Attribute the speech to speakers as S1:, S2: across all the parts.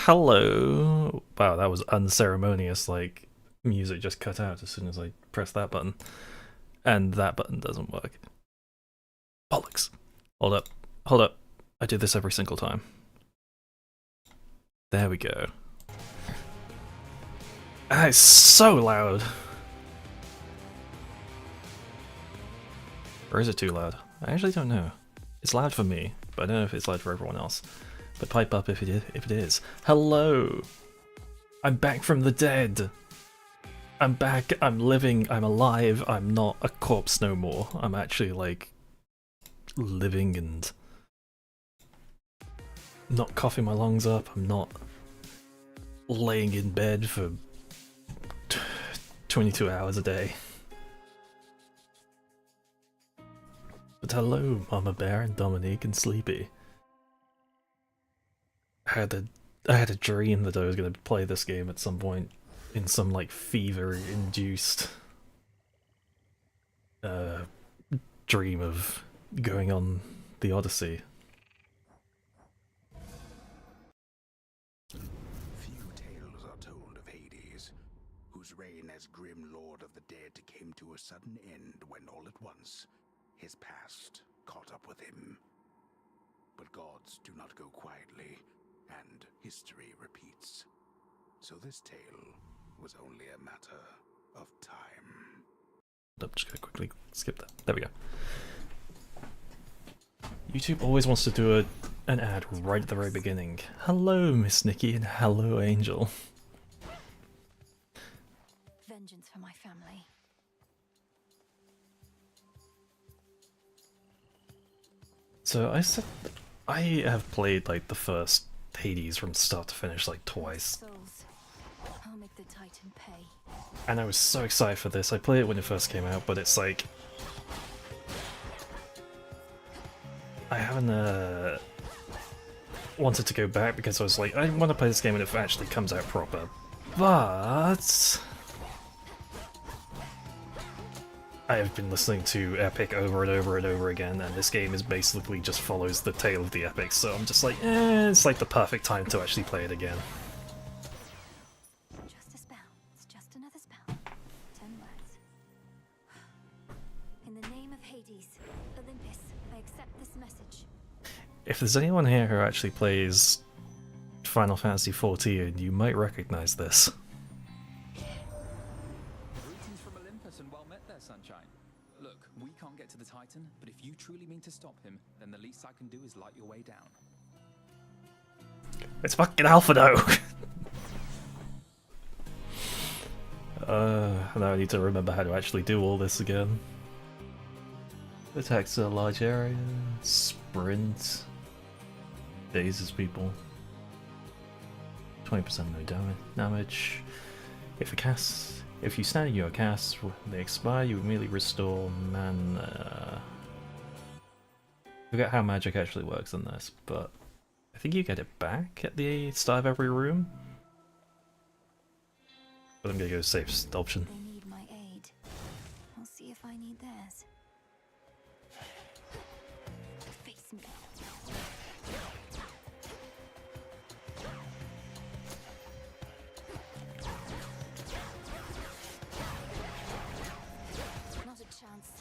S1: Hello. Wow, that was unceremonious. Like, music just cut out as soon as I pressed that button. And that button doesn't work. Bollocks. Hold up. Hold up. I do this every single time. There we go. Ah, it's so loud. Or is it too loud? I actually don't know. It's loud for me, but I don't know if it's loud for everyone else. But pipe up if it is. Hello! I'm back from the dead! I'm back, I'm living, I'm alive, I'm not a corpse no more. I'm actually, like, living and not coughing my lungs up. I'm not laying in bed for 22 hours a day. But hello, Mama Bear and Dominique and Sleepy. I had a dream that I was going to play this game at some point in some like fever-induced dream of going on the Odyssey.
S2: Few tales are told of Hades, whose reign as grim lord of the dead came to a sudden end when all at once his past caught up with him. But gods do not go quietly, and history repeats. So this tale was only a matter of time.
S1: I'm just gonna quickly skip that. There we go. YouTube always wants to do an ad right at the very beginning. Hello, Miss Nikki, and hello, Angel.
S3: Vengeance for my family.
S1: So I have played like the first Hades from start to finish like twice.
S3: Souls. I'll make the Titan pay.
S1: And I was so excited for this. I played it when it first came out, but it's like I haven't wanted to go back because I was like, I want to play this game when it actually comes out proper. But I have been listening to Epic over and over and over again, and this game is basically just follows the tale of the Epic, so I'm just like, it's like the perfect time to actually play it again.
S3: Just a spell. It's just another spell. 10 words. In the name of Hades, Olympus, I accept this message.
S1: If there's anyone here who actually plays Final Fantasy XIV, you might recognize this.
S4: Greetings from Olympus and well met there, sunshine. Look, we can't get to the Titan, but if you truly mean to stop him, then the least I can do is light your way down.
S1: It's fucking Alphado! Now I need to remember how to actually do all this again. Attacks a large area, sprint, dazes people, 20% no damage. If you stand in your cast, when they expire, you immediately restore mana. Forget how magic actually works in this, but I think you get it back at the start of every room. But I'm gonna go safe option.
S3: They need my aid. I'll see if I need theirs. Face me. Not a chance.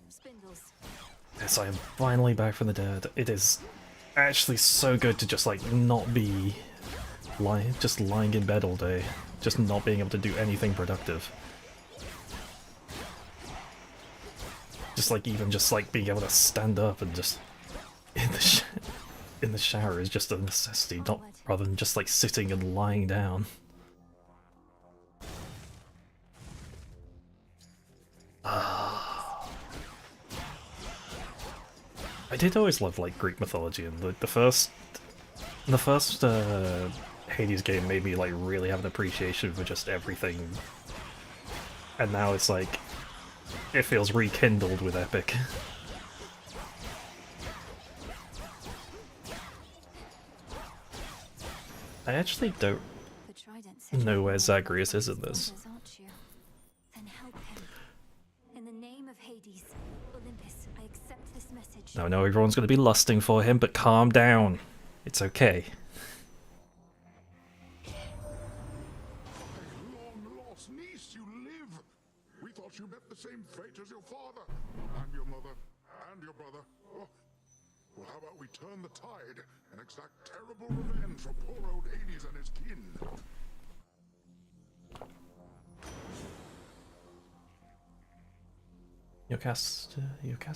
S3: Spindles.
S1: Yes, I am finally back from the dead. It is actually so good to just like not be just lying in bed all day, just not being able to do anything productive. Just like even just like being able to stand up and just in the shower is just a necessity, not rather than just like sitting and lying down. I did always love like Greek mythology, and the first Hades game made me like really have an appreciation for just everything. And now it's like it feels rekindled with Epic. I actually don't
S3: The trident said
S1: know
S3: you
S1: where
S3: were
S1: Zagreus is in this.
S3: spindles, aren't you? Then help him.
S1: I know everyone's going to be lusting for him, but calm down. It's okay.
S2: Long-lost niece, you live! We thought you met the same fate as your father, and your mother, and your brother. Oh. Well, how about we turn the tide and exact terrible revenge for poor old Hades and his kin?
S1: Your cast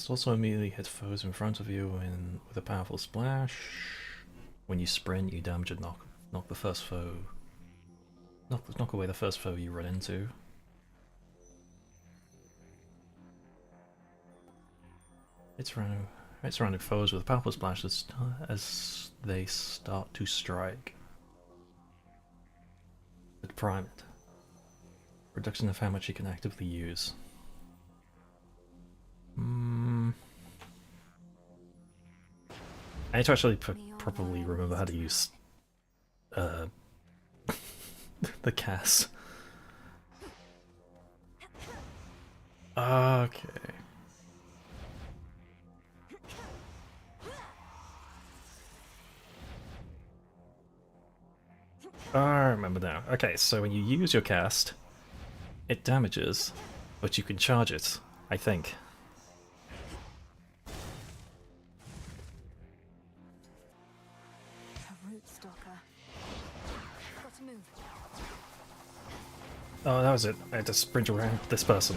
S1: also immediately hits foes in front of you with a powerful splash. When you sprint, you damage and knock the first foe. Knock away the first foe you run into. It's surrounding foes with powerful splashes as they start to strike. But prime it. Reduction of how much you can actively use. I need to actually properly remember how to use the cast. Okay. I remember now. Okay, so when you use your cast, it damages, but you can charge it, I think. Oh, that was it. I had to sprint around this person.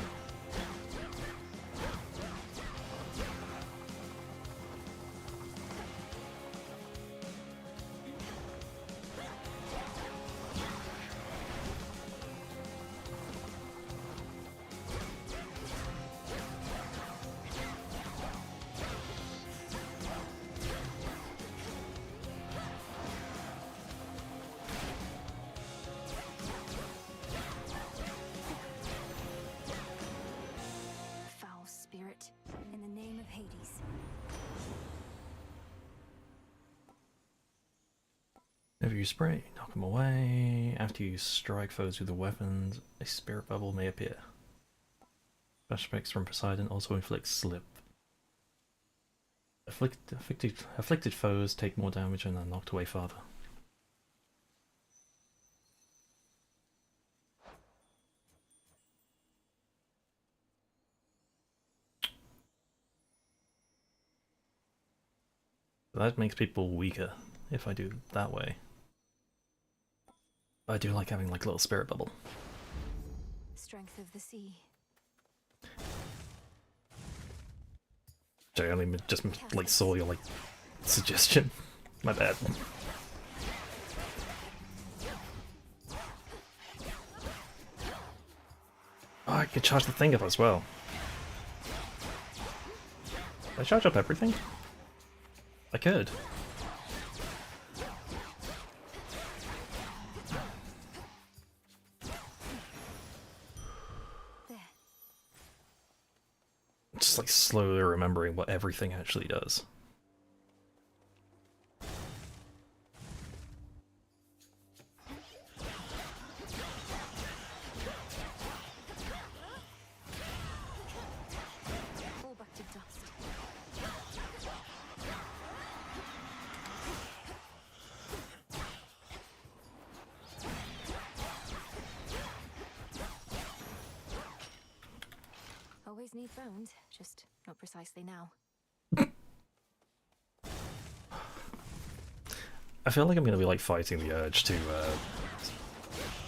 S1: Whenever you spray, knock them away. After you strike foes with the weapons, a spirit bubble may appear. Flashbacks from Poseidon also inflicts slip. Afflicted foes take more damage and are knocked away farther. That makes people weaker if I do it that way. I do like having like a little spirit bubble.
S3: Strength of the sea.
S1: I only just like saw your like suggestion. My bad. Oh, I could charge the thing up as well. Did I charge up everything? I could. Just like slowly remembering what everything actually does.
S3: Fall back to dust. Always need bones, just not precisely now.
S1: I feel like I'm gonna be like fighting the urge to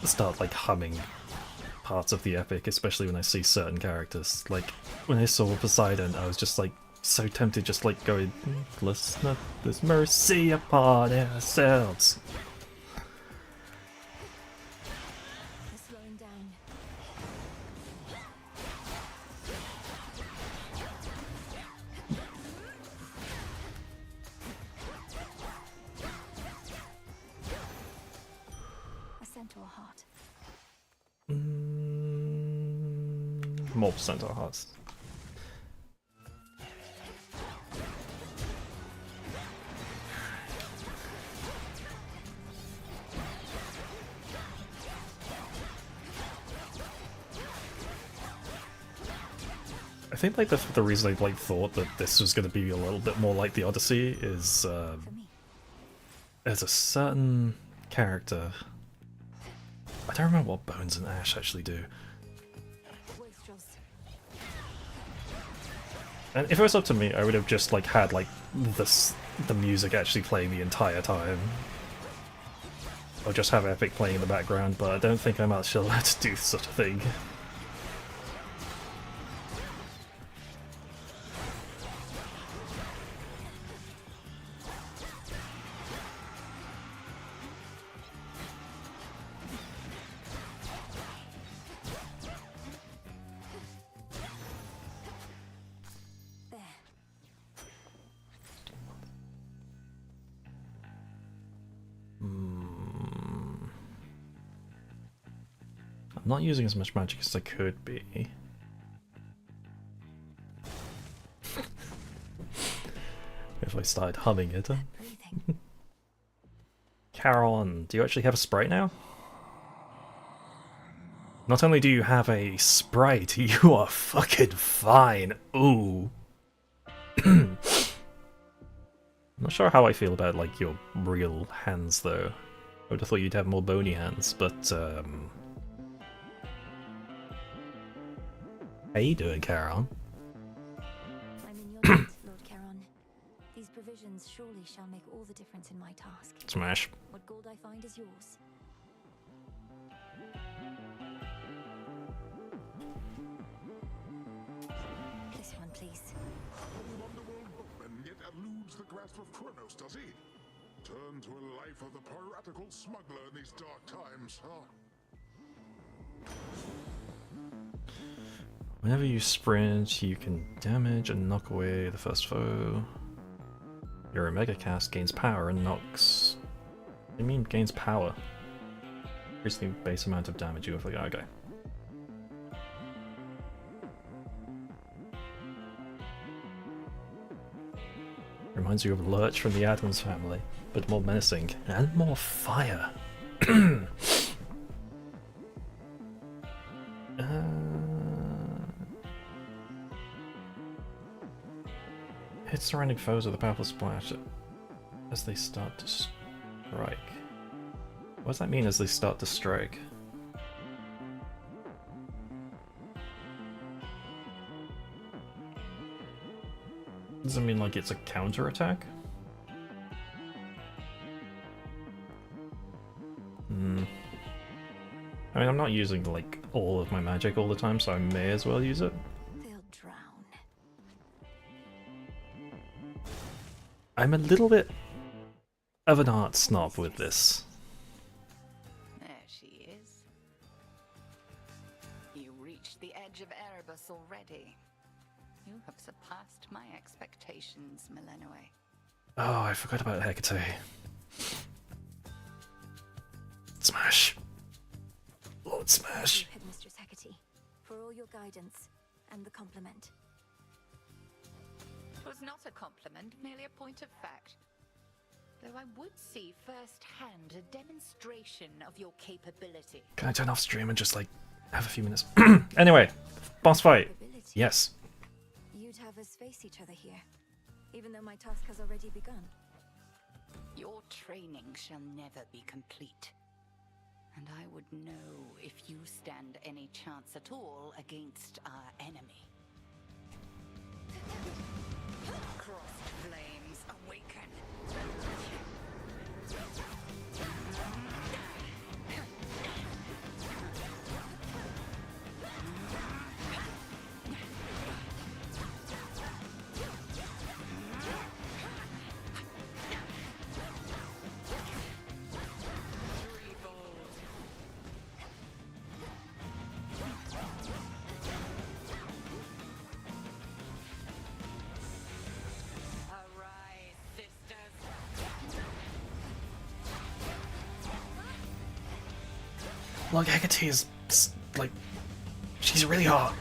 S1: start like humming parts of the epic, especially when I see certain characters. Like when I saw Poseidon, I was just like so tempted, just like going, "Let's not there's mercy upon ourselves."
S3: They're slowing down. A centaur heart.
S1: More centaur hearts. I think like the reason I like thought that this was going to be a little bit more like the Odyssey is
S3: For me.
S1: there's a certain character. I don't remember what Bones and Ash actually do.
S3: Wastrels.
S1: And if it was up to me, I would have just like had like the music actually playing the entire time. Or just have Epic playing in the background, but I don't think I'm actually allowed to do such a thing.
S3: There.
S1: I'm not using as much magic as I could be. If I started humming it.
S3: Breathing.
S1: Charon, do you actually have a sprite now? Not only do you have a sprite, you are fucking fine. Ooh. I'm not sure how I feel about like your real hands though. I would have thought you'd have more bony hands, but how you doing, Charon?
S3: I'm in your hands, Lord Charon. These provisions surely shall make all the difference in my task.
S1: Smash.
S3: What gold I find is yours. This one, please.
S2: The underworld bookman yet eludes the grasp of Kronos, does he? Turn to a life of the piratical smuggler in these dark times, huh?
S1: Whenever you sprint, you can damage and knock away the first foe. Your Omega cast gains power and knocks... What do you mean gains power? Increase the base amount of damage you inflict. Okay. Reminds you of Lurch from the Addams Family, but more menacing and more fire. Hit surrounding foes with a powerful splash as they start to strike. What does that mean, as they start to strike? Does it mean like it's a counter-attack? I mean, I'm not using like all of my magic all the time, so I may as well use it.
S3: They'll drown.
S1: I'm a little bit of an art snob with this.
S5: There she is. You reached the edge of Erebus already. You have surpassed my expectations, Milenoe.
S1: Oh, I forgot about Hecate. Smash. Lord Smash.
S3: You, Headmistress Hecate, for all your guidance and the compliment.
S5: It was not a compliment, merely a point of fact. Though I would see firsthand a demonstration of your capability.
S1: Can I turn off stream and just like have a few minutes? Anyway, boss fight.
S3: Capability.
S1: Yes.
S3: You'd have us face each other here, even though my task has already begun.
S5: Your training shall never be complete. And I would know if you stand any chance at all against our enemy. Crossed flames awaken. Arise, sisters.
S1: Look, Hecate is like, she's really hot.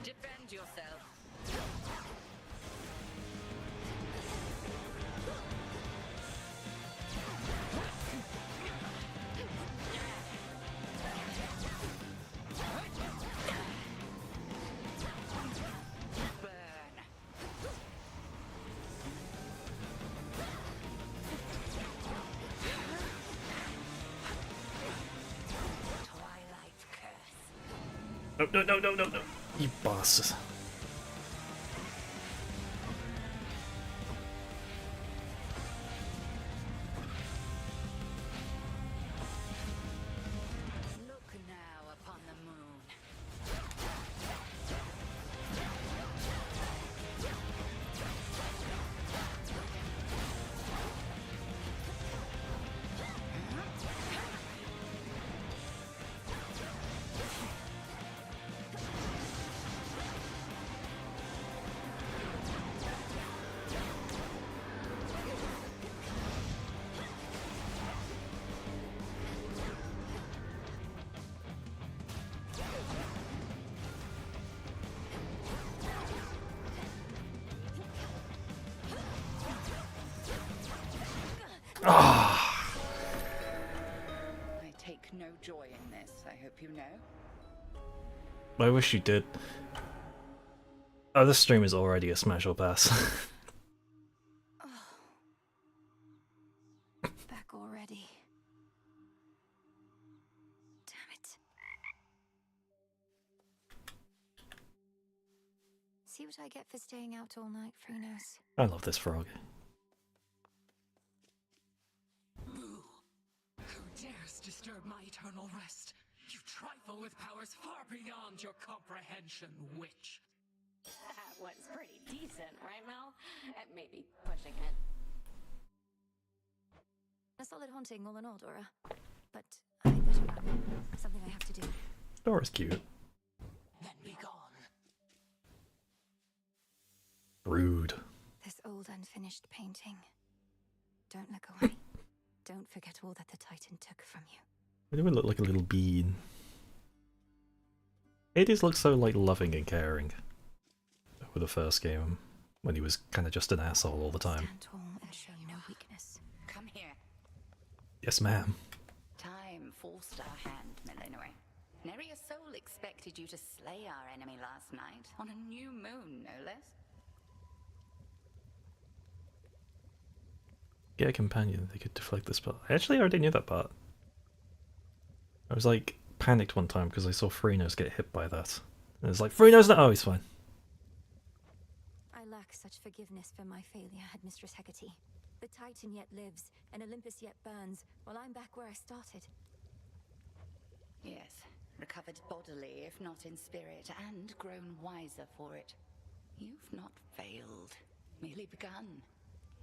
S5: Defend yourself.
S1: No, no, no, no, no, no. You bastard.
S5: Look now upon the moon.
S1: Ah!
S5: I take no joy in this, I hope you know.
S1: I wish you did. Oh, this stream is already a smash or pass.
S3: Back already. Damn it. See what I get for staying out all night, Freenos.
S1: I love this frog.
S6: Who dares disturb my eternal rest? You trifle with powers far beyond your comprehension, witch.
S7: That was pretty decent, right, Mel? Maybe pushing it.
S3: A solid haunting all in all, Dora. But I better run. Something I have to do.
S1: Dora's cute.
S6: Then be gone.
S1: Rude.
S3: This old unfinished painting. Don't look away. Don't forget all that the Titan took from you.
S1: Why do we look like a little bean? Hades looks so like loving and caring. With the first game, when he was kind of just an asshole all the time.
S3: Stand tall and show no weakness.
S5: Come here.
S1: Yes, ma'am.
S5: Time forced our hand, Millenary. Neria's soul expected you to slay our enemy last night, on a new moon, no less.
S1: Get a companion, they could deflect the spell. I actually already knew that part. I was like, panicked one time because I saw Freenos get hit by that. And it's like, Freenos no! Oh, he's fine.
S3: I lack such forgiveness for my failure, Headmistress Hecate. The Titan yet lives, and Olympus yet burns, while I'm back where I started.
S5: Yes, recovered bodily, if not in spirit, and grown wiser for it. You've not failed, merely begun.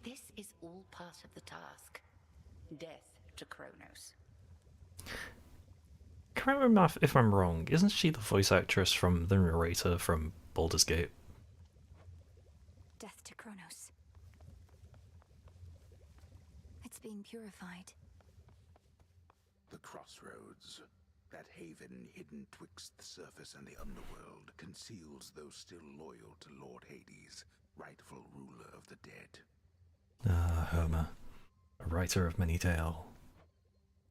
S5: This is all part of the task. Death to Kronos.
S1: Correct me if I'm wrong, isn't she the voice actress from the narrator from Baldur's Gate?
S3: Death to Kronos. It's being purified.
S2: The crossroads, that haven hidden twixt the surface and the underworld, conceals those still loyal to Lord Hades, rightful ruler of the dead.
S1: Ah, Homer. A writer of many tale.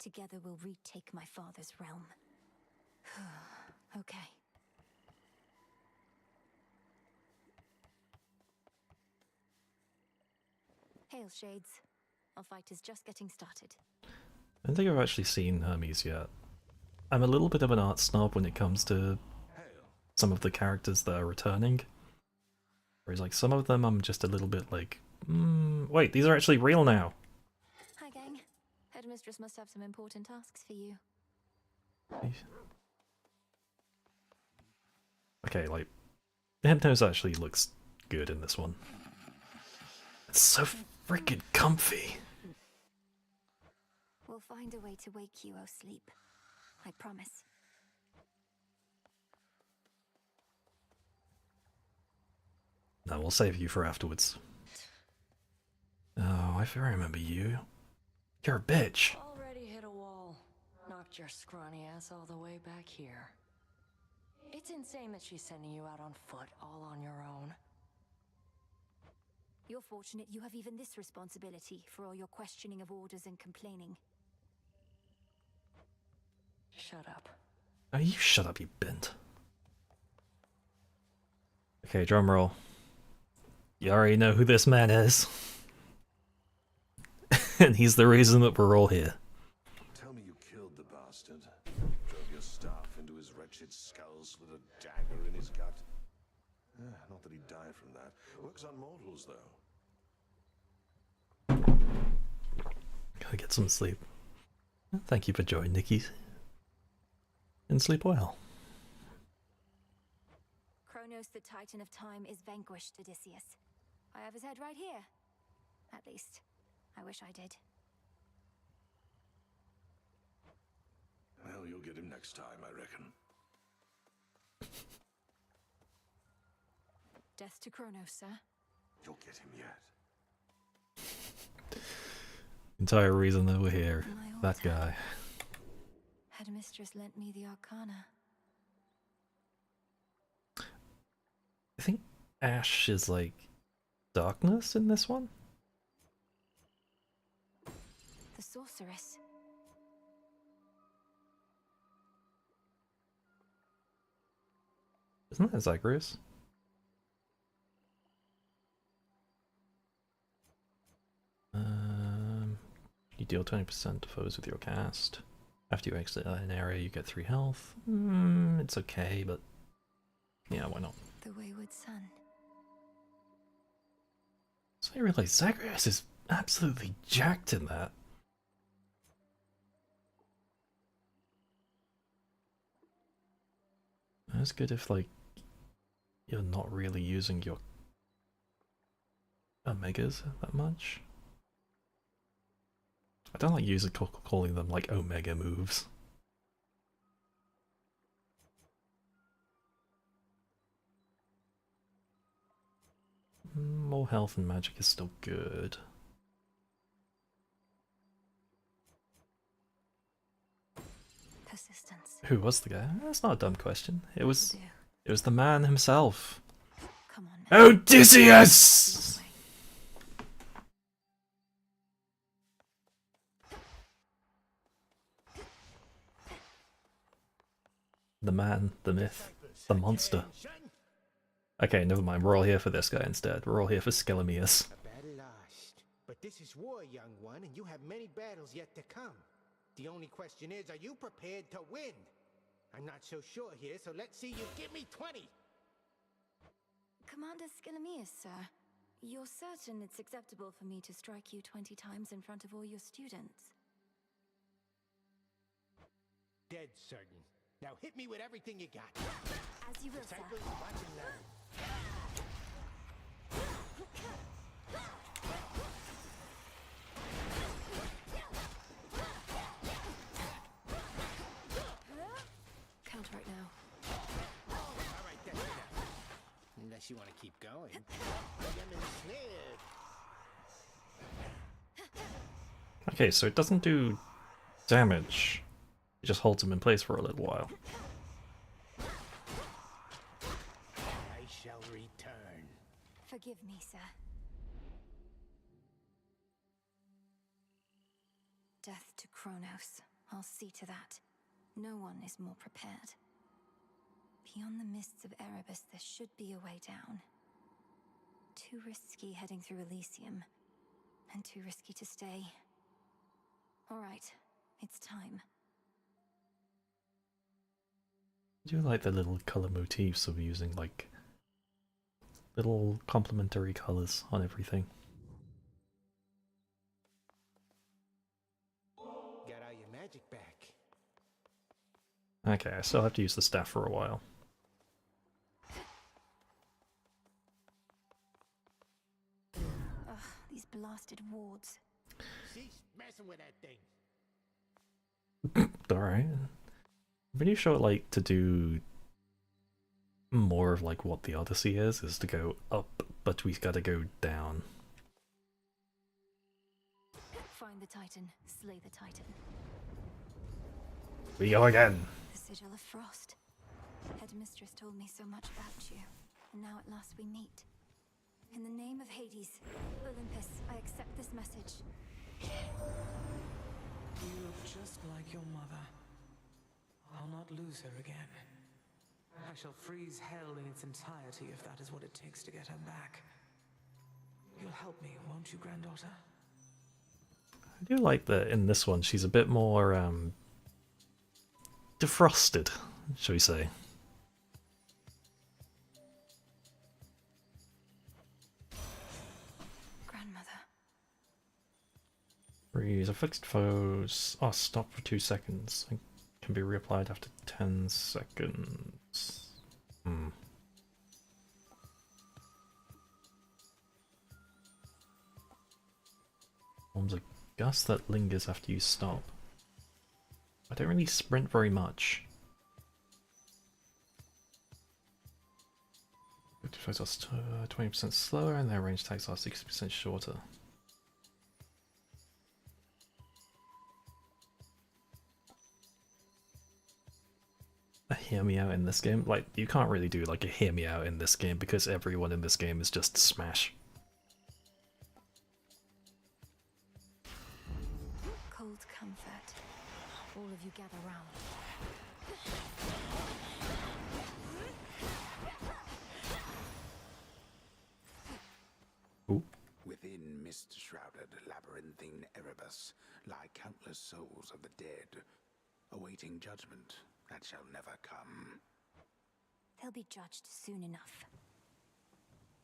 S3: Together we'll retake my father's realm. Okay. Hail, Shades. Our fight is just getting started.
S1: I don't think I've actually seen Hermes yet. I'm a little bit of an art snob when it comes to some of the characters that are returning. Whereas like some of them I'm just a little bit like, wait, these are actually real now.
S3: Hi, gang. Headmistress must have some important tasks for you.
S1: Okay, like, Hypnos actually looks good in this one. It's so freaking comfy.
S3: We'll find a way to wake you, oh sleep. I promise.
S1: No, we'll save you for afterwards. Oh, I remember you. You're a bitch.
S7: Already hit a wall. Knocked your scrawny ass all the way back here. It's insane that she's sending you out on foot, all on your own.
S3: You're fortunate you have even this responsibility for all your questioning of orders and complaining.
S7: Shut up.
S1: Oh, you shut up, you bint. Okay, drum roll. You already know who this man is. And he's the reason that we're all here.
S8: Tell me you killed the bastard. Drove your staff into his wretched skulls with a Not that he died from that. Works on mortals, though.
S1: Gotta get some sleep. Thank you for joining, Nikki. And sleep well.
S3: Kronos, the Titan of Time, is vanquished, Odysseus. I have his head right here. At least, I wish I did.
S8: Well, you'll get him next time, I reckon.
S3: Death to Kronos, sir.
S8: You'll get him yet.
S1: Entire reason that we're here.
S3: My
S1: That guy.
S3: Had Mistress lent me the Arcana.
S1: I think Ash is like darkness in this one.
S3: The sorceress.
S1: Isn't that Zagreus? You deal 20% to foes with your cast. After you exit an area, you get 3 health. It's okay, but yeah, why not?
S3: The wayward son.
S1: So I realize Zagreus is absolutely jacked in that. That's good if, like, you're not really using your Omegas that much. I don't like calling them, like, Omega moves. More health and magic is still good.
S3: Persistence.
S1: Who was the guy? That's not a dumb question. It was the man himself.
S3: Come on, man.
S1: Odysseus! The man, the myth, the monster. Okay, never mind. We're all here for this guy instead. We're all here for Skelemius.
S9: A battle lost. But this is war, young one, and you have many battles yet to come. The only question is, are you prepared to win? I'm not so sure here, so let's see you give me 20!
S3: Commander Skelemius, sir. You're certain it's acceptable for me to strike you 20 times in front of all your students?
S9: Dead certain. Now hit me with everything you got.
S3: As you will, sir.
S9: Disciples, watch and learn.
S3: Count right now.
S9: All right, that's enough. Unless you want to keep going. I am ensnared.
S1: Okay, so it doesn't do damage. It just holds him in place for a little while.
S9: I shall return.
S3: Forgive me, sir. Death to Kronos. I'll see to that. No one is more prepared. Beyond the mists of Erebus, there should be a way down. Too risky heading through Elysium, and too risky to stay. All right, it's time.
S1: I do like the little color motifs of using, like, little complementary colors on everything.
S9: Got all your magic back.
S1: Okay, I still have to use the staff for a while.
S3: Ugh, these blasted wards.
S9: Cease messing with that thing.
S1: Alright. I'm pretty sure, like, to do more of, like, what the Odyssey is to go up, but we gotta go down.
S3: Find the Titan, slay the Titan.
S1: We go again!
S3: The Sigil of Frost. Headmistress told me so much about you, and now at last we meet. In the name of Hades, Olympus, I accept this message.
S6: You look just like your mother. I'll not lose her again. I shall freeze hell in its entirety if that is what it takes to get her back. You'll help me, won't you, granddaughter?
S1: I do like that in this one she's a bit more, defrosted, shall we say. Freeze. Afflicted foes. Oh, stop for 2 seconds. It can be reapplied after 10 seconds. Forms a gust that lingers after you stop. I don't really sprint very much. 50 foes are 20% slower and their range attacks are 60% shorter. A hear me out in this game? Like, you can't really do like a hear me out in this game because everyone in this game is just smash.
S3: Cold comfort. All of you gather round.
S1: Ooh.
S2: Within mist-shrouded labyrinthine Erebus lie countless souls of the dead, awaiting judgment that shall never come.
S3: They'll be judged soon enough.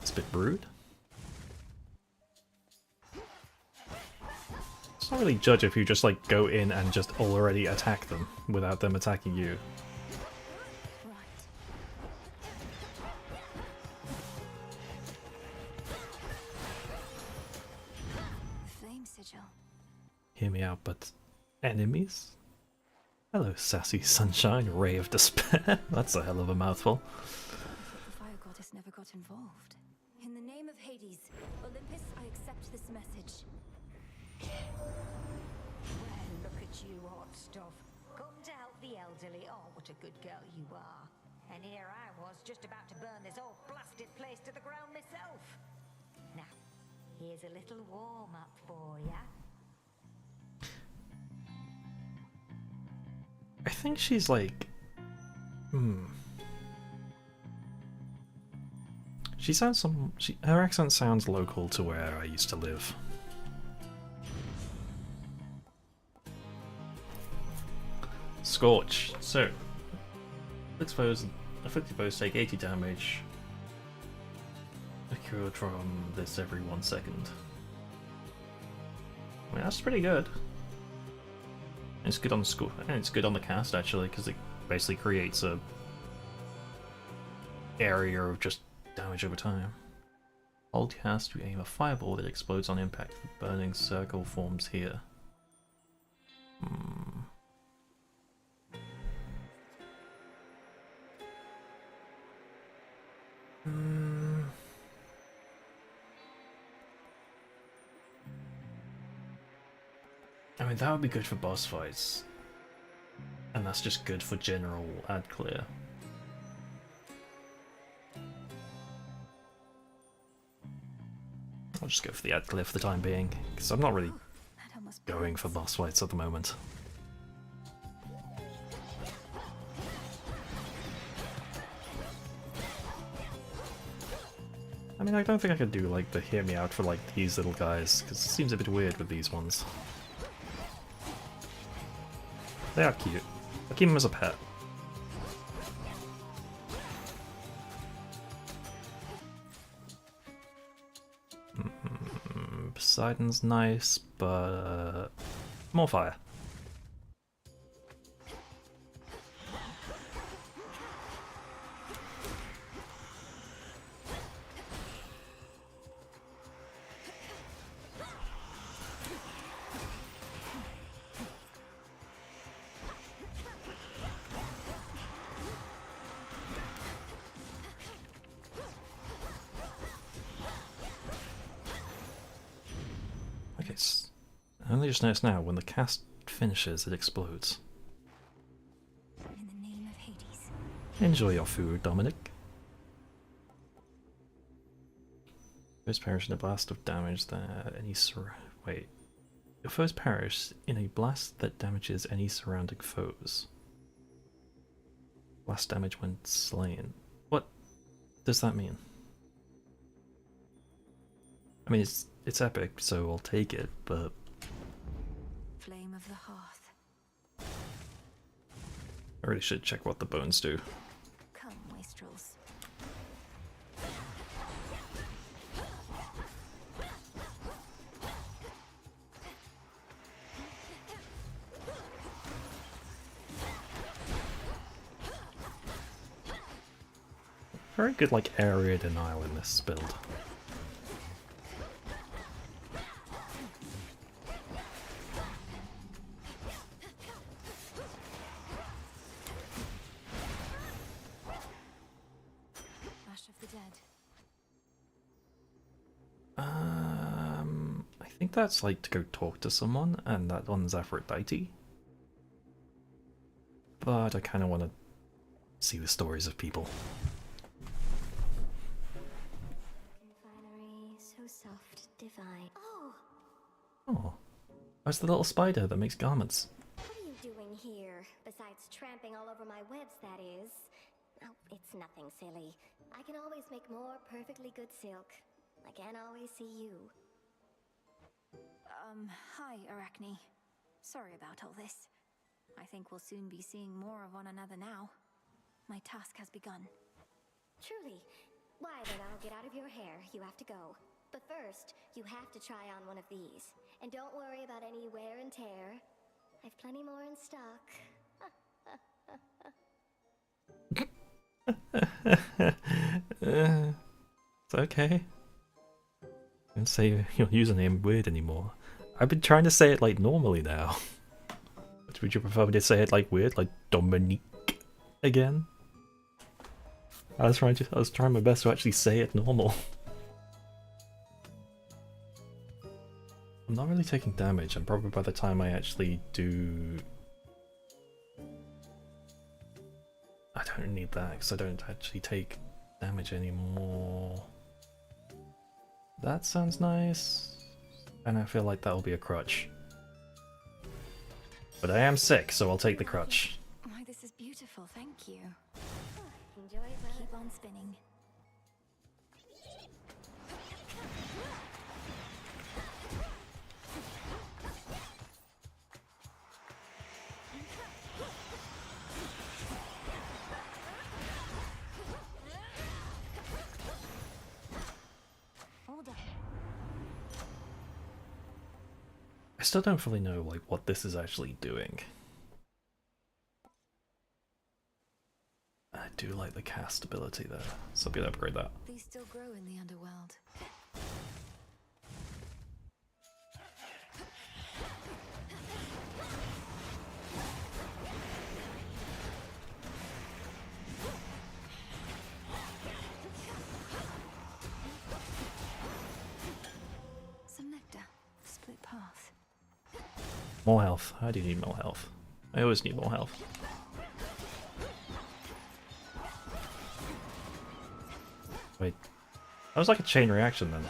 S1: It's a bit rude. It's not really judge if you just like go in and just already attack them without them attacking you. Hear me out, but enemies? Hello, sassy sunshine, ray of despair. That's a hell of a mouthful.
S3: The fire goddess never got involved. In the name of Hades, Olympus, I accept this message.
S10: Well, look at you, hot stuff. Come to help the elderly. Oh, what a good girl you are. And here I was, just about to burn this whole blasted place to the ground myself. Now, here's a little warm-up for ya.
S1: I think she's like... She sounds her accent sounds local to where I used to live. Scorch. So, afflicted foes take 80 damage. Cured from this every 1 second. I mean, that's pretty good. It's good on the score, and it's good on the cast actually, because it basically creates a area of just damage over time. Hold cast to aim a fireball that explodes on impact. The burning circle forms here. I mean, that would be good for boss fights. And that's just good for general ad clear. I'll just go for the ad clear for the time being, because I'm not really going for boss fights at the moment. I mean, I don't think I could do like the hear me out for like these little guys, because it seems a bit weird with these ones. They are cute. I'll keep them as a pet. Poseidon's nice, but more fire. I only just noticed now, when the cast finishes, it explodes.
S3: In the name of Hades.
S1: Enjoy your food, Dominic. Foes perish in a blast of damage that any wait. Your foes perish in a blast that damages any surrounding foes. Blast damage when slain. What does that mean? I mean, it's epic, so I'll take it, but...
S3: Flame of the hearth.
S1: I really should check what the bones do.
S3: Come, wastrels.
S1: Very good, like, area denial in this build.
S3: Ash of the Dead.
S1: I think that's like to go talk to someone, and that one's Aphrodite. But I kind of want to see the stories of people.
S11: Finery, so soft, divine.
S1: Oh, that's the little spider that makes garments.
S11: What are you doing here? Besides tramping all over my webs, that is. Oh, it's nothing silly. I can always make more perfectly good silk. I can't always see you.
S3: Hi, Arachne. Sorry about all this. I think we'll soon be seeing more of one another now. My task has begun.
S11: Truly. Why, then I'll get out of your hair. You have to go. But first, you have to try on one of these. And don't worry about any wear and tear. I've plenty more in stock.
S1: It's okay. Don't say your username weird anymore. I've been trying to say it like normally now. Would you prefer me to say it like weird, like Dominique again? I was trying my best to actually say it normal. I'm not really taking damage, and probably by the time I actually do... I don't need that, because I don't actually take damage anymore. That sounds nice. And I feel like that'll be a crutch. But I am sick, so I'll take the crutch.
S3: Why, this is beautiful, thank you.
S11: Enjoy that.
S3: Keep on spinning.
S11: Hold up.
S1: I still don't fully know like what this is actually doing. I do like the cast ability though, so I'm gonna upgrade that.
S3: These still grow in the underworld. Some nectar. Split path.
S1: More health. I do need more health. I always need more health. Wait. That was like a chain reaction then.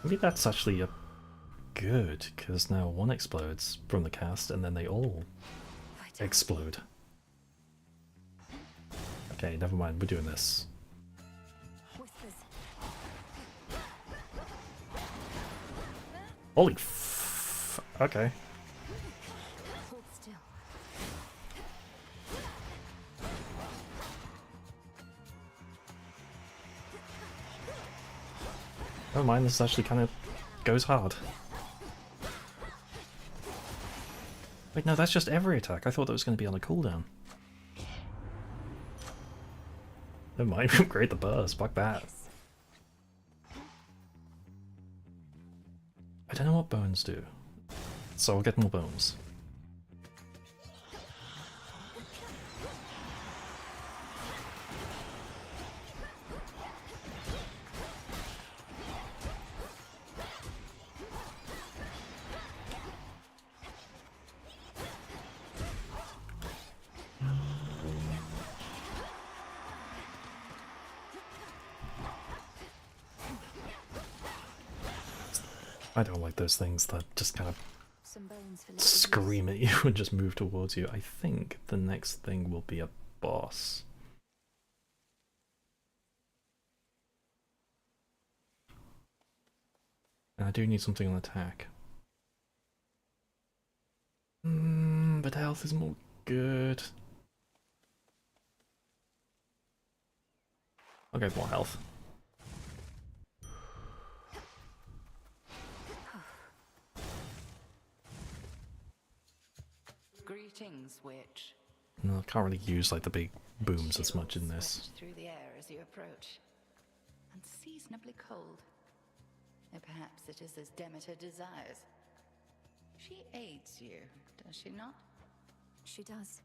S1: Maybe that's actually a good, because now one explodes from the cast and then they all explode. Okay, never mind, we're doing this.
S3: Whispers.
S1: Holy f... Okay.
S3: Hold still.
S1: Never mind, this actually kind of goes hard. Wait, no, that's just every attack. I thought that was going to be on a cooldown. Never mind, upgrade the burst, fuck that. I don't know what bones do, so I'll get more bones. I don't like those things that just kind of
S3: Some bones for
S1: scream at you and just move towards you. I think the next thing will be a boss. And I do need something on attack. But health is more good. I'll go more health.
S5: Greetings, witch.
S1: No, I can't really use like the big booms as much in this.
S5: Swept through the air as you approach. Unseasonably cold. Or perhaps it is as Demeter desires. She aids you, does she not?
S3: She does.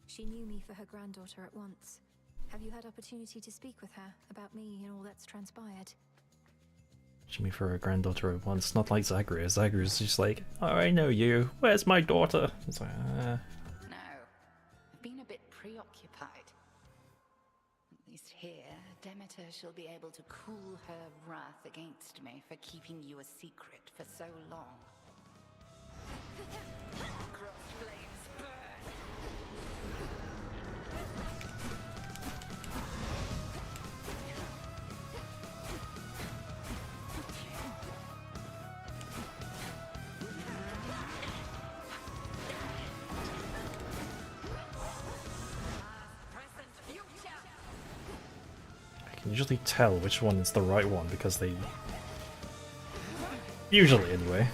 S3: She knew me for her granddaughter at once. Have you had opportunity to speak with her about me and all that's transpired?
S1: Jimmy for her granddaughter at once. Not like Zagreus. Zagreus is just like, oh, I know you. Where's my daughter? It's like,
S5: No. I've been a bit preoccupied. At least here, Demeter shall be able to cool her wrath against me for keeping you a secret for so long. Cross flames burn!
S1: I can usually tell which one is the right one because they... Usually, anyway.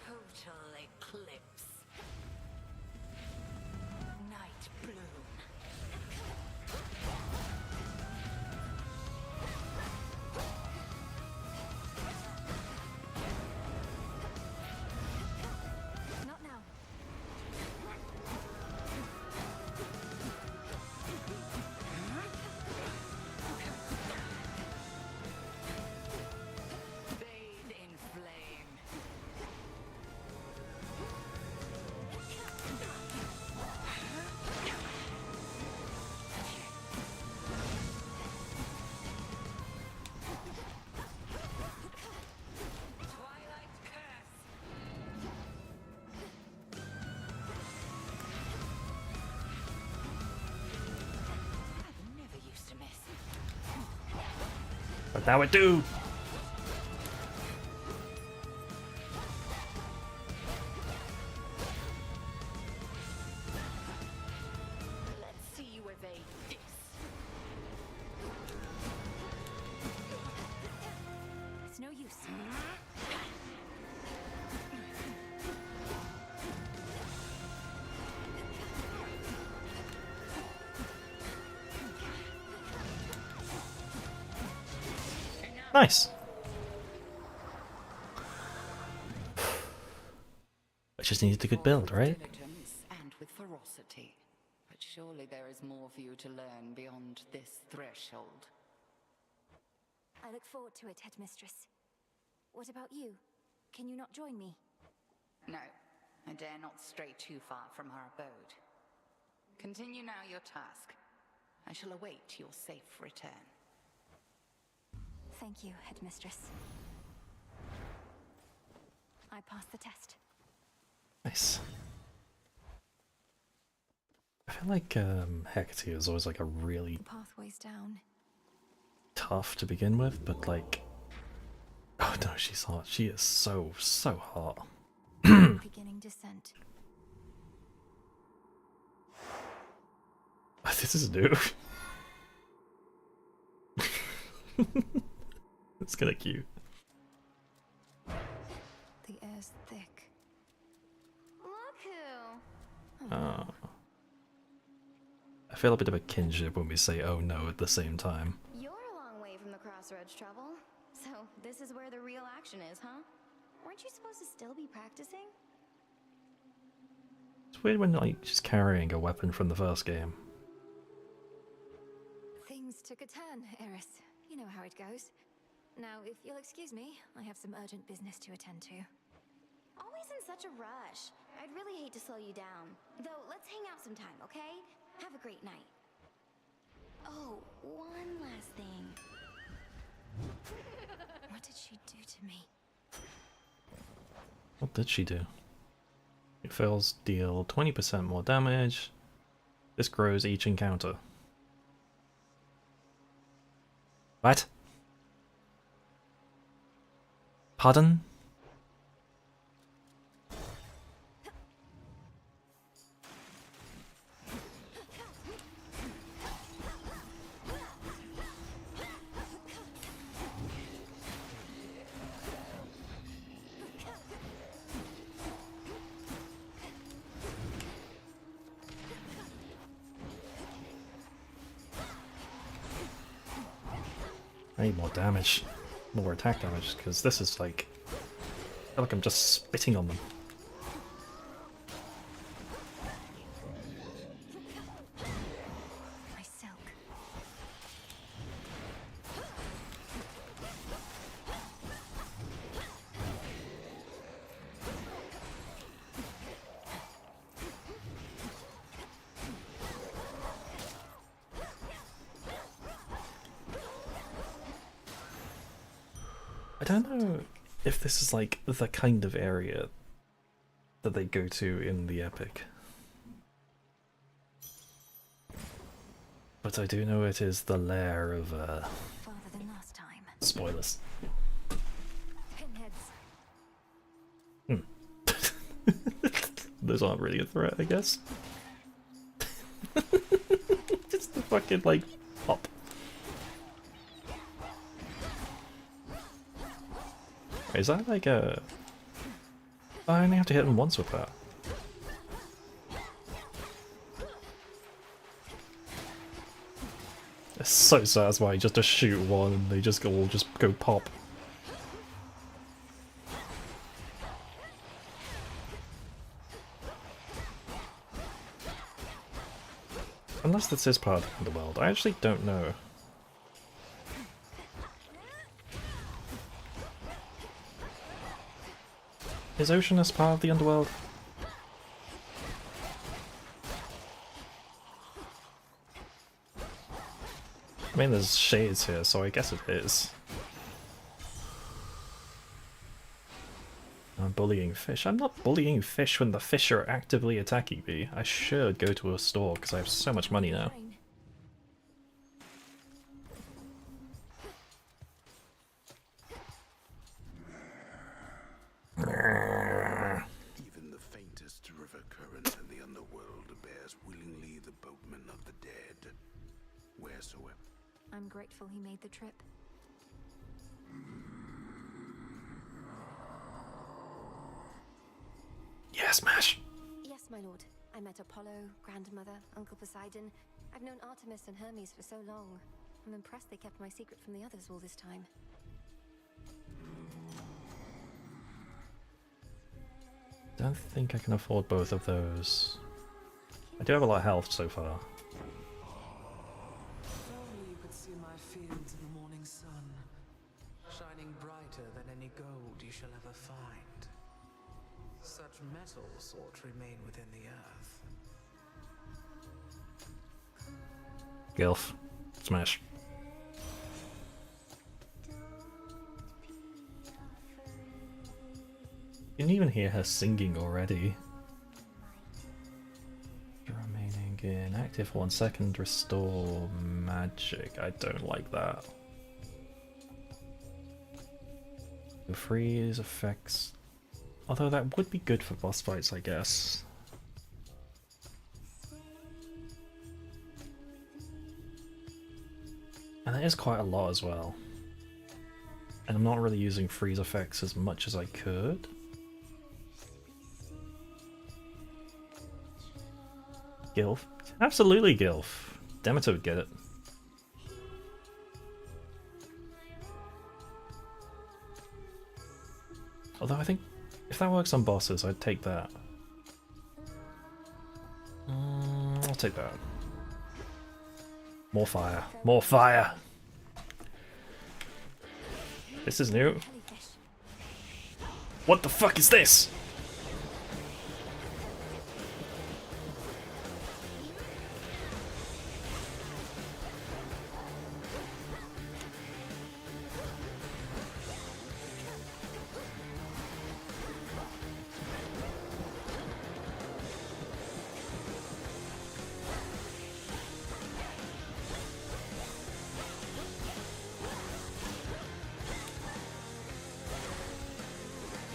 S5: Total eclipse. Night bloom.
S3: Not now.
S5: Bathe in flame. Twilight curse. I never used to miss.
S1: But now I do!
S5: Let's see you evade this.
S3: It's no use.
S1: Nice! I just needed a good build, right?
S5: Diligence and with ferocity. But surely there is more for you to learn beyond this threshold.
S3: I look forward to it, Headmistress. What about you? Can you not join me?
S5: No, I dare not stray too far from our abode. Continue now your task. I shall await your safe return.
S3: Thank you, Headmistress. I passed the test.
S1: Nice. I feel like Hecate is always like a really
S3: The pathway's down.
S1: tough to begin with, but like... Oh no, she's hot. She is so hot.
S3: Beginning descent.
S1: This is new. It's kinda cute.
S3: The air's thick.
S11: Look who.
S1: Oh. I feel a bit of a kinship when we say oh no at the same time.
S11: You're a long way from the crossroads trouble. So this is where the real action is, huh? Weren't you supposed to still be practicing?
S1: It's weird when like she's carrying a weapon from the first game.
S3: Things took a turn, Eris. You know how it goes. Now, if you'll excuse me, I have some urgent business to attend to.
S11: Always in such a rush. I'd really hate to slow you down. Though, let's hang out sometime, okay? Have a great night. Oh, one last thing.
S3: What did she do to me?
S1: What did she do? It fails deal 20% more damage. This grows each encounter. What? Pardon? I need more damage. More attack damage, because this is like... I feel like I'm just spitting on them.
S3: My silk.
S1: I don't know if this is like the kind of area that they go to in the epic. But I do know it is the lair of
S3: Farther than last time.
S1: spoilers.
S3: Pinheads.
S1: Those aren't really a threat, I guess. Just the fucking like pop. Is that like a... I only have to hit them once with that. It's so satisfying just to shoot one and they just all just go pop. Unless this is part of the world, I actually don't know. Is Oceanus part of the underworld? I mean, there's shades here, so I guess it is. I'm bullying fish. I'm not bullying fish when the fish are actively attacking me. I should go to a store because I have so much money now.
S2: Even the faintest river current in the underworld bears willingly the boatmen of the dead, wheresoever.
S3: I'm grateful he made the trip.
S1: Yes, Mash!
S11: Yes, my lord. I met Apollo, Grandmother, Uncle Poseidon. I've known Artemis and Hermes for so long. I'm impressed they kept my secret from the others all this time.
S1: Don't think I can afford both of those. I do have a lot of health so far.
S6: If only you could see my fields in the morning sun, shining brighter than any gold you shall ever find. Such metals ought to remain within the earth.
S1: Gilf. Smash. You can even hear her singing already. Remaining inactive for 1 second, restore magic. I don't like that. The freeze effects. Although that would be good for boss fights, I guess. And that is quite a lot as well. And I'm not really using freeze effects as much as I could. Gilf? Absolutely Gilf. Demeter would get it. Although I think if that works on bosses, I'd take that. I'll take that. More fire. More fire! This is new. What the fuck is this?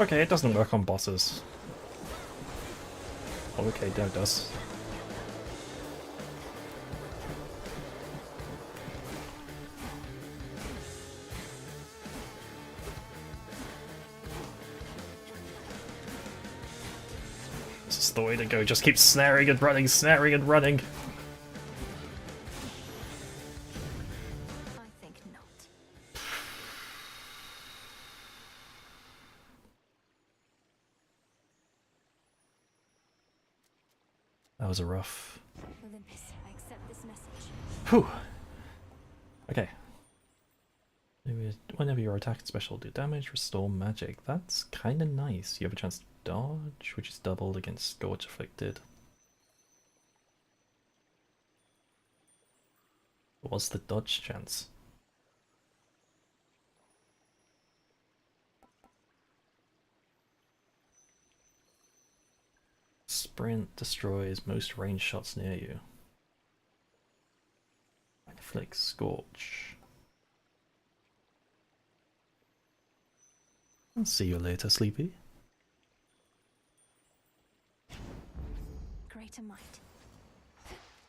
S1: Okay, it doesn't work on bosses. Okay, no, it does. This is the way to go, just keep snaring and running, snaring and running.
S3: I think not.
S1: That was a rough...
S3: Olympus, I accept this message.
S1: Whew! Okay. Whenever your attack and special do damage, restore magic. That's kinda nice. You have a chance to dodge, which is doubled against Scorch Afflicted. What's the dodge chance? Sprint destroys most ranged shots near you. Inflict Scorch. I'll see you later, Sleepy.
S3: Greater might.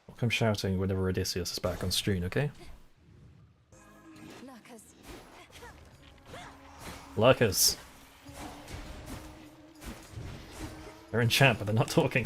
S1: I'll come shouting whenever Odysseus is back on screen, okay?
S3: Lurkers.
S1: Lurkers! They're in chat, but they're not talking.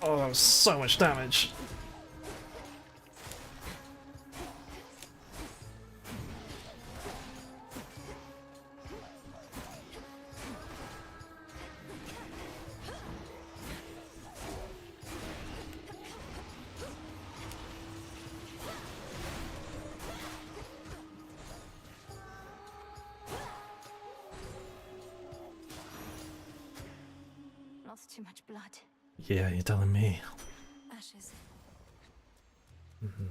S1: Oh, that was so much damage.
S3: Lost too much blood.
S1: Yeah, you're telling me.
S3: Ashes.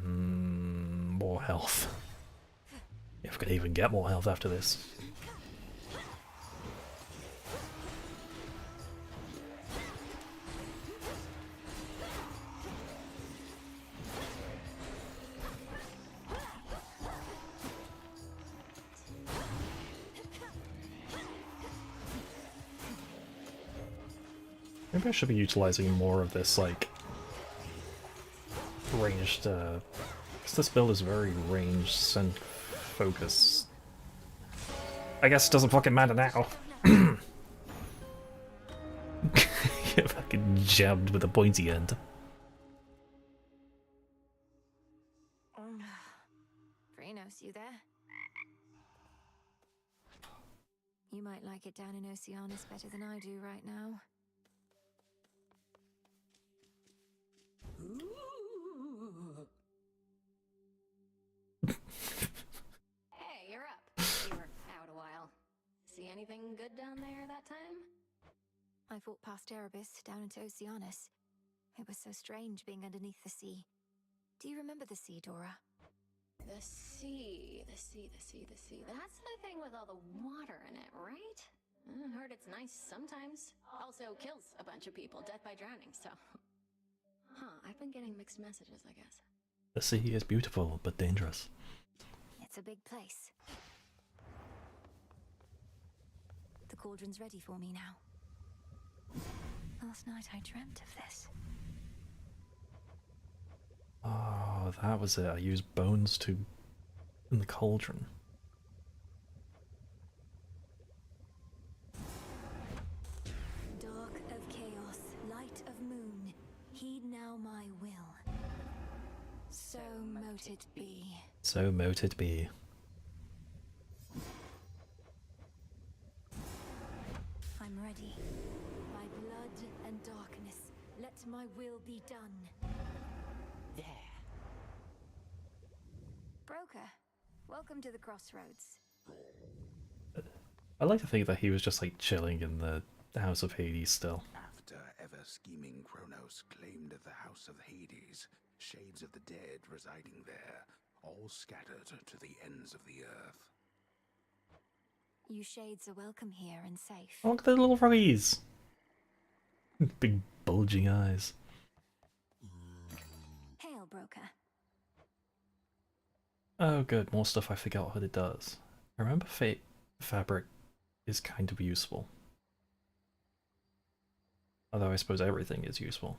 S1: More health. If we could even get more health after this. Maybe I should be utilizing more of this, like, ranged, because this build is very ranged and focused. I guess it doesn't fucking matter now. Get fucking jabbed with a pointy end.
S3: Phrynos, you there? You might like it down in Oceanus better than I do right now.
S5: Hey, you're up. You were out a while. See anything good down there that time?
S3: I fought past Erebus down into Oceanus. It was so strange being underneath the sea. Do you remember the sea, Dora?
S5: The sea. That's the thing with all the water in it, right? I heard it's nice sometimes. Also kills a bunch of people, death by drowning, so... Huh, I've been getting mixed messages, I guess.
S1: The sea is beautiful, but dangerous.
S3: It's a big place. The cauldron's ready for me now. Last night I dreamt of this.
S1: Oh, that was it. I used bones to... in the cauldron.
S3: Dark of chaos, light of moon, heed now my will. So mote it be.
S1: So mote it be.
S3: I'm ready. By blood and darkness, let my will be done.
S9: There.
S3: Broker, welcome to the crossroads.
S1: I like to think that he was just like chilling in the House of Hades still.
S2: After ever-scheming Kronos claimed the House of Hades, shades of the dead residing there, all scattered to the ends of the earth.
S3: You shades are welcome here and safe.
S1: Oh, look at the little froggies! Big bulging eyes.
S3: Hail, Broker.
S1: Oh good, more stuff I forgot what it does. I remember Fabric is kind of useful. Although I suppose everything is useful.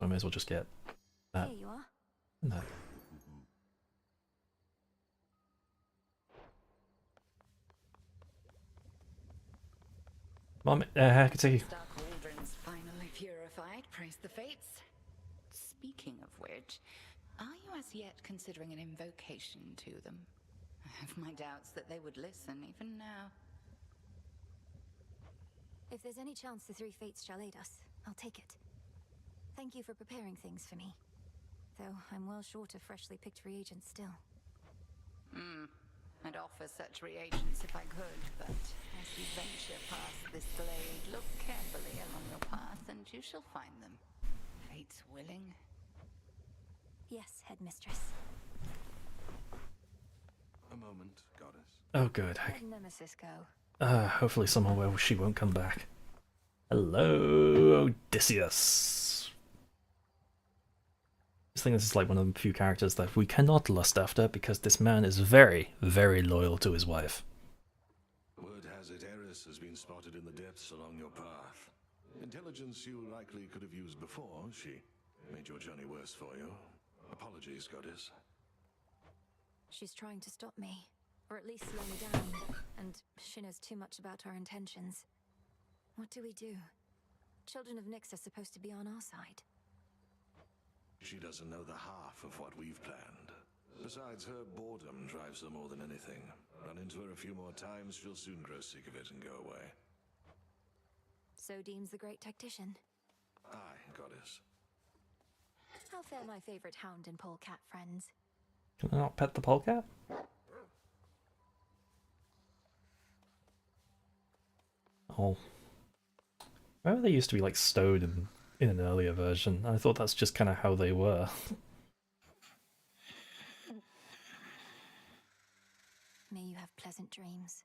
S1: I may as well just get that.
S3: Here you are.
S1: And that. Mom, I can see.
S5: Dark cauldrons finally purified, praise the fates. Speaking of which, are you as yet considering an invocation to them? I have my doubts that they would listen even now.
S3: If there's any chance the three fates shall aid us, I'll take it. Thank you for preparing things for me. Though I'm well short of freshly picked reagents still.
S5: I'd offer such reagents if I could, but as you venture past this glade, look carefully along your path and you shall find them. Fate's willing.
S3: Yes, headmistress.
S8: A moment, goddess.
S1: Oh, good.
S3: Where'd Nemesis go?
S1: Hopefully somehow well, she won't come back. Hello, Odysseus. I think this is like one of the few characters that we cannot lust after because this man is very, very loyal to his wife.
S8: Word has it Eris has been spotted in the depths along your path. Intelligence you likely could have used before. She made your journey worse for you. Apologies, goddess.
S3: She's trying to stop me, or at least slow me down, and she knows too much about our intentions. What do we do? Children of Nyx are supposed to be on our side.
S8: She doesn't know the half of what we've planned. Besides, her boredom drives her more than anything. Run into her a few more times, she'll soon grow sick of it and go away.
S3: So deems the great tactician.
S8: Aye, goddess.
S3: How fare my favorite hound and polecat friends?
S1: Can I not pet the polecat? Oh. Remember they used to be like stowed in an earlier version. I thought that's just kind of how they were.
S3: May you have pleasant dreams.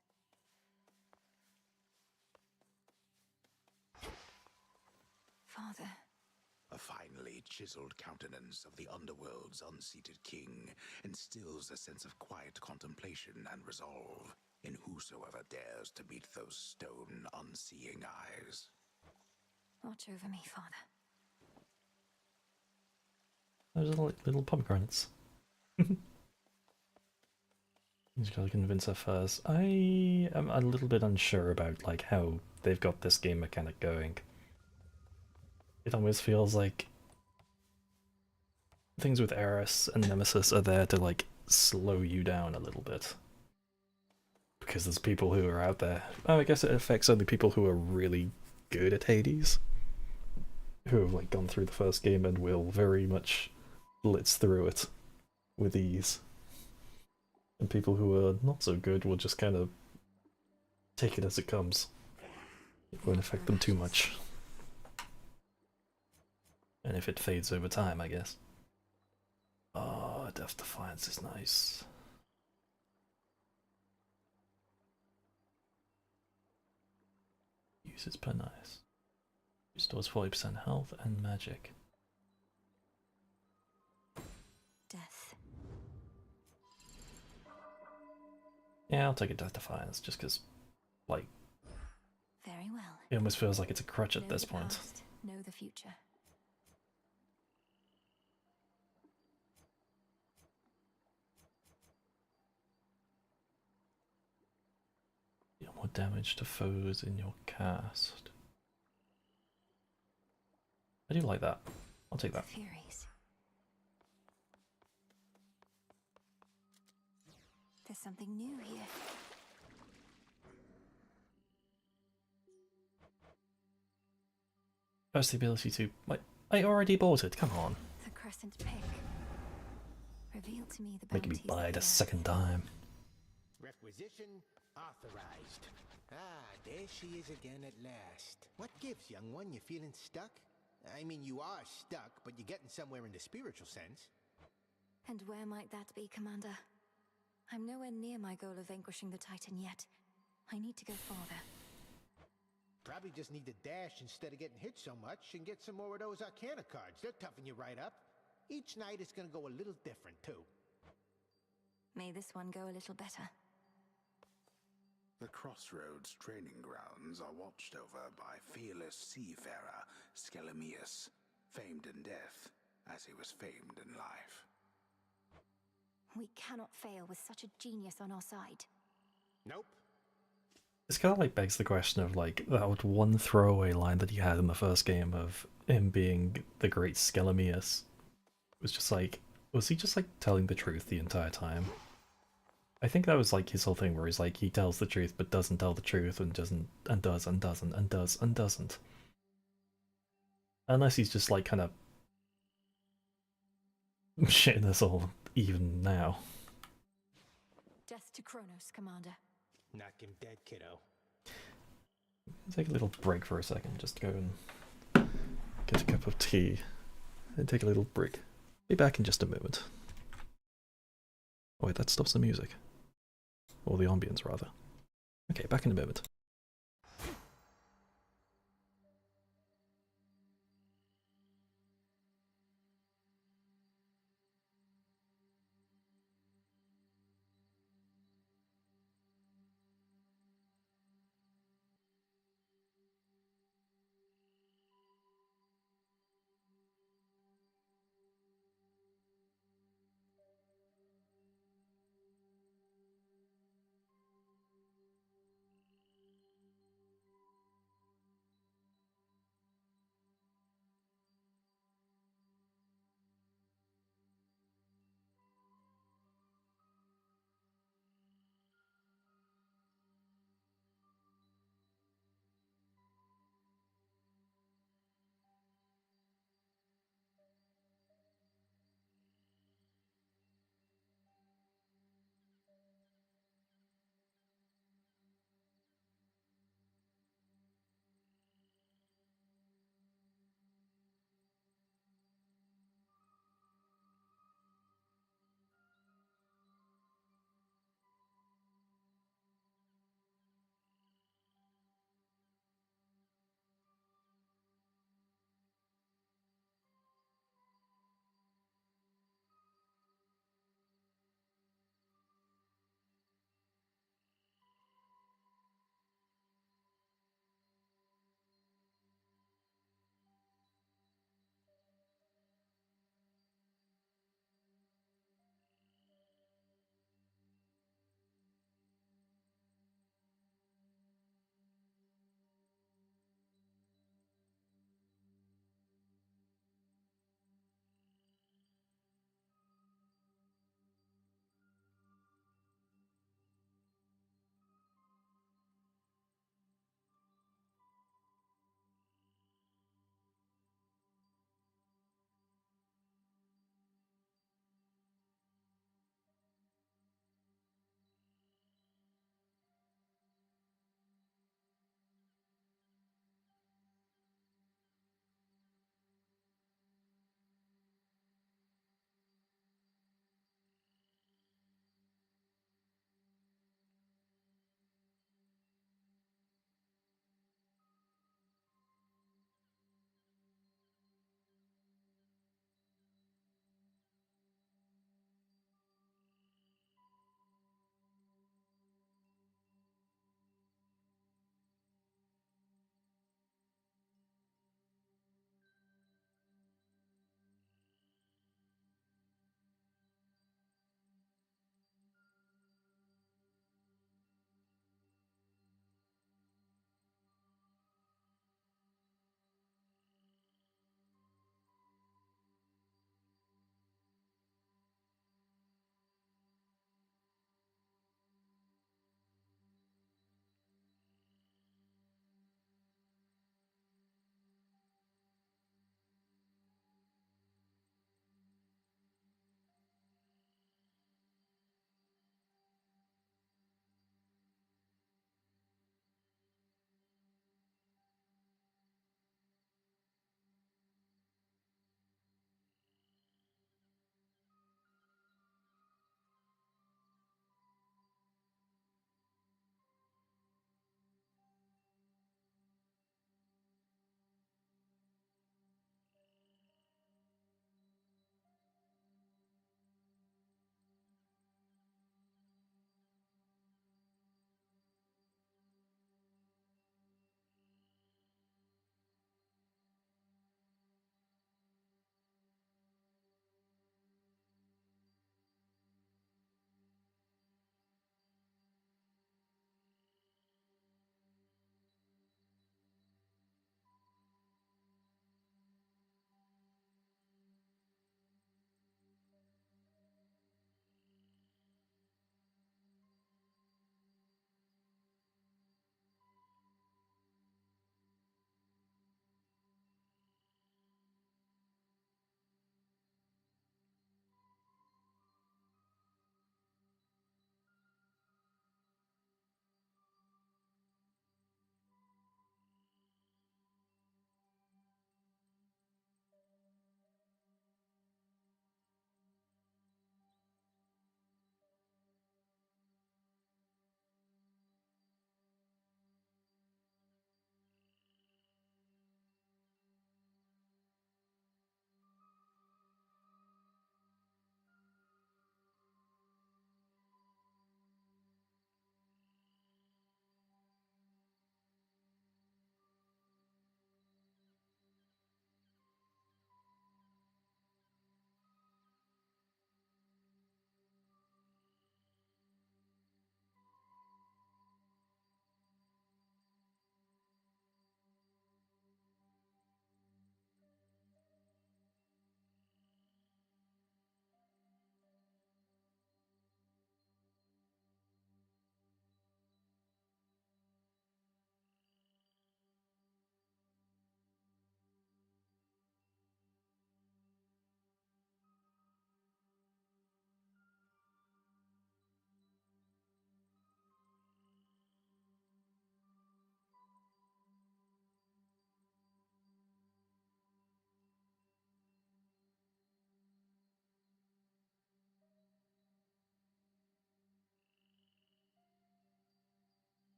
S3: Father.
S2: A finely chiseled countenance of the underworld's unseated king instills a sense of quiet contemplation and resolve in whosoever dares to meet those stone, unseeing eyes.
S3: Watch over me, Father.
S1: Those are like little pomegranates. He's got to convince her first. I am a little bit unsure about like how they've got this game mechanic going. It almost feels like things with Eris and Nemesis are there to like slow you down a little bit. Because there's people who are out there. Oh, I guess it affects only people who are really good at Hades. Who have like gone through the first game and will very much blitz through it with ease. And people who are not so good will just kind of take it as it comes. It won't affect them too much. And if it fades over time, I guess. Oh, Death Defiance is nice. Uses per nice. Restores 40% health and magic.
S3: Death.
S1: Yeah, I'll take a Death Defiance just because, like,
S3: Very well.
S1: it almost feels like it's a crutch at
S3: Know
S1: this
S3: the
S1: point.
S3: past, know the future.
S1: Deal more damage to foes in your cast. I do like that. I'll take that.
S3: Furies. There's something new here.
S1: First, the ability to. Wait, I already bought it. Come on,
S3: The crescent pick. Reveal to me the
S1: making me
S3: bounties
S1: buy
S3: of
S1: it
S3: the
S1: a
S3: earth.
S1: second time.
S9: Requisition authorized. Ah, there she is again at last. What gives, young one? You feeling stuck? I mean, you are stuck, but you're getting somewhere in the spiritual sense.
S3: And where might that be, Commander? I'm nowhere near my goal of vanquishing the Titan yet. I need to go farther.
S9: Probably just need to dash instead of getting hit so much and get some more of those Arcana cards. They'll toughen you right up. Each night is gonna go a little different, too.
S3: May this one go a little better.
S2: The Crossroads training grounds are watched over by fearless seafarer Skelemius, famed in death as he was famed in life.
S3: We cannot fail with such a genius on our side.
S9: Nope.
S1: This kind of like begs the question of like that one throwaway line that he had in the first game of him being the great Skelemius. It was just like, was he just like telling the truth the entire time? I think that was like his whole thing where he's like he tells the truth but doesn't tell the truth and doesn't and does and doesn't and does and doesn't. Unless he's just like kind of shitting us all even now.
S3: Death to Kronos, Commander.
S9: Knock him dead, kiddo.
S1: Take a little break for a second, just go and get a cup of tea and take a little break. Be back in just a moment. Oh wait, that stops the music. Or the ambience, rather. Okay, back in a moment.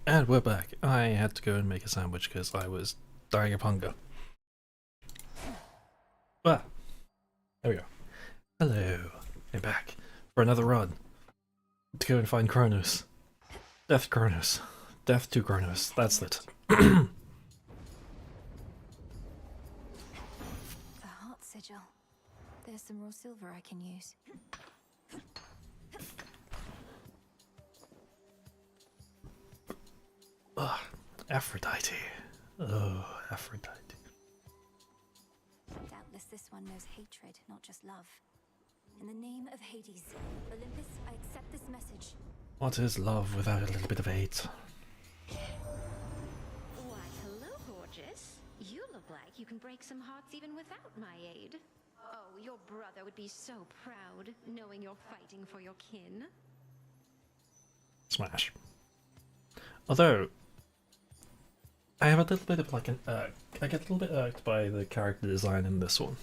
S1: And we're back. I had to go and make a sandwich because I was dying of hunger. Ah, there we go. Hello. I'm back for another run. To go and find Kronos. Death Kronos. Death to Kronos. That's it.
S3: The heart sigil. There's some raw silver I can use.
S1: Ugh, Aphrodite. Oh, Aphrodite.
S3: Doubtless this one knows hatred, not just love. In the name of Hades, Olympus, I accept this message.
S1: What is love without a little bit of hate?
S12: Why, hello, gorgeous. You look like you can break some hearts even without my aid. Oh, your brother would be so proud, knowing you're fighting for your kin.
S1: Smash. Although, I have a little bit of like an irk. I get a little bit irked by the character design in this one.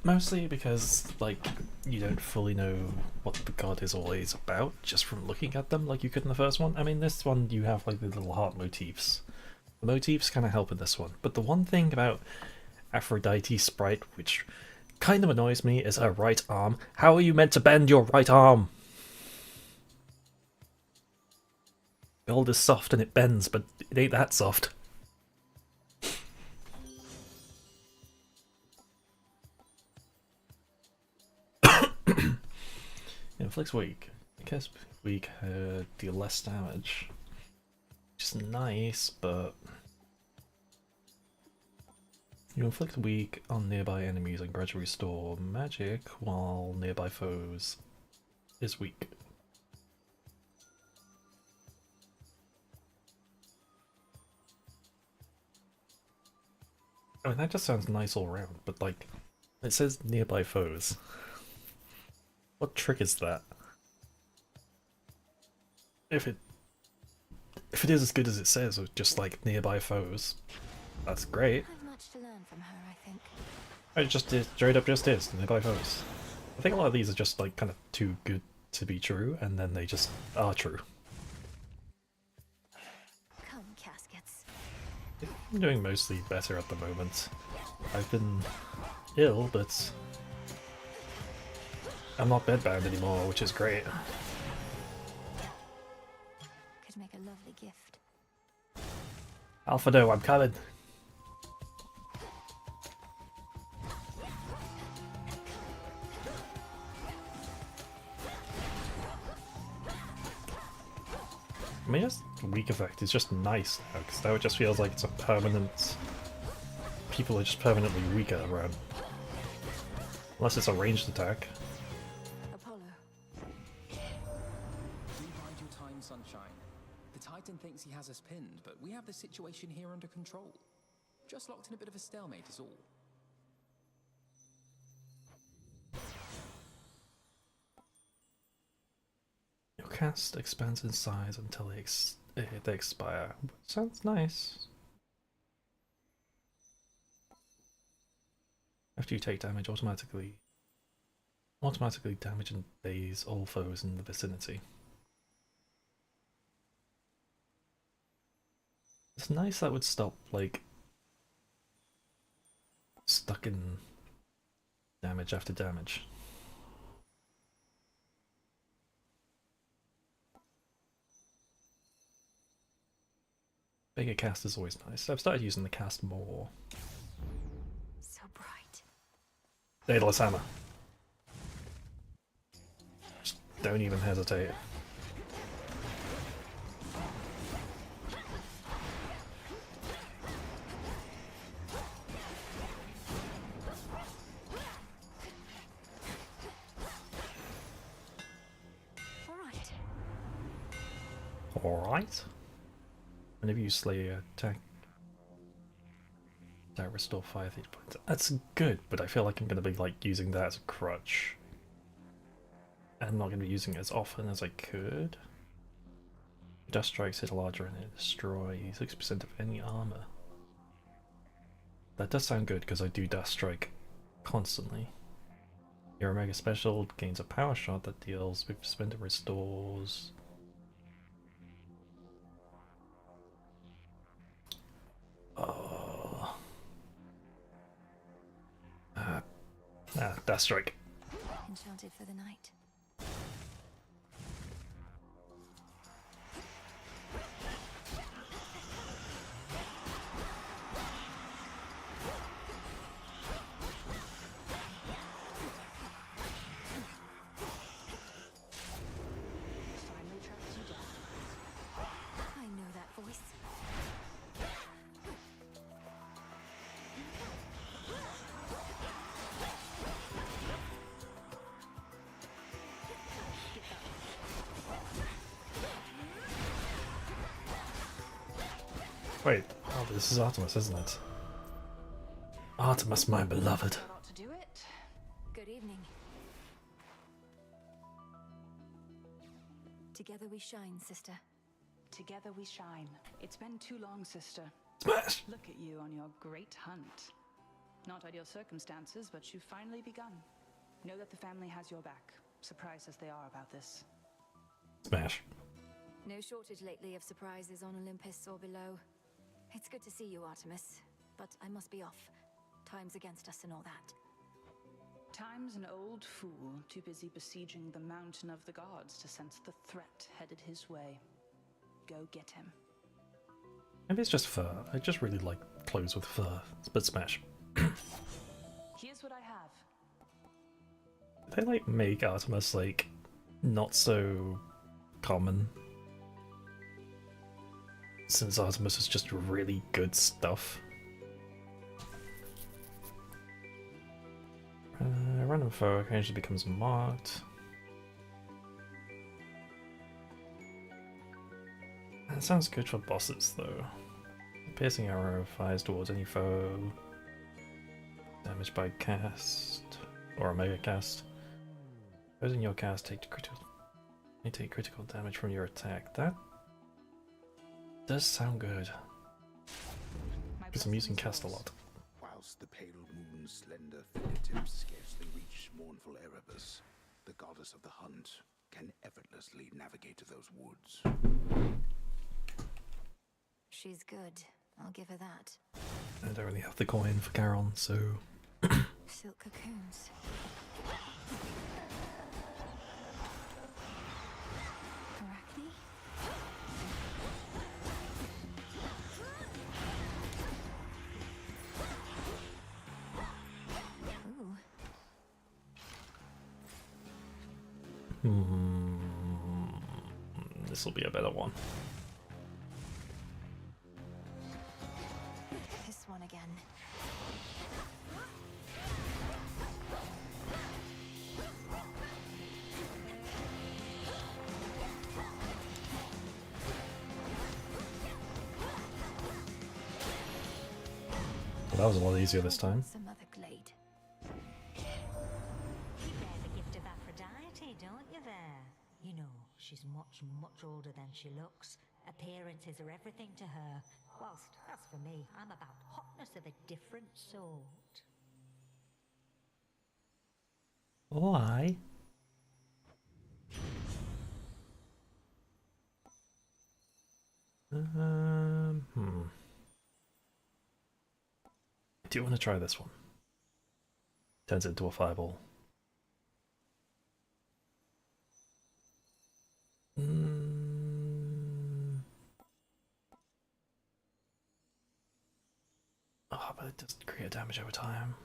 S1: Mostly because, like, you don't fully know what the god is always about just from looking at them like you could in the first one. I mean, this one you have like the little heart motifs. The motifs kind of help in this one. But the one thing about Aphrodite's sprite which kind of annoys me is her right arm. How are you meant to bend your right arm? Gold is soft and it bends, but it ain't that soft. Inflicts weak. I guess weak deal less damage. Which is nice, but you inflict weak on nearby enemies and gradually restore magic while nearby foes is weak. I mean, that just sounds nice all around, but like, it says nearby foes. What triggers that? If it is as good as it says, with just like nearby foes, that's great.
S3: I've much to learn from her, I think.
S1: It just is, straight up just is, nearby foes. I think a lot of these are just like kind of too good to be true, and then they just are true.
S3: Come, caskets.
S1: I'm doing mostly better at the moment. I've been ill, but I'm not bedbound anymore, which is great.
S3: Could make a lovely gift.
S1: Alphado, I'm coming. I mean, just weak effect is just nice now, because now it just feels like it's a permanent... People are just permanently weaker around. Unless it's a ranged attack.
S3: Apollo.
S4: Do bide your time, Sunshine. The Titan thinks he has us pinned, but we have the situation here under control. Just locked in a bit of a stalemate is all.
S1: Your cast expands in size until they expire. Sounds nice. After you take damage, automatically damage and daze all foes in the vicinity. It's nice that would stop, like, stuck in damage after damage. Bigger cast is always nice. I've started using the cast more.
S3: So bright.
S1: Daedalus Hammer. Just don't even hesitate.
S3: Alright.
S1: Alright. Whenever you slay an attack, that restore 5 hit points. That's good, but I feel like I'm going to be like using that as a crutch. And I'm not going to be using it as often as I could. Dust strikes hit a larger and destroy 6% of any armor. That does sound good because I do dust strike constantly. Your Omega Special gains a power shot that deals 50% and restores Ah, Death Strike.
S3: Enchanted for the night.
S12: Finally tracked you down.
S3: I know that voice.
S1: Wait, oh, this is Artemis, isn't it? Artemis, my beloved.
S12: That ought to do it.
S3: Good evening. Together we shine, sister.
S13: Together we shine. It's been too long, sister.
S1: Smash!
S13: Look at you on your great hunt. Not ideal circumstances, but you've finally begun. Know that the family has your back, surprised as they are about this.
S1: Smash.
S3: No shortage lately of surprises on Olympus or below. It's good to see you, Artemis, but I must be off. Time's against us and all that.
S13: Time's an old fool, too busy besieging the mountain of the gods to sense the threat headed his way. Go get him.
S1: Maybe it's just fur. I just really like clothes with fur. But Smash.
S13: Here's what I have.
S1: They like make Artemis like not so common. Since Artemis is just really good stuff. Random foe occasionally becomes marked. That sounds good for bosses though. Piercing arrow fires towards any foe. Damage by cast or omega cast. Those in your cast take critical damage from your attack. That does sound good. Because I'm using cast a lot.
S2: Whilst the pale moon's slender fingertips scarcely reach mournful Erebus, the goddess of the hunt can effortlessly navigate to those woods.
S3: She's good. I'll give her that.
S1: I don't really have the coin for Charon, so...
S3: Silk cocoons. Arachne? Ooh.
S1: This will be a better one.
S3: This one again.
S1: Well, that was a lot easier this time.
S3: Some other glade.
S10: You bear the gift of Aphrodite, don't you there? You know, she's much, much older than she looks. Appearances are everything to her. Whilst, as for me, I'm about hotness of a different sort.
S1: Why? I do want to try this one. Turns it into a fireball. Oh, but it doesn't create damage over time.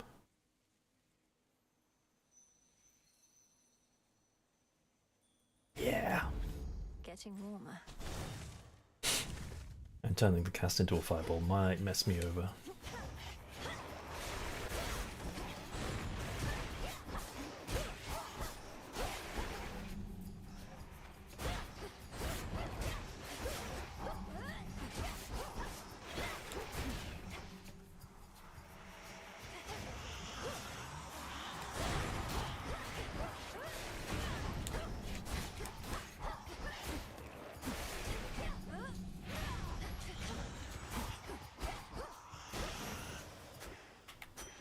S1: Yeah.
S3: Getting warmer.
S1: And turning the cast into a fireball might mess me over.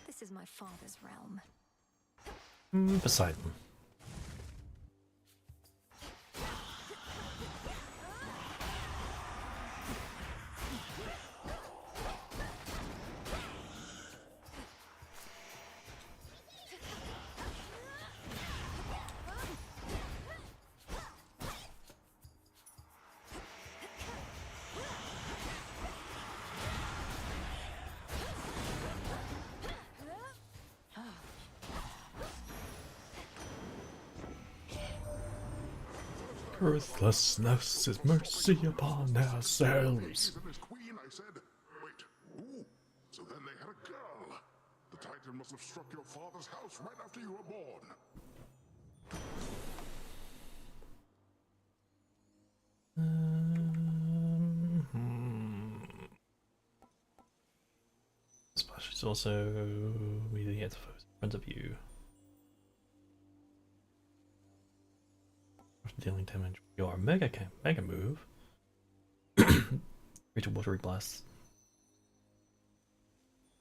S3: This is my father's realm.
S1: Poseidon. Ruthlessness is mercy upon ourselves.
S14: And his queen, I said. Wait, who? So then they had a girl. The Titan must have struck your father's house right after you were born.
S1: Splash is also immediately at the front of you. Dealing damage. Your mega move. Reach a watery blast.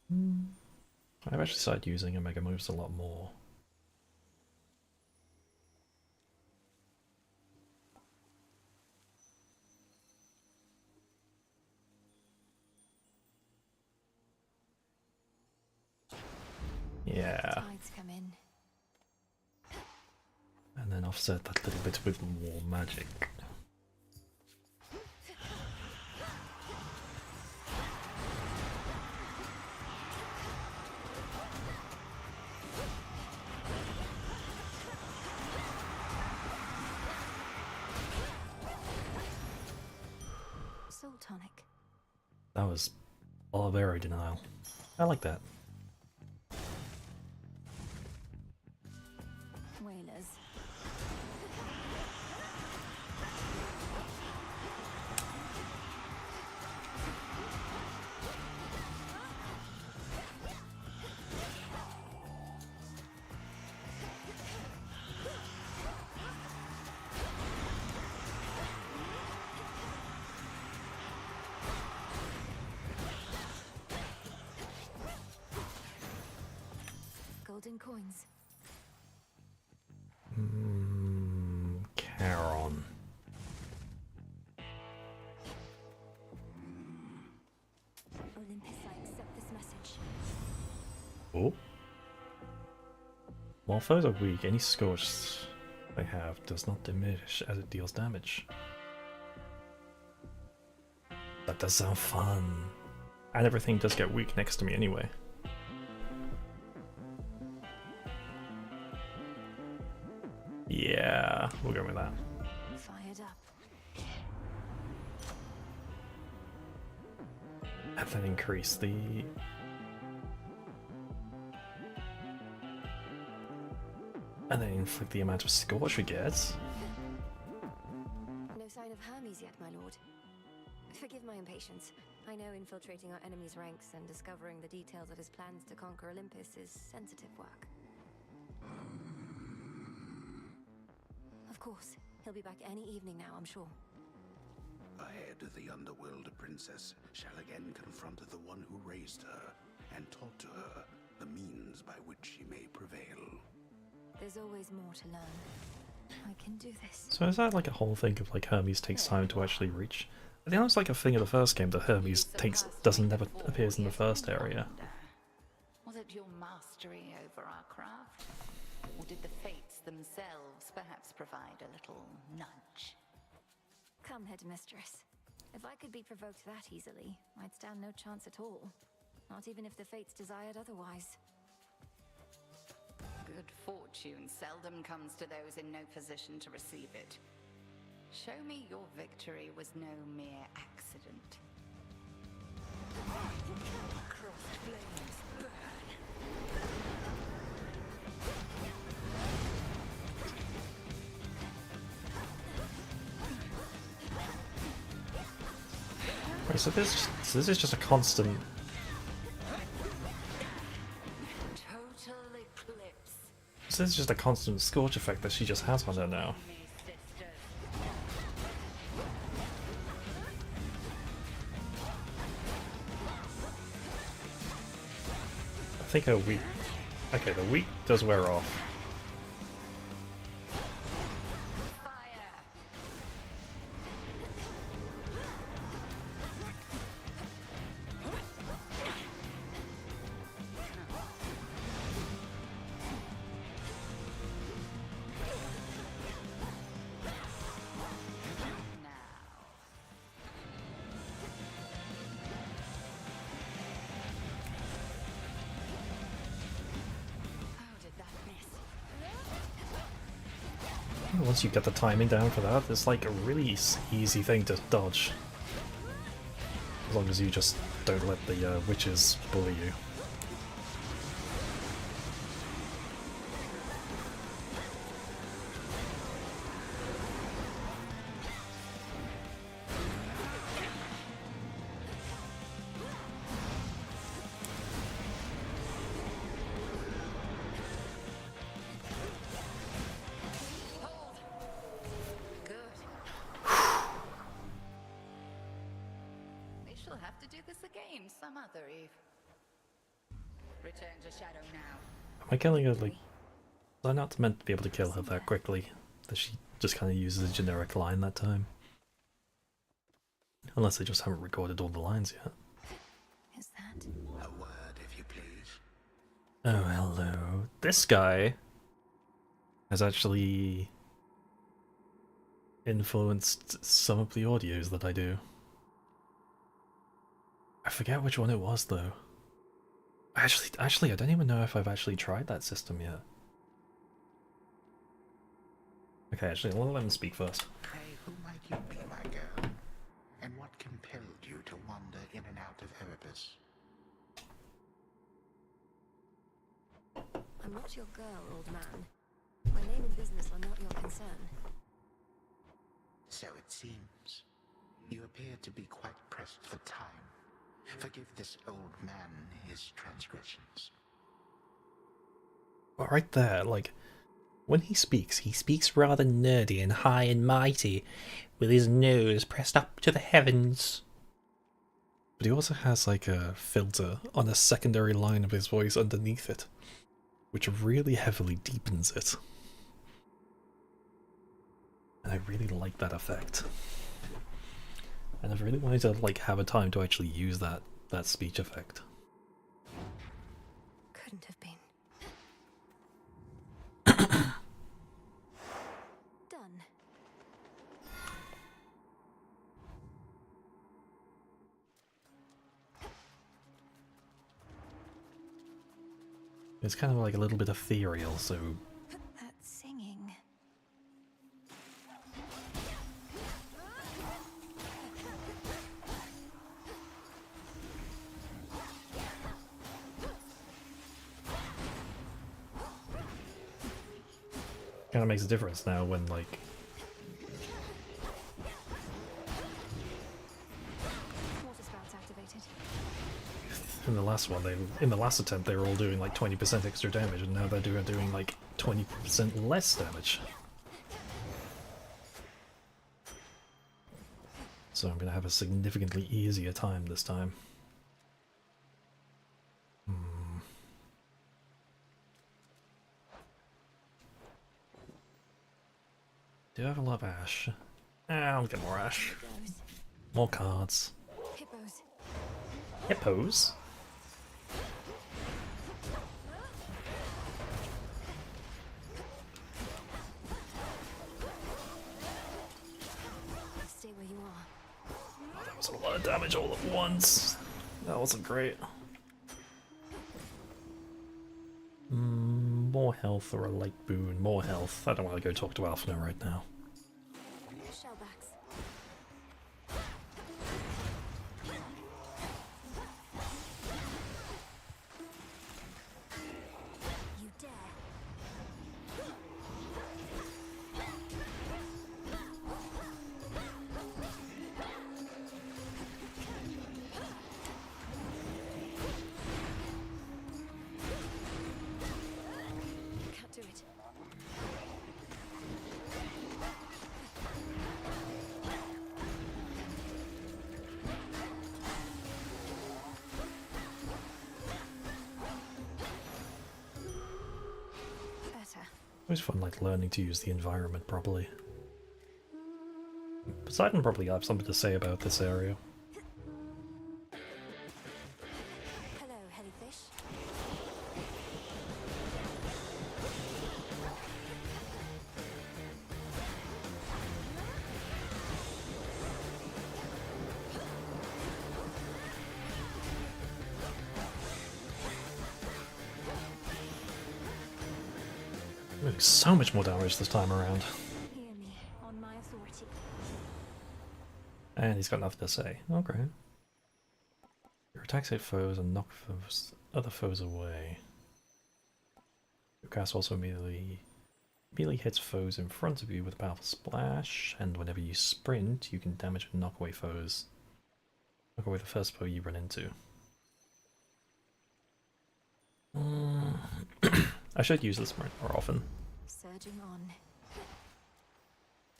S1: I've actually started using a mega moves a lot more. Yeah.
S3: Tides come in.
S1: And then offset that little bit with more magic.
S3: Soul tonic.
S1: That was all very denial. I like that.
S3: Whalers. Golden coins.
S1: Charon.
S3: Olympus, I accept this message.
S1: Oh. While foes are weak, any scorch they have does not diminish as it deals damage. That does sound fun. And everything does get weak next to me anyway. Yeah, we'll go with that.
S3: Fired up.
S1: And then increase the... And then inflict the amount of scorch we get.
S3: No sign of Hermes yet, my lord. Forgive my impatience. I know infiltrating our enemy's ranks and discovering the details of his plans to conquer Olympus is sensitive work. Of course, he'll be back any evening now, I'm sure.
S2: Ahead, the underworld princess shall again confront the one who raised her, and taught to her the means by which she may prevail.
S3: There's always more to learn. I can do this.
S1: So is that like a whole thing of like Hermes takes time to actually reach? I think that was like a thing of the first game that Hermes never appears in the first area.
S5: Was it your mastery over our craft? Or did the fates themselves perhaps provide a little nudge?
S3: Come, headmistress. If I could be provoked that easily, I'd stand no chance at all. Not even if the fates desired otherwise.
S5: Good fortune seldom comes to those in no position to receive it. Show me your victory was no mere accident.
S7: Crossed flames burn.
S1: Wait, so this is just a constant.
S5: Total eclipse.
S1: So this is just a constant scorch effect that she just has on her now. I think her weak. Okay, the weak does wear off. once you get the timing down for that, it's like a really easy thing to dodge. As long as you just don't let the witches bully you.
S5: We'll have to do this again some other eve. Return to Shadow now.
S1: Am I killing her like... Was I not meant to be able to kill her that quickly? That she just kind of uses a generic line that time? Unless they just haven't recorded all the lines yet.
S3: Is that?
S2: A word, if you please.
S1: Oh, hello. This guy has actually influenced some of the audios that I do. I forget which one it was though. Actually, I don't even know if I've actually tried that system yet. Okay, actually, I'll let him speak first.
S2: Hey, who might you be, my girl? And what compelled you to wander in and out of Erebus?
S7: I'm not your girl, old man. My name and business are not your concern.
S2: So it seems. You appear to be quite pressed for time. Forgive this old man his transgressions.
S1: Well, right there, like, when he speaks rather nerdy and high and mighty, with his nose pressed up to the heavens. But he also has, like, a filter on a secondary line of his voice underneath it, which really heavily deepens it. And I really like that effect. And I've really wanted to like have a time to actually use that speech effect.
S3: Couldn't have been. Done.
S1: It's kind of like a little bit ethereal, so
S3: That singing.
S1: kind of makes a difference now when like
S3: Water sprouts activated.
S1: in the last one, in the last attempt they were all doing like 20% extra damage, and now they're doing like 20% less damage. So I'm gonna have a significantly easier time this time. Do I have a lot of ash? I'll get more ash. More cards.
S3: Hippos.
S1: Hippos?
S3: Stay where you are.
S1: Oh, that was a lot of damage all at once. That wasn't great. More health or a light boon. More health. I don't want to go talk to Alphina right now.
S3: Shellbacks. You dare. Can't do it. Better.
S1: Always fun like learning to use the environment properly. Poseidon probably have something to say about this area.
S3: Hello, Hellyfish.
S1: Doing so much more damage this time around. And he's got nothing to say. Okay. Your attacks hit foes and knock other foes away. Your cast also immediately hits foes in front of you with a powerful splash, and whenever you sprint, you can damage and knock away foes. Knock away the first foe you run into. I should use this more often.
S3: Surging on.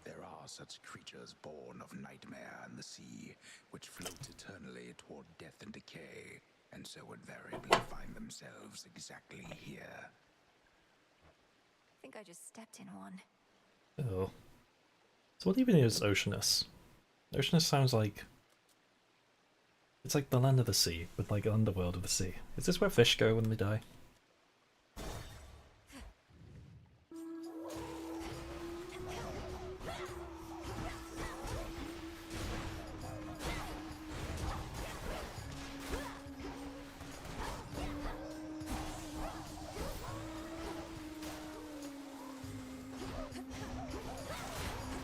S2: There are such creatures born of nightmare and the sea, which float eternally toward death and decay, and so invariably find themselves exactly here.
S3: I think I just stepped in one.
S1: Oh. So what even is Oceanus? Oceanus sounds like... It's like the land of the sea, but like underworld of the sea. Is this where fish go when they die?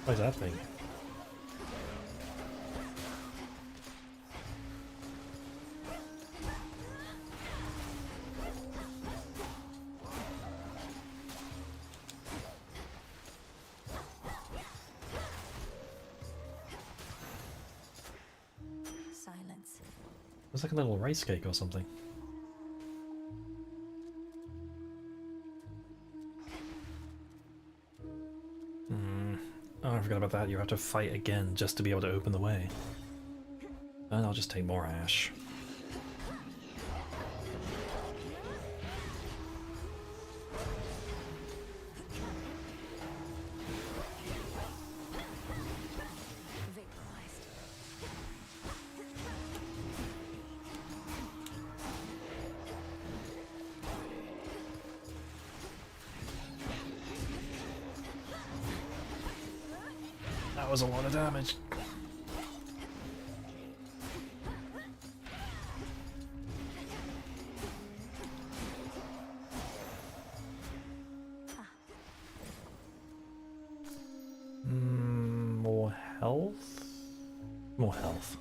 S1: What is that thing?
S3: Silence.
S1: It's like a little rice cake or something. Oh, I forgot about that. You have to fight again just to be able to open the way. And I'll just take more ash. That was a lot of damage. More health? More health.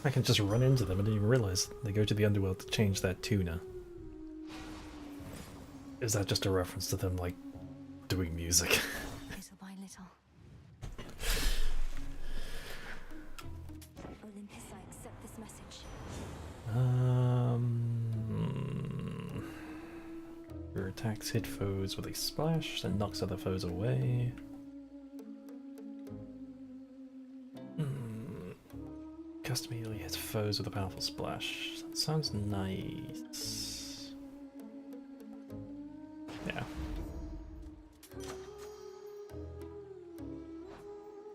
S1: I can just run into them and didn't even realize they go to the underworld to change their tuna. Is that just a reference to them, like, doing music?
S3: Little by little. Olympus, I accept this message.
S1: Your attacks hit foes with a splash and knocks other foes away. Cast immediately hits foes with a powerful splash. That sounds nice. Yeah.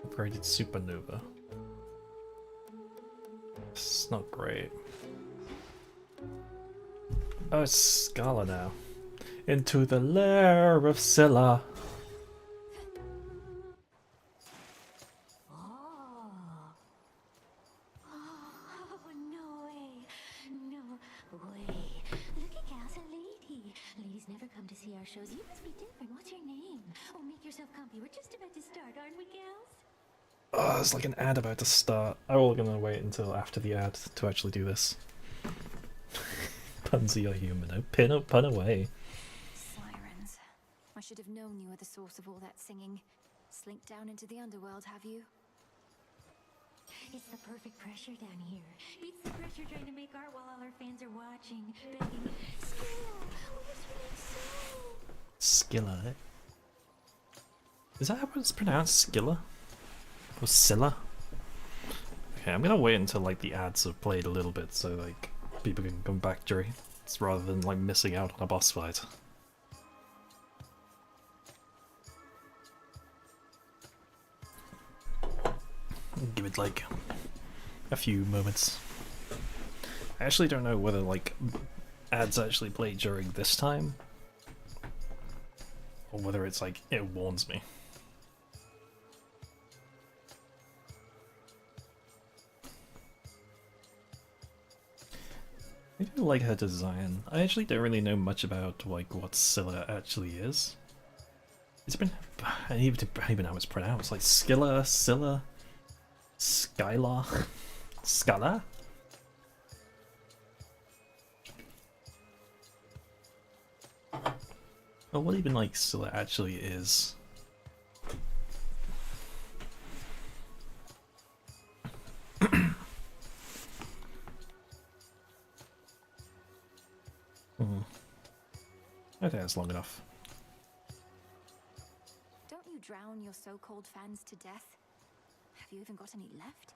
S1: Upgraded supernova. It's not great. Oh, it's Scala now. Into the lair of Scylla.
S11: Shows you must be different. What's your name? Oh, make yourself comfy. We're just about to start, aren't we, gals?
S1: Oh, there's like an ad about to start. I'm all gonna wait until after the ad to actually do this. Punsy or human, no pin or pun away.
S3: Sirens. I should have known you were the source of all that singing. Slink down into the underworld, have you?
S11: It's the perfect pressure down here. Beats the pressure trying to make art while all our fans are watching, begging, Scylla, where's your soul?
S1: Scylla, eh? Is that how it's pronounced? Scylla? Or Scylla? Okay, I'm gonna wait until like the ads have played a little bit so like people can come back during, rather than like missing out on a boss fight. Give it like a few moments. I actually don't know whether like ads actually play during this time, or whether it's like it warns me. I do like her design. I actually don't really know much about like what Scylla actually is. It's been I don't even know how it's pronounced. Like Scylla, Scylla, Skylar, Scala. Well, what even like Scylla actually is? I think that's long enough.
S3: Don't you drown your so-called fans to death? Have you even got any left?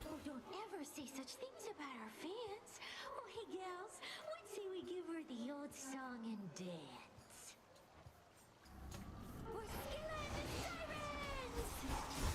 S10: Oh, don't ever say such things about our fans. Oh, hey, gals, what say we give her the old song and dance? We're Scylla and the Sirens!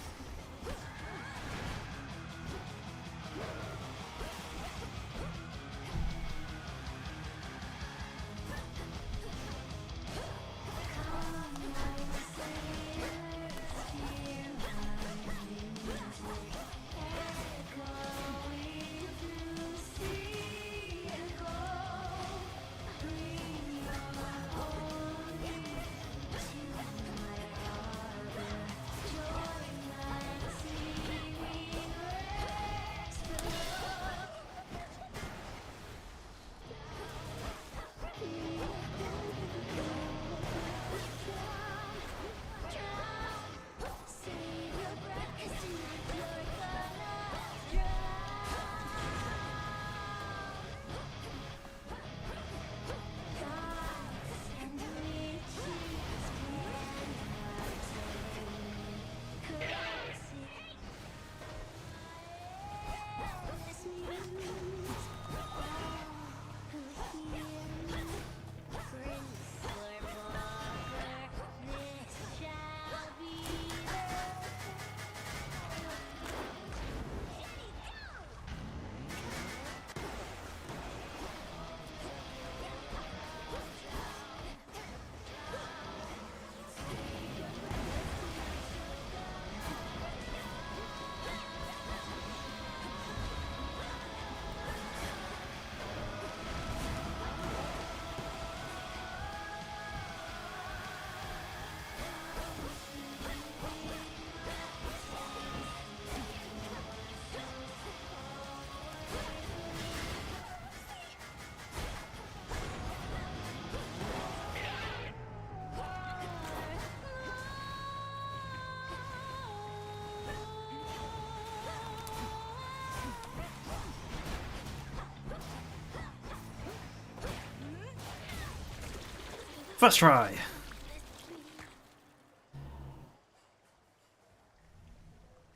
S1: First try!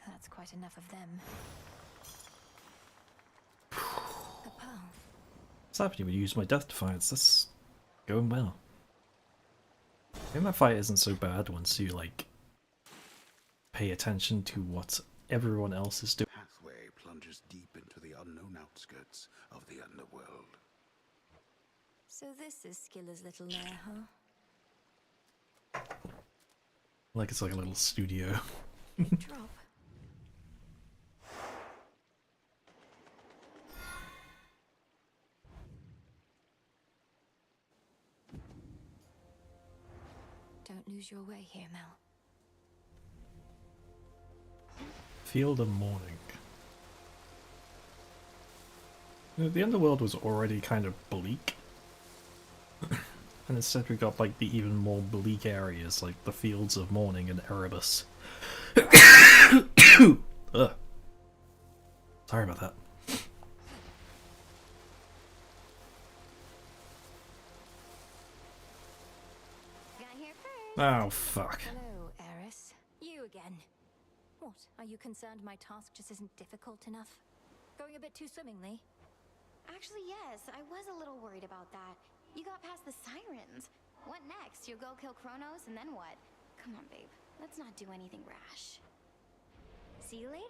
S3: That's quite enough of them.
S1: What's happening when you use my Death Defiance? That's going well. I think that fight isn't so bad once you, like, pay attention to what everyone else is doing.
S2: Pathway plunges deep into the unknown outskirts of the underworld.
S3: So this is Scylla's little lair, huh?
S1: Like it's like a little studio.
S3: Drop. Don't lose your way here, Mel.
S1: Field of Morning. You know, the underworld was already kind of bleak. And instead we got like the even more bleak areas like the Fields of Morning and Erebus. Ugh. Sorry about that. Oh, fuck.
S3: Hello, Eris. You again. What? Are you concerned my task just isn't difficult enough? Going a bit too swimmingly?
S5: Actually, yes. I was a little worried about that. You got past the sirens. What next? You go kill Kronos, and then what? Come on, babe. Let's not do anything rash.
S11: See you later.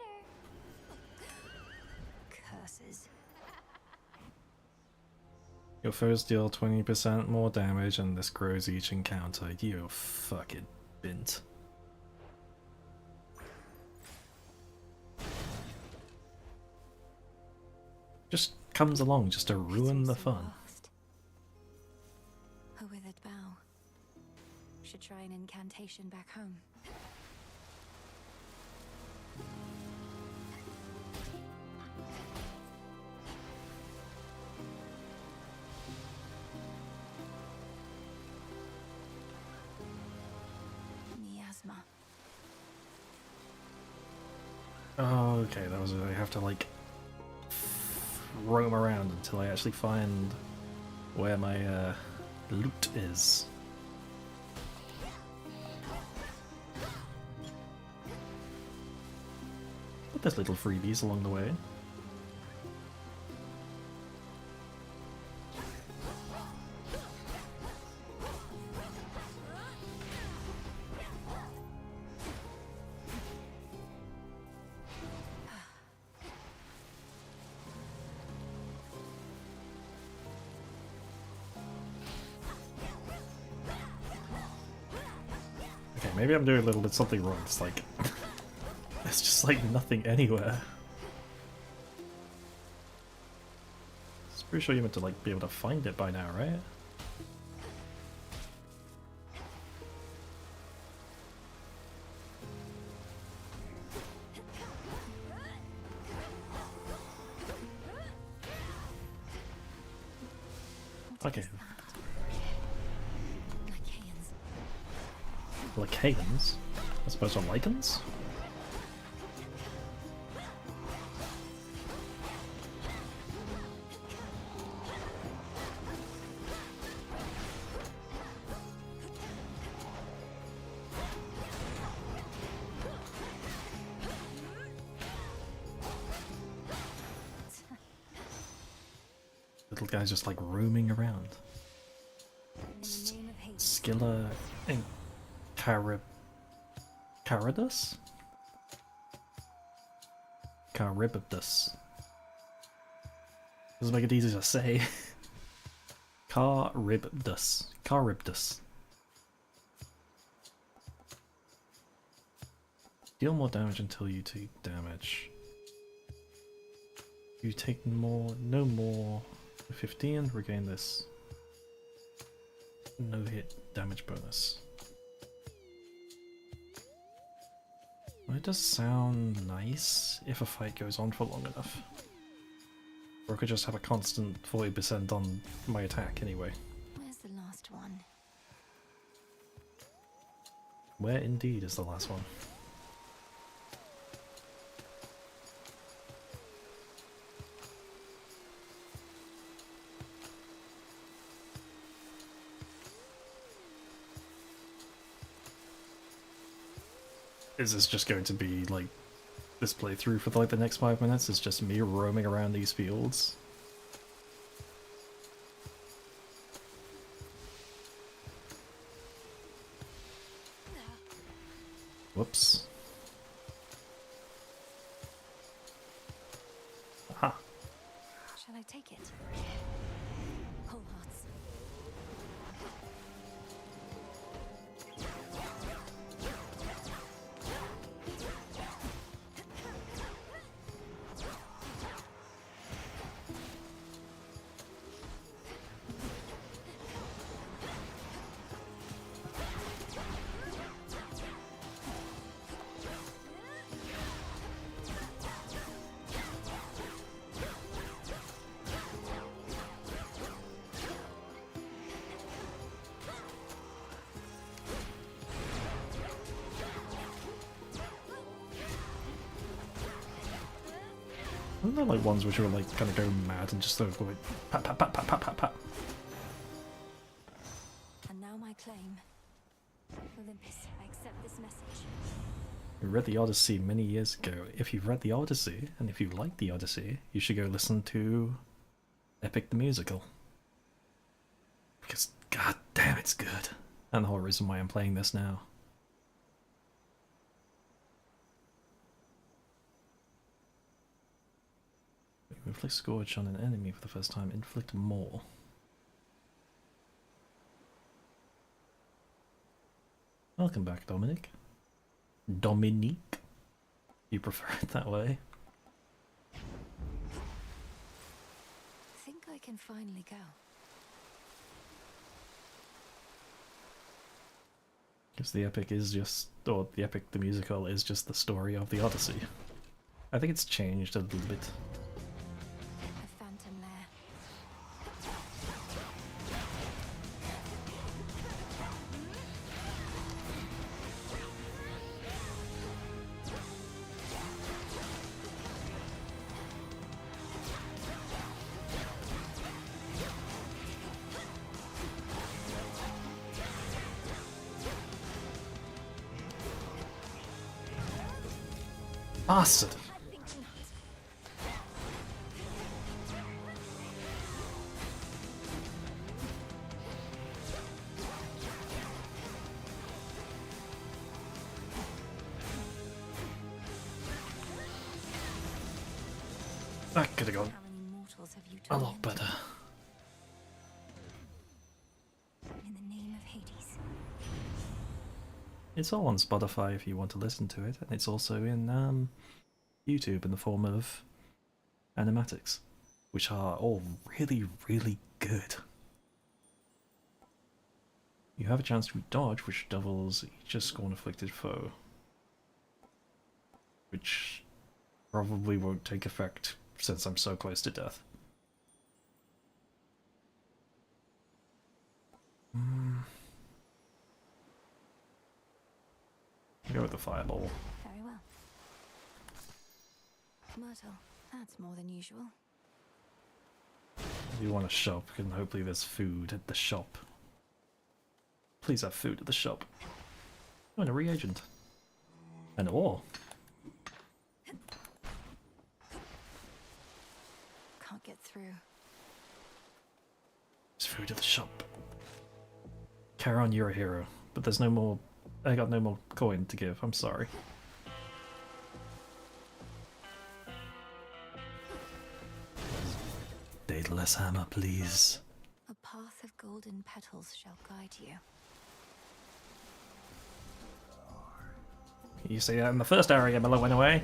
S3: Curses.
S1: Your foes deal 20% more damage and this grows each encounter. You fucking bint. Just comes along just to ruin the fun.
S3: A withered bough. Should try an incantation back home. Miasma.
S1: Oh, okay, that was it. I have to like roam around until I actually find where my loot is. But there's little freebies along the way. Maybe I'm doing a little bit something wrong. It's like there's just like nothing anywhere. I'm pretty sure you meant to like be able to find it by now, right? Okay. Lycaons? I suppose are lichens? Little guy's just like roaming around. Skilla and Charybdis? Charybdis. Doesn't make it easy to say. Charybdis. Charybdis. Deal more damage until you take damage. You take more, no more. 15, regain this. No hit damage bonus. Well, it does sound nice if a fight goes on for long enough. Or I could just have a constant 40% on my attack anyway.
S3: Where's the last one?
S1: Where indeed is the last one? Is this just going to be like this playthrough for like the next 5 minutes? It's just me roaming around these fields? Whoops. Aha.
S3: Shall I take it? Whole hearts.
S1: Wasn't there like ones which were like kind of go mad and just sort of go like pat pat pat pat pat pat pat?
S3: And now my claim. Olympus, I accept this message.
S1: We read the Odyssey many years ago. If you've read the Odyssey, and if you like the Odyssey, you should go listen to Epic the Musical. Because god damn it's good. And the whole reason why I'm playing this now. Inflict Scourge on an enemy for the first time. Inflict more. Welcome back, Dominic. Dominique? You prefer it that way?
S3: I think I can finally go.
S1: Because the epic is just, or the epic, the musical, is just the story of the Odyssey. I think it's changed a little bit.
S3: A phantom lair.
S1: Bastard! That could have gone a lot better.
S3: In the name of Hades.
S1: It's all on Spotify if you want to listen to it, and it's also in YouTube in the form of animatics, which are all really, really good. You have a chance to dodge, which doubles each scorn-afflicted foe, which probably won't take effect since I'm so close to death. Go with the fireball.
S3: Very well. Myrtle, that's more than usual.
S1: If you want a shop, and hopefully there's food at the shop. Please have food at the shop. Oh, and a reagent. An ore.
S3: Can't get through.
S1: There's food at the shop. Charon, you're a hero, but there's no more. I got no more coin to give. I'm sorry. Daedalus hammer, please.
S3: A path of golden petals shall guide you.
S1: You see that in the first area, Miller went away.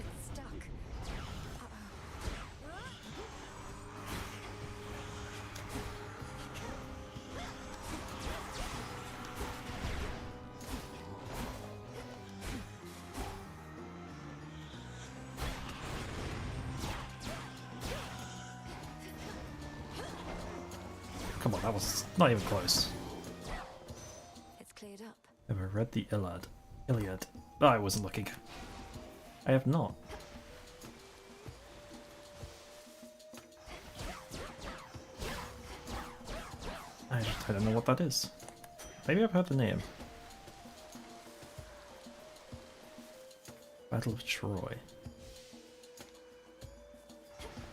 S1: Come on, that was not even close.
S3: It's cleared up.
S1: Have I read the Iliad? Iliad. Oh, I wasn't looking. I have not. I don't know what that is. Maybe I've heard the name. Battle of Troy.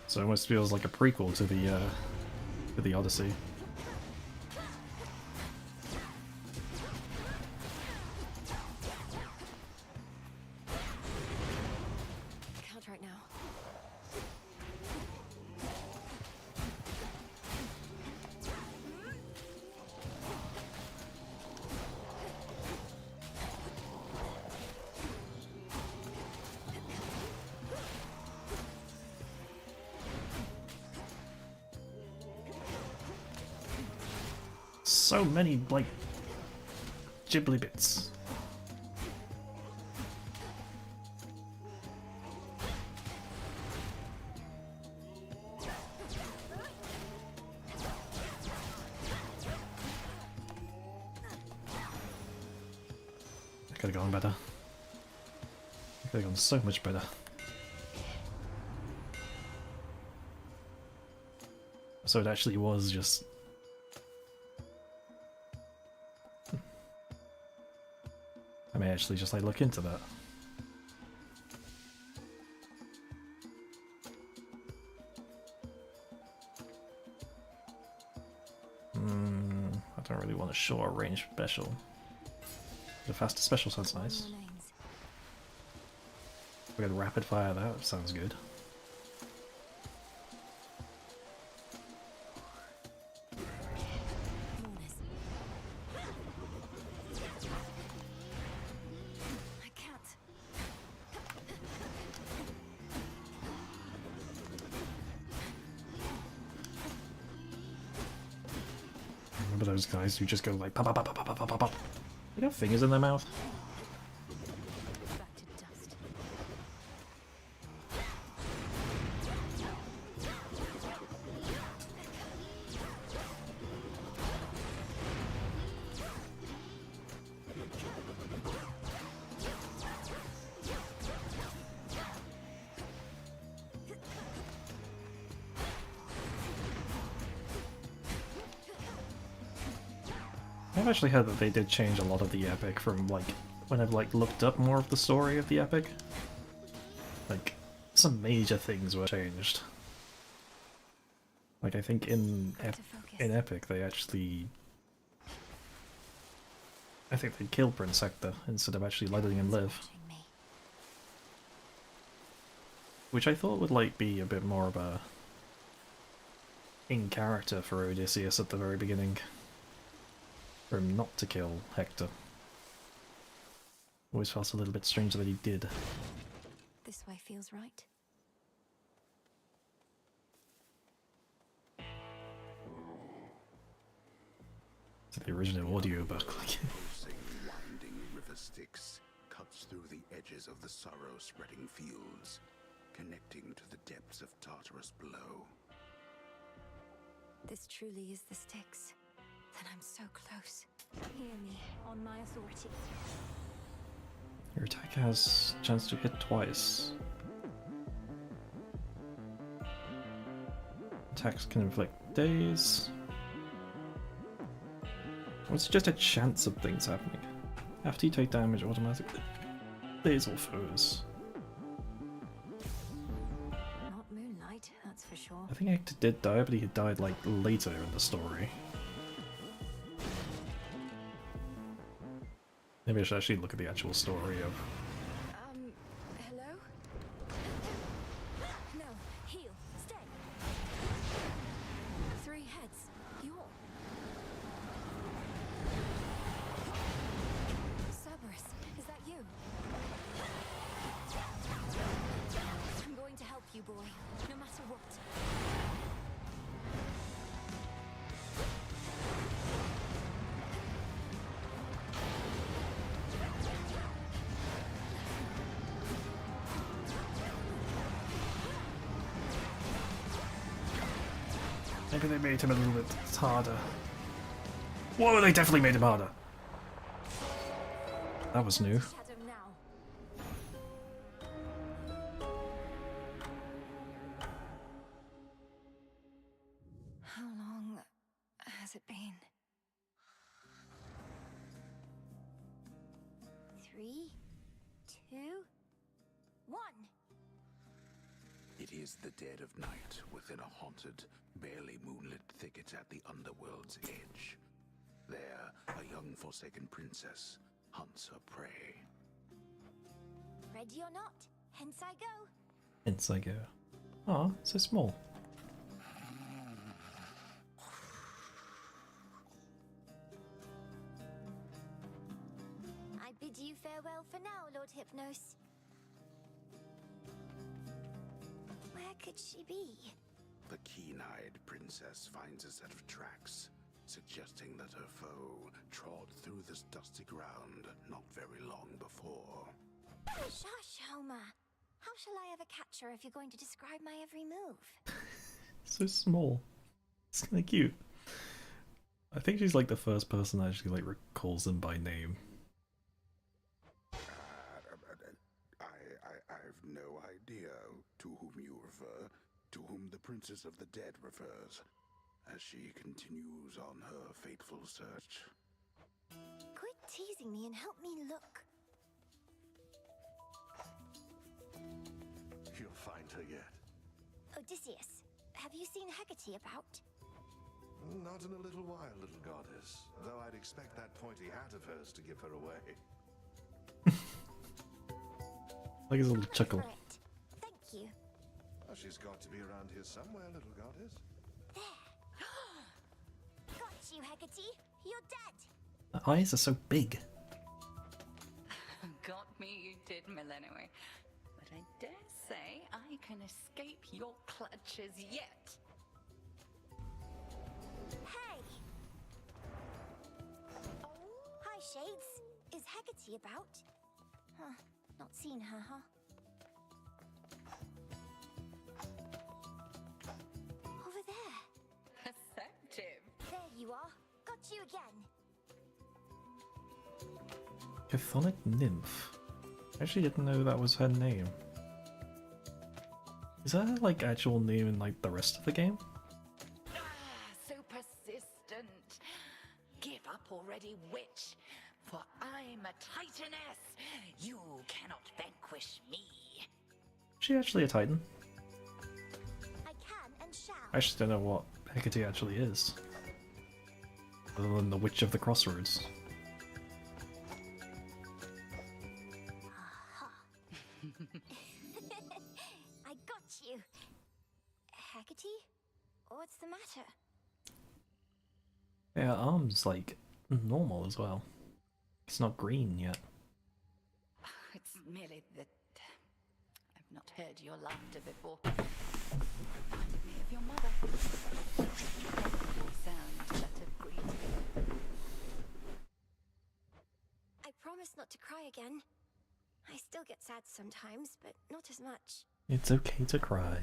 S1: So it almost feels like a prequel to the Odyssey.
S3: Can't right now.
S1: So many, like, ghibli bits. That could have gone better. It could have gone so much better. So it actually was just... I may actually just like look into that. I don't really want a short range special. The faster special sounds nice. We got rapid fire, that sounds good. remember those guys who just go like pop pop pop pop pop pop pop. They got fingers in their mouth.
S3: Back to dust.
S1: I've actually heard that they did change a lot of the epic from like when I've like looked up more of the story of the epic. Like some major things were changed. Like I think in epic they actually, I think they killed Prince Hector instead of actually letting him live. Which I thought would like be a bit more of a in character for Odysseus at the very beginning. For him not to kill Hector. Always felt a little bit strange that he did.
S3: This way feels right.
S1: It's the original audiobook.
S2: Pulsing, winding river Styx cuts through the edges of the sorrow-spreading fields, connecting to the depths of Tartarus below.
S3: This truly is the Styx. Then I'm so close. Hear me, on my authority.
S1: Your attack has chance to hit twice. Attacks can inflict daze. Or it's just a chance of things happening. After you take damage automatically. Daze or foes.
S3: Not Moonlight, that's for sure.
S1: I think Hector did die, but he died like later in the story. Maybe I should actually look at the actual story of...
S3: Hello? No, heal, stay. Three heads, you're... Cerberus, is that you? I'm going to help you, boy, no matter what.
S1: Maybe they made him a little bit harder. Whoa, they definitely made him harder. That was new.
S3: How long has it been? 3, 2, 1.
S2: It is the dead of night within a haunted, barely moonlit thicket at the underworld's edge. There, a young forsaken princess hunts her prey.
S3: Ready or not, hence I go.
S1: Hence I go. Aw, so small.
S3: I bid you farewell for now, Lord Hypnos. Where could she be?
S2: The keen-eyed princess finds a set of tracks, suggesting that her foe trod through this dusty ground not very long before.
S3: Shush, Homer. How shall I ever catch her if you're going to describe my every move?
S1: So small. It's kind of cute. I think she's like the first person that actually like recalls them by name.
S2: I've no idea to whom you refer, to whom the Princess of the Dead refers, as she continues on her fateful search.
S3: Quit teasing me and help me look.
S8: You'll find her yet.
S3: Odysseus, have you seen Hecate about?
S8: Not in a little while, little goddess. Though I'd expect that pointy hat of hers to give her away.
S1: Like his little chuckle.
S3: Thank you.
S8: Oh, she's got to be around here somewhere, little goddess.
S3: Got you, Hecate. You're dead.
S1: The eyes are so big.
S5: Got me, you did, Millennium. But I dare say I can escape your clutches yet.
S3: Hey! Shades. Is Hecate about? Huh. Not seen her, huh? Over there.
S5: Perceptive.
S3: There you are. Got you again.
S1: Chthonic Nymph. I actually didn't know that was her name. Is that her, like, actual name in, like, the rest of the game?
S5: So persistent. Give up already, witch. For I'm a titaness. You cannot vanquish me.
S1: Is she actually a Titan?
S3: I can and shall.
S1: I just don't know what Hecate actually is. Other than the Witch of the Crossroads.
S3: I got you. Hecate? What's the matter?
S1: Yeah, her arm's, like, normal as well. It's not green yet.
S5: It's merely that I've not heard your laughter before. Reminded me of your mother. Sound that of grief.
S3: I promise not to cry again. I still get sad sometimes, but not as much.
S1: It's okay to cry.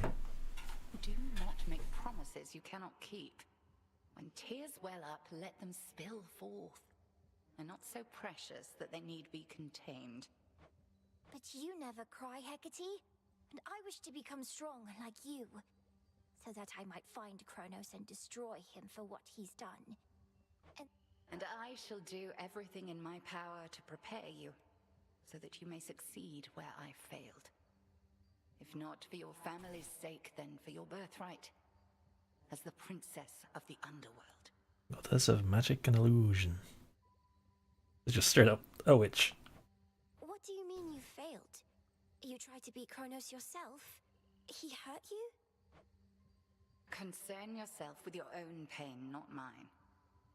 S5: Do not make promises you cannot keep. When tears well up, let them spill forth. They're not so precious that they need be contained.
S3: But you never cry, Hecate. And I wish to become strong like you. So that I might find Kronos and destroy him for what he's done.
S5: And I shall do everything in my power to prepare you, so that you may succeed where I failed. If not for your family's sake, then for your birthright, as the princess of the underworld.
S1: Goddess of magic and illusion. It's just straight up a witch.
S3: What do you mean you failed? You tried to beat Kronos yourself? He hurt you?
S5: Concern yourself with your own pain, not mine.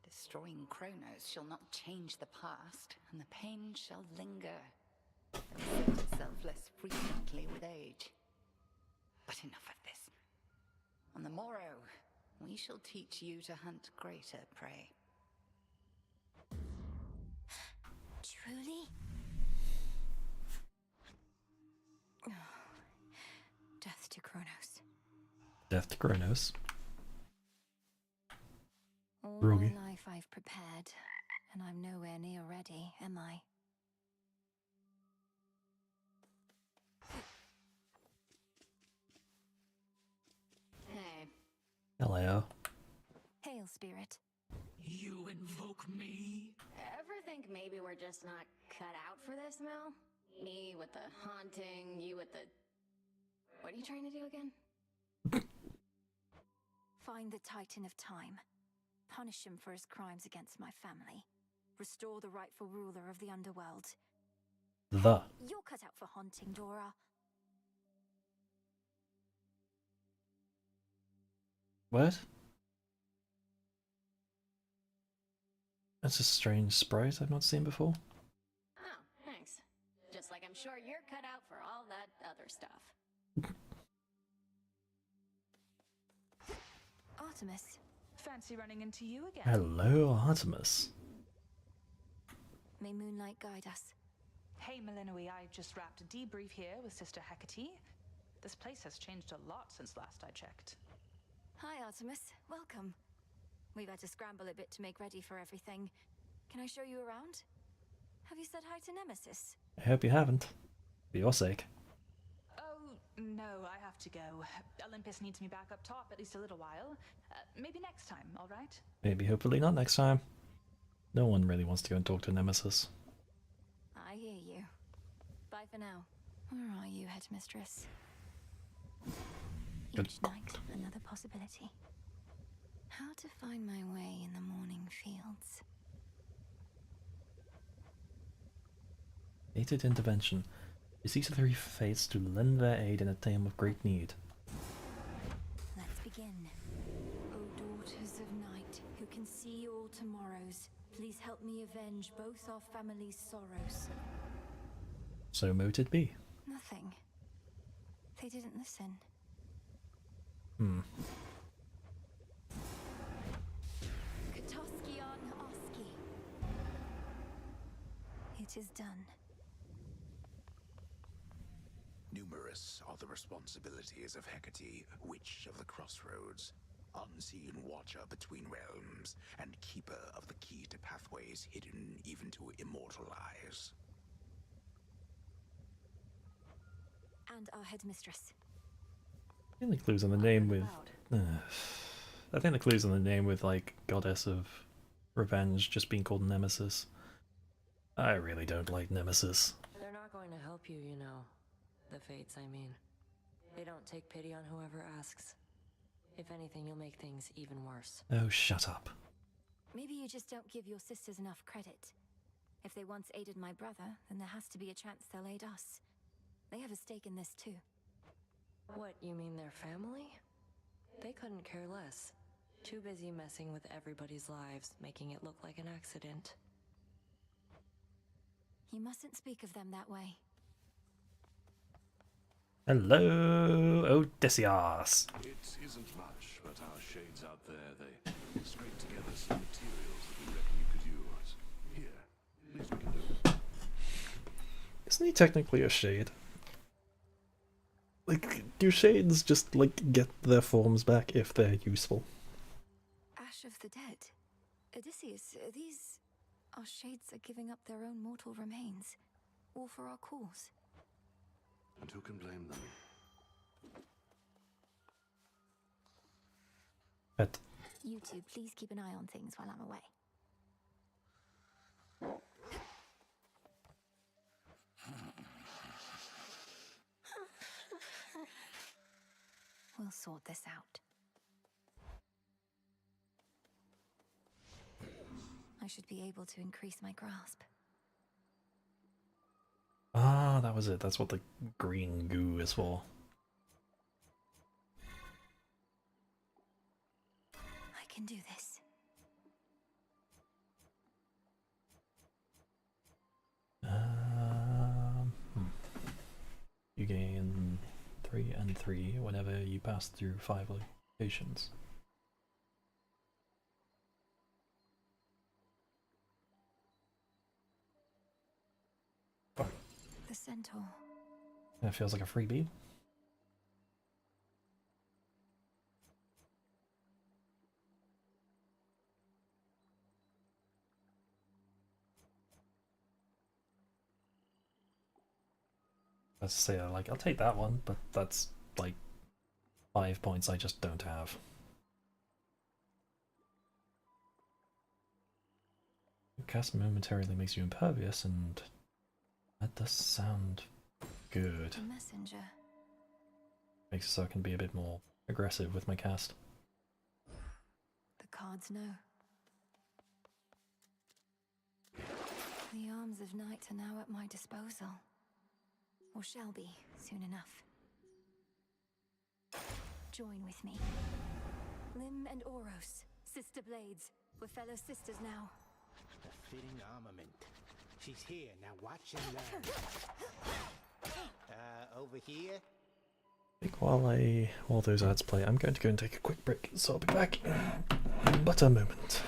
S5: Destroying Kronos shall not change the past, and the pain shall linger. Present itself less frequently with age. But enough of this. On the morrow, we shall teach you to hunt greater prey.
S3: Truly? Death to Kronos.
S1: Death to Kronos.
S3: All
S1: Rogi.
S3: my life I've prepared, and I'm nowhere near ready, am I?
S5: Hey.
S1: Hello.
S3: Hail, spirit.
S6: You invoke me?
S11: Ever think maybe we're just not cut out for this, Mel? Me with the haunting, you with the... What are you trying to do again?
S3: Find the Titan of Time. Punish him for his crimes against my family. Restore the rightful ruler of the underworld.
S1: The.
S3: You're cut out for haunting, Dora.
S1: What? That's a strange sprite I've not seen before.
S11: Oh, thanks. Just like I'm sure you're cut out for all that other stuff.
S3: Artemis.
S13: Fancy running into you again.
S1: Hello, Artemis.
S3: May moonlight guide us.
S13: Hey, Melinoi, I just wrapped a debrief here with Sister Hecate. This place has changed a lot since last I checked.
S3: Hi, Artemis. Welcome. We've had to scramble a bit to make ready for everything. Can I show you around? Have you said hi to Nemesis?
S1: I hope you haven't. For your sake.
S13: Oh, no, I have to go. Olympus needs me back up top at least a little while. Maybe next time, alright?
S1: Maybe, hopefully not next time. No one really wants to go and talk to Nemesis.
S3: I hear you. Bye for now. Where are you, headmistress? Each night, another possibility. How to find my way in the morning fields.
S1: Fated intervention. Beseech the three fates to lend their aid in a time of great need.
S3: Let's begin. O daughters of night, who can see all tomorrows, please help me avenge both our families' sorrows.
S1: So mote it be.
S3: Nothing. They didn't listen. Katoskion Oski. It is done.
S2: Numerous are the responsibilities of Hecate, Witch of the Crossroads, unseen watcher between realms, and keeper of the key to pathways hidden even to immortal eyes.
S3: And our headmistress.
S1: I think the clues in the name with... I think the clues in the name with, like, Goddess of Revenge just being called Nemesis. I really don't like Nemesis.
S7: They're not going to help you, you know. The Fates, I mean. They don't take pity on whoever asks. If anything, you'll make things even worse.
S1: Oh, shut up.
S3: Maybe you just don't give your sisters enough credit. If they once aided my brother, then there has to be a chance they'll aid us. They have a stake in this too.
S7: What, you mean their family? They couldn't care less. Too busy messing with everybody's lives, making it look like an accident.
S3: You mustn't speak of them that way.
S1: Hello, Odysseus.
S8: It isn't much, but our shades out there, they scrape together some materials that we reckon you could use. Here, least we can do.
S1: Isn't he technically a shade? Like, do shades just, like, get their forms back if they're useful?
S3: Ash of the dead. Odysseus, these... Our shades are giving up their own mortal remains. All for our cause.
S8: And who can blame them?
S1: But
S3: You two, please keep an eye on things while I'm away. We'll sort this out. I should be able to increase my grasp.
S1: ah, that was it. That's what the green goo is for.
S3: I can do this.
S1: You gain 3 and 3 whenever you pass through 5 locations.
S3: The centaur.
S1: That feels like a freebie. Let's say, like, I'll take that one, but that's like 5 points I just don't have. Cast momentarily makes you impervious, and that does sound good.
S3: The messenger.
S1: Makes it so I can be a bit more aggressive with my cast.
S3: The cards know. The arms of night are now at my disposal. Or shall be, soon enough. Join with me. Lim and Oros, sister blades. We're fellow sisters now.
S9: A fitting armament. She's here, now watch and learn. Over here?
S1: I think while those ads play, I'm going to go and take a quick break, so I'll be back in but a moment.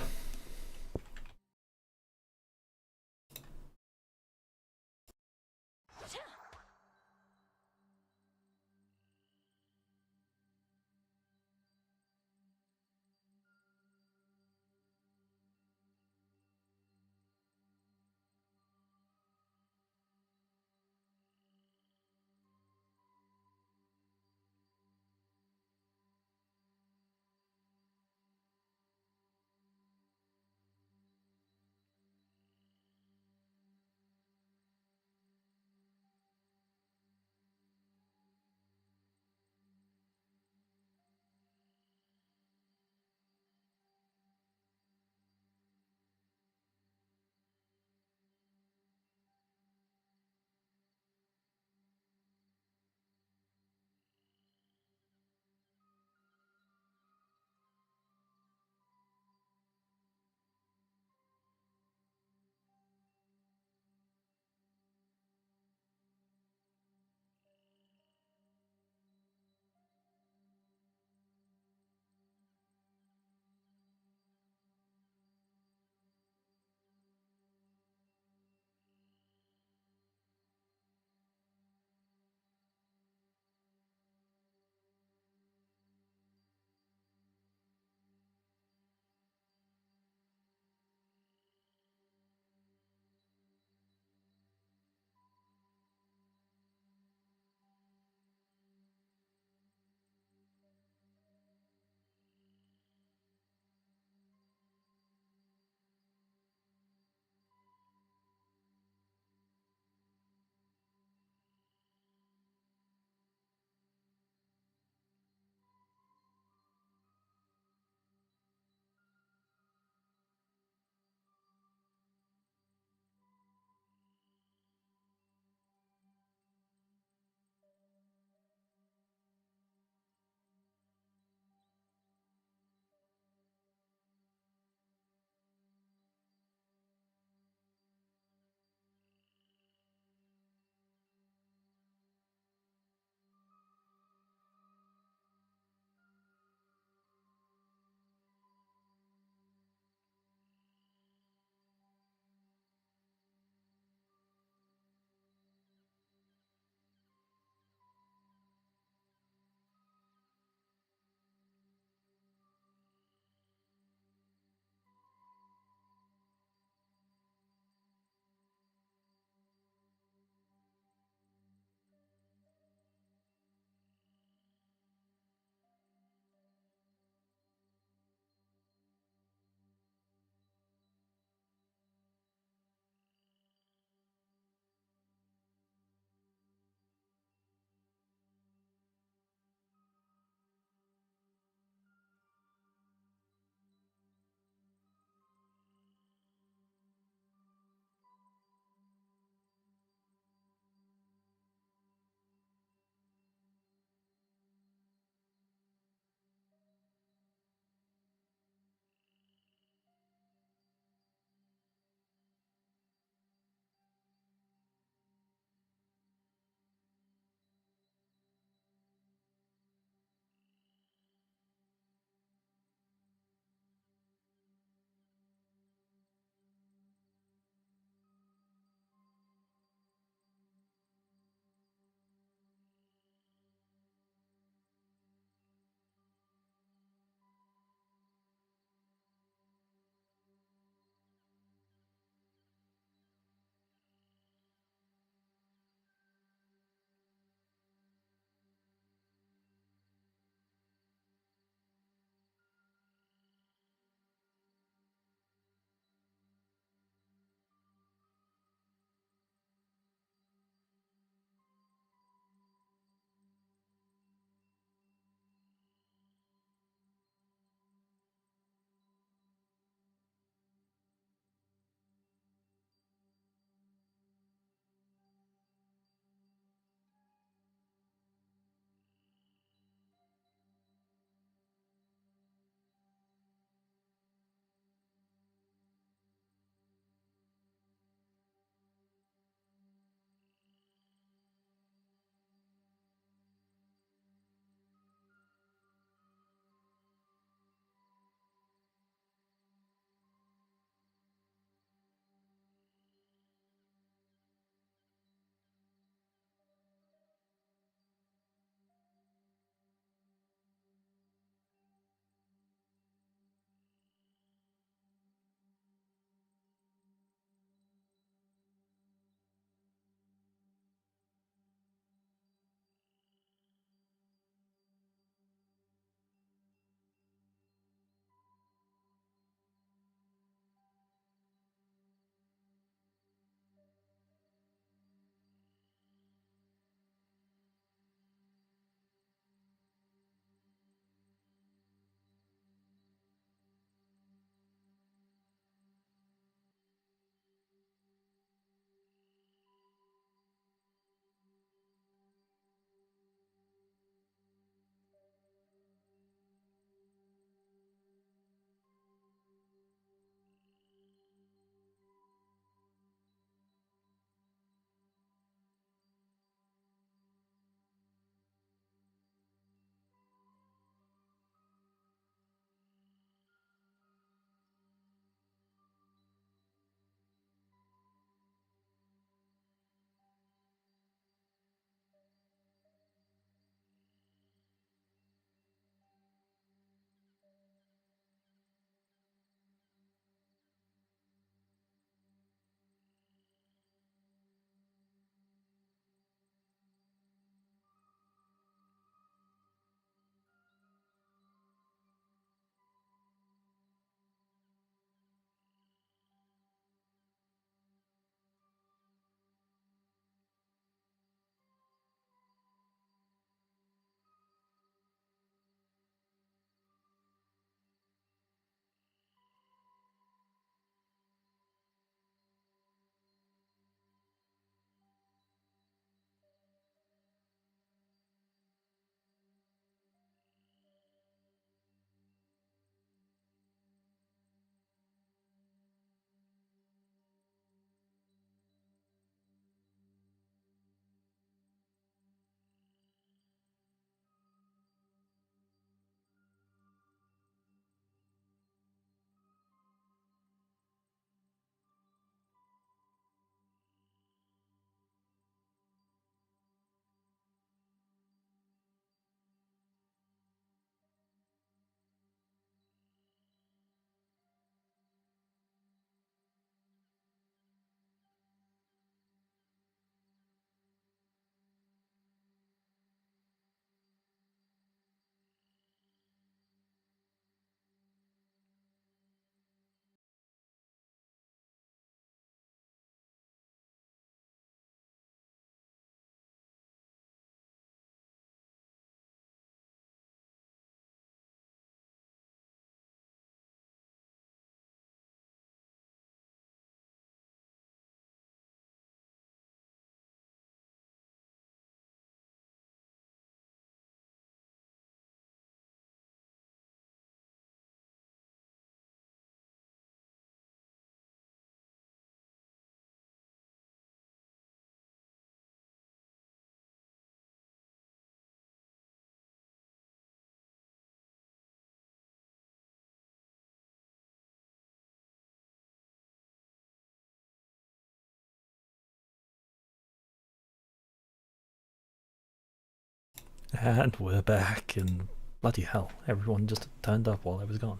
S1: And we're back, and bloody hell, everyone just turned up while I was gone.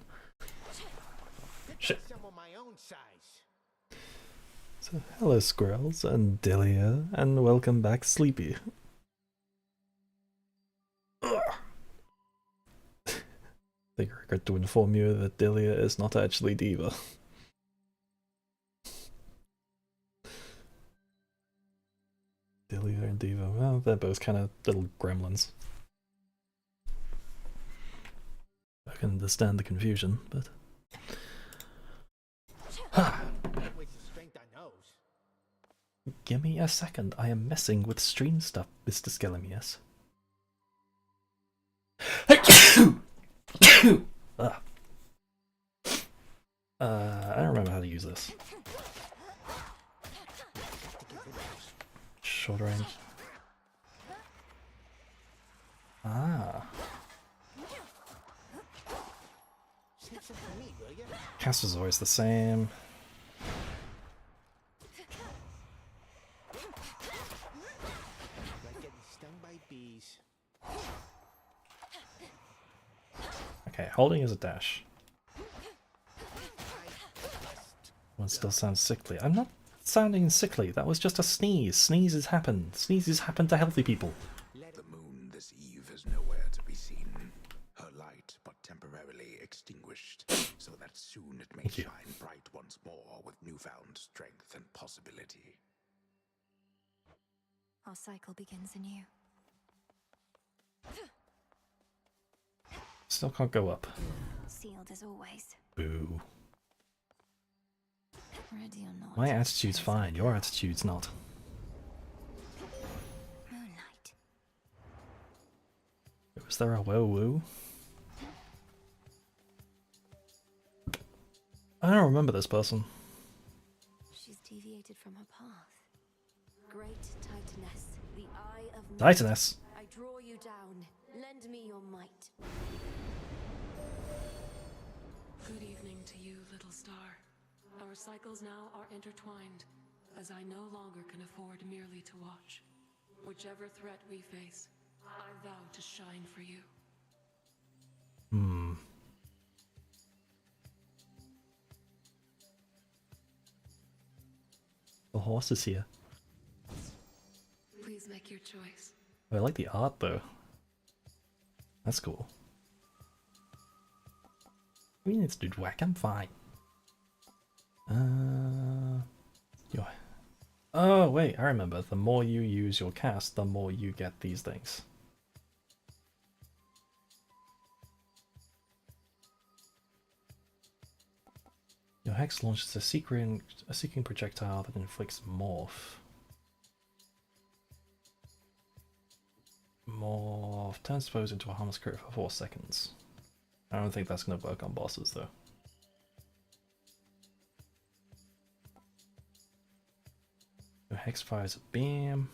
S1: Shit.
S9: Someone my own size.
S1: So, hello Squirrels and Delia, and welcome back Sleepy. Ugh. I think I regret to inform you that Delia is not actually Diva. Delia and Diva, well, they're both kind of little gremlins. I can understand the confusion, but... Give me a second, I am messing with stream stuff, Mr. Skellemius. I don't remember how to use this. Short range. Ah. Cast is always the same. Okay, holding is a dash. One still sounds sickly. I'm not sounding sickly, that was just a sneeze. Sneezes happen. Sneezes happen to healthy people.
S2: The moon this eve is nowhere to be seen. Her light but temporarily extinguished, so that soon it may shine bright once more with newfound strength and possibility.
S3: Our cycle begins anew.
S1: Still can't go up.
S3: Sealed as always.
S1: Boo.
S3: Ready or not.
S1: My attitude's fine, your attitude's not.
S3: Moonlight.
S1: Was there a woo-woo? I don't remember this person.
S3: She's deviated from her path. Great Titaness, the eye of Moth.
S1: Titaness?
S3: I draw you down. Lend me your might.
S15: Good evening to you, little star. Our cycles now are intertwined, as I no longer can afford merely to watch. Whichever threat we face, I vow to shine for you.
S1: Hmm. The horse is here.
S15: Please make your choice.
S1: Oh, I like the art though. That's cool. We need to do whack, I'm fine. Oh wait, I remember. The more you use your cast, the more you get these things. Your hex launches a seeking projectile that inflicts morph. Morph turns foes into a harmless crit for 4 seconds. I don't think that's going to work on bosses though. Your hex fires a beam.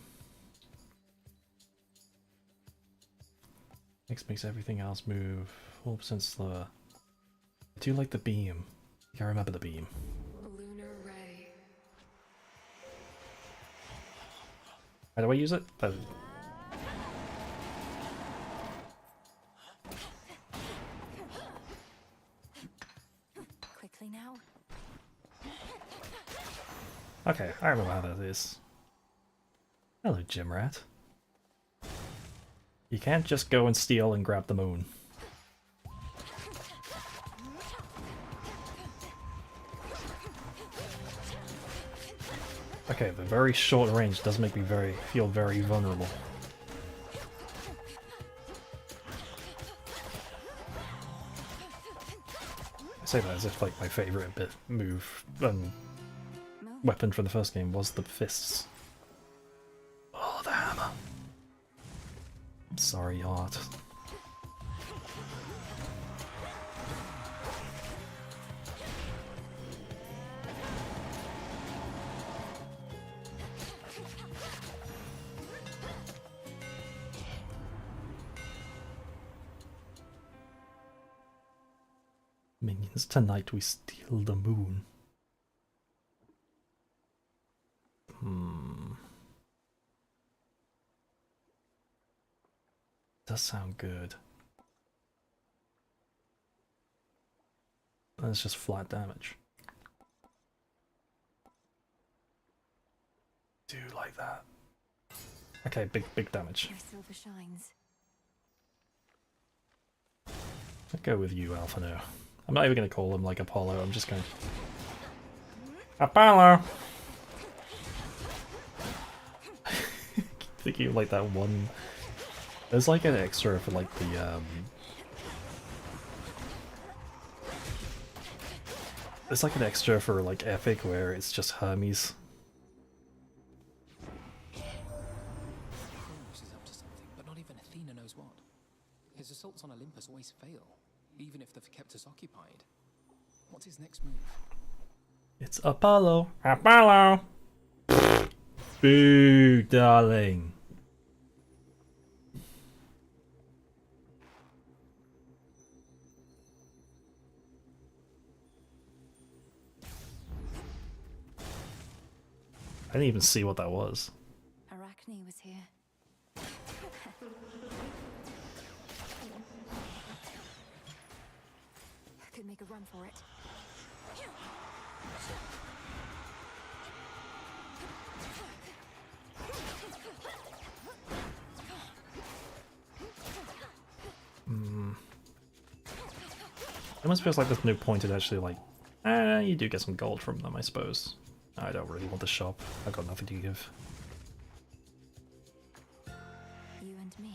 S1: Hex makes everything else move 4% slower. I do like the beam. I remember the beam.
S15: Lunar ray.
S1: How do I use it?
S3: Quickly now.
S1: Okay, I remember how that is. Hello, Gym Rat. You can't just go and steal and grab the moon. Okay, the very short range does make me feel very vulnerable. I say that as if like my favorite move and weapon from the first game was the fists. Oh, the hammer. I'm sorry, art. Minions, tonight we steal the moon. Does sound good. That's just flat damage. Do like that. Okay, big damage.
S3: Your silver shines.
S1: I'll go with you, Alphino. I'm not even gonna call him like Apollo, I'm just going Apollo! Keep thinking of like that one. There's like an extra for like the there's like an extra for like Epic where it's just Hermes.
S4: Kronos is up to something, but not even Athena knows what. His assaults on Olympus always fail, even if they've kept us occupied. What's his next move?
S1: It's Apollo! Apollo! Boo, darling! I didn't even see what that was.
S3: Arachne was here. Could make a run for it.
S1: It almost feels like there's no point in actually like, you do get some gold from them, I suppose. I don't really want the shop. I've got nothing to give.
S3: You and me.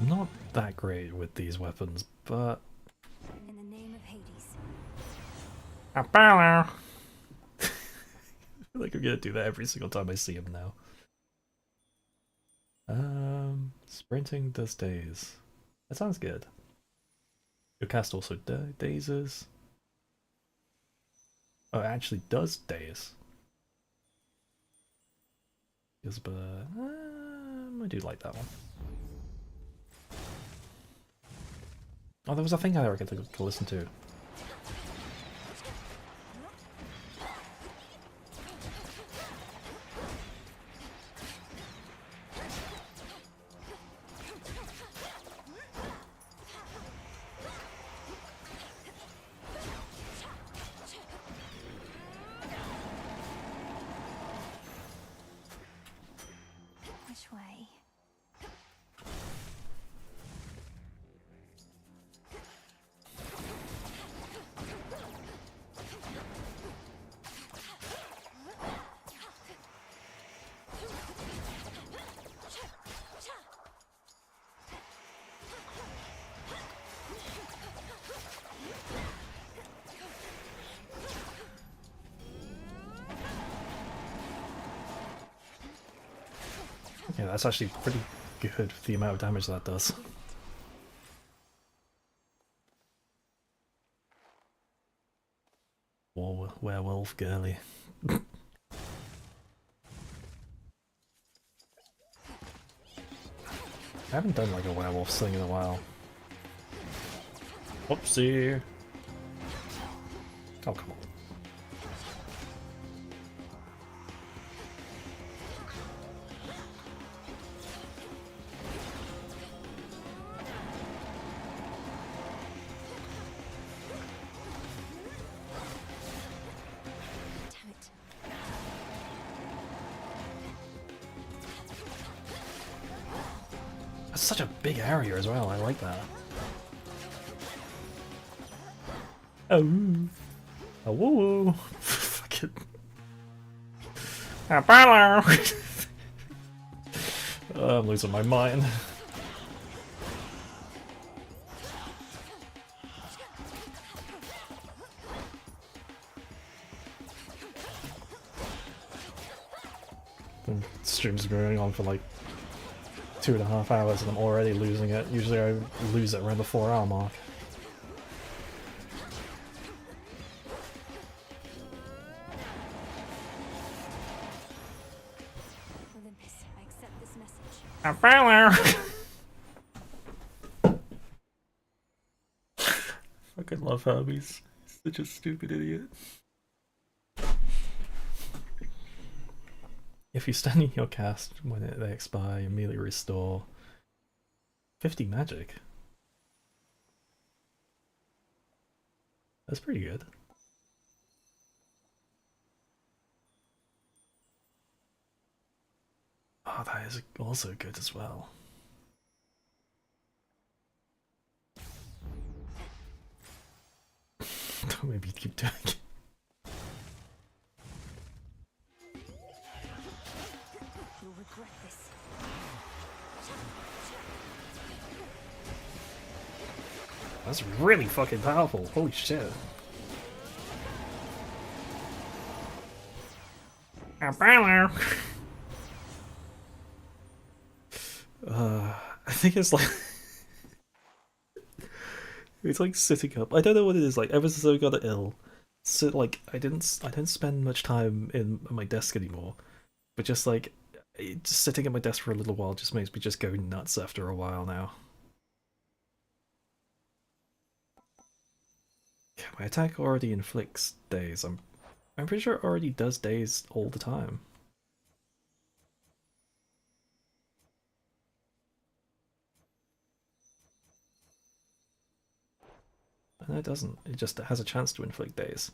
S1: I'm not that great with these weapons, but...
S3: In the name of Hades.
S1: Apollo! I feel like I'm gonna do that every single time I see him now. Sprinting does daze. That sounds good. Your cast also dazes. Oh, it actually does daze. Yes, but I do like that one. Oh, there was a thing I get to listen to.
S3: Which way?
S1: Yeah, that's actually pretty good for the amount of damage that does. Werewolf girly. I haven't done like a werewolf thing in a while. Whoopsie! Oh, come on. That's such a big area as well, I like that. Oh, oh, woo, fucking Apollo! I'm losing my mind. And stream's going on for like 2.5 hours and I'm already losing it. Usually I lose it around the 4-hour mark. A baller! Fucking love Hermes. He's such a stupid idiot. If you stand in your cast when they expire, you immediately restore 50 magic. That's pretty good. Oh, that is also good as well. Maybe keep doing it.
S3: You'll regret this.
S1: That's really fucking powerful. Holy shit. A baller! I think it's like it's like sitting up. I don't know what it is like. Ever since I got ill, so like I didn't spend much time in my desk anymore. But just like just sitting at my desk for a little while just makes me just go nuts after a while now. Yeah, my attack already inflicts daze. I'm pretty sure it already does daze all the time. No, it doesn't. It just has a chance to inflict daze.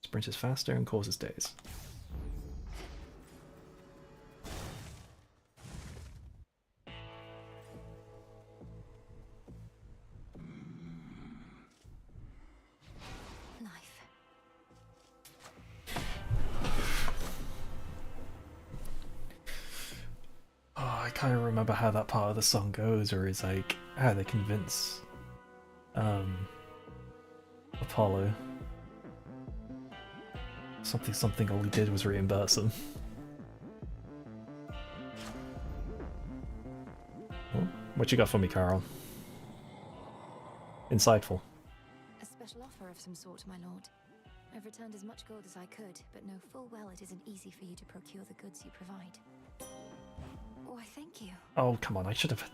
S1: Sprint is faster and causes daze. Oh, I can't remember how that part of the song goes, or is like how they convince Apollo. Something all he did was reimburse him. Oh, what you got for me, Carol? Insightful.
S3: A special offer of some sort, my lord. I've returned as much gold as I could, but know full well it isn't easy for you to procure the goods you provide. Why, thank you.
S1: Oh, come on, I should have...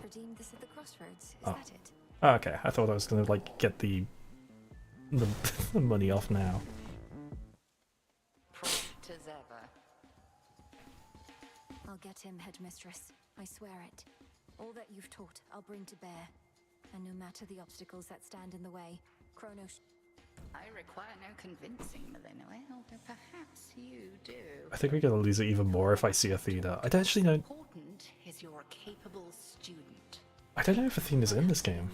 S3: Redeemed this at the crossroads, is
S1: Oh.
S3: that it?
S1: Oh, okay, I thought I was gonna, like, get the money off now.
S5: Prompt as ever.
S3: I'll get him, headmistress. I swear it. All that you've taught, I'll bring to bear. And no matter the obstacles that stand in the way, Kronos...
S5: I require no convincing, Malinois, although perhaps you do.
S1: I think we're gonna lose it even more if I see Athena. I don't actually know...
S5: Important is you're a capable student.
S1: I don't know if Athena's in this game.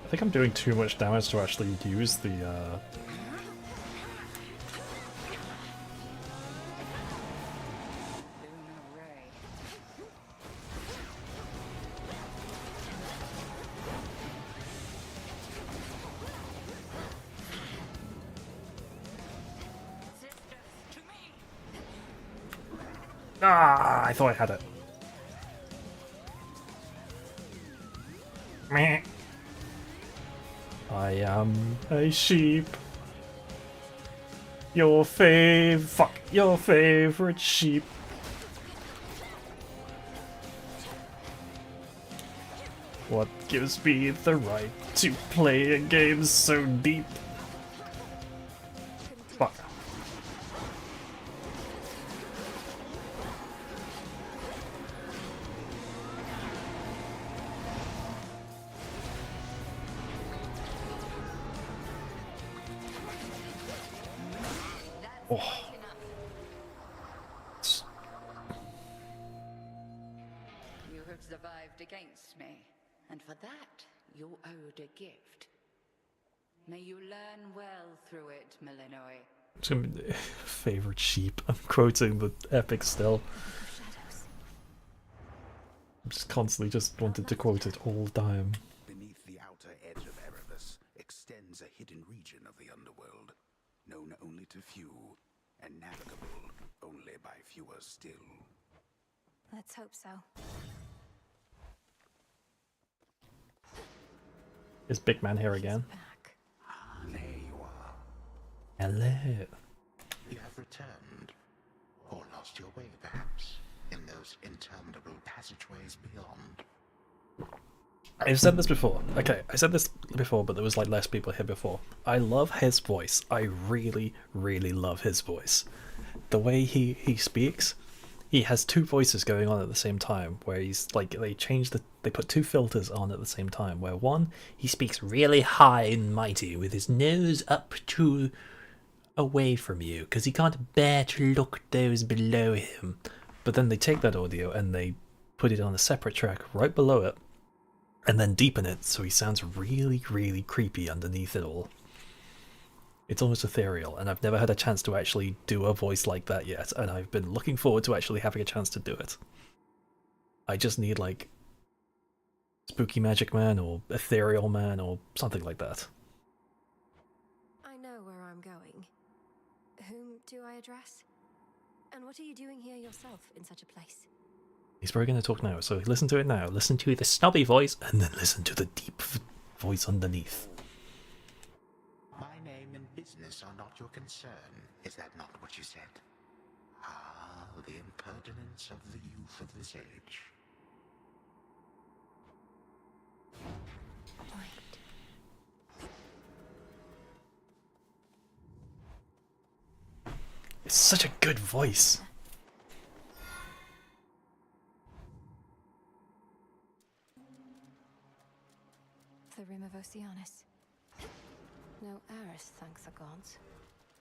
S1: I think I'm doing too much damage to actually use the Ah, I thought I had it. Meh. I am a sheep. Your favorite sheep. What gives me the right to play a game so deep? Fuck. Oh.
S5: You have survived against me, and for that you're owed a gift. May you learn well through it, Malinois.
S1: It's gonna be favorite sheep. I'm quoting the epic still. just constantly just wanted to quote it all the time.
S2: Beneath the outer edge of Erebus extends a hidden region of the underworld, known only to few, and navigable only by fewer still.
S3: Let's hope so.
S1: Is Big Man here again?
S2: There you are.
S1: Hello.
S2: You have returned, or lost your way, perhaps, in those interminable passageways beyond.
S1: I've said this before. Okay, I said this before, but there was like less people here before. I love his voice. I really, really love his voice. The way he speaks, he has two voices going on at the same time, where he's like, they put two filters on at the same time, where one, he speaks really high and mighty with his nose up to away from you, because he can't bear to look those below him. But then they take that audio and they put it on a separate track right below it, and then deepen it so he sounds really, really creepy underneath it all. It's almost ethereal, and I've never had a chance to actually do a voice like that yet, and I've been looking forward to actually having a chance to do it. I just need, like, Spooky Magic Man or Ethereal Man or something like that.
S3: I know where I'm going. Whom do I address? And what are you doing here yourself in such a place?
S1: He's probably going to talk now, so listen to it now. Listen to the snobby voice, and then listen to the deep voice underneath.
S2: My name and business are not your concern. Is that not what you said? Ah, the impertinence of the youth of this age.
S1: It's such a good voice.
S3: The Rim of Oceanus. No Eris, thanks the gods.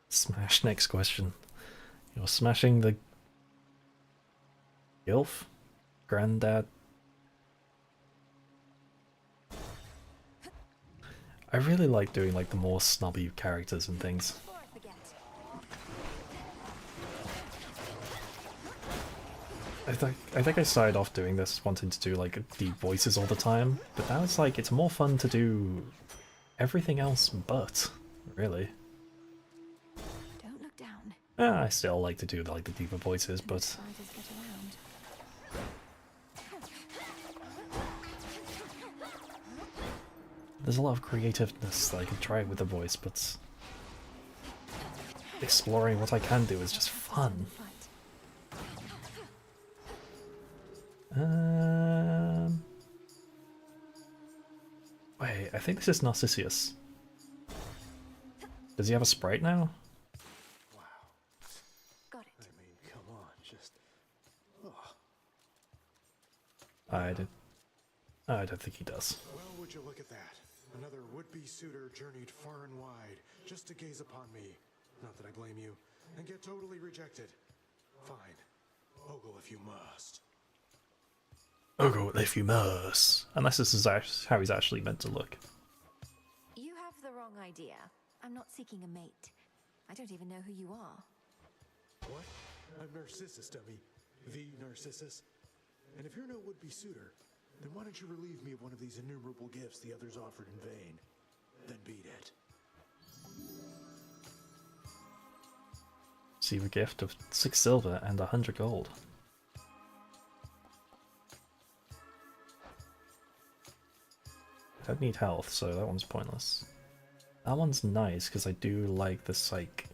S1: Smash next question. You're smashing the Gilf? Granddad? I really like doing like the more snobby characters and things. I think I started off doing this wanting to do like deep voices all the time, but now it's like it's more fun to do everything else but, really.
S3: Don't look down.
S1: I still like to do like the deeper voices, but
S3: Spiders get around.
S1: there's a lot of creativeness that I can try with the voice, but exploring what I can do is just fun. Wait, I think this is Narcissus. Does he have a sprite now?
S3: Got it.
S16: I mean, come on, just... Oh.
S1: I don't think he does.
S16: Well, would you look at that? Another would-be suitor journeyed far and wide just to gaze upon me. Not that I blame you. And get totally rejected. Fine. Ogle if you must.
S1: Ogle if you must. Unless this is how he's actually meant to look.
S3: You have the wrong idea. I'm not seeking a mate. I don't even know who you are.
S16: What? I'm Narcissus, dummy. The Narcissus. And if you're no would-be suitor, then why don't you relieve me of one of these innumerable gifts the others offered in vain? Then beat it.
S1: Receive a gift of 6 silver and 100 gold. I don't need health, so that one's pointless. That one's nice, because I do like the psych.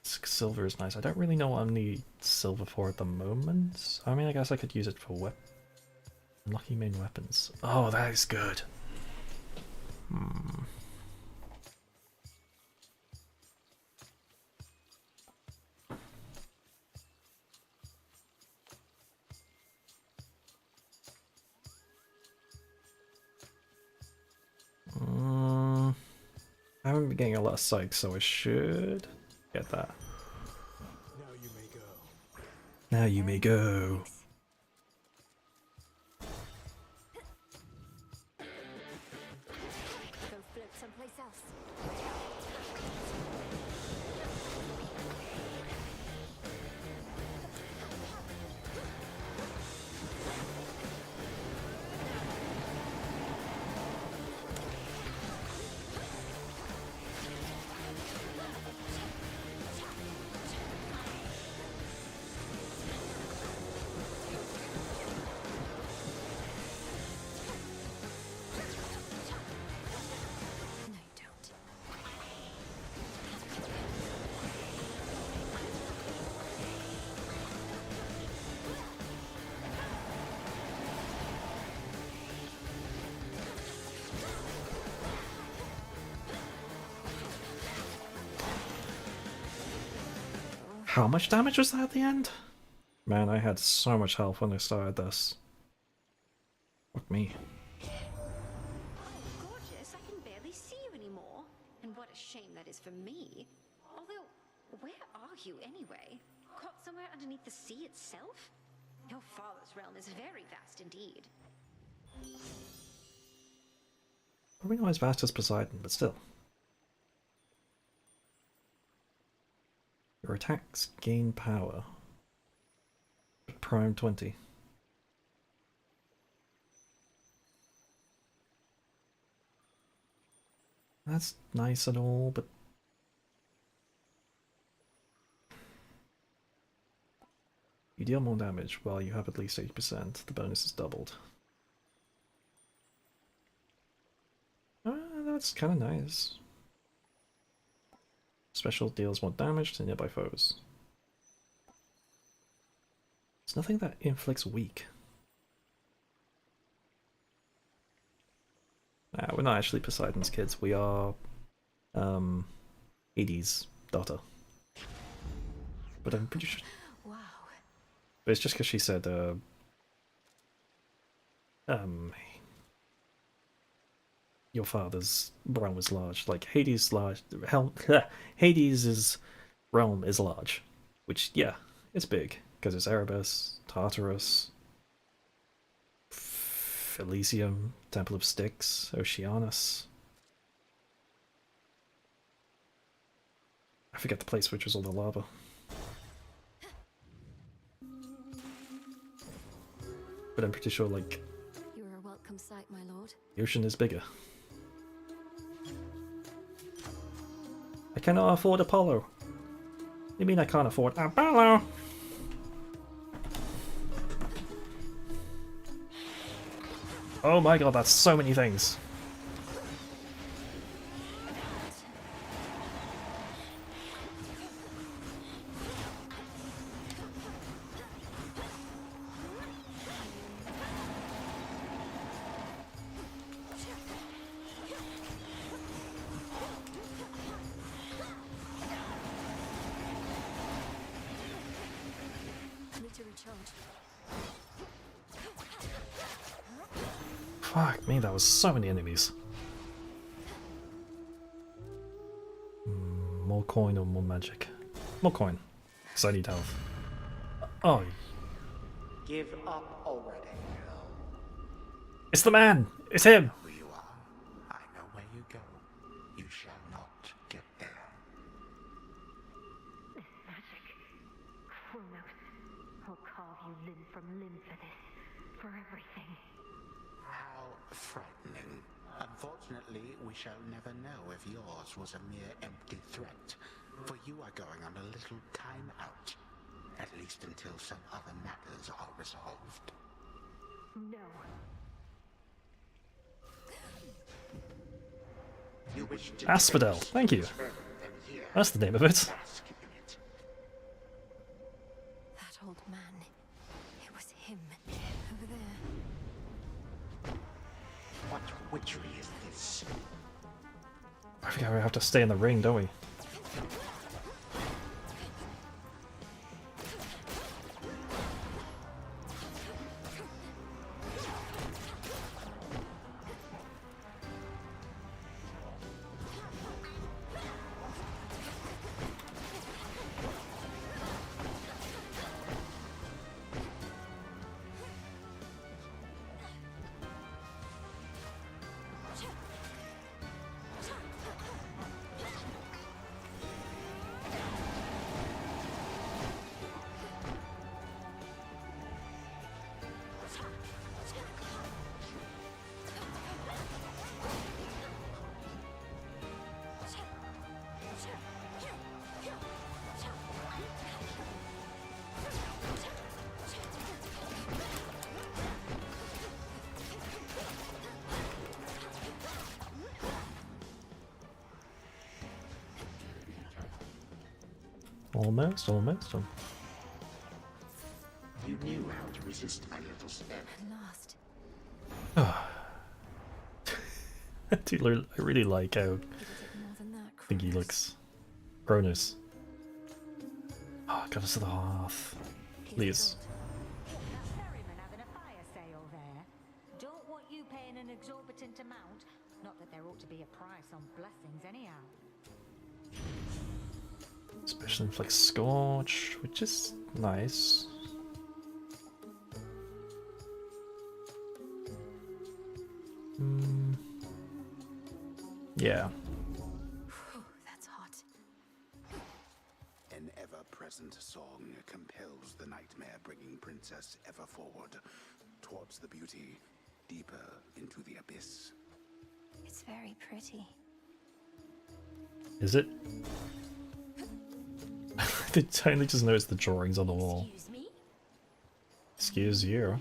S1: 6 silver is nice. I don't really know what I need silver for at the moment. I mean, I guess I could use it for unlucky main weapons. Oh, that is good. I haven't been getting a lot of psych, so I should get that.
S16: Now you may go.
S1: Now you may go.
S3: Go float someplace else.
S1: How much damage was that at the end? Man, I had so much health when I started this. Fuck me.
S12: Gorgeous, I can barely see you anymore. And what a shame that is for me. Although, where are you anyway? Caught somewhere underneath the sea itself? Your father's realm is very vast indeed.
S1: Probably not as vast as Poseidon, but still. Your attacks gain power. Prime 20. That's nice and all, but you deal more damage while you have at least 80%. The bonus is doubled. That's kind of nice. Special deals more damage to nearby foes. It's nothing that inflicts weak. Nah, we're not actually Poseidon's kids. We are Hades' daughter. But I'm pretty sure.
S3: Wow.
S1: But it's just because she said your father's realm was large. Like Hades' large. Hades' realm is large, which yeah, it's big because it's Erebus, Tartarus, Elysium, Temple of Styx, Oceanus. I forget the place which was all the lava. But I'm pretty sure, like,
S3: You're a welcome sight, my lord.
S1: the ocean is bigger. I cannot afford Apollo. You mean I can't afford Apollo? Oh my god, that's so many things.
S3: Need to recharge.
S1: Fuck me, that was so many enemies. More coin or more magic? More coin. Because I need health. Oh,
S2: Give up already.
S1: it's the man! It's him!
S2: Who you are, I know where you go. You shall not get there.
S10: This magic. Kronos. I'll carve you limb from limb for this. For everything.
S2: How frightening. Unfortunately, we shall never know if yours was a mere empty threat. For you are going on a little time out. At least until some other matters are resolved.
S10: No.
S2: You wish to
S1: Asphodel, thank you. That's the name of it.
S3: That old man. It was him. Over there.
S2: What witchery is this?
S1: I forget we have to stay in the ring, don't we? Almost.
S2: You knew how to resist my little step.
S3: At last.
S1: Dude, I really like how I think he looks. Kronos. Oh, got us to the hearth. Please.
S10: That ferryman having a fire sale there. Don't want you paying an exorbitant amount. Not that there ought to be a price on blessings anyhow.
S1: Special inflict scorch, which is nice. Yeah.
S3: That's hot.
S2: An ever-present song compels the nightmare, bringing Princess ever forward, towards the beauty, deeper into the abyss.
S3: It's very pretty.
S1: Is it? I totally just noticed the drawings on the wall.
S11: Excuse me?
S1: Excuse you.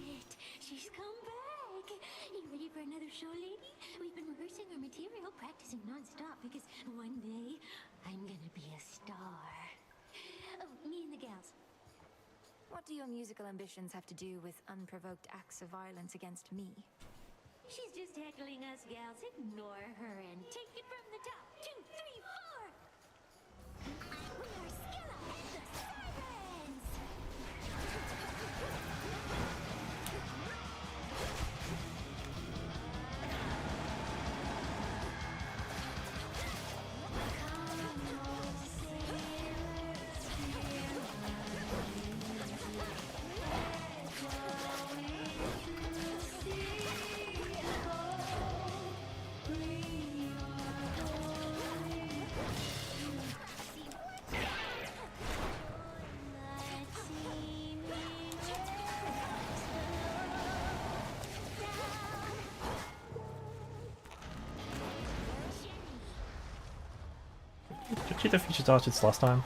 S11: She's come back. You ready for another show, lady? We've been rehearsing our material, practicing non-stop because one day I'm gonna be a star. Oh, me and the gals.
S3: What do your musical ambitions have to do with unprovoked acts of violence against me?
S11: She's just heckling us gals. Ignore her and take it from the top. 2, 3, 4. We are Skilla and the Sirens!
S1: Did you do featured artists last time?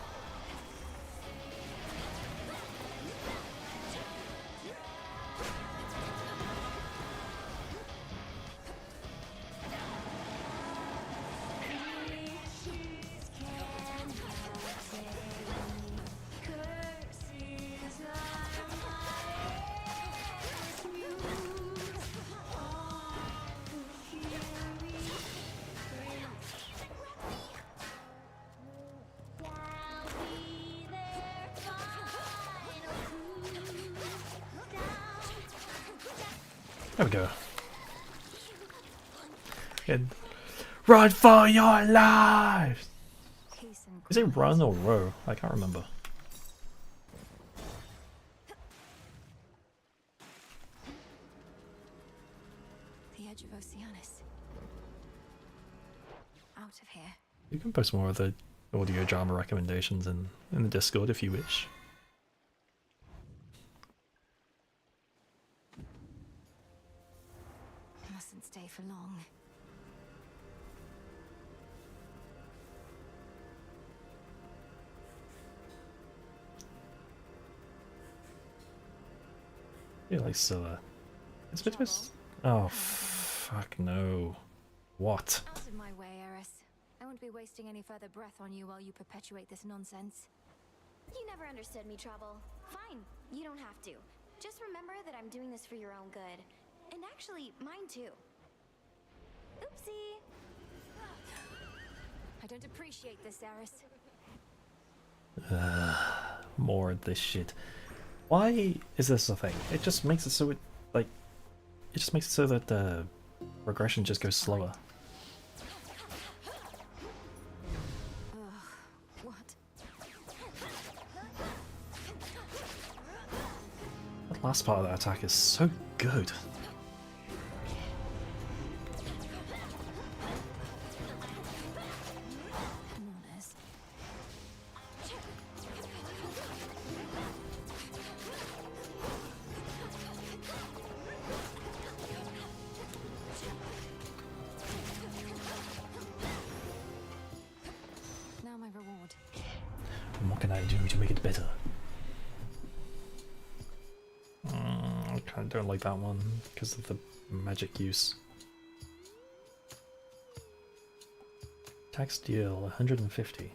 S1: There we go. And run for your lives! Is it run or row? I can't remember.
S3: The edge of Oceanus. Out of here.
S1: You can post more of the audio drama recommendations in the Discord if you wish.
S3: Mustn't stay for long.
S1: Yeah, like Scylla. It's a bit of a oh, fuck no. What?
S3: Out of my way, Eris. I won't be wasting any further breath on you while you perpetuate this nonsense.
S11: You never understood me, Trouble. Fine, you don't have to. Just remember that I'm doing this for your own good. And actually, mine too. Oopsie!
S3: I don't appreciate this, Eris.
S1: More of this shit. Why is this a thing? It just makes it so it just makes it so that the regression just goes slower.
S3: What?
S1: That last part of that attack is so good.
S3: Now my reward.
S1: And what can I do to make it better? I kind of don't like that one because of the magic use. Tax deal 150.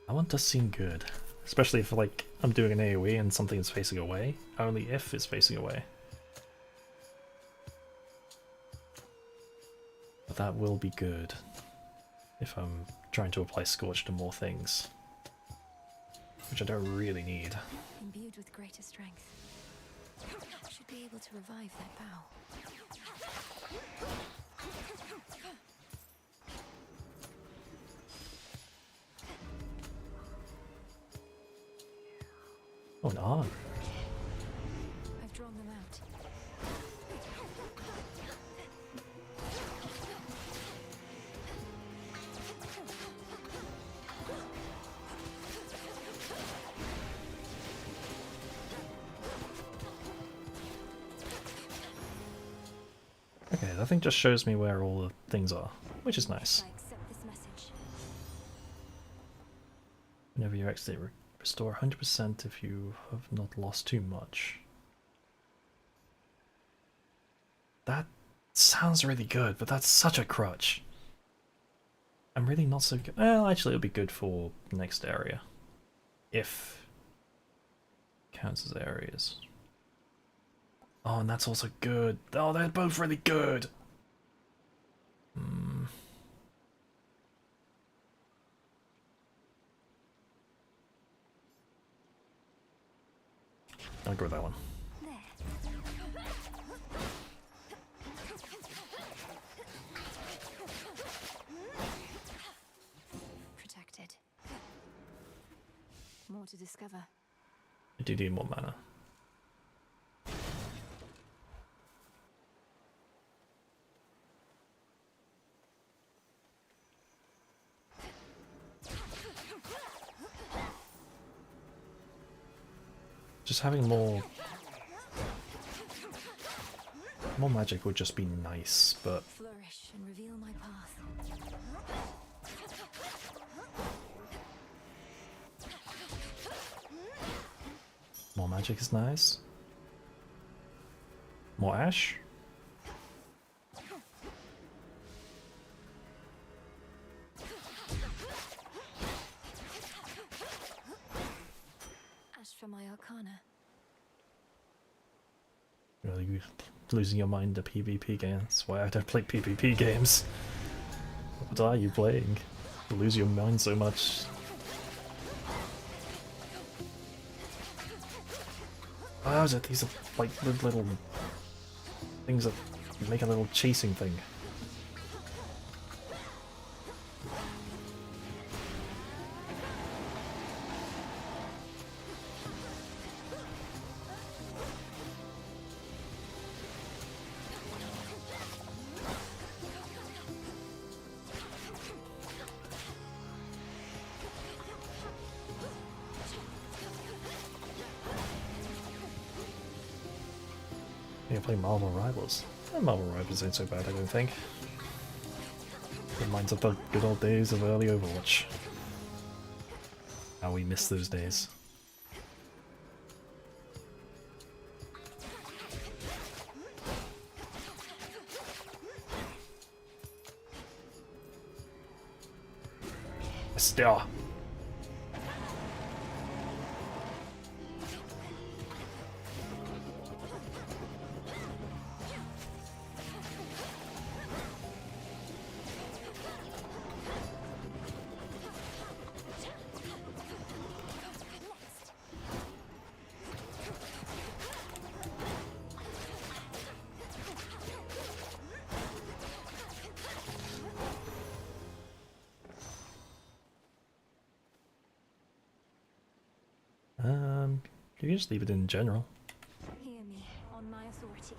S1: That one does seem good, especially if like I'm doing an AoE and something is facing away. Only if it's facing away. But that will be good if I'm trying to apply Scorch to more things. which I don't really need.
S3: Imbued with greater strength, should be able to revive that bow.
S1: Oh, an arm.
S3: I've drawn them out.
S1: Okay, that thing just shows me where all the things are, which is nice.
S3: I accept this message.
S1: Whenever you exit, restore 100% if you have not lost too much. That sounds really good, but that's such a crutch. I'm really not so good. Well, actually, it'll be good for next area. If counts as areas. Oh, and that's also good. Oh, they're both really good. I'll go with that one.
S3: Protected. More to discover.
S1: I do need more mana. Just having more magic would just be nice, but
S3: Flourish and reveal my path.
S1: more magic is nice. More ash?
S3: Ash for my arcana.
S1: Really, you losing your mind to PvP games. That's why I don't play PvP games. What are you playing? You lose your mind so much. Oh, is it? These are like little things that make a little chasing thing. Yeah, play Marvel Rivals. Marvel Rivals ain't so bad, I don't think. Reminds of the good old days of early Overwatch. How we miss those days. Still. You can just leave it in general.
S3: Hear me on my authority.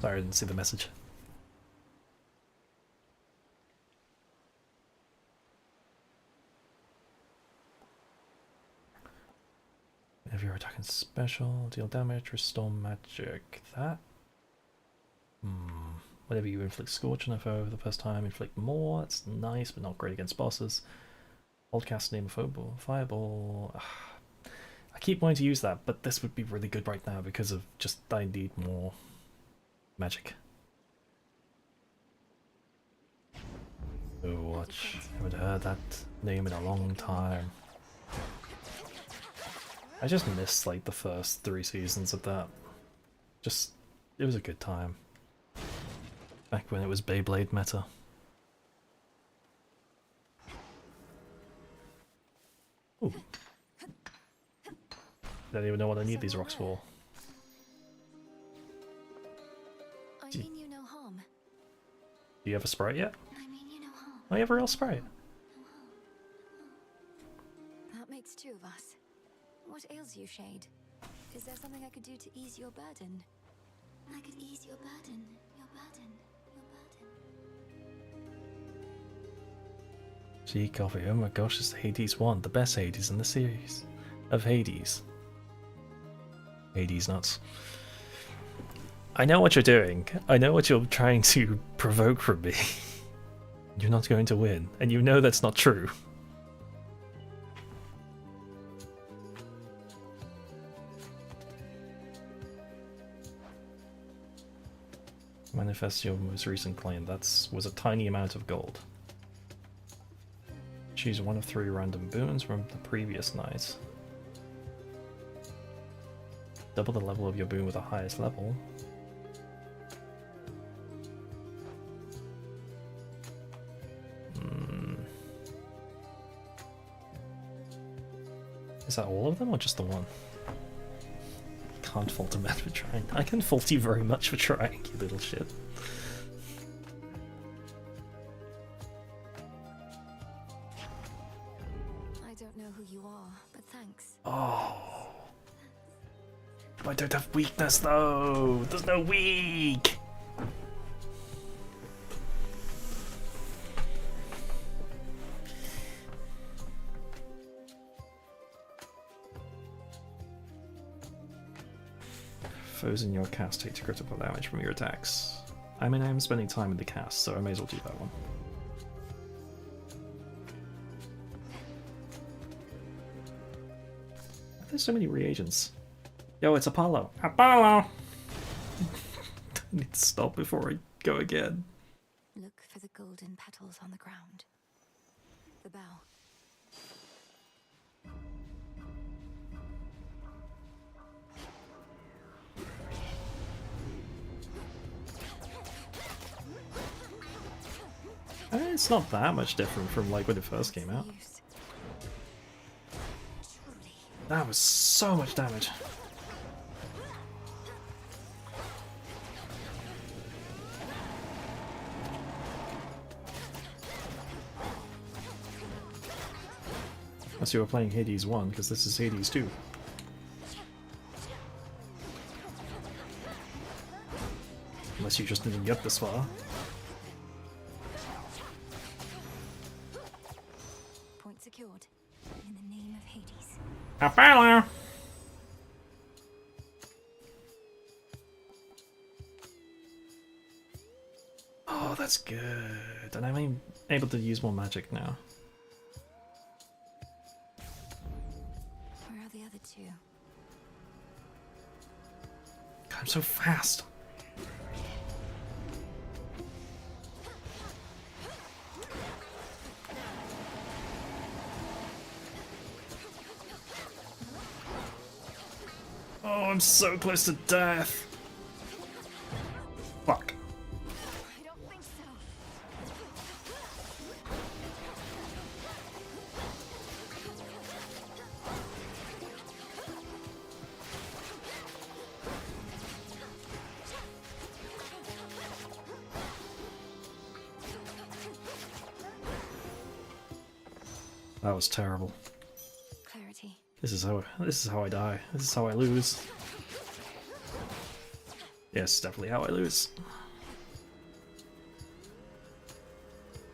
S1: Sorry, I didn't see the message. If you're attacking special, deal damage, restore magic. That? Whenever you inflict Scorch on a foe for the first time, inflict more. That's nice, but not great against bosses. Old cast name Fireball. I keep wanting to use that, but this would be really good right now because of just I need more magic. Overwatch. I haven't heard that name in a long time. I just missed like the first 3 seasons of that. Just, it was a good time. Back when it was Beyblade meta. Ooh. don't even know what I need these rocks for.
S3: I
S1: Do
S3: mean you no harm.
S1: you have a sprite yet?
S3: I mean you no harm.
S1: Oh, you have a real sprite.
S3: That makes two of us. What ails you, Shade? Is there something I could do to ease your burden? I could ease your burden. Your burden. Your burden.
S1: Gee, coffee. Oh my gosh, it's Hades 1, the best Hades in the series of Hades. Hades nuts. I know what you're doing. I know what you're trying to provoke from me. You're not going to win, and you know that's not true. Manifest your most recent claim. That was a tiny amount of gold. Choose one of 3 random boons from the previous night. Double the level of your boon with the highest level. Is that all of them or just the one? Can't fault a man for trying. I can fault you very much for trying, you little shit.
S3: I don't know who you are, but thanks.
S1: Oh. I don't have weakness though! There's no weak! Foes in your cast take critical damage from your attacks. I mean, I'm spending time in the cast, so I may as well do that one. There's so many reagents. Yo, it's Apollo. Apollo! I need to stop before I go again.
S3: Look for the golden petals on the ground. The bough.
S1: It's not that much different from like when it first came out. That was so much damage. Unless you were playing Hades 1, because this is Hades 2. Unless you just didn't get this far.
S3: Point secured. In the name of Hades.
S1: Apollo! Oh, that's good. And I'm able to use more magic now.
S3: Where are the other two?
S1: God, I'm so fast. Oh, I'm so close to death. Fuck.
S3: I don't think so.
S1: That was terrible.
S3: Clarity.
S1: This is how I die. This is how I lose. Yes, definitely how I lose.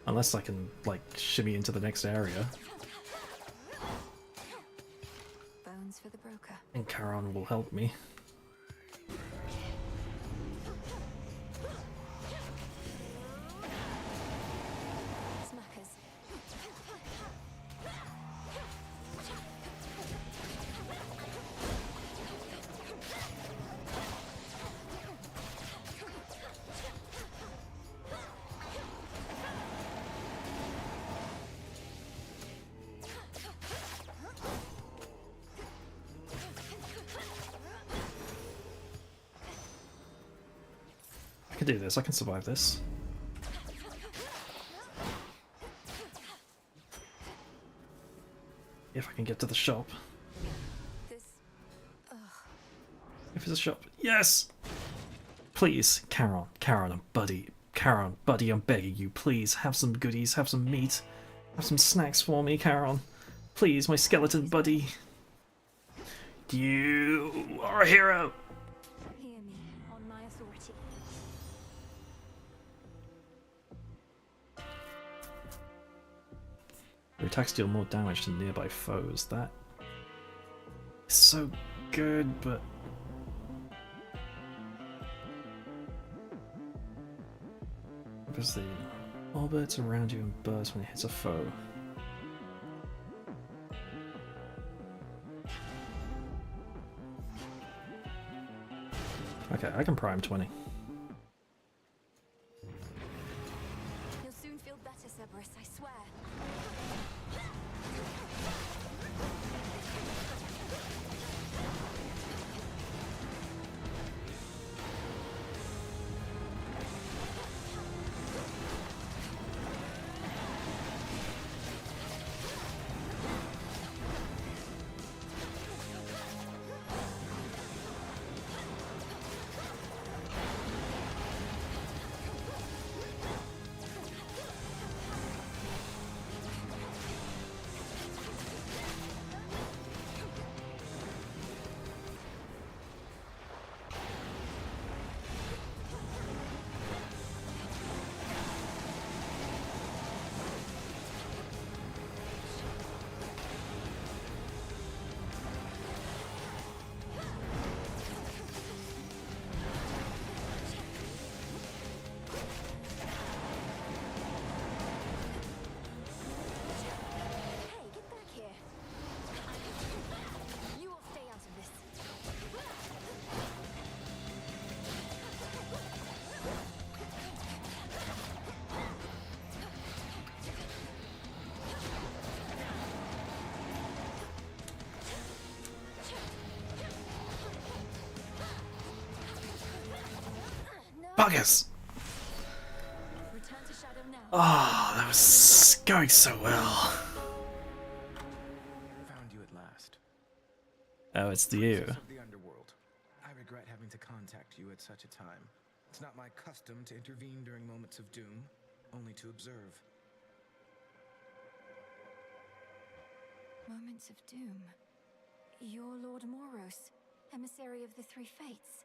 S1: Unless I can like shimmy into the next area.
S3: Bones for the broker.
S1: And Charon will help me.
S3: Smackers.
S1: I can do this. I can survive this. If I can get to the shop.
S3: This
S1: If it's a shop. Yes! Please, Charon, buddy, I'm begging you, please, have some goodies, have some meat, have some snacks for me, Charon. Please, my skeleton buddy. You are a hero!
S3: Hear me on my authority.
S1: Your attacks deal more damage to nearby foes. That is so good, but obviously orbits around you and bursts when it hits a foe. Okay, I can prime 20.
S3: You'll soon feel better, Cerberus, I swear.
S1: Buggers! Oh, that was going so well.
S4: Found you at last.
S1: Oh, it's you.
S4: Princess of the underworld. I regret having to contact you at such a time. It's not my custom to intervene during moments of doom, only to observe.
S3: Moments of doom. You're Lord Moros, emissary of the Three Fates.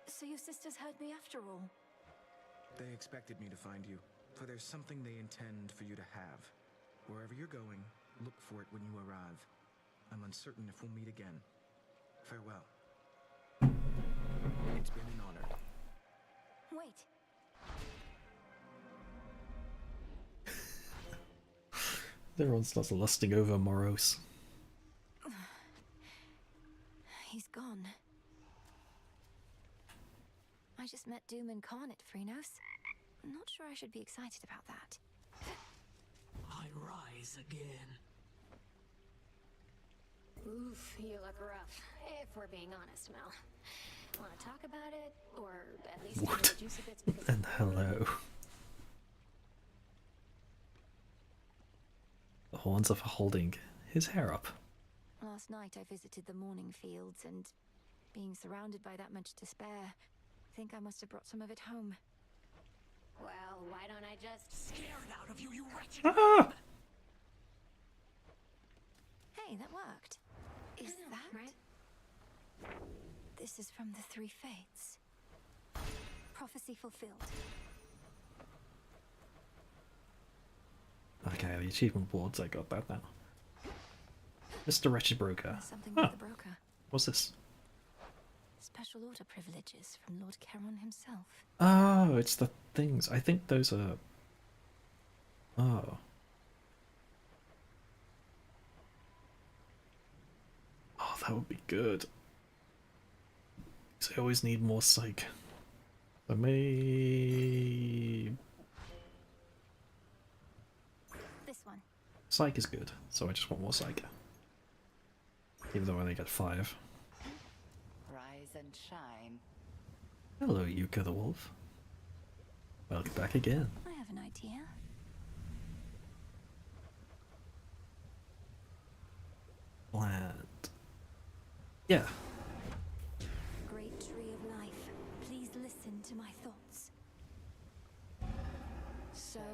S3: So your sisters heard me after all.
S4: They expected me to find you, for there's something they intend for you to have. Wherever you're going, look for it when you arrive. I'm uncertain if we'll meet again. Farewell. It's been an honor.
S3: Wait.
S1: Everyone starts lusting over Moros.
S3: He's gone. I just met Doom and Khan at Phrenos. Not sure I should be excited about that.
S6: I rise again.
S11: Oof, you look rough, if we're being honest, Mel. Want to talk about it, or at least
S1: What?
S11: the juicy bits because
S1: And hello. The horns are for holding his hair up.
S3: Last night I visited the mourning fields, and being surrounded by that much despair, I think I must have brought some of it home.
S11: well, why don't I just
S6: Scared out of you, you wretched
S1: Ah!
S3: Hey, that worked. Is that
S11: right?
S3: This is from the Three Fates. Prophecy fulfilled.
S1: Okay, the achievement boards, I got that now. Mr. Wretched Broker.
S3: Something
S1: Huh.
S3: with the broker.
S1: What's this?
S3: Special order privileges from Lord Charon himself.
S1: Oh, it's the things. I think those are... Oh. Oh, that would be good. So I always need more psych. I may...
S3: This one.
S1: Psych is good, so I just want more psych. Even though I only get 5.
S5: Rise and shine.
S1: Hello, Yuka the Wolf. Welcome back again.
S3: I have an idea.
S1: Land. Yeah.
S3: Great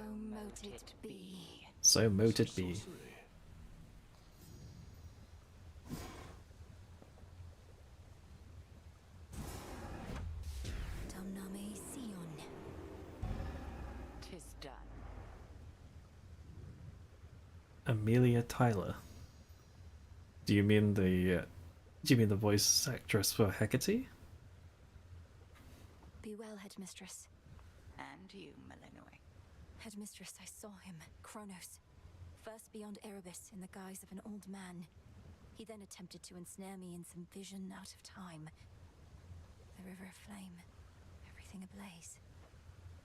S3: mote it be.
S1: So mote it be.
S3: Domname Sion.
S5: 'Tis done.
S1: Amelia Tyler. Do you mean the voice actress for Hecate?
S3: Be well, Headmistress.
S5: And you, Malinois.
S3: Headmistress, I saw him, Kronos. First beyond Erebus in the guise of an old man. He then attempted to ensnare me in some vision out of time. The river aflame, everything ablaze.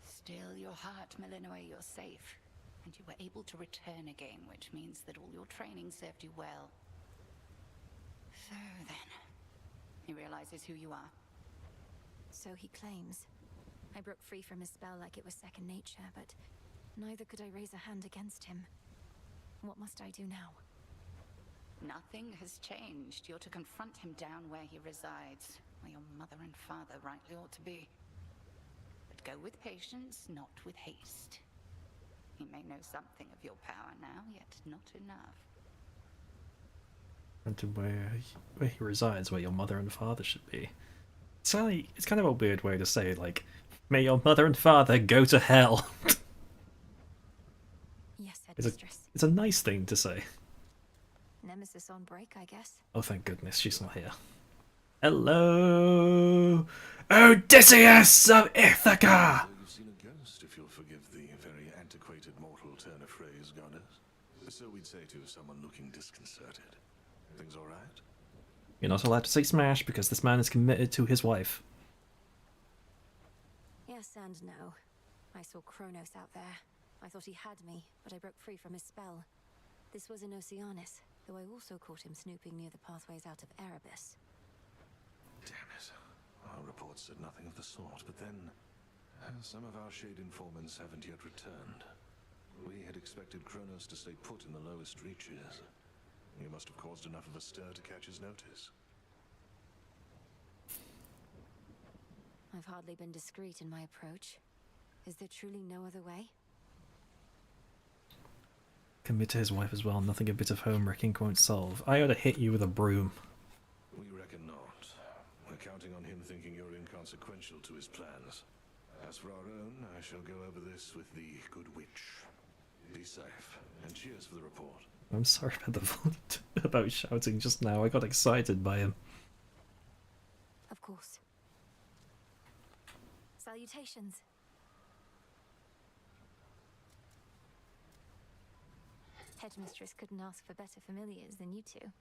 S5: Still your heart, Malinois, you're safe. And you were able to return again, which means that all your training served you well. So then, he realizes who you are.
S3: So he claims. I broke free from his spell like it was second nature, but neither could I raise a hand against him. What must I do now?
S5: Nothing has changed. You're to confront him down where he resides, where your mother and father rightly ought to be. But go with patience, not with haste. He may know something of your power now, yet not enough.
S1: And to where he resides, where your mother and father should be. It's kind of a weird way to say, like, may your mother and father go to hell.
S3: Yes, Headmistress.
S1: It's a nice thing to say.
S3: Nemesis on break, I guess.
S1: Oh, thank goodness she's not here. Hello, Odysseus of Ithaca!
S8: You've seen a ghost, if you'll forgive the very antiquated mortal turn of phrase, goddess. So we'd say to someone looking disconcerted. Things all right?
S1: You're not allowed to say smash because this man is committed to his wife.
S3: Yes and no. I saw Kronos out there. I thought he had me, but I broke free from his spell. This was in Oceanus, though I also caught him snooping near the pathways out of Erebus.
S8: Damn it. Our reports said nothing of the sort, but then some of our shade informants haven't yet returned. We had expected Kronos to stay put in the lowest reaches. You must have caused enough of a stir to catch his notice.
S3: I've hardly been discreet in my approach. Is there truly no other way?
S1: Commit to his wife as well, nothing a bit of home wrecking won't solve. I ought to hit you with a broom.
S8: We reckon not. We're counting on him thinking you're inconsequential to his plans. As for our own, I shall go over this with the good witch. Be safe, and cheers for the report.
S1: I'm sorry about shouting just now. I got excited by him.
S3: Of course. Salutations. Headmistress couldn't ask for better familiars than you two.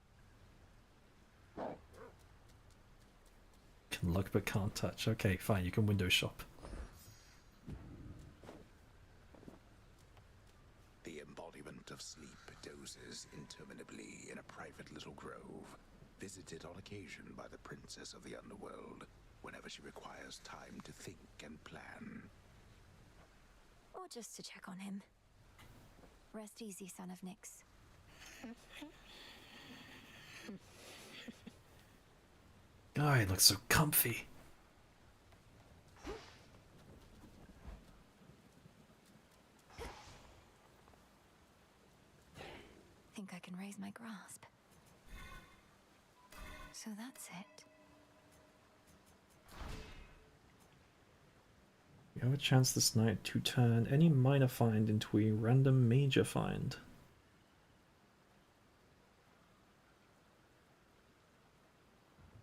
S1: Can look but can't touch. Okay, fine, you can window shop.
S2: The embodiment of sleep dozes interminably in a private little grove, visited on occasion by the princess of the underworld, whenever she requires time to think and plan.
S3: Or just to check on him. Rest easy, son of Nyx.
S1: God, looks so comfy.
S3: Think I can raise my grasp. So that's it.
S1: You have a chance this night to turn any minor find into a random major find.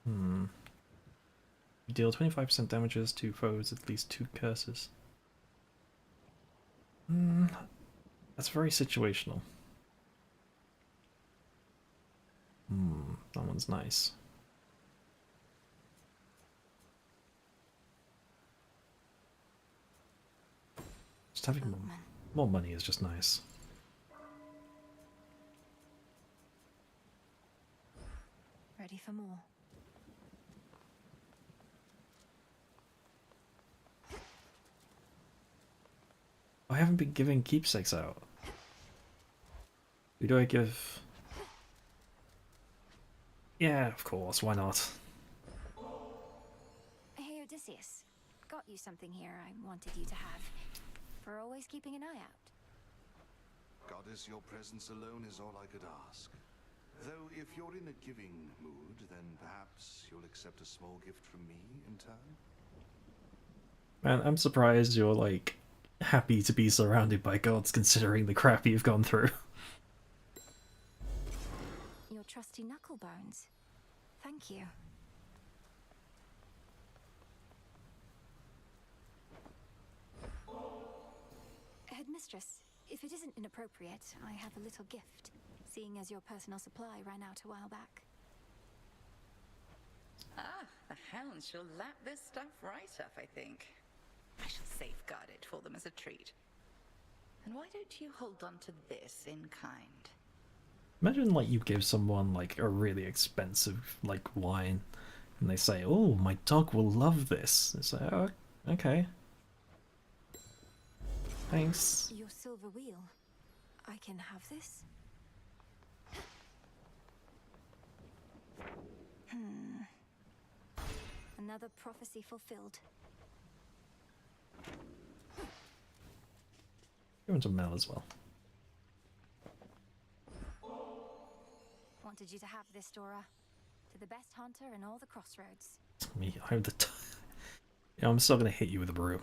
S1: You deal 25% damages to foes, at least 2 curses. That's very situational. That one's nice. Just having more money is just nice.
S3: Ready for more.
S1: I haven't been giving keepsakes out. Who do I give? Yeah, of course, why not?
S3: Hey, Odysseus. Got you something here I wanted you to have. For always keeping an eye out.
S8: Goddess, your presence alone is all I could ask. Though if you're in a giving mood, then perhaps you'll accept a small gift from me in turn?
S1: Man, I'm surprised you're, like, happy to be surrounded by gods considering the crap you've gone through.
S3: Your trusty knucklebones. Thank you. Headmistress, if it isn't inappropriate, I have a little gift, seeing as your personal supply ran out a while back.
S5: Ah, the hounds shall lap this stuff right up, I think. I shall safeguard it for them as a treat. And why don't you hold on to this in kind?
S1: Imagine, like, you give someone, like, a really expensive, like, wine, and they say, oh, my dog will love this. It's like, oh, okay. Thanks.
S3: Your silver wheel. I can have this? Another prophecy fulfilled.
S1: Give him some mail as well.
S3: Wanted you to have this, Dora. To the best hunter in all the crossroads.
S1: Me, I'm the yeah, I'm still gonna hit you with a broom.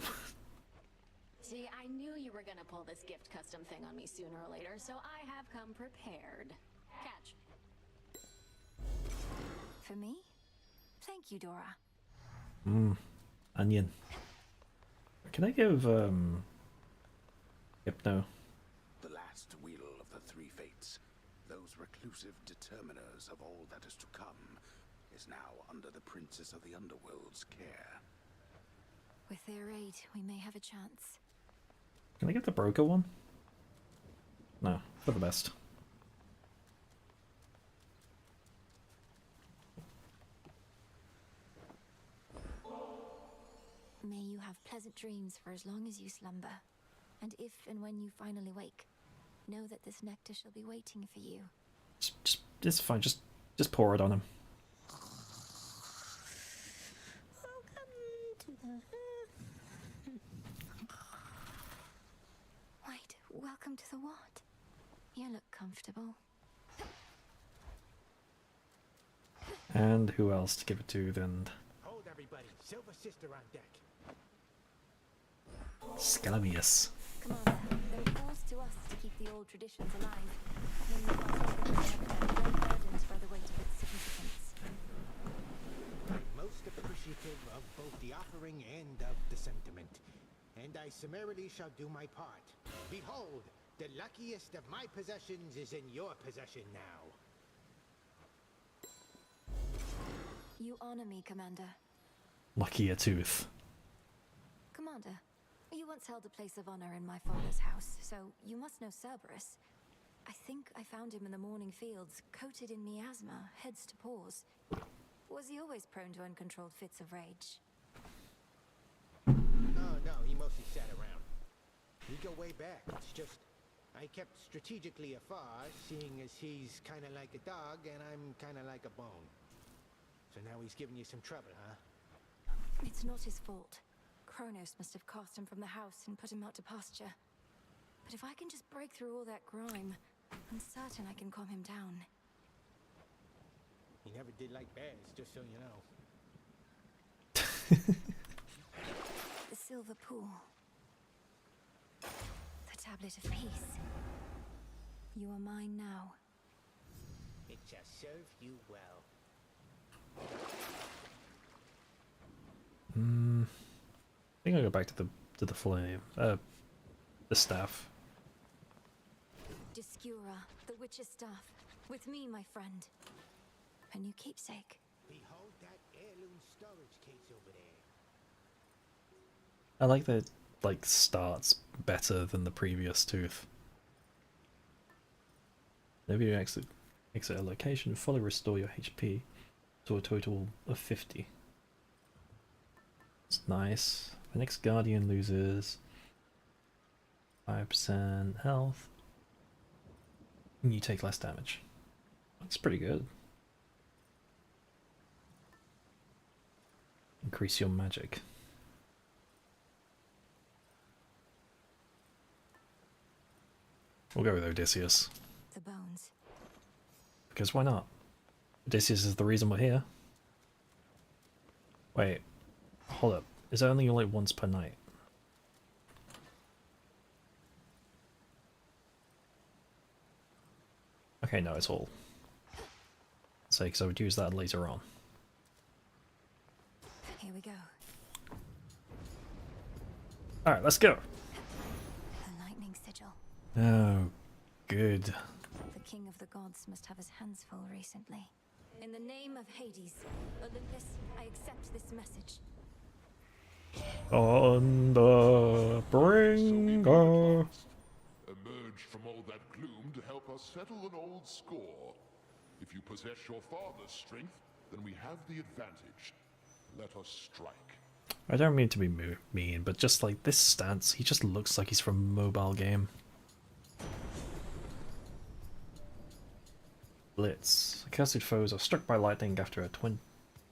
S17: See, I knew you were gonna pull this gift custom thing on me sooner or later, so I have come prepared. Catch.
S3: For me? Thank you, Dora.
S1: Onion. Can I give, Hypno?
S2: The last wheel of the three fates, those reclusive determiners of all that is to come, is now under the Princess of the Underworld's care.
S3: With their aid, we may have a chance.
S1: Can I get the broker one? No, for the best.
S3: May you have pleasant dreams for as long as you slumber. And if and when you finally wake, know that this nectar shall be waiting for you.
S1: It's fine, just pour it on him.
S3: Wait, welcome to the what? You look comfortable.
S1: And who else to give it to then?
S9: Hold everybody, Silver Sister on deck.
S1: Scalamius.
S3: Commander, there falls to us to keep the old traditions alive. May you pass on the nectar, no burdened by the weight of its significance.
S9: I'm most appreciative of both the offering and of the sentiment, and I summarily shall do my part. Behold, the luckiest of my possessions is in your possession now.
S3: You honor me, Commander.
S1: Lucky a tooth.
S3: Commander, you once held a place of honor in my father's house, so you must know Cerberus. I think I found him in the morning fields, coated in miasma, heads to paws. Was he always prone to uncontrolled fits of rage?
S9: No, he mostly sat around. We go way back. It's just I kept strategically afar, seeing as he's kind of like a dog and I'm kind of like a bone. So now he's giving you some trouble, huh?
S3: It's not his fault. Kronos must have cast him from the house and put him out to pasture. But if I can just break through all that grime, I'm certain I can calm him down.
S9: He never did like bears, just so you know.
S3: The silver pool. The tablet of peace. You are mine now.
S9: It shall serve you well.
S1: I think I'll go back to the flame. The staff.
S3: Discura, the witch's staff. With me, my friend. A new keepsake.
S9: Behold that heirloom storage case over there.
S1: I like that it, like, starts better than the previous tooth. Whenever you exit a location, fully restore your HP to a total of 50. It's nice. The next guardian loses 5% health. And you take less damage. That's pretty good. Increase your magic. We'll go with Odysseus.
S3: The bones.
S1: Because why not? Odysseus is the reason we're here. Wait, hold up. Is it only like once per night? Okay, no, it's all. Say, because I would use that later on.
S3: Here we go.
S1: Alright, let's go.
S3: A lightning sigil.
S1: Oh, good.
S3: The king of the gods must have his hands full recently. In the name of Hades, Olympus, I accept this message.
S1: On the bringer.
S14: Emerge from all that gloom to help us settle an old score. If you possess your father's strength, then we have the advantage. Let us strike.
S1: I don't mean to be mean, but just like this stance, he just looks like he's from a mobile game. Blitz. Accursed foes are struck by lightning after a twin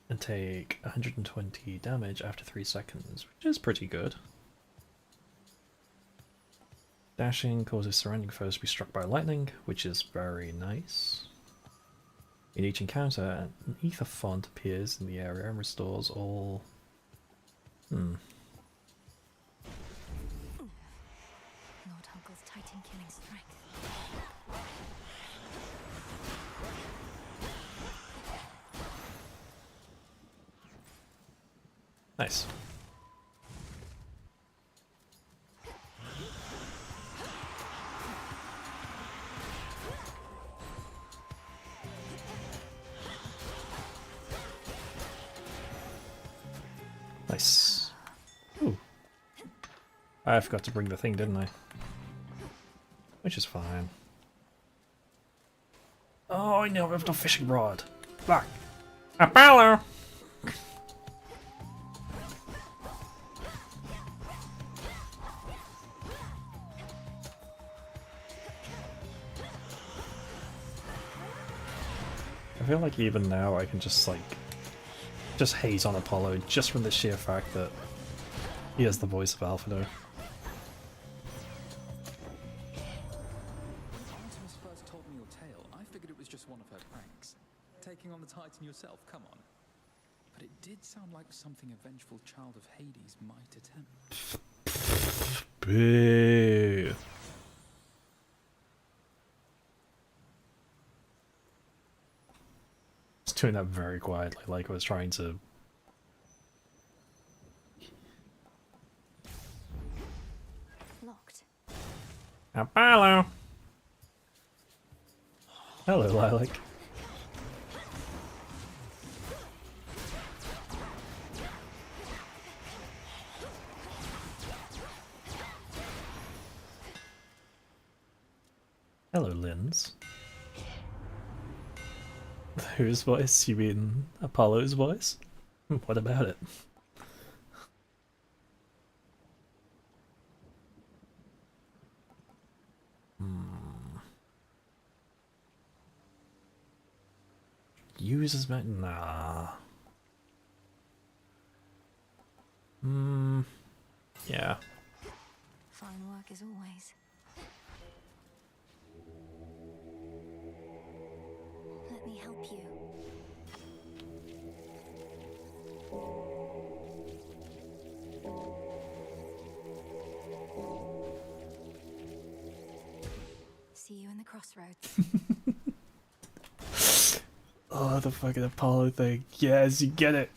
S1: and take 120 damage after 3 seconds, which is pretty good. Dashing causes surrounding foes to be struck by lightning, which is very nice. In each encounter, an ether font appears in the area and restores all...
S3: Lord Hunkle's Titan killing strength.
S1: Nice. Nice. Ooh. I forgot to bring the thing, didn't I? Which is fine. Oh, I know, I have no fishing rod. Back. Apollo! I feel like even now I can just like haze on Apollo just from the sheer fact that he has the voice of Alphino.
S18: Artemis first told me your tale, I figured it was just one of her pranks. Taking on the Titan yourself, come on. But it did sound like something a vengeful child of Hades might attempt.
S1: Boo. Doing that very quietly, like I was trying to...
S3: Locked.
S1: Apollo! Hello, Lilac. Hello, Linz. Whose voice? You mean Apollo's voice? What about it? Uses my... Nah. Yeah.
S3: Fine work as always. Let me help you. See you in the crossroads.
S1: Oh, the fucking Apollo thing. Yes, you get it.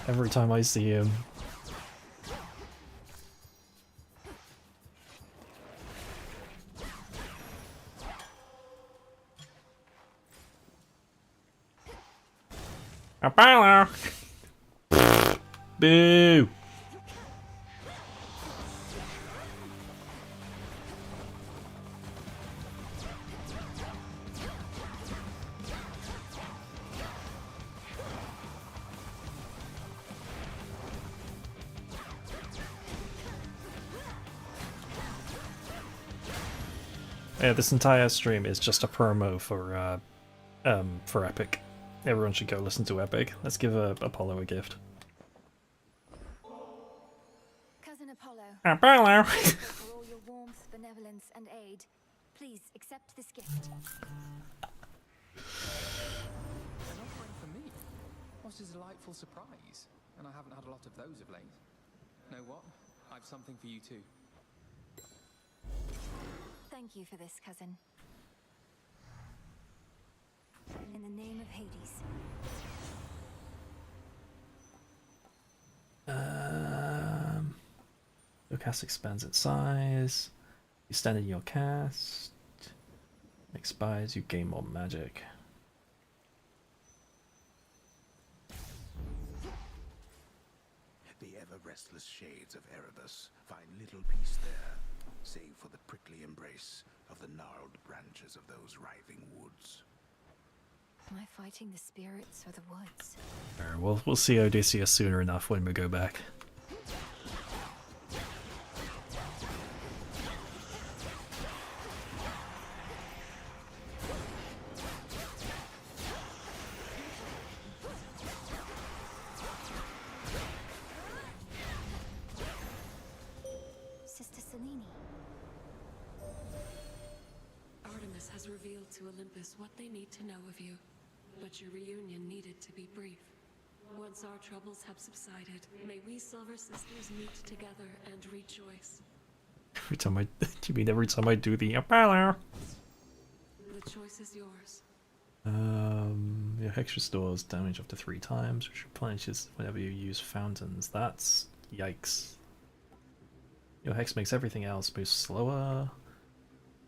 S1: Every time I see him. Apollo! Boo! Yeah, this entire stream is just a promo for Epic. Everyone should go listen to Epic. Let's give Apollo a gift.
S3: Cousin Apollo.
S1: Apollo!
S3: For all your warmth, benevolence, and aid, please accept this gift.
S18: An offering for me? What a delightful surprise. And I haven't had a lot of those of late. Know what? I've something for you too.
S3: Thank you for this, cousin. In the name of Hades.
S1: Your cast expands in size. You stand in your cast. Expires, you gain more magic.
S2: The ever-restless shades of Erebus find little peace there, save for the prickly embrace of the gnarled branches of those writhing woods.
S3: Am I fighting the spirits or the woods?
S1: Alright, we'll see Odysseus sooner enough when we go back.
S3: Sister Selene.
S15: Artemis has revealed to Olympus what they need to know of you, but your reunion needed to be brief. Once our troubles have subsided, may we Silver Sisters meet together and rejoice.
S1: Every time I you mean every time I do the Apollo?
S15: The choice is yours.
S1: Your hex restores damage up to 3 times, which replenishes whenever you use fountains. That's yikes. Your hex makes everything else move slower.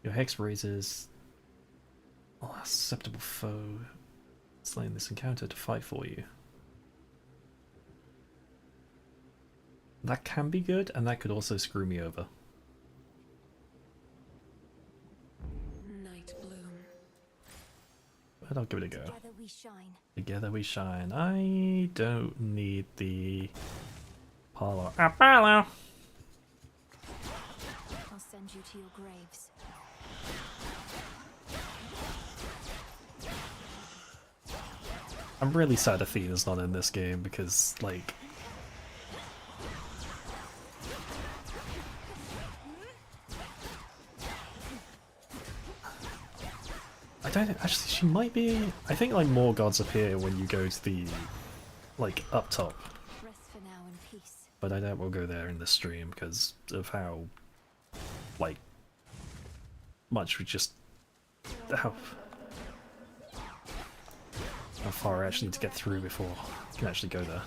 S1: Your hex raises a susceptible foe slaying this encounter to fight for you. That can be good, and that could also screw me over.
S15: Night Bloom.
S1: But I'll give it a go.
S3: Together we shine.
S1: Together we shine. I don't need the Apollo. Apollo!
S3: I'll send you to your graves.
S1: I'm really sad Athena's not in this game because, like, I don't actually. She might be. I think like more gods appear when you go to the like up top.
S3: Rest for now in peace.
S1: But I doubt we'll go there in the stream because of how like much we just how far I actually need to get through before I can actually go there.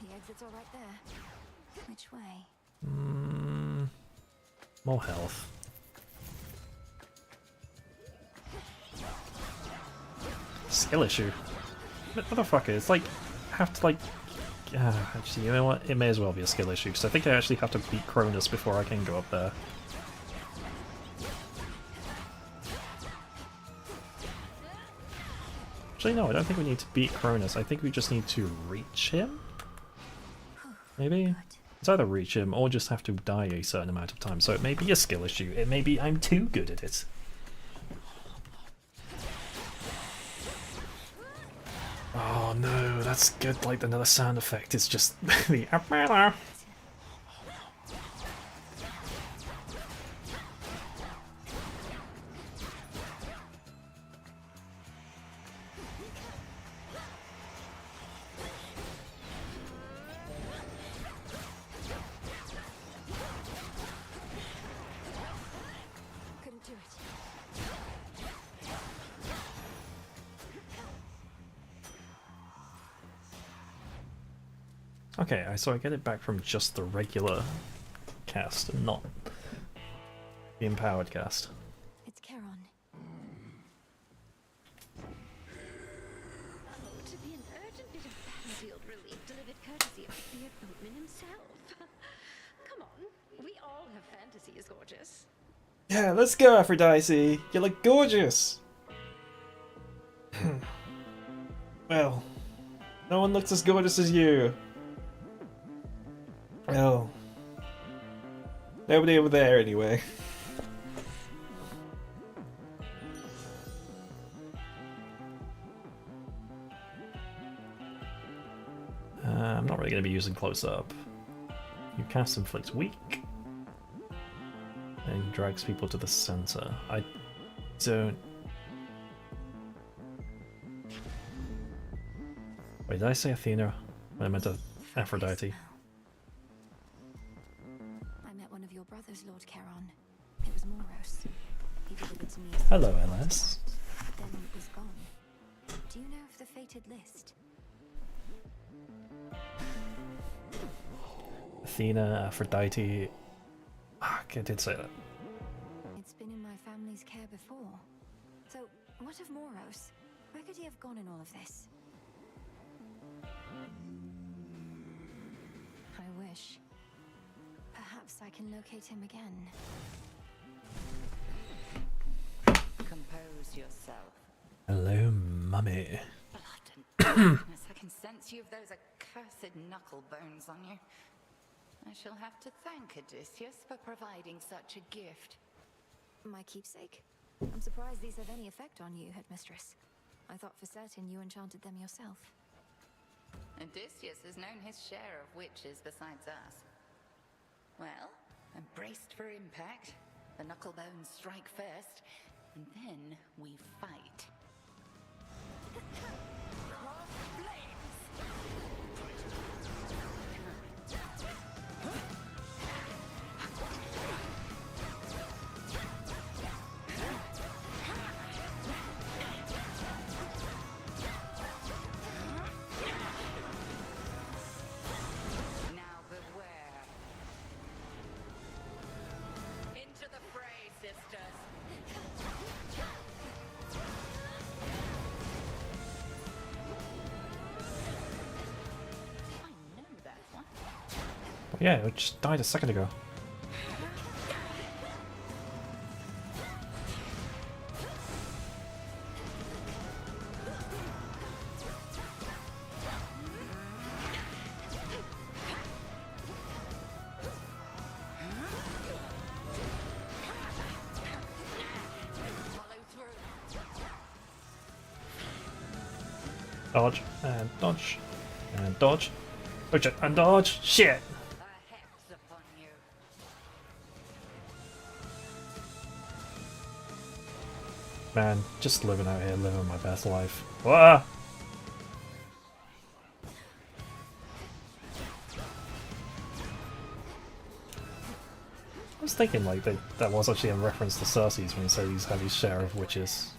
S3: The exits are right there. Which way?
S1: More health. Skill issue. Motherfucker, it's like have to like actually, you know what? It may as well be a skill issue because I think I actually have to beat Cronus before I can go up there. Actually, no, I don't think we need to beat Cronus. I think we just need to reach him? Maybe? It's either reach him or just have to die a certain amount of time. So it may be a skill issue. It may be I'm too good at it. Oh no, that's good. Like another sound effect is just the umbrella.
S3: Couldn't do it.
S1: Okay, so I get it back from just the regular cast and not the empowered cast.
S3: It's Charon.
S12: Oh, to be an urgent bit of battlefield relief delivered courtesy of the boatman himself. Come on, we all have fantasies, gorgeous.
S1: Yeah, let's go, Aphrodite. You look gorgeous. Well, no one looks as gorgeous as you. Well, nobody over there anyway. I'm not really going to be using close up. You cast inflicts weak and drags people to the center. I don't. Wait, did I say Athena? I meant Aphrodite.
S3: I met one of your brothers, Lord Charon. It was Moros. He delivered to me.
S1: Hello, LS.
S3: Then it was gone. Do you know of the fated list?
S1: Athena, Aphrodite. Ah, I did say that.
S3: It's been in my family's care before. So, what of Moros? Where could he have gone in all of this? I wish. Perhaps I can locate him again.
S5: Compose yourself.
S1: Hello, mummy.
S5: Yes, I can sense you have those accursed knuckle bones on you. I shall have to thank Odysseus for providing such a gift.
S3: My keepsake? I'm surprised these have any effect on you, Headmistress. I thought for certain you enchanted them yourself.
S5: Odysseus has known his share of witches besides us. Well, I'm braced for impact. The knuckle bones strike first, and then we fight. Now beware. Into the fray, sisters.
S1: Yeah, it just died a second ago. Dodge, and dodge, and dodge. Oh shit, and dodge! Shit! Man, just living out here, living my best life. Wah! I was thinking like that was actually a reference to Cersei's when he said he's had his share of witches.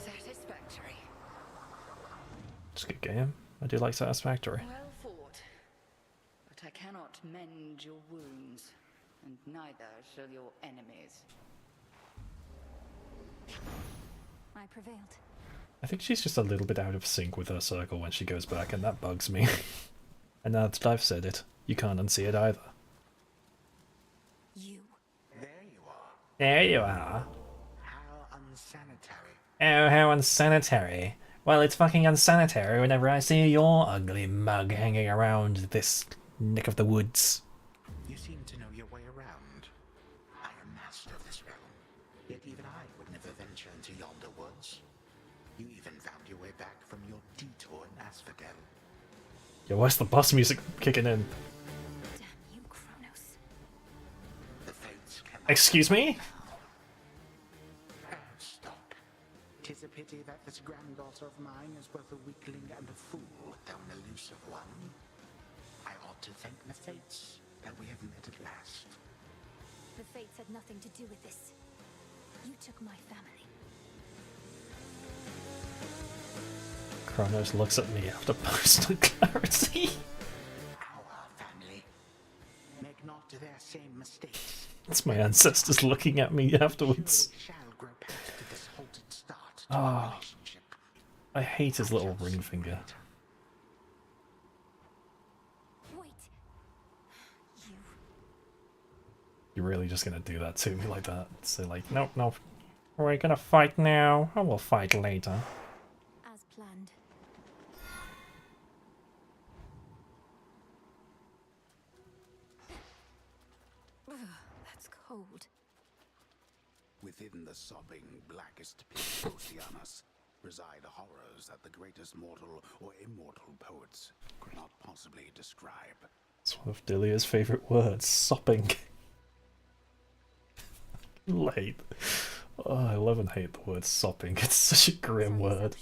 S5: Satisfactory.
S1: It's a good game. I do like Satisfactory.
S5: Well fought. But I cannot mend your wounds, and neither shall your enemies.
S3: I prevailed.
S1: I think she's just a little bit out of sync with her circle when she goes back, and that bugs me. And now that I've said it, you can't unsee it either.
S2: There you are.
S1: There you are.
S2: How unsanitary.
S1: Oh, how unsanitary. Well, it's fucking unsanitary whenever I see your ugly mug hanging around this neck of the woods.
S2: You seem to know your way around. I am master of this realm, yet even I would never venture into yonder woods. You even found your way back from your detour in Asphodel.
S1: Yo, where's the boss music kicking in?
S3: Damn you, Kronos.
S2: The fates cannot.
S1: Excuse me?
S2: Stop. 'Tis a pity that this granddaughter of mine is both a weakling and a fool, though an elusive one. I ought to thank the fates that we have met at last.
S3: The fates had nothing to do with this. You took my family.
S1: Kronos looks at me after postal clarity. It's my ancestors looking at me afterwards. Ah, I hate his little ring finger. You're really just gonna do that to me like that? Say like, nope, nope. We're gonna fight now. I will fight later.
S3: As planned. Ugh, that's cold.
S2: Within the sobbing, blackest pit of Oceanus reside horrors that the greatest mortal or immortal poets could not possibly describe.
S1: It's one of Delia's favourite words, sopping. Late. Oh, I love and hate the word sopping. It's such a grim word.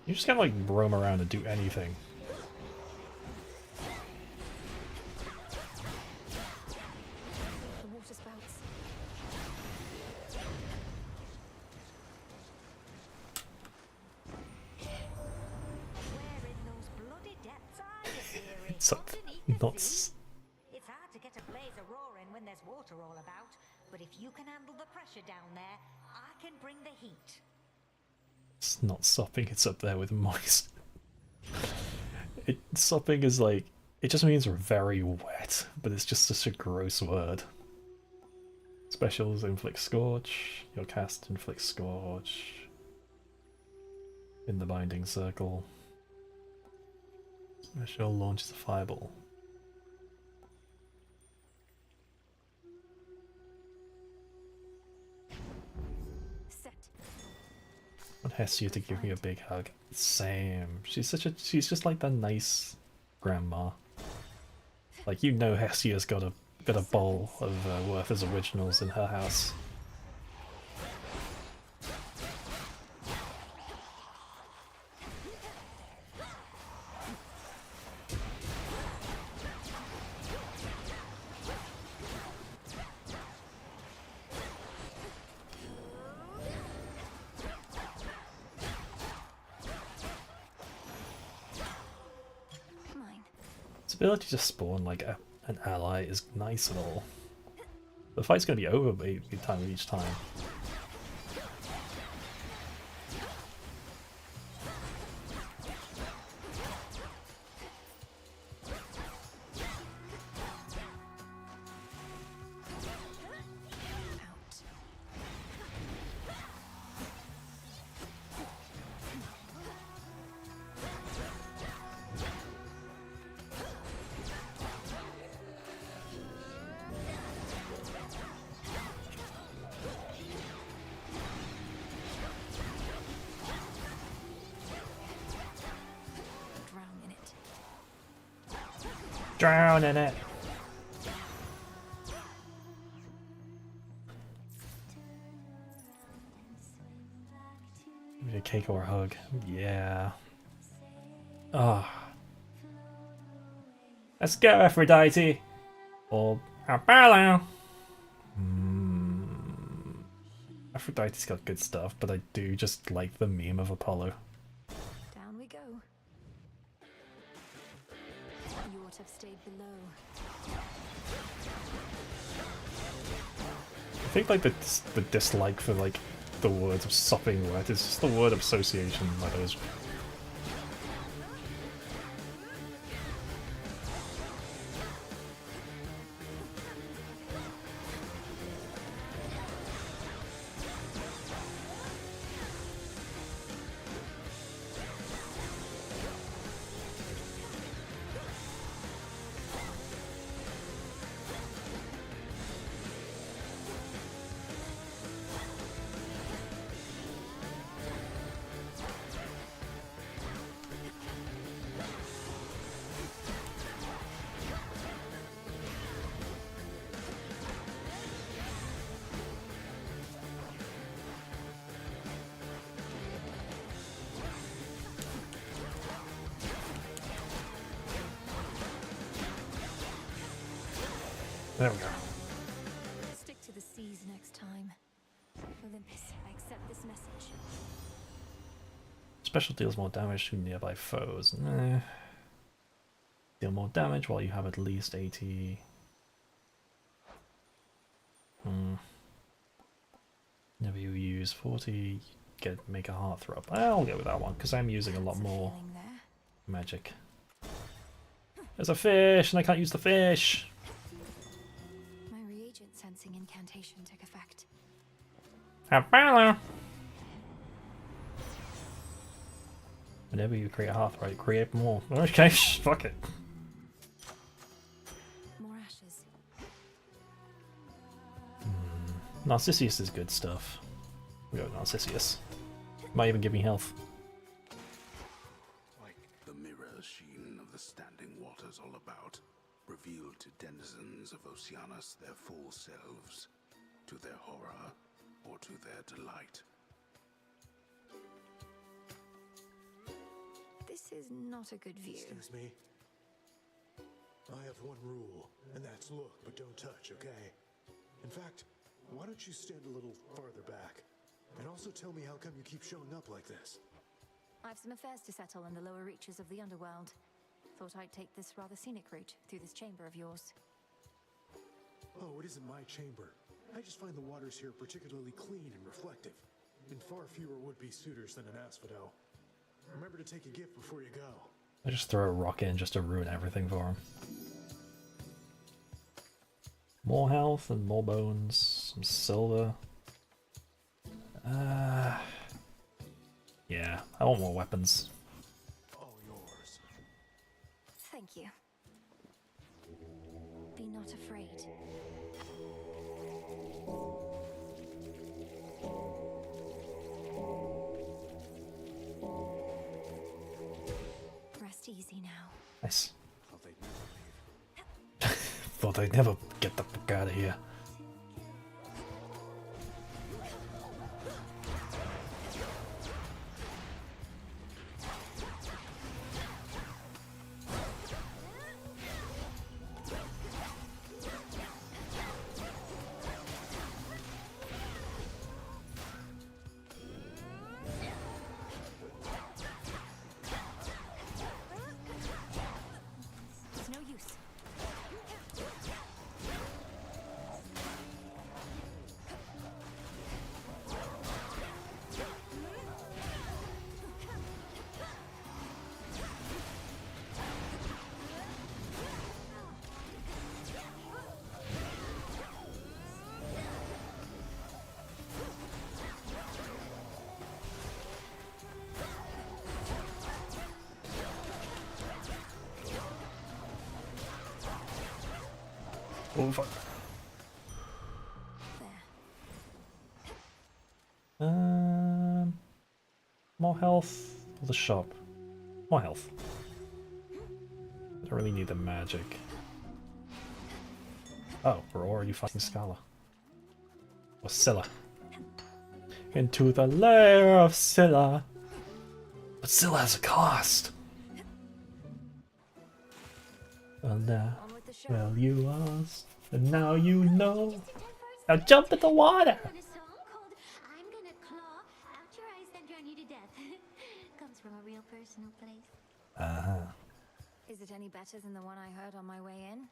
S1: You just gotta like roam around and do anything.
S3: The water spouts.
S10: Where in those bloody depths are you, dearie?
S1: It's up nuts.
S10: It's hard to get a blaze a roaring when there's water all about, but if you can handle the pressure down there, I can bring the heat.
S1: It's not sopping, it's up there with moist. Sopping is like, it just means we're very wet, but it's just such a gross word. Specials inflict scorch, your cast inflicts scorch. In the binding circle. Special launches a fireball. I want Hestia to give me a big hug. Same. She's just like the nice grandma. Like, you know, Hestia's got a bowl of Werther's originals in her house. Its ability to spawn like an ally is nice and all. The fight's gonna be over by the time of each time. Drown in it. Maybe a cake or a hug. Yeah. Ah. Let's go, Aphrodite. Or Apollo. Aphrodite's got good stuff, but I do just like the meme of Apollo.
S3: Down we go. You ought to have stayed below.
S1: I think like the dislike for like the words of sopping wet is just the word association. Like those. There we go.
S3: Stick to the seas next time. Olympus, I accept this message.
S1: Special deals more damage to nearby foes. Nah. Deal more damage while you have at least 80. Whenever you use 40, make a heart throb. I'll go with that one because I'm using a lot more magic. There's a fish and I can't use the fish.
S3: My reagent sensing incantation took effect.
S1: Whenever you create a hearth, right? Create more. Okay, fuck it.
S3: More ashes.
S1: Narcissus is good stuff. We got Narcissus. Might even give me health.
S2: Like the mirror sheen of the standing waters all about, revealed to denizens of Oceanus their full selves, to their horror or to their delight.
S3: This is not a good view.
S16: Excuse me. I have one rule, and that's look, but don't touch, okay? In fact, why don't you stand a little farther back? And also tell me how come you keep showing up like this?
S3: I've some affairs to settle in the lower reaches of the underworld. Thought I'd take this rather scenic route through this chamber of yours.
S16: Oh, it isn't my chamber. I just find the waters here particularly clean and reflective, and far fewer would-be suitors than an asphodel. Remember to take a gift before you go.
S1: I just throw a rock in just to ruin everything for him. More health and more bones, some silver. Yeah, I want more weapons.
S16: All yours.
S3: Thank you. Be not afraid. Rest easy now.
S1: Nice. Thought I'd never get the fuck out of here.
S3: It's no use.
S1: Oh fuck. More health or the shop? More health. I don't really need the magic. Oh, we're already fighting Scala. Or Scylla. Into the lair of Scylla. But Scylla has a cost. Well now, well you lost, and now you know. Now jump in the water!
S11: I'm gonna claw out your eyes and drown you to death. Comes from a real personal place.
S3: Is it any better than the one I heard on my way in?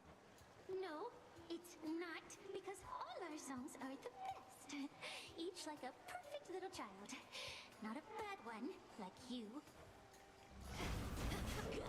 S11: No, it's not, because all our songs are the best. Each like a perfect little child. Not a bad one, like you. Go.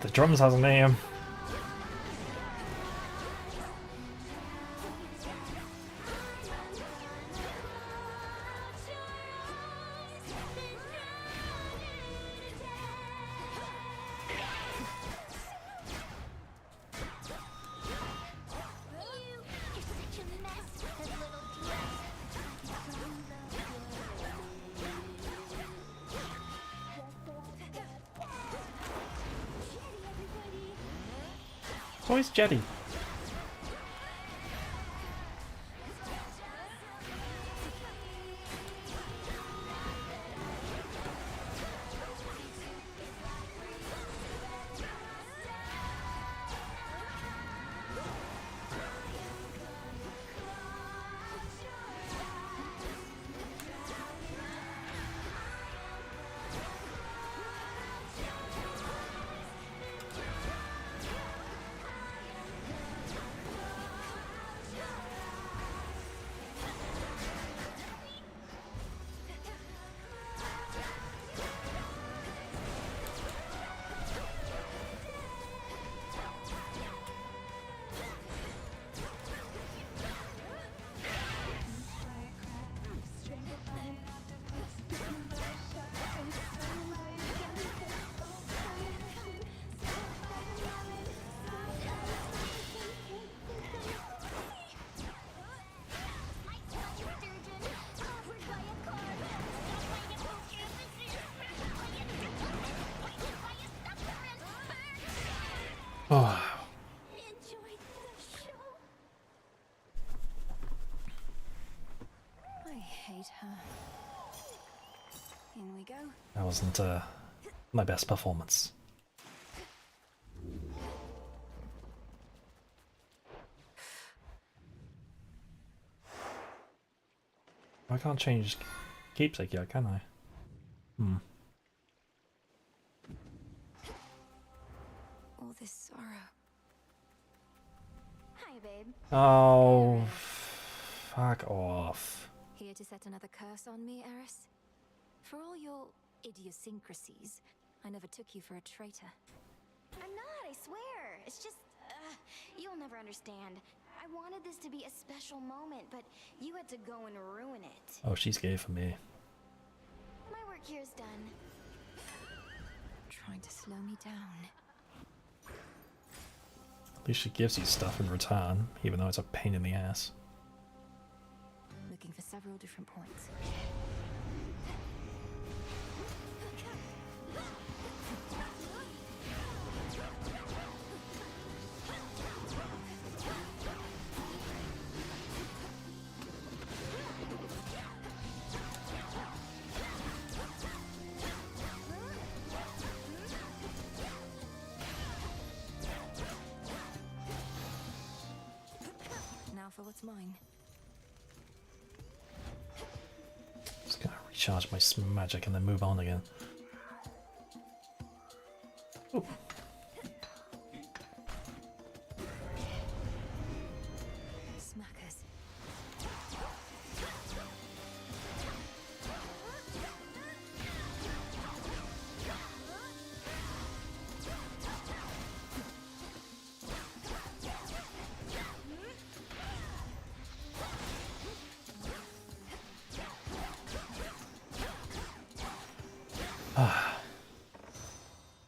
S1: The drums has a name. Where's Jetty? Oh.
S3: I hate her. In we go.
S1: That wasn't my best performance. I can't change keepsake yet, can I? Hmm.
S3: All this sorrow.
S11: Hi, babe.
S1: Oh, fuck off.
S3: Here to set another curse on me, Eris? For all your idiosyncrasies, I never took you for a traitor.
S11: I'm not, I swear. It's just, you'll never understand. I wanted this to be a special moment, but you had to go and ruin it.
S1: Oh, she's gay for me.
S11: My work here's done.
S3: Trying to slow me down.
S1: At least she gives you stuff in return, even though it's a pain in the ass.
S3: Looking for several different points. Now for what's mine.
S1: Just gonna recharge my magic and then move on again. Ooh.
S3: Smackers.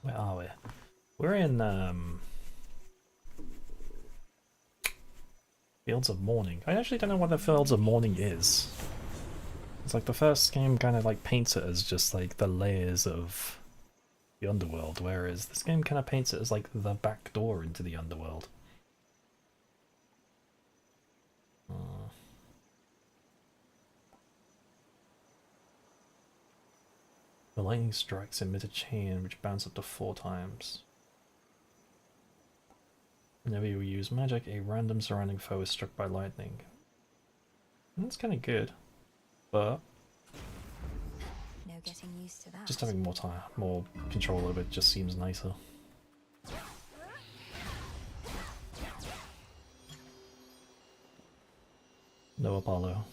S1: Where are we? We're in Fields of Morning. I actually don't know what the Fields of Morning is. It's like the first game kind of like paints it as just like the layers of the underworld, whereas this game kind of paints it as like the back door into the underworld. The lightning strikes emit a chain which bounces up to 4 times. Whenever you use magic, a random surrounding foe is struck by lightning. That's kind of good, but
S3: No getting used to that.
S1: just having more time, more control of it just seems nicer. No Apollo.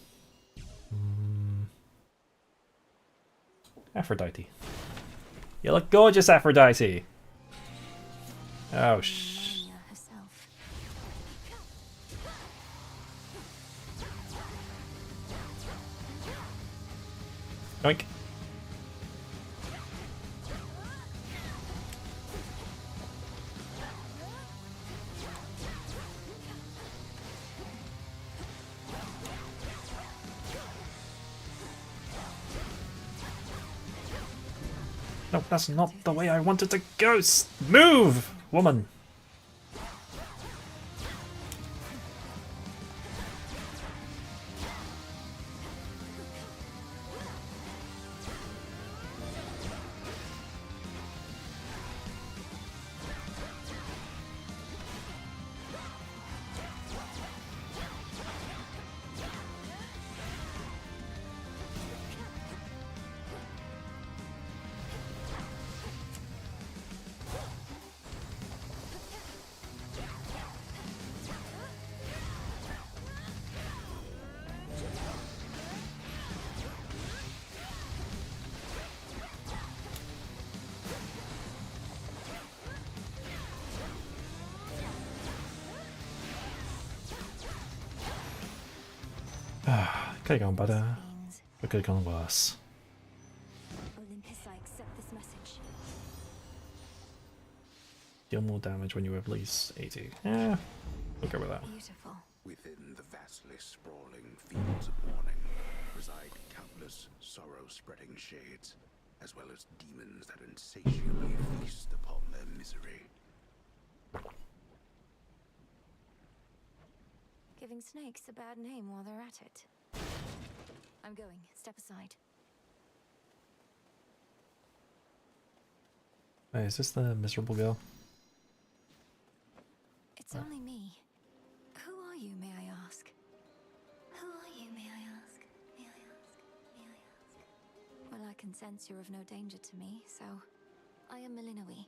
S1: Aphrodite. You look gorgeous, Aphrodite! Oh,
S3: herself.
S1: Yoink. No, that's not the way I wanted to go! Move, woman! Could have gone better. It could have gone worse.
S3: Olympus, I accept this message.
S1: Deal more damage when you have at least 80. Yeah, we'll go with that.
S3: Beautiful.
S2: Within the vastly sprawling fields of morning reside countless sorrow-spreading shades, as well as demons that insatiably feast upon their misery.
S3: Giving snakes a bad name while they're at it. I'm going. Step aside.
S1: Hey, is this the miserable girl?
S3: It's only me. Who are you, may I ask? Who are you, may I ask? May I ask? May I ask? Well, I can sense you're of no danger to me, so... I am Melinoe.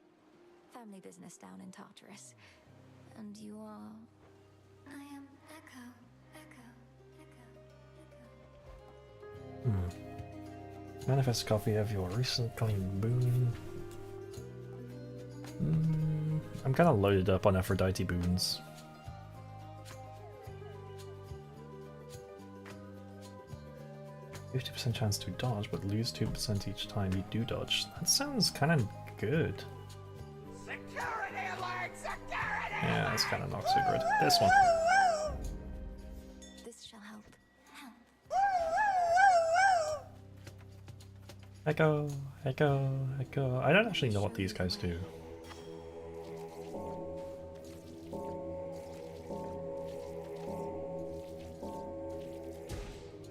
S3: Family business down in Tartarus. And you are... I am Echo.
S1: Manifest a copy of your recently boon. I'm kind of loaded up on Aphrodite boons. %50 chance to dodge, but lose 2% each time you do dodge. That sounds kind of good.
S19: Security alert! Security!
S1: Yeah, that's kind of not so good. This one.
S3: This shall help.
S1: Echo, echo, echo. I don't actually know what these guys do.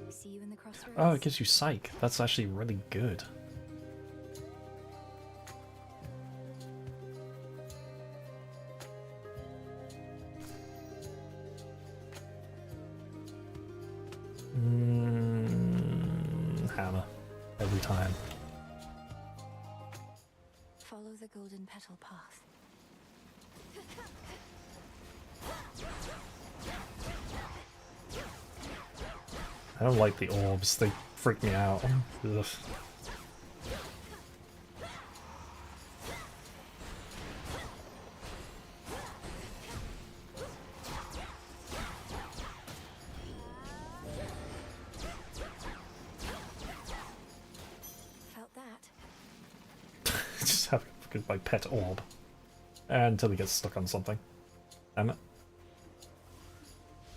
S3: See you in the crossroads.
S1: Oh, it gives you psych. That's actually really good. Hammer. Every time.
S3: Follow the golden petal path.
S1: I don't like the orbs, they freak me out. Ugh.
S3: Felt that.
S1: Just have my pet orb. Until he gets stuck on something. Damn it.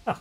S1: Ah.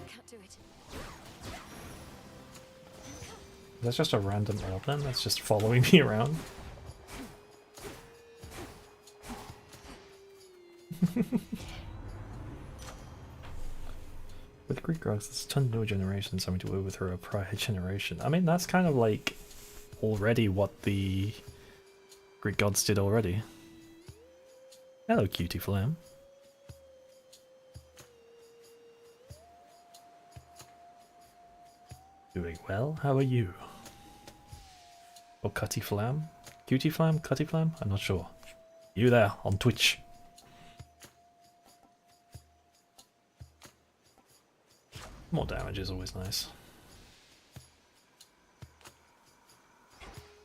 S3: Can't do it.
S1: That's just a random orb then? That's just following me around? With Greek gods, there's a ton of new generations having to overthrow a prior generation. I mean, that's kind of like already what the Greek gods did already. Hello, cutie flam. Doing well, how are you? Or Cutty Flam? Cutie Flam? Cutty Flam? I'm not sure. You there, on Twitch. More damage is always nice.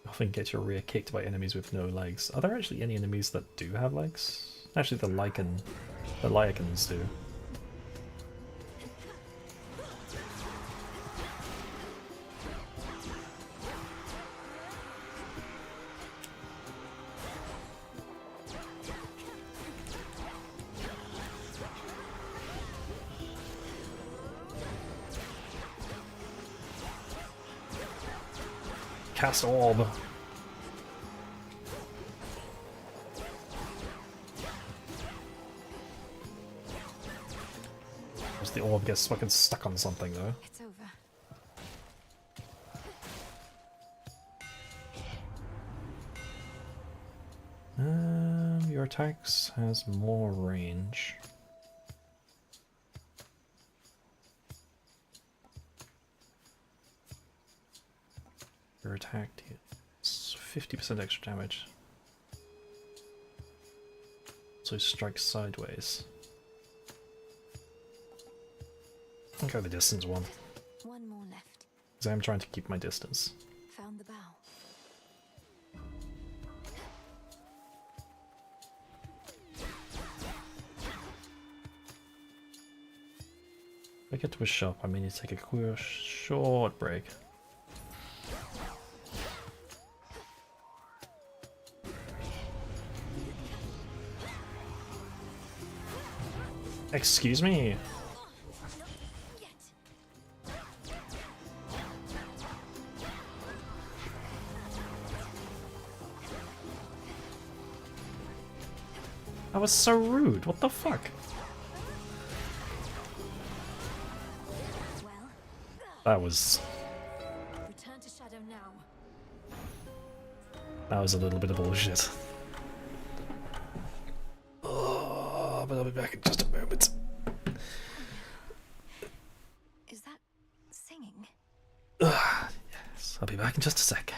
S1: Often get your rear kicked by enemies with no legs. Are there actually any enemies that do have legs? Actually, the Lycans do. Cast orb. As the orb gets fucking stuck on something though.
S3: It's over.
S1: Your attacks has more range. her attack deals 50% extra damage. So strikes sideways. I'll go the distance one.
S3: One more left.
S1: Because I am trying to keep my distance.
S3: Found the bow.
S1: If I get to a shop, I may need to take a quick, short break. Excuse me? That was so rude, what the fuck? That was...
S3: Return to Shadow now.
S1: That was a little bit of bullshit. Oh, but I'll be back in just a moment.
S3: Is that singing?
S1: Yes, I'll be back in just a sec.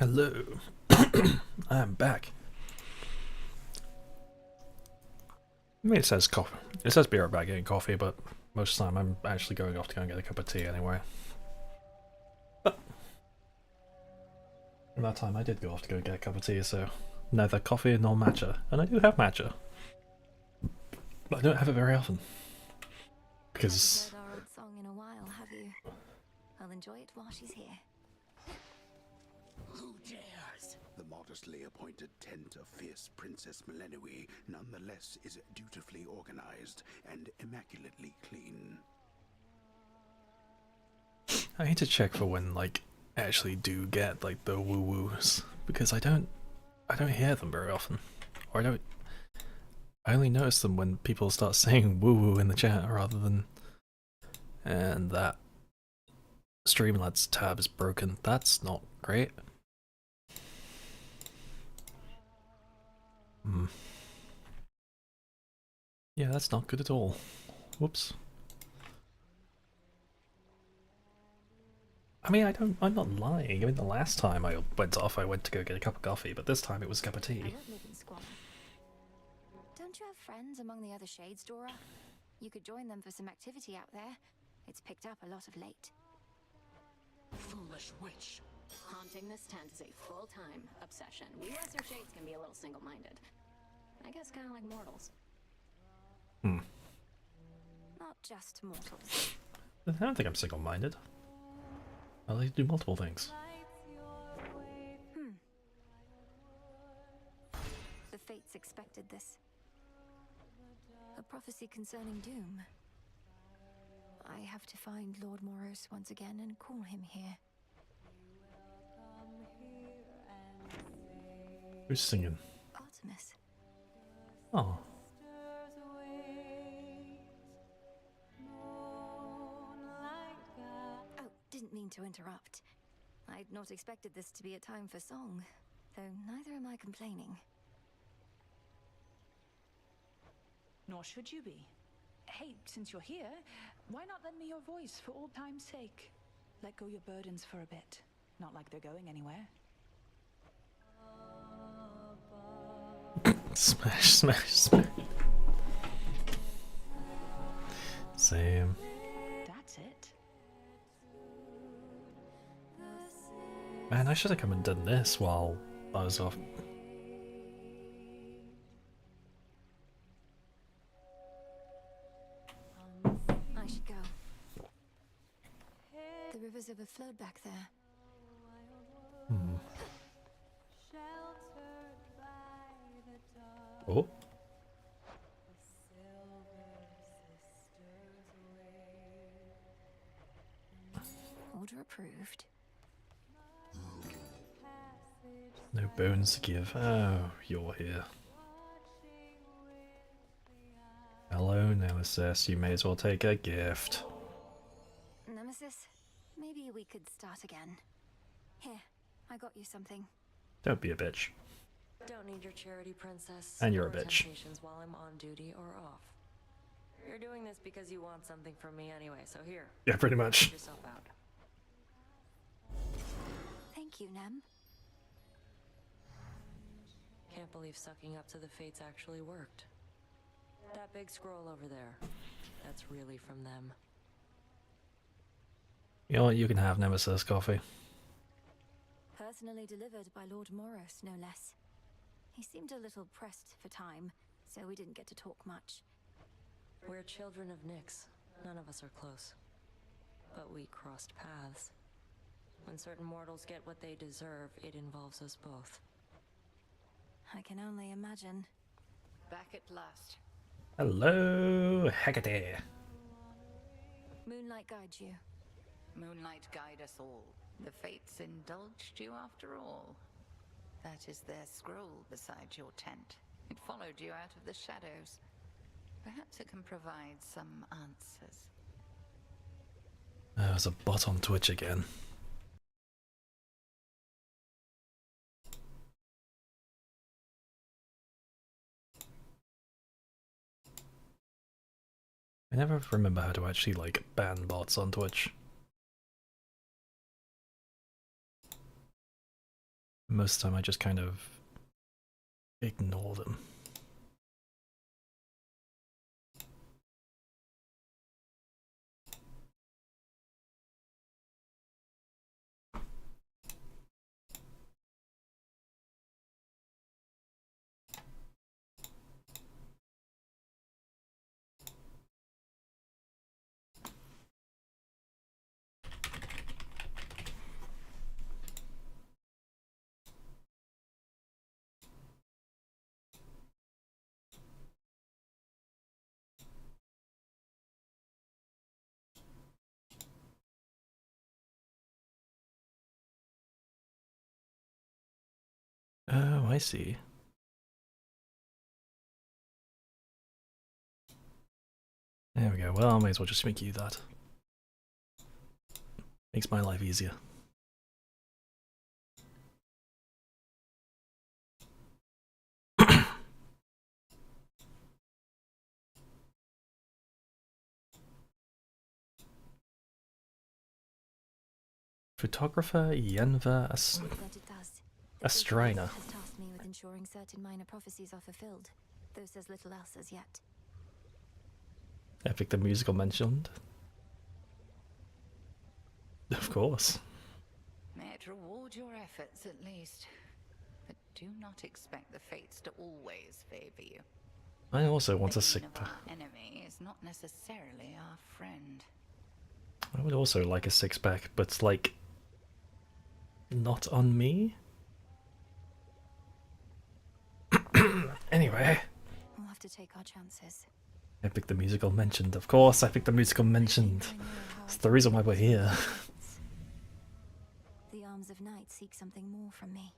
S1: Hello. I am back. I mean, it says coffee. It says be right back getting coffee, but most of the time I'm actually going off to go and get a cup of tea anyway. But in that time I did go off to go get a cup of tea, so neither coffee nor matcha. And I do have matcha, but I don't have it very often. Because
S3: Haven't heard our old song in a while, have you? I'll enjoy it while she's here.
S2: Who dares? The modestly appointed tent of fierce Princess Melenui nonetheless is dutifully organized and immaculately clean.
S1: I need to check for when like actually do get like the woo woos, because I don't hear them very often, or I only notice them when people start saying woo woo in the chat rather than. And that Streamlabs tab is broken. That's not great. Yeah, that's not good at all. Whoops. I mean, I'm not lying. I mean, the last time I went off, I went to go get a cup of coffee, but this time it was a cup of tea.
S3: I love living squalor. Don't you have friends among the other shades, Dora? You could join them for some activity out there. It's picked up a lot of late.
S17: Foolish witch. Haunting this tent is a full-time obsession. We lesser shades can be a little single-minded. I guess kind of like mortals.
S3: Not just mortals.
S1: I don't think I'm single-minded. I like to do multiple things.
S3: The fates expected this. A prophecy concerning doom. I have to find Lord Moros once again and call him here.
S1: Who's singing?
S3: Artemis.
S1: Oh.
S3: Oh, didn't mean to interrupt. I'd not expected this to be a time for song, though neither am I complaining.
S13: Nor should you be. Hey, since you're here, why not lend me your voice for old time's sake? Let go your burdens for a bit. Not like they're going anywhere.
S1: Smash, smash, smash. Same.
S13: That's it.
S1: Man, I should have come and done this while I was off.
S3: I should go. The river's overflowed back there.
S1: Oh.
S3: Order approved.
S1: No bones to give. Oh, you're here. Hello, Nemesis. You may as well take a gift.
S3: Nemesis, maybe we could start again. Here, I got you something.
S1: Don't be a bitch.
S7: Don't need your charity, princess.
S1: And you're a
S7: or
S1: bitch.
S7: temptations while I'm on duty or off. You're doing this because you want something from me anyway, so here.
S1: Yeah, pretty much.
S7: Get yourself out.
S3: Thank you, Nem.
S7: Can't believe sucking up to the fates actually worked. That big scroll over there, that's really from them.
S1: You know what? You can have Nemesis coffee.
S3: Personally delivered by Lord Moros, no less. He seemed a little pressed for time, so we didn't get to talk much.
S7: We're children of Nyx. None of us are close. But we crossed paths. When certain mortals get what they deserve, it involves us both.
S3: I can only imagine.
S5: Back at last.
S1: Hello, Hecate.
S3: Moonlight guides you.
S5: Moonlight guide us all. The fates indulged you after all. That is their scroll beside your tent. It followed you out of the shadows. Perhaps it can provide some answers.
S1: There's a bot on Twitch again. I never remember how to actually like ban bots on Twitch. Most of the time I just kind of ignore them. Oh, I see. There we go. Well, I might as well just make you that. Makes my life easier. Photographer Yenva Astrina.
S3: Has tasked me with ensuring certain minor prophecies are fulfilled, though says little else as yet.
S1: Epic the musical mentioned. Of course.
S5: May it reward your efforts at least. But do not expect the fates to always favor you.
S1: I also want a sick
S5: our enemy is not necessarily our friend.
S1: I would also like a six-pack, but like not on me. Anyway.
S3: We'll have to take our chances.
S1: Epic the musical mentioned. Of course, Epic the musical mentioned. It's the reason why we're here.
S3: The arms of night seek something more from me.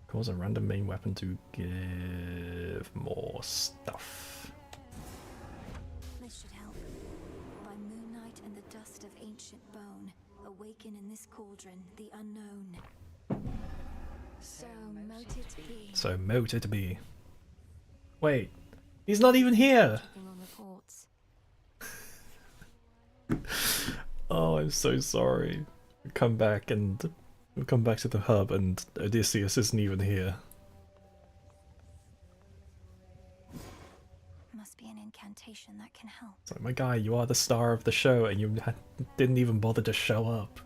S1: Cause a random main weapon to give more stuff.
S3: This should help. By moonlight and the dust of ancient bone, awaken in this cauldron the unknown. So mote it be.
S1: So mote it be. Wait, he's not even here! Oh, I'm so sorry. We come back to the hub and Odysseus isn't even here.
S3: Must be an incantation that can help.
S1: It's like, my guy, you are the star of the show and you didn't even bother to show up.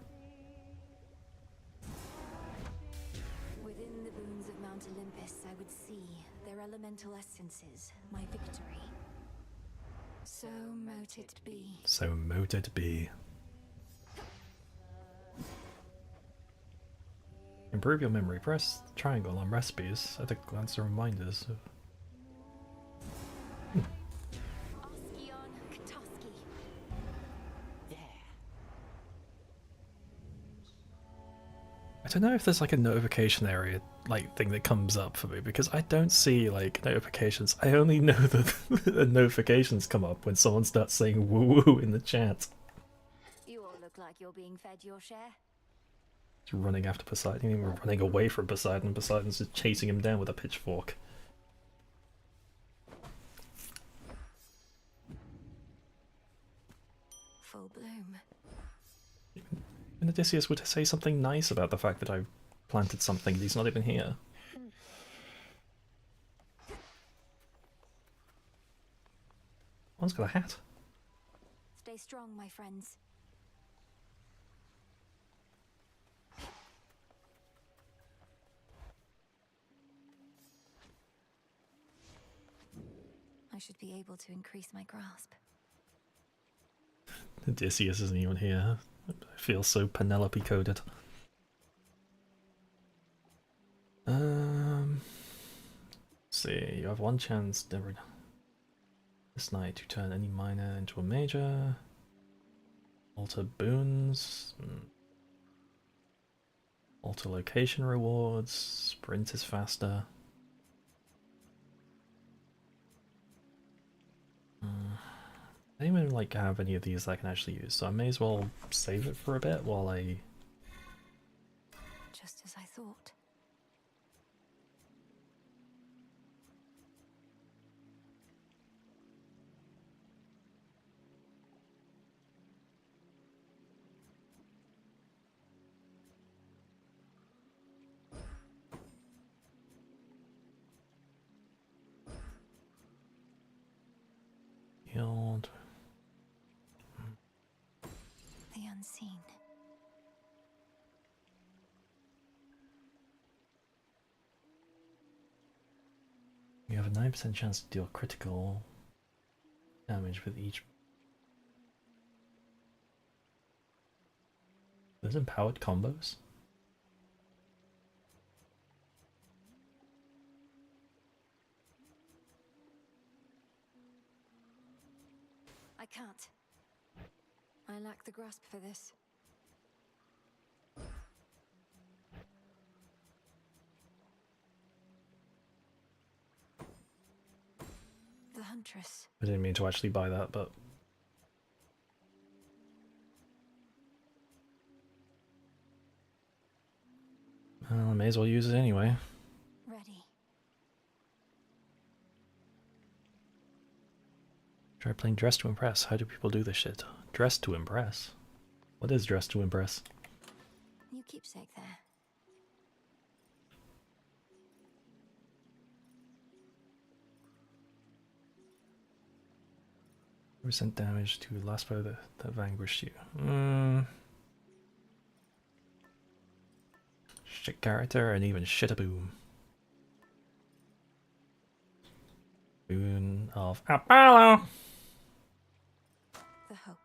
S3: Within the boons of Mount Olympus, I would see their elemental essences, my victory. So mote it be.
S1: So mote it be. Improve your memory. Press triangle on recipes at a glance of reminders. I don't know if there's like a notification area like thing that comes up for me because I don't see like notifications. I only know that the notifications come up when someone starts saying woo woo in the chat.
S3: You all look like you're being fed your share.
S1: He's running after Poseidon, even running away from Poseidon. Poseidon's just chasing him down with a pitchfork.
S3: Full bloom.
S1: And Odysseus would say something nice about the fact that I've planted something and he's not even here. One's got a hat.
S3: Stay strong, my friends. I should be able to increase my grasp.
S1: Odysseus isn't even here. I feel so Penelope coded. Let's see, you have one chance this night to turn any minor into a major. Alter boons. Alter location rewards. Sprint is faster. I don't even like have any of these that I can actually use, so I may as well save it for a bit while I...
S3: Just as I thought.
S1: Healed.
S3: The unseen.
S1: You have a 9% chance to deal critical damage with each. There's empowered combos?
S3: I can't. I lack the grasp for this. The Huntress.
S1: I didn't mean to actually buy that, but well, I may as well use it anyway.
S3: Ready.
S1: Try playing Dress to Impress. How do people do this shit? Dress to Impress? What is Dress to Impress?
S3: New keepsake there.
S1: Percent damage to last foe that vanquished you. Shit character and even shit a boom. Boon of Apollo.
S3: The hope.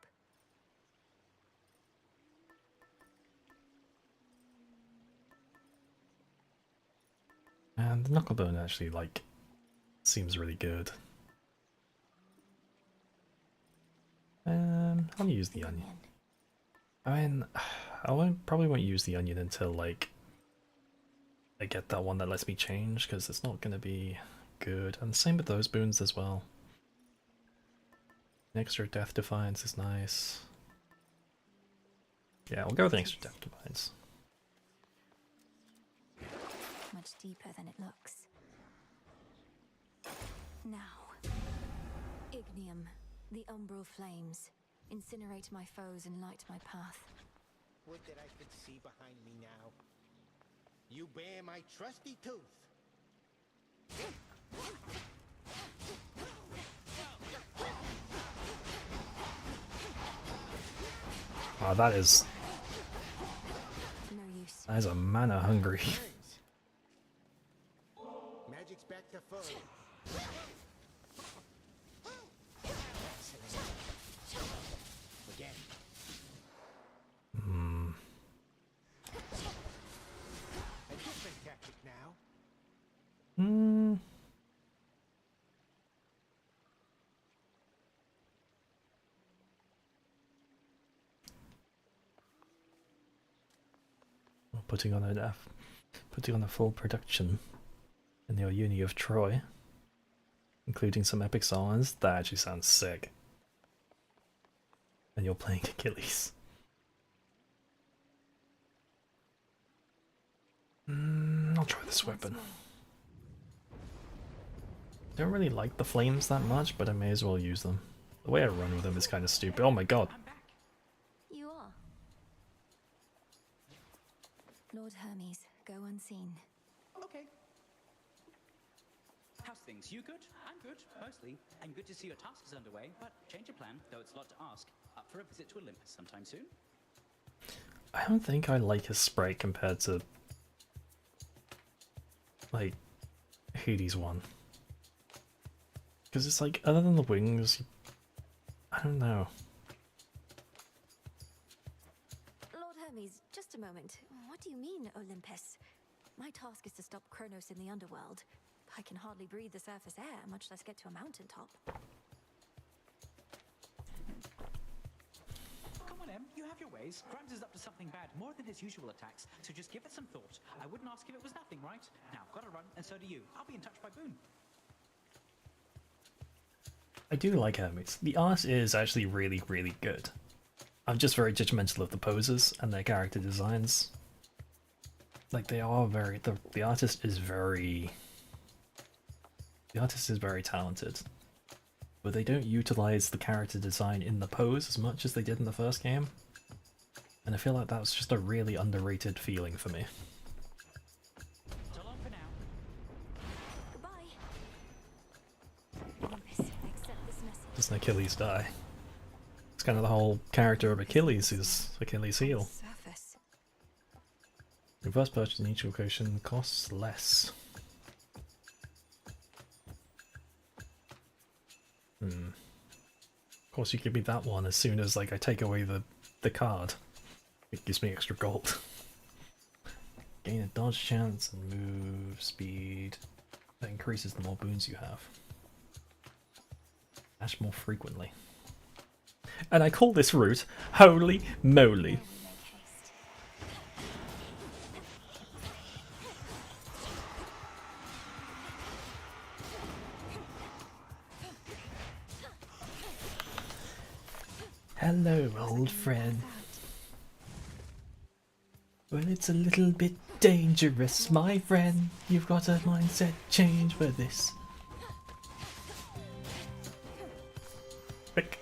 S1: And the Knucklebone actually like seems really good. I'll use the onion. I mean, probably won't use the onion until like I get that one that lets me change, because it's not gonna be good. And the same with those boons as well. An extra Death Defiance is nice. Yeah, we'll go with an extra Death Defiance.
S3: Much deeper than it looks. Now. Ignium, the umbral flames. Incinerate my foes and light my path.
S9: Would that I could see behind me now. You bear my trusty tooth.
S1: Oh, that is
S3: No use.
S1: that is a mana hungry.
S9: Magic's back to full. Again. A different tactic now.
S1: Putting on a full production in the Uni of Troy, including some epic songs. That actually sounds sick. And you're playing Achilles. I'll try this weapon. Don't really like the flames that much, but I may as well use them. The way I run with them is kind of stupid. Oh my god.
S3: You are. Lord Hermes, go unseen.
S20: Okay. How's things? You good? I'm good, mostly. And good to see your task is underway, but change of plan, though it's a lot to ask. Up for a visit to Olympus sometime soon?
S1: I don't think I like his sprite compared to like Hades one. Because it's like, other than the wings, I don't know.
S3: Lord Hermes, just a moment. What do you mean, Olympus? My task is to stop Kronos in the underworld. I can hardly breathe the surface air, much less get to a mountaintop.
S20: Come on, Em, you have your ways. Grimes is up to something bad, more than his usual attacks, so just give it some thought. I wouldn't ask if it was nothing, right? Now, gotta run, and so do you. I'll be in touch by Boone.
S1: I do like Hermes. The art is actually really, really good. I'm just very judgmental of the poses and their character designs. Like, they are very... The artist is very... The artist is very talented. But they don't utilize the character design in the pose as much as they did in the first game. And I feel like that was just a really underrated feeling for me.
S20: So long for now.
S3: Goodbye. Olympus, accept this message.
S1: doesn't Achilles die? It's kind of the whole character of Achilles is Achilles' heel. Reverse purchase in each location costs less. Of course you give me that one as soon as like I take away the card. It gives me extra gold. Gain a dodge chance and move speed. That increases the more boons you have. Dash more frequently. And I call this route Holy Moly. Hello, old friend. Well, it's a little bit dangerous, my friend. You've got a mindset change for this. Quick.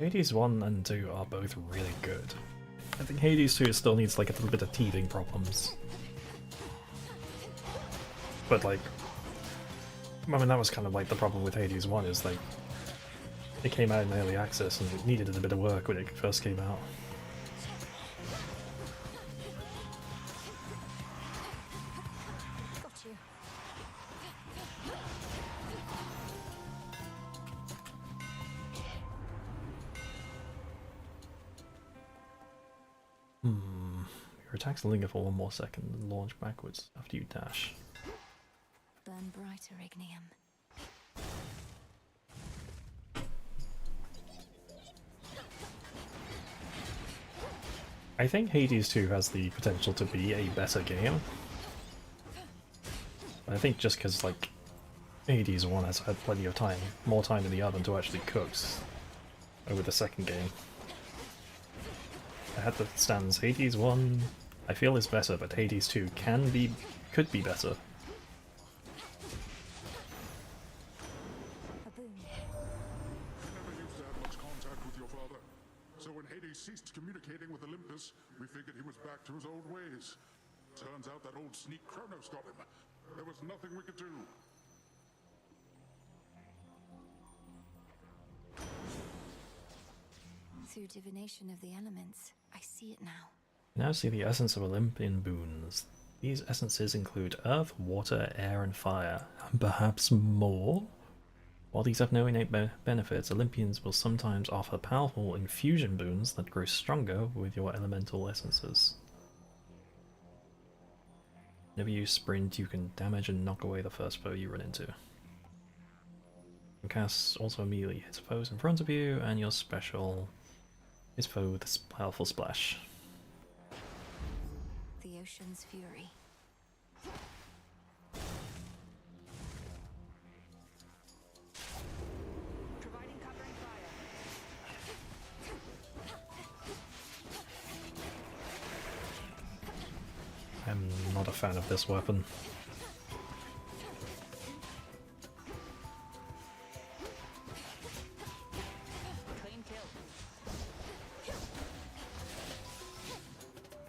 S1: Hades 1 and 2 are both really good. I think Hades 2 still needs like a little bit of teething problems. But like, I mean that was kind of like the problem with Hades 1 is like, it came out in early access and it needed a bit of work when it first came out. Your attacks linger for 1 more second and launch backwards after you dash.
S3: Burn brighter, Ignium.
S1: I think Hades 2 has the potential to be a better game. I think just because like Hades 1 has had plenty of time, more time in the oven to actually cook over the second game. I had the stands. Hades 1 I feel is better, but Hades 2 could be better.
S14: Never used to have much contact with your father. So when Hades ceased communicating with Olympus, we figured he was back to his old ways. Turns out that old sneak Kronos got him. There was nothing we could do.
S3: Through divination of the elements, I see it now.
S1: Now see the essence of Olympian boons. These essences include earth, water, air, and fire, and perhaps more? While these have no innate benefits, Olympians will sometimes offer powerful infusion boons that grow stronger with your elemental essences. Whenever you sprint, you can damage and knock away the first foe you run into. You can cast also immediately hit foes in front of you, and your special is foe with a powerful splash.
S3: The ocean's fury.
S13: Providing covering fire.
S1: I'm not a fan of this weapon.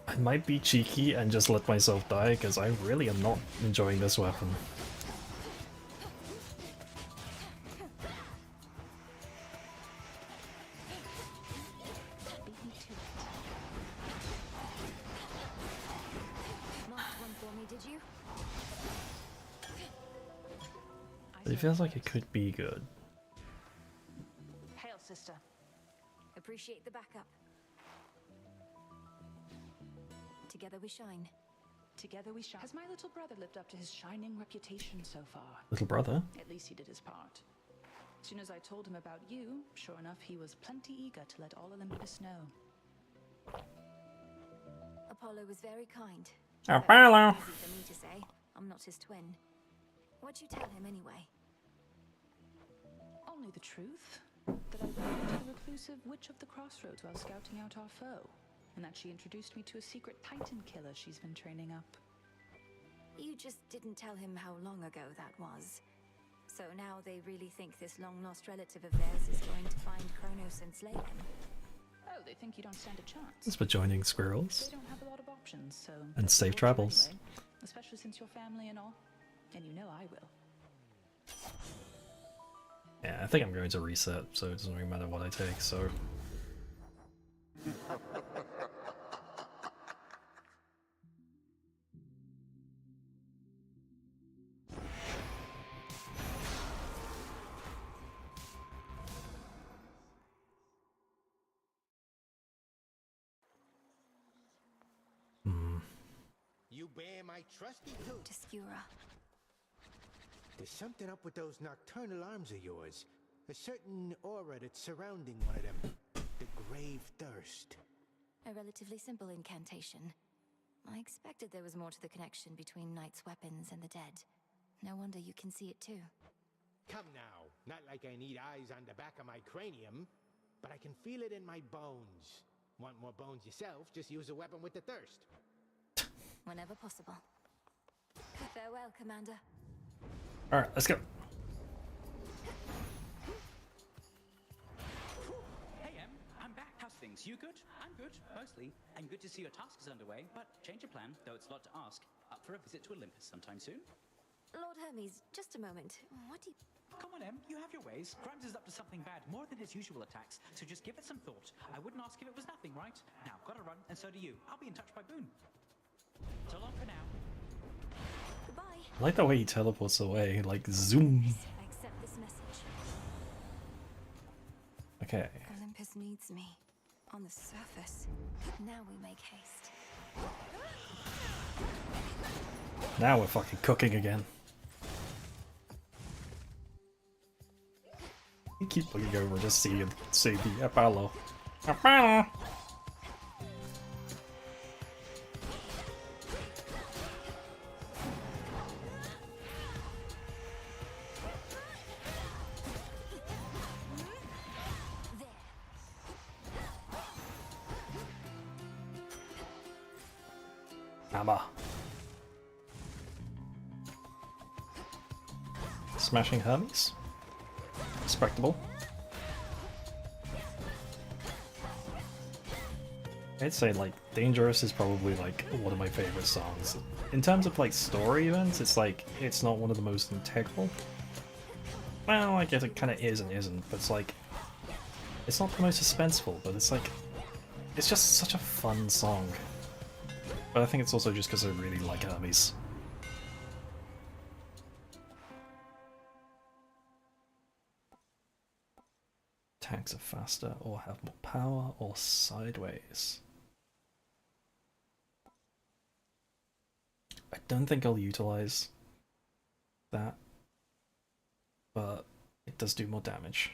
S1: I might be cheeky and just let myself die, because I really am not enjoying this weapon. But it feels like it could be good.
S13: Hail, sister.
S3: Appreciate the backup. Together we shine.
S13: Together we shine. Has my little brother lived up to his shining reputation so far?
S1: Little brother?
S13: At least he did his part. As soon as I told him about you, sure enough, he was plenty eager to let all Olympus know.
S3: Apollo was very kind.
S1: Apollo!
S3: Easy for me to say. I'm not his twin. What'd you tell him anyway?
S13: Only the truth. That I ran into the reclusive Witch of the Crossroads while scouting out our foe. and that she introduced me to a secret Titan killer she's been training up.
S3: You just didn't tell him how long ago that was. So now they really think this long-lost relative of theirs is going to find Kronos and slay him.
S13: Oh, they think you don't stand a chance.
S1: Thanks for joining, squirrels.
S13: They don't have a lot of options, so...
S1: And safe travels.
S13: Anyway, especially since you're family and all. And you know I will.
S1: Yeah, I think I'm going to reset, so it doesn't really matter what I take, so...
S9: You bear my trusty tooth.
S3: Obscura.
S9: There's something up with those nocturnal arms of yours. A certain aura that's surrounding one of them. The grave thirst.
S3: A relatively simple incantation. I expected there was more to the connection between Knight's weapons and the dead. No wonder you can see it too.
S9: Come now, not like I need eyes on the back of my cranium, but I can feel it in my bones. Want more bones yourself, just use a weapon with the thirst.
S3: Whenever possible. Farewell, Commander.
S1: Alright, let's go.
S20: Hey, I'm back. How's things? You good? I'm good, mostly. And good to see your task is underway, but change of plan, though it's a lot to ask. Up for a visit to Olympus sometime soon?
S3: Lord Hermes, just a moment. What do you...
S20: Come on, Em, you have your ways. Grimes is up to something bad, more than his usual attacks, so just give it some thought. I wouldn't ask if it was nothing, right? Now, gotta run, and so do you. I'll be in touch by Boone. So long for now.
S3: Goodbye.
S1: I like the way he teleports away, like zoom.
S3: I accept this message.
S1: Okay.
S3: Olympus needs me. On the surface. Now we make haste.
S1: Now we're fucking cooking again. You keep looking over to see the Apollo. Apollo! Hammer. Smashing Hermes. Respectable. I'd say like Dangerous is probably like one of my favorite songs. In terms of like story events, it's like it's not one of the most integral. Well, I guess it kind of is and isn't, but it's like it's not the most suspenseful, but it's like it's just such a fun song. But I think it's also just because I really like Hermes. Tanks are faster, or have more power, or sideways. I don't think I'll utilize that, but it does do more damage.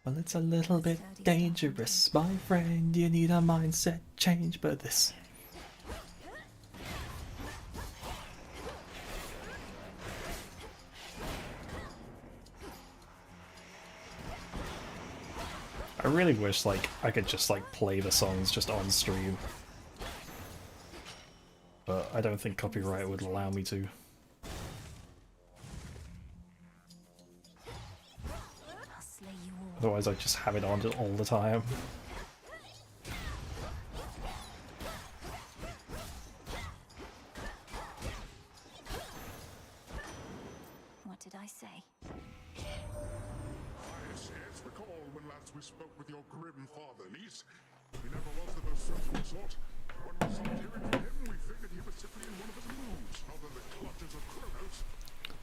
S1: Well, it's a little bit dangerous, my friend. You need a mindset change, but this... I really wish, like, I could just, like, play the songs just on stream. But I don't think copyright would allow me to. Otherwise I'd just have it on all the time.
S3: What did I say?
S14: Yes, recall when last we spoke with your grim father, niece. He never was the most sensible sort. When we stopped hearing from him, we figured he was simply in one of his moods, not in the clutches of Kronos.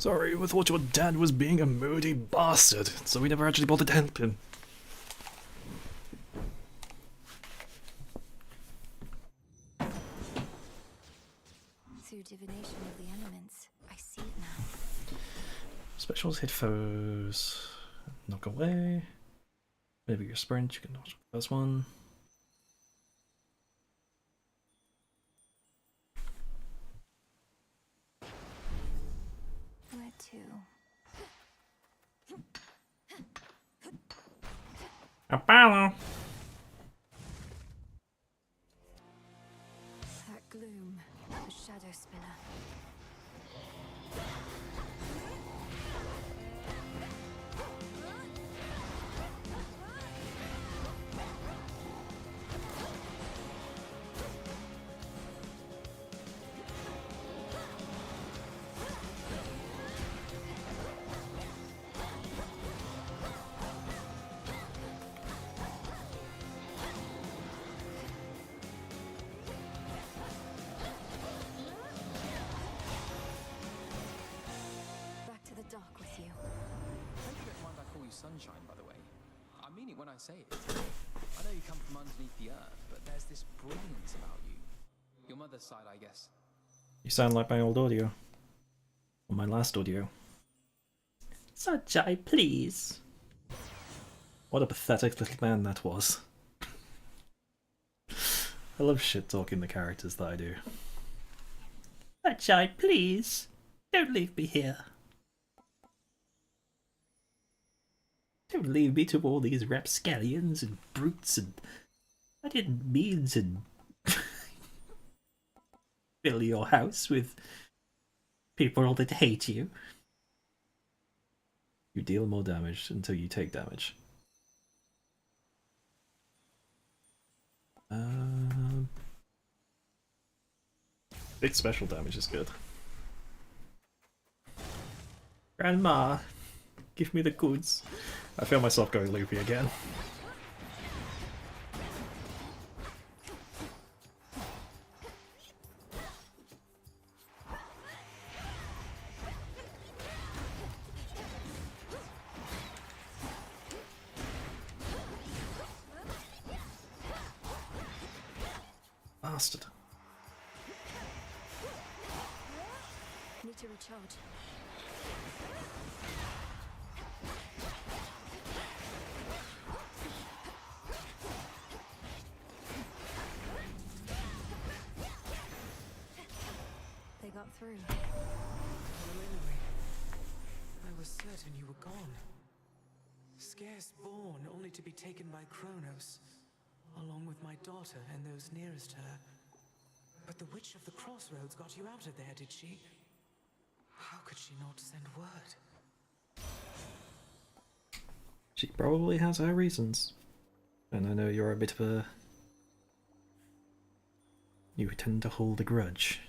S1: Sorry, we thought your dad was being a moody bastard, so we never actually bothered to help him.
S3: Through divination of the elements, I see it now.
S1: Specials hit foes. Knock away. Maybe your sprint, you can knock the first one.
S3: Where to?
S1: Apollo.
S3: That gloom, the shadow spinner. Back to the dock with you.
S18: I hope you don't mind I call you Sunshine, by the way. I mean it when I say it. I know you come from underneath the earth, but there's this brilliance about you. Your mother's side, I guess.
S1: You sound like my old audio. Or my last audio. Sunshine, please. What a pathetic little man that was. I love shit talking the characters that I do. Sunshine, please. Don't leave me here. Don't leave me to all these rapscallions and brutes and... I didn't mean to fill your house with people that hate you. You deal more damage until you take damage. Big special damage is good. Grandma, give me the goods. I feel myself going loopy again. Bastard.
S3: Need to recharge. They got through.
S6: Preliminary. I was certain you were gone. Scarce born, only to be taken by Kronos, along with my daughter and those nearest her. But the Witch of the Crossroads got you out of there, did she? How could she not send word?
S1: She probably has her reasons. And I know you're a bit of a... You tend to hold a grudge.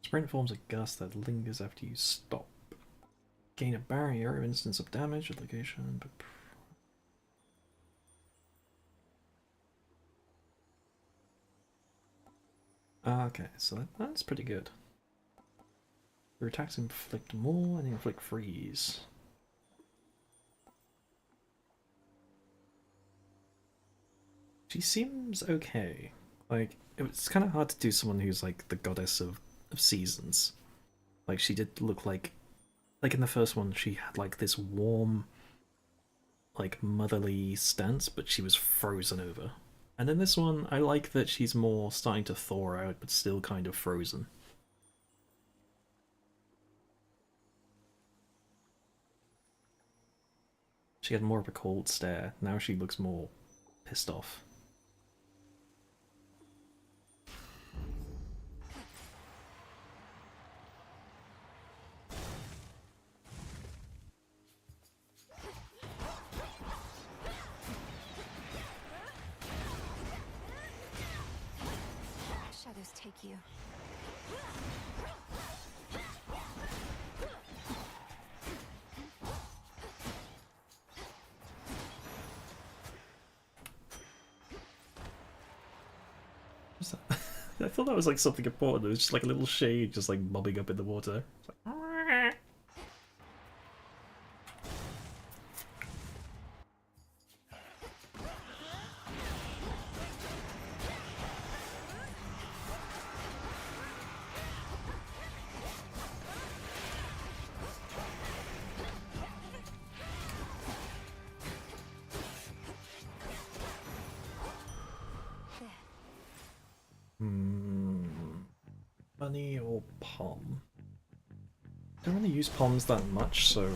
S1: Sprint forms a gust that lingers after you stop. Gain a barrier, instance of damage, location, but... Okay, so that's pretty good. Your attacks inflict more and inflict freeze. She seems okay. Like, it's kind of hard to do someone who's like the goddess of seasons. Like, she did look like in the first one, she had like this warm, like motherly stance, but she was frozen over. And in this one, I like that she's more starting to thaw out, but still kind of frozen. She had more of a cold stare. Now she looks more pissed off.
S3: Shadows take you.
S1: What's that? I thought that was like something important. It was just like a little shade just like bobbing up in the water. It's like, Bunny or Pom? Don't really use Poms that much, so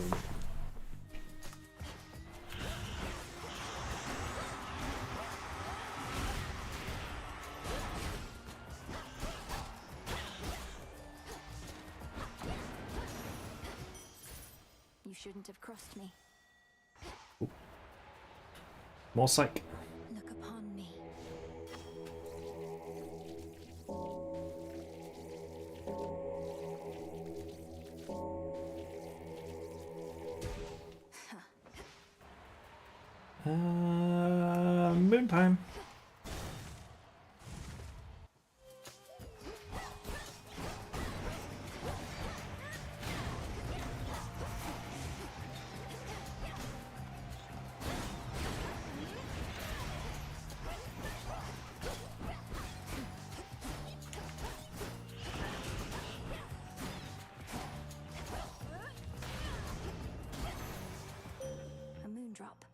S3: shouldn't have crossed me.
S1: More psych.
S3: Look upon me.
S1: Moon time.
S3: A moon drop.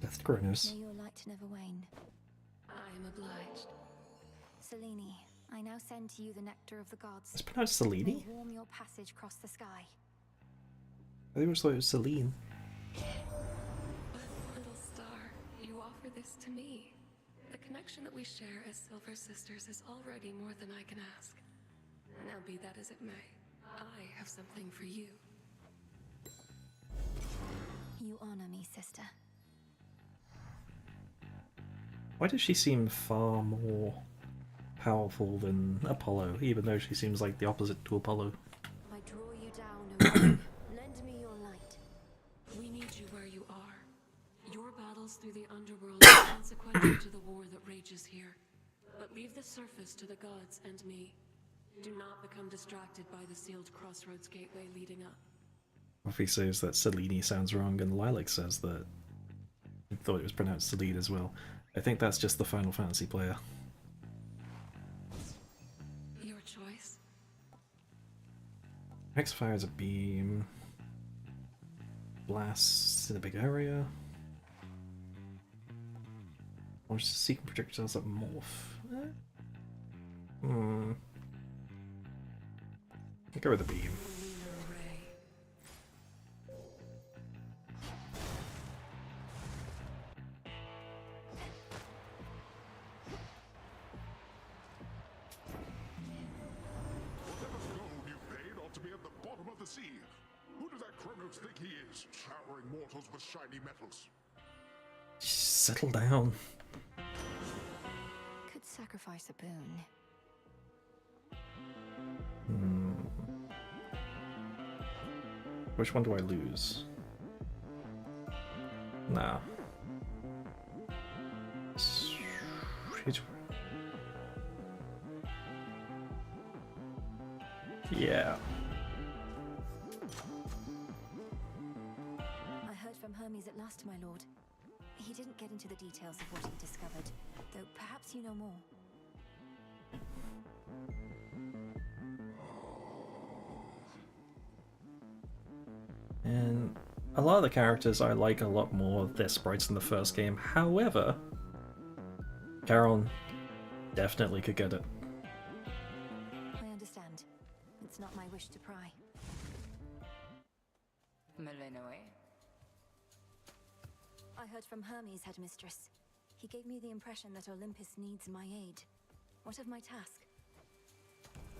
S1: Death Kronos.
S3: May your light never wane.
S15: I am obliged.
S3: Selene, I now send to you the nectar of the gods.
S1: It's pronounced Selene?
S3: May warm your passage across the sky.
S1: I think it was Celine.
S15: But, little star, you offer this to me. The connection that we share as Silver Sisters is already more than I can ask. Now be that as it may, I have something for you.
S3: You honor me, sister.
S1: Why does she seem far more powerful than Apollo, even though she seems like the opposite to Apollo?
S3: I draw you down, O Lord. Lend me your light.
S15: We need you where you are. Your battles through the underworld are consequential to the war that rages here. But leave the surface to the gods and me. Do not become distracted by the sealed crossroads gateway leading up.
S1: Ruffy says that Selene sounds wrong, and Lilac says that he thought it was pronounced Celine as well. I think that's just the Final Fantasy player.
S15: Your choice.
S1: X fires a beam. Blasts in a big area. Launches seeking projectiles at Moth. I'll go with the beam.
S14: Who does that Kronos think he is, showering mortals with shiny metals?
S1: Settle down.
S3: Could sacrifice a boon.
S1: Which one do I lose? Nah. Yeah.
S3: I heard from Hermes at last, my lord. He didn't get into the details of what he discovered, though perhaps you know more.
S1: And a lot of the characters I like a lot more of their sprites in the first game. However, Charon definitely could get it.
S3: I understand. It's not my wish to pry.
S5: Melinoe?
S3: I heard from Hermes, headmistress. He gave me the impression that Olympus needs my aid. What of my task?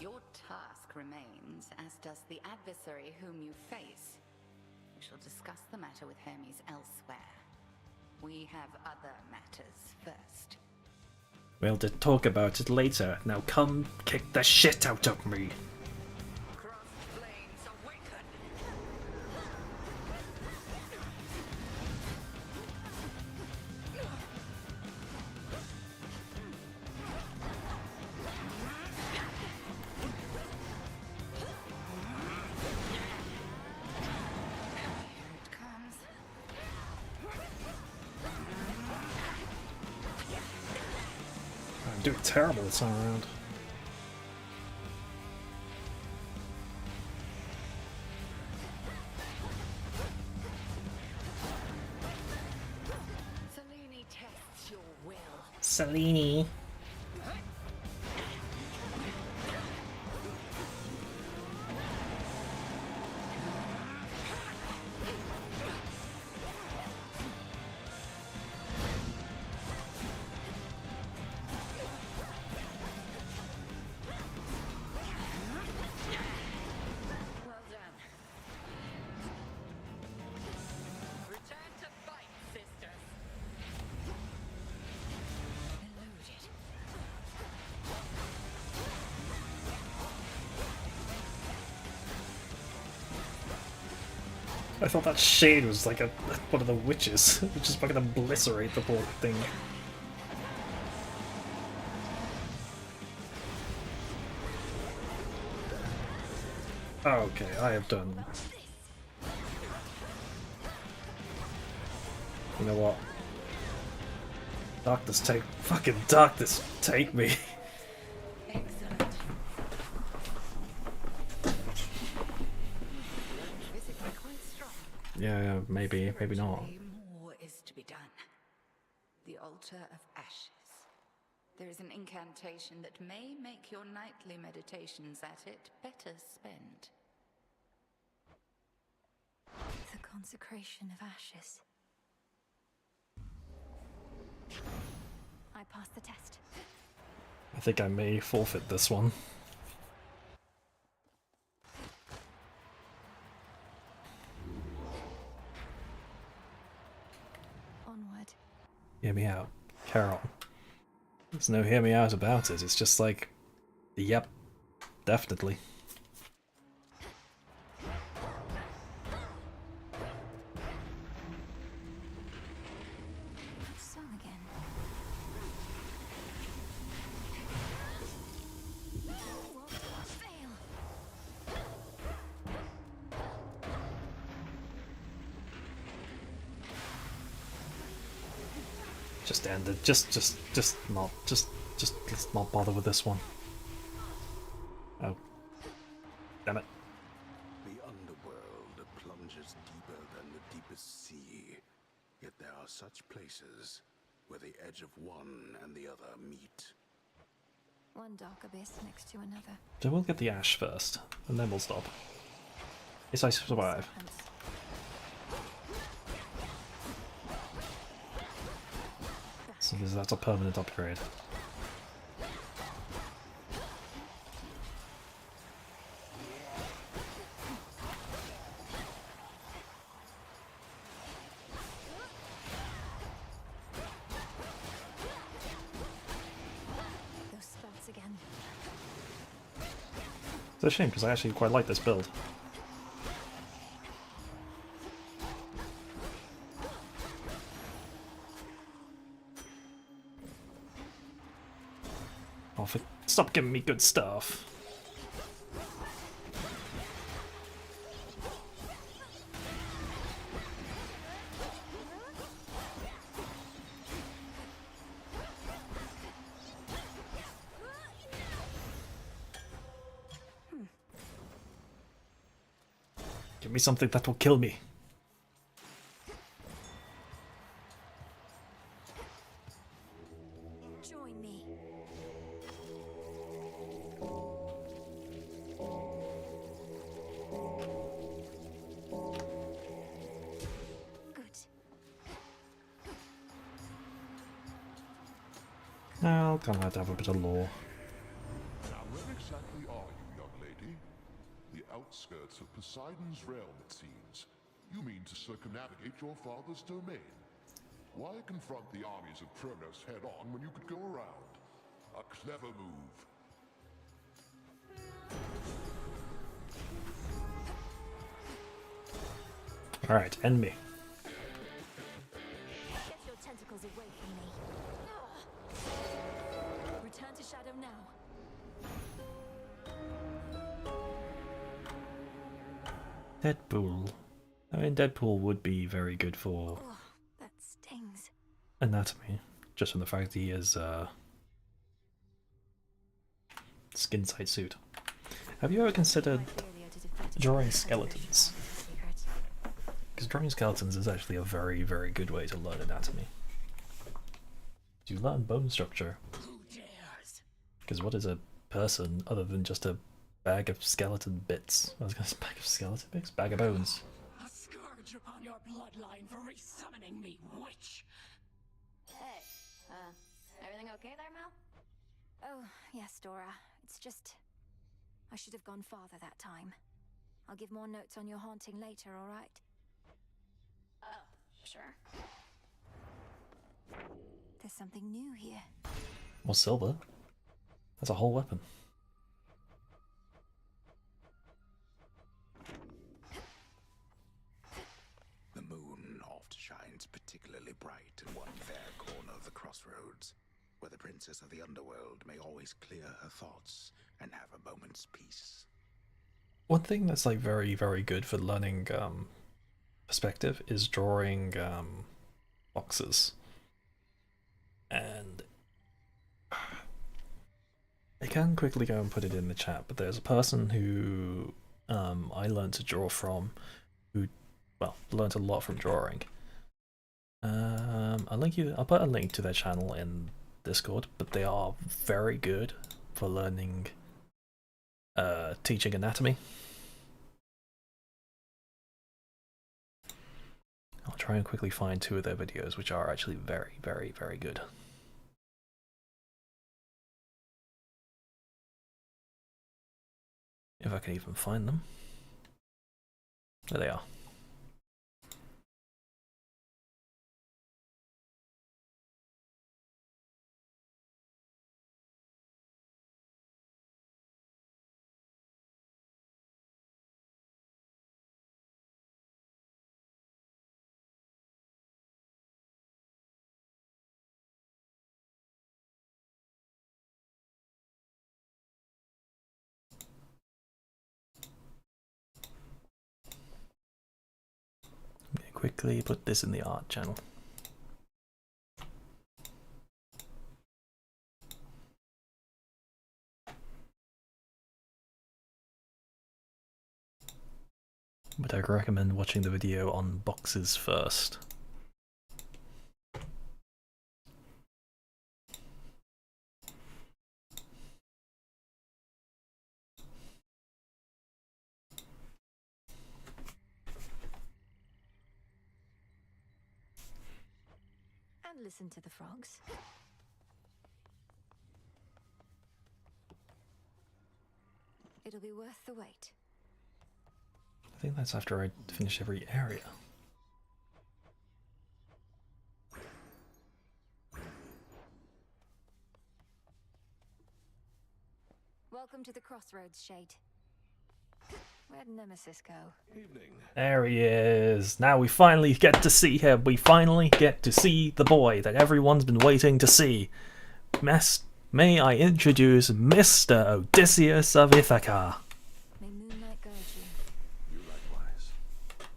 S5: Your task remains, as does the adversary whom you face. We shall discuss the matter with Hermes elsewhere. We have other matters first.
S1: We'll talk about it later. Now come kick the shit out of me. I'm doing terrible this time around.
S5: Selene tests your will.
S1: Selene.
S5: Well done.
S1: I thought that shade was like one of the witches, which is fucking obliterate the poor thing. Okay, I have done. You know what? Darkness take fucking darkness take me. Yeah, maybe not.
S5: More is to be done. The altar of ashes. There is an incantation that may make your nightly meditations at it better spent.
S3: The consecration of ashes. I passed the test.
S1: I think I may forfeit this one.
S3: Onward.
S1: Hear me out, Carol. There's no hear me out about it. It's just like, yep, definitely.
S3: Song again. Fail.
S1: Just end it. Just let's not bother with this one. Oh. Damn it.
S2: The underworld plunges deeper than the deepest sea. Yet there are such places where the edge of one and the other meet.
S3: One dark abyss next to another.
S1: So we'll get the ash first, and then we'll stop. Yes, I survive. So that's a permanent upgrade.
S3: Those spots again.
S1: It's a shame because I actually quite like this build. Oh, stop giving me good stuff. Give me something that will kill me.
S3: Join me.
S1: I'll kind of have to have a bit of lore.
S14: Now, where exactly are you, young lady? The outskirts of Poseidon's realm, it seems. You mean to circumnavigate your father's domain? Why confront the armies of Kronos head-on when you could go around? A clever move.
S1: Alright, end me.
S3: Get your tentacles away from me. Return to shadow now.
S1: Deadpool. I mean, Deadpool would be very good for
S3: Oh, that stings.
S1: anatomy, just from the fact that he has skin tight suit. Have you ever considered drawing skeletons? Because drawing skeletons is actually a very, very good way to learn anatomy. You learn bone structure. Because what is a person other than just a bag of skeleton bits? I was going to say bag of skeleton bits? Bag of bones.
S15: A scourge upon your bloodline for resummoning me, witch!
S11: Hey, everything okay there, Mel?
S3: Oh, yes, Dora. It's just... I should have gone farther that time. I'll give more notes on your haunting later, alright?
S11: Oh, sure.
S3: There's something new here.
S1: More silver? That's a whole weapon.
S2: crossroads, where the princess of the underworld may always clear her thoughts and have a moment's peace.
S1: One thing that's like very, very good for learning perspective is drawing boxes. And I can quickly go and put it in the chat, but there's a person who I learned to draw from, who, well, learned a lot from drawing. I'll put a link to their channel in Discord, but they are very good for learning, teaching anatomy. I'll try and quickly find 2 of their videos, which are actually very, very, very good. If I can even find them. There they are. Quickly put this in the art channel. But I recommend watching the video on boxes first.
S3: And listen to the frogs. It'll be worth the wait.
S1: I think that's after I finish every area.
S3: Welcome to the crossroads, Shade. Where'd Nemesis go?
S8: Evening.
S1: There he is. Now we finally get to see him. We finally get to see the boy that everyone's been waiting to see. May I introduce Mr. Odysseus of Ithaca.
S3: May moonlight guide you.
S8: You likewise.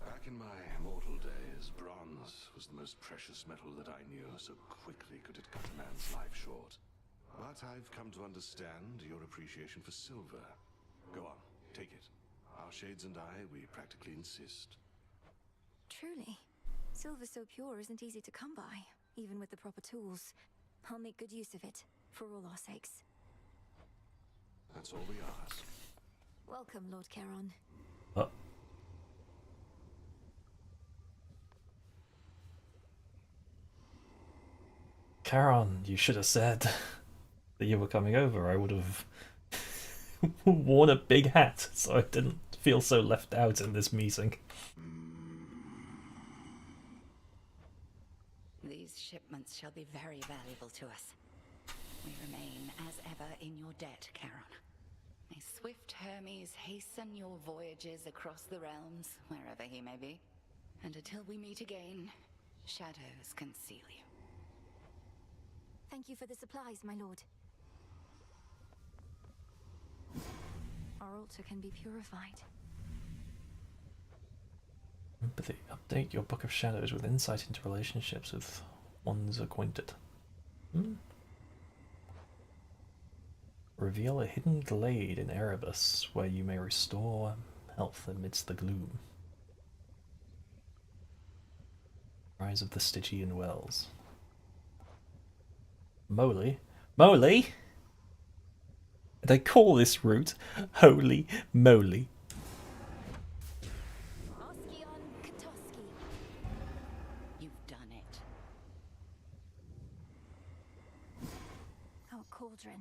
S8: Back in my mortal days, bronze was the most precious metal that I knew, so quickly could it cut a man's life short. But I've come to understand your appreciation for silver. Go on, take it. Our shades and I, we practically insist.
S3: Truly. Silver so pure isn't easy to come by, even with the proper tools. I'll make good use of it, for all our sakes.
S8: That's all we ask.
S3: Welcome, Lord Charon.
S1: Charon, you should have said that you were coming over. I would have worn a big hat so I didn't feel so left out in this meeting.
S5: These shipments shall be very valuable to us. We remain, as ever, in your debt, Charon. May swift Hermes hasten your voyages across the realms, wherever he may be. And until we meet again, shadows conceal you.
S3: Thank you for the supplies, my lord. Our altar can be purified.
S1: Empathy. Update your Book of Shadows with insight into relationships with ones acquainted. Reveal a hidden glade in Erebus where you may restore health amidst the gloom. Rise of the Stygian Wells. Moly? Moly? They call this route Holy Moly.
S5: You've done it.
S3: Our cauldron.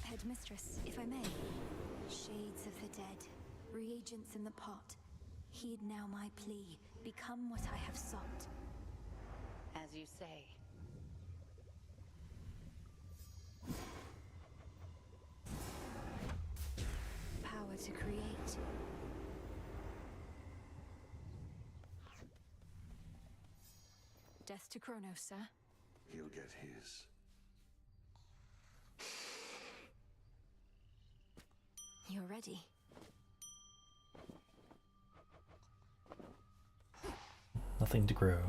S3: Headmistress, if I may. Shades of the dead, reagents in the pot. Heed now my plea. Become what I have sought.
S5: As you say.
S3: Power to create. Death to Kronos, sir.
S8: He'll get his.
S3: You're ready.
S1: Nothing to grow.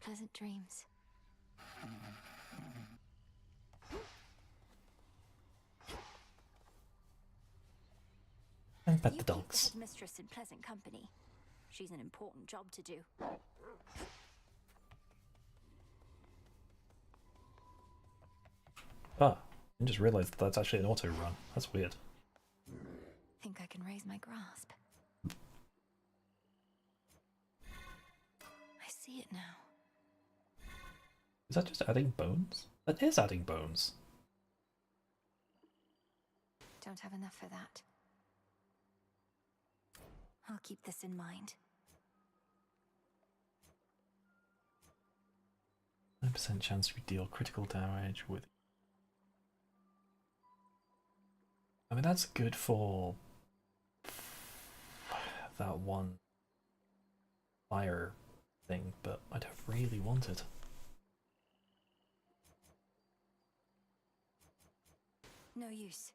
S3: Pleasant dreams.
S1: And pet
S3: You
S1: the
S3: keep the
S1: dogs.
S3: headmistress in pleasant company. She's an important job to do.
S1: Ah, I just realised that that's actually an auto run. That's weird.
S3: Think I can raise my grasp. I see it now.
S1: Is that just adding bones? That is adding bones.
S3: Don't have enough for that. I'll keep this in mind.
S1: 9% chance to deal critical damage with... I mean, that's good for that one fire thing, but I don't really want it.
S3: No use.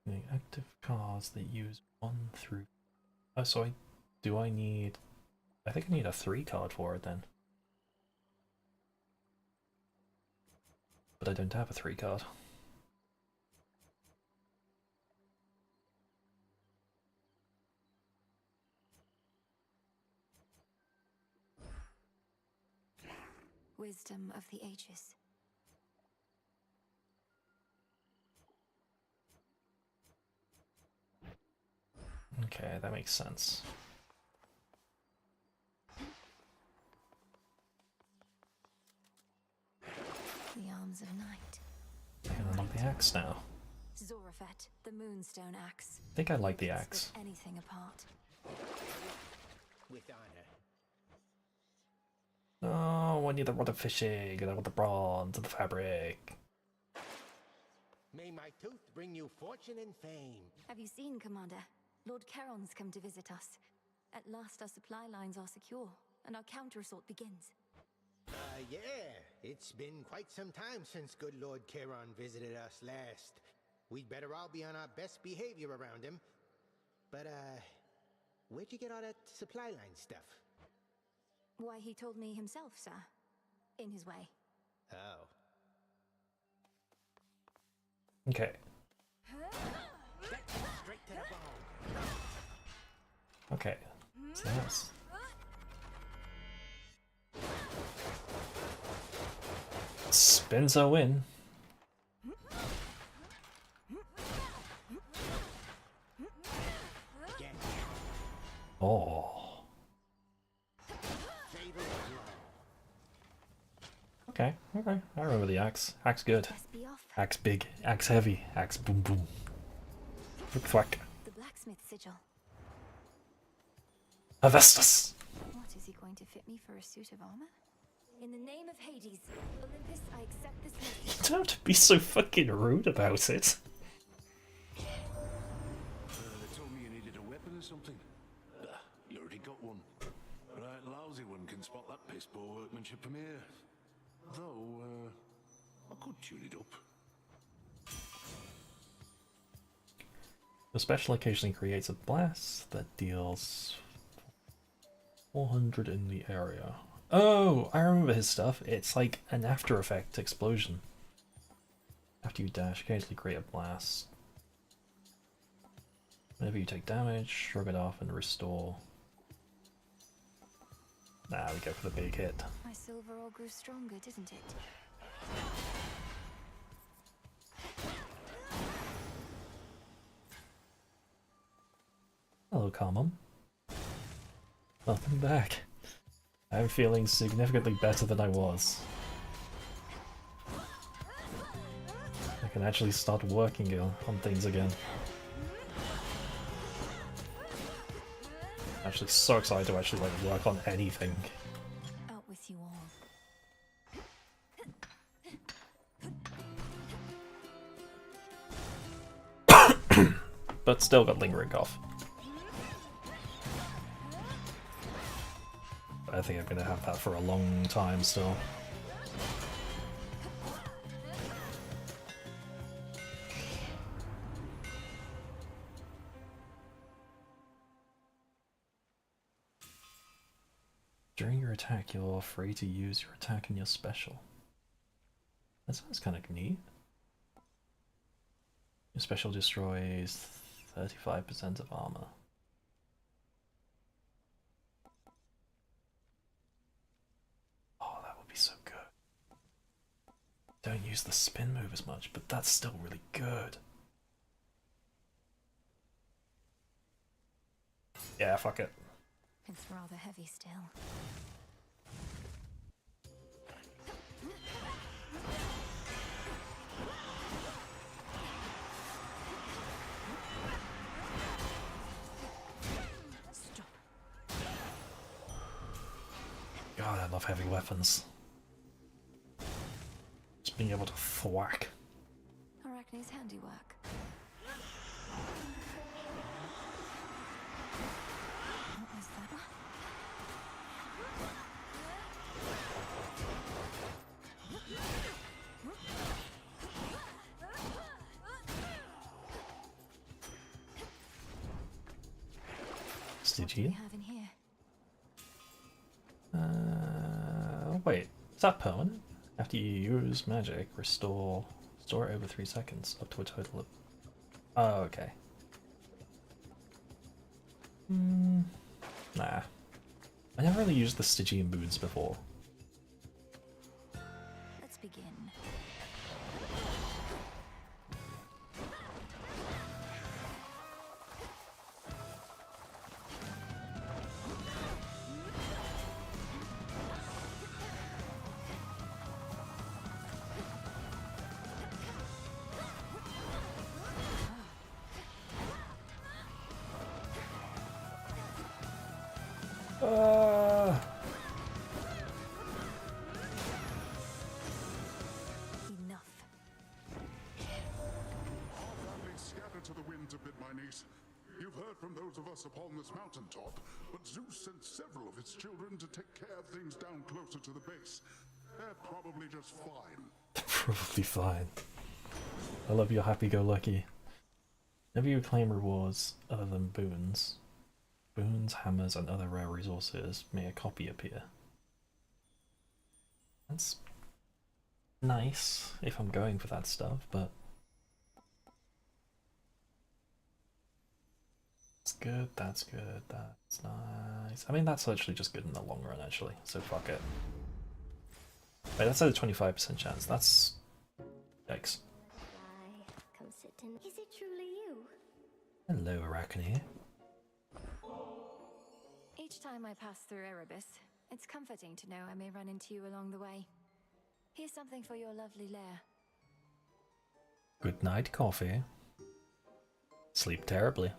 S1: The active cards that use 1 through... Oh, so do I need... I think I need a 3 card for it then. But I don't have a 3 card.
S3: Wisdom of the ages.
S1: Okay, that makes sense.
S3: The arms of night.
S1: I can unlock the axe now.
S3: Zorafet, the Moonstone Axe.
S1: I think I like the axe.
S3: Split anything apart.
S9: With honor.
S1: Oh, I need the rod of fishing, and I want the bronze and the fabric.
S9: May my tooth bring you fortune and fame.
S3: Have you seen, Commander? Lord Charon's come to visit us. At last our supply lines are secure, and our counter-assault begins.
S9: Yeah. It's been quite some time since good Lord Charon visited us last. We'd better all be on our best behavior around him. But, where'd you get all that supply line stuff?
S3: Why, he told me himself, sir. In his way.
S9: Oh.
S1: Okay.
S9: Straight to the bone.
S1: Okay. So that's... Spinzo in. Oh. Okay, okay. I remember the axe. Axe good. Axe big. Axe heavy. Axe boom boom. Thwack thwack.
S3: The blacksmith sigil.
S1: Avestus!
S3: What, is he going to fit me for a suit of armor? In the name of Hades, Olympus, I accept this message.
S1: You don't have to be so fucking rude about it.
S8: They told me you needed a weapon or something. You already got one. A right lousy one can spot that piss poor workmanship from here. Though, I could tune it up.
S1: The special occasionally creates a blast that deals 400 in the area. Oh, I remember his stuff. It's like an after effect explosion. After you dash, occasionally create a blast. Whenever you take damage, shrug it off and restore. Nah, we go for the big hit.
S3: My silver all grew stronger, didn't it?
S1: Hello, Common. Welcome back. I'm feeling significantly better than I was. I can actually start working on things again. I'm actually so excited to actually like work on anything.
S3: Out with you all.
S1: But still got lingering cough. I think I'm gonna have that for a long time still. During your attack, you're free to use your attack in your special. That sounds kind of neat. Your special destroys 35% of armor. Oh, that would be so good. Don't use the spin move as much, but that's still really good. Yeah, fuck it.
S3: It's rather heavy still.
S13: Stop.
S1: God, I love heavy weapons. Just being able to thwack.
S3: Arachne's handiwork. What was that?
S1: Stygian?
S3: What do we have in here?
S1: Wait, is that permanent? After you use magic, store it over 3 seconds, up to a total of... Oh, okay. Nah. I never really used the Stygian boons before.
S3: Let's begin. Enough.
S14: Our family scattered to the winds a bit, my niece. You've heard from those of us upon this mountaintop, but Zeus sent several of his children to take care of things down closer to the base. They're probably just fine.
S1: Probably fine. I love your happy-go-lucky. Whenever you claim rewards other than boons, hammers, and other rare resources, may a copy appear. That's nice if I'm going for that stuff, but that's good, that's nice. I mean, that's actually just good in the long run, actually, so fuck it. Wait, that's at a 25% chance. That's... Yikes.
S11: Come sit in. Is it truly you?
S1: Hello, Arachne.
S3: Each time I pass through Erebus, it's comforting to know I may run into you along the way. Here's something for your lovely lair.
S1: Good night, coffee. Sleep terribly.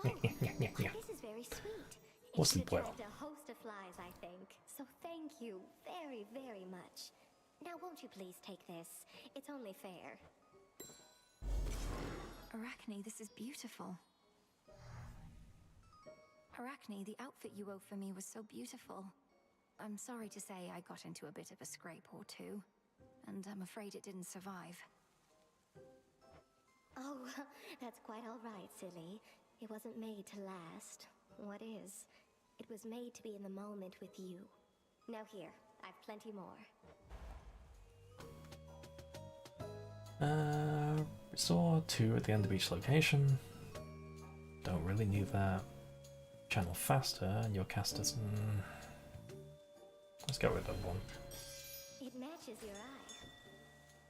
S11: Oh, this is very sweet.
S1: Or
S11: It
S1: sleep
S11: should
S1: well.
S11: attract a host of flies, I think. So thank you very, very much. Now won't you please take this? It's only fair.
S3: Arachne, this is beautiful. Arachne, the outfit you wove for me was so beautiful. I'm sorry to say I got into a bit of a scrape or two, and I'm afraid it didn't survive.
S11: Oh, that's quite all right, silly. It wasn't made to last. What is? It was made to be in the moment with you. Now here, I've plenty more.
S1: Restore 2 at the end of each location. Don't really need that. Channel faster, and your casters. Let's go with that one.
S11: It matches your eye.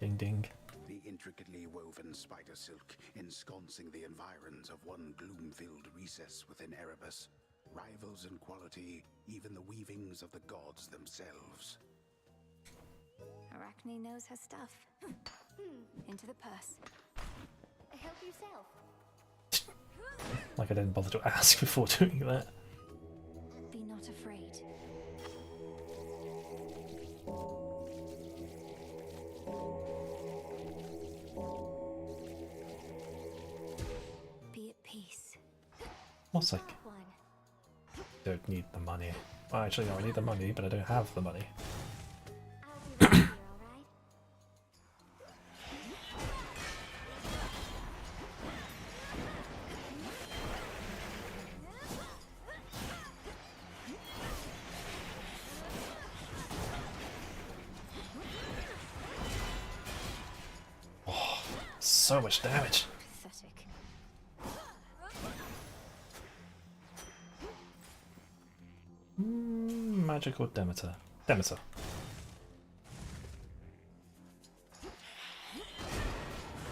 S1: Ding ding.
S2: The intricately woven spider silk ensconcing the environs of one gloom-filled recess within Erebus rivals in quality even the weavings of the gods themselves.
S3: Arachne knows her stuff. Into the purse.
S11: Help yourself.
S1: Like I didn't bother to ask before doing that.
S3: Be not afraid.
S1: course I don't need the money. Well, actually, no, I need the money, but I don't have the money. Oh, so much damage.
S3: Pathetic.
S1: Magical Demeter. Demeter.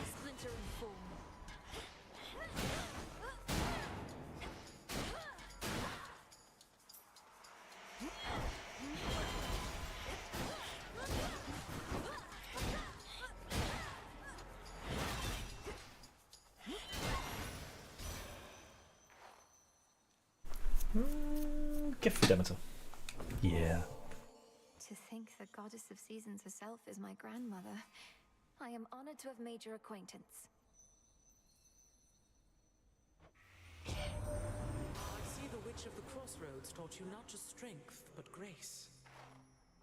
S3: Splinter and form.
S1: Gift for Demeter. Yeah.
S3: To think the goddess of seasons herself is my grandmother. I am honored to have made your acquaintance.
S6: I see the Witch of the Crossroads taught you not just strength, but grace.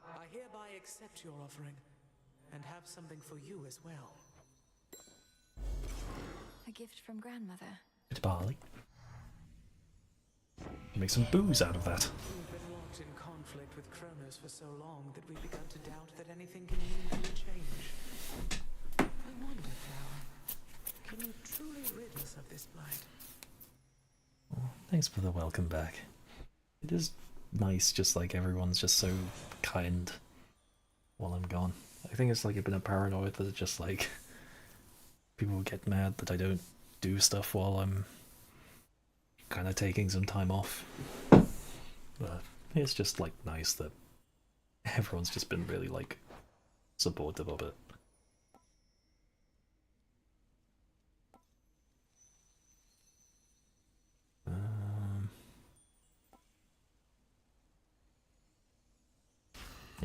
S6: I hereby accept your offering, and have something for you as well.
S3: A gift from grandmother.
S1: Bit of barley. Make some booze out of that.
S6: We've been locked in conflict with Kronos for so long that we've begun to doubt that anything can meaningfully change. I wonder, Flower, can you truly rid us of this blight?
S1: Oh, thanks for the welcome back. It is nice, just like everyone's just so kind while I'm gone. I think it's like a bit of paranoid that it's just like people get mad that I don't do stuff while I'm kind of taking some time off. But it's just like nice that everyone's just been really like supportive of it.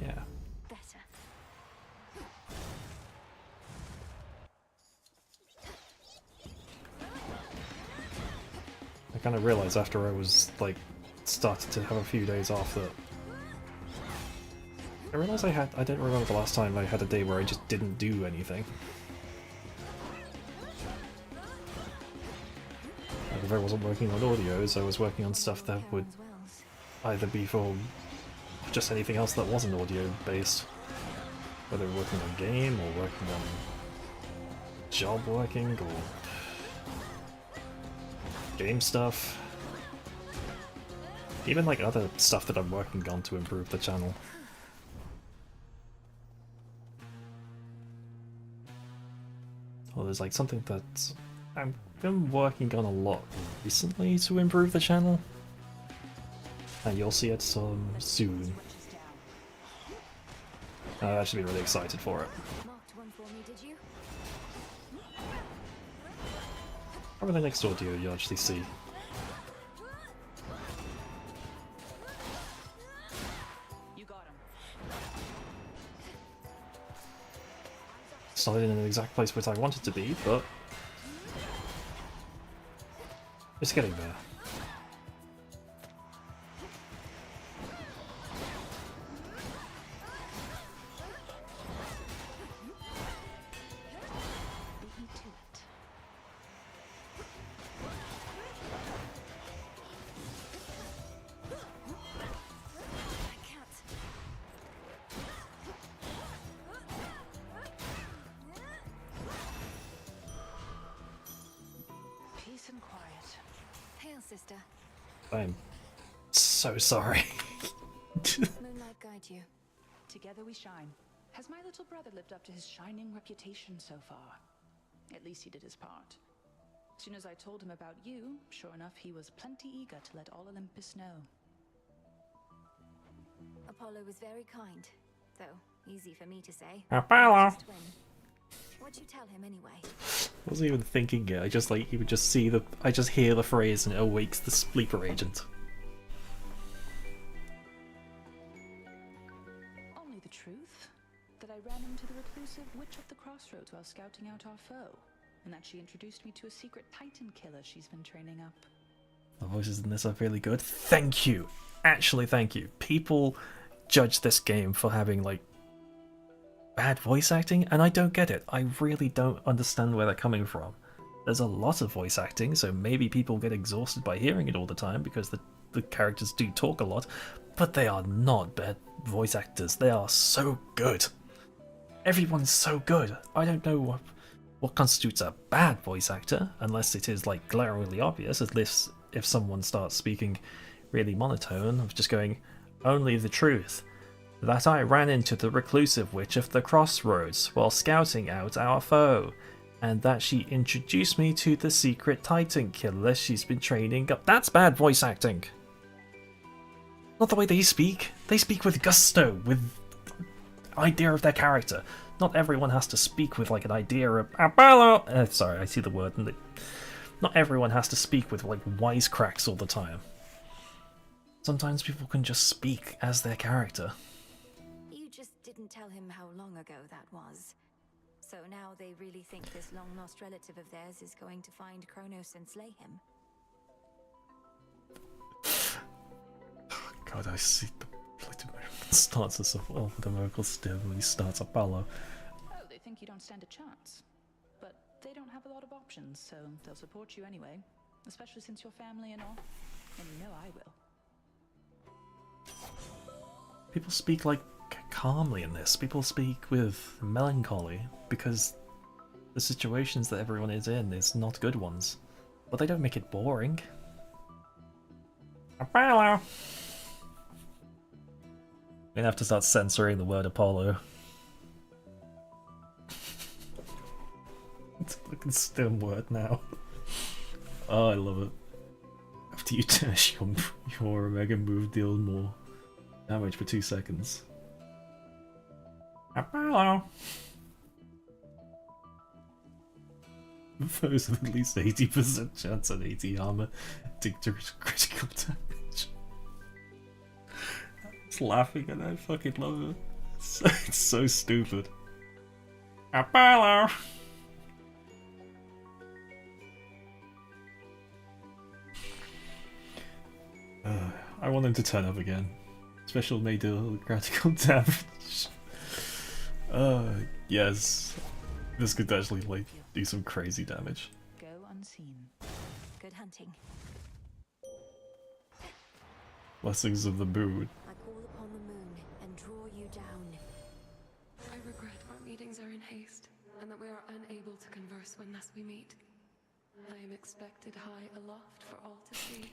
S1: Yeah.
S3: Better.
S1: I kind of realized after I was like started to have a few days off that I realized I didn't remember the last time I had a day where I just didn't do anything. Like if I wasn't working on audios, I was working on stuff that would either be for just anything else that wasn't audio based. Whether working on game or working on job working or game stuff. Even like other stuff that I'm working on to improve the channel. Well, there's like something that I've been working on a lot recently to improve the channel. And you'll see it soon. I should be really excited for it.
S3: Marked one for me, did you?
S1: Probably the next audio you'll actually see.
S13: You got him.
S1: It's not in an exact place which I want it to be, but it's getting there.
S13: Peace and quiet.
S3: Hail, sister.
S1: I'm so sorry.
S3: Moonlight guide you.
S13: Together we shine. Has my little brother lived up to his shining reputation so far? At least he did his part. As soon as I told him about you, sure enough, he was plenty eager to let all Olympus know.
S3: Apollo was very kind, though easy for me to say.
S1: Apollo!
S3: What'd you tell him anyway?
S1: I wasn't even thinking it. I just like you would just see the. I just hear the phrase and it awakes the sleeper agent.
S13: Only the truth. That I ran into the reclusive Witch of the Crossroads while scouting out our foe, and that she introduced me to a secret Titan killer she's been training up.
S1: The voices in this are really good. Thank you! Actually, thank you. People judge this game for having, like, bad voice acting, and I don't get it. I really don't understand where they're coming from. There's a lot of voice acting, so maybe people get exhausted by hearing it all the time because the characters do talk a lot, but they are not bad voice actors. They are so good. Everyone's so good. I don't know what constitutes a bad voice actor, unless it is like glaringly obvious, at least if someone starts speaking really monotone of just going, only the truth. That I ran into the reclusive witch of the crossroads while scouting out our foe, and that she introduced me to the secret titan killer she's been training up. That's bad voice acting. Not the way they speak. They speak with gusto, with idea of their character. Not everyone has to speak with like an idea of Apollo. Sorry, I see the word. Not everyone has to speak with like wisecracks all the time. Sometimes people can just speak as their character.
S3: You just didn't tell him how long ago that was. So now they really think this long-lost relative of theirs is going to find Kronos and slay him.
S1: God, I see the starts us off with the vocal stem when he starts Apollo.
S13: Oh, they think you don't stand a chance. But they don't have a lot of options, so they'll support you anyway. Especially since you're family and all. And you know I will.
S1: People speak like calmly in this. People speak with melancholy because the situations that everyone is in is not good ones. But they don't make it boring. Apollo! We're gonna have to start censoring the word Apollo. It's a fucking STEM word now. Oh, I love it. After you dash your Omega move deal more damage for 2 seconds. Apollo! Foes with at least 80% chance on 80 armor take critical damage. I'm just laughing and I fucking love it. It's so stupid. Apollo! I want him to turn up again. Special may deal critical damage. Yes. This could actually like do some crazy damage.
S13: Go unseen.
S3: Good hunting.
S1: Blessings of the moon.
S3: I call upon the moon and draw you down.
S15: I regret our meetings are in haste, and that we are unable to converse when thus we meet. I am expected high aloft for all to see.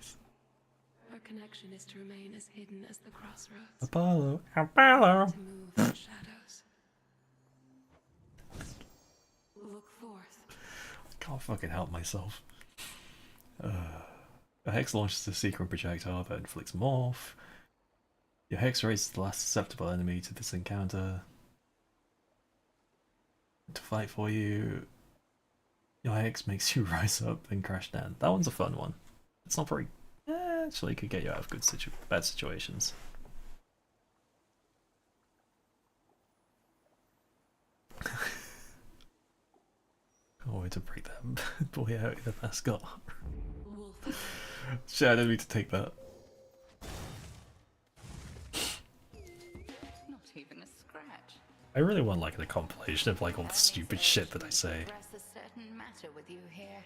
S15: Our connection is to remain as hidden as the crossroads.
S1: Apollo! Apollo!
S15: To move in shadows. Look forth.
S1: I can't fucking help myself. A hex launches a secret projectile that inflicts Moth. Your hex raises the last susceptible enemy to this encounter to fight for you. Your hex makes you rise up and crash down. That one's a fun one. It's not very... actually could get you out of bad situations. Can't wait to break that boy out in the mascot. Shit, I didn't mean to take that.
S5: Not even a scratch.
S1: I really want like a compilation of like all the stupid shit that I say.
S5: Express a certain matter with you here.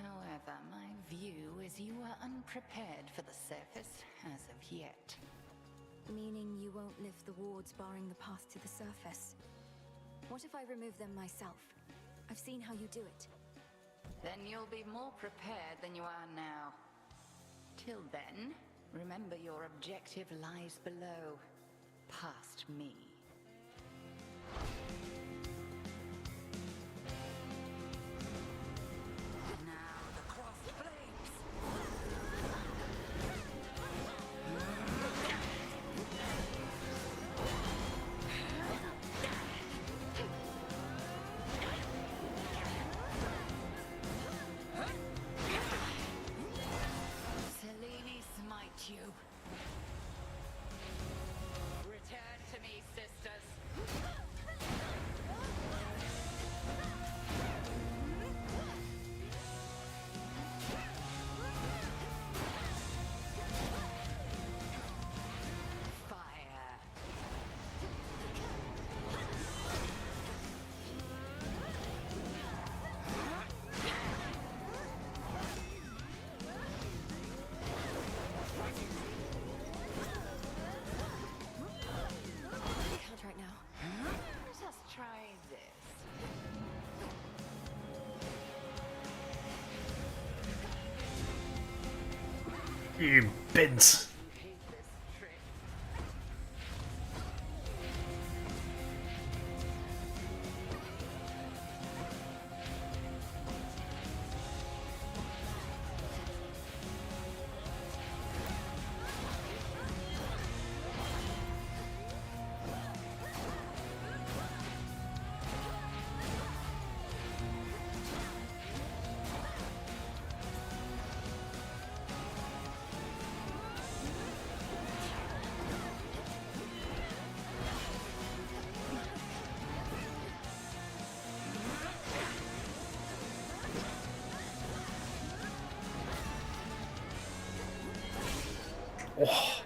S5: However, my view is you are unprepared for the surface as of yet.
S3: Meaning you won't lift the wards barring the path to the surface. What if I remove them myself? I've seen how you do it.
S5: Then you'll be more prepared than you are now. Till then, remember your objective lies below, past me. Now the cross flames! Selene, smite you. Return to me, sisters.
S1: You bint. Oh.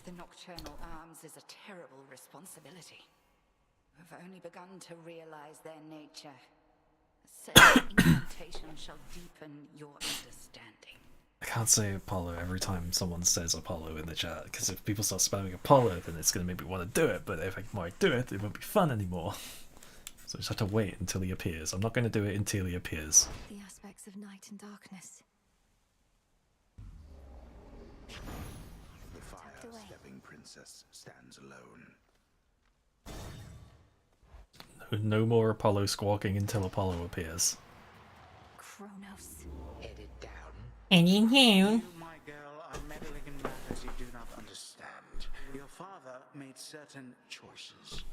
S5: The nocturnal arms is a terrible responsibility. I've only begun to realize their nature. A certain incantation shall deepen your understanding.
S1: I can't say Apollo every time someone says Apollo in the chat, because if people start spamming Apollo, then it's going to make me want to do it, but if I might do it, it won't be fun anymore. So I just have to wait until he appears. I'm not going to do it until he appears.
S3: The aspects of night and darkness.
S2: The fire-stepping princess stands alone.
S1: No more Apollo squawking until Apollo appears.
S3: Kronos.
S2: Headed down.
S1: And in here.
S21: You, my girl, are meddling in matters you do not understand. Your father made certain choices.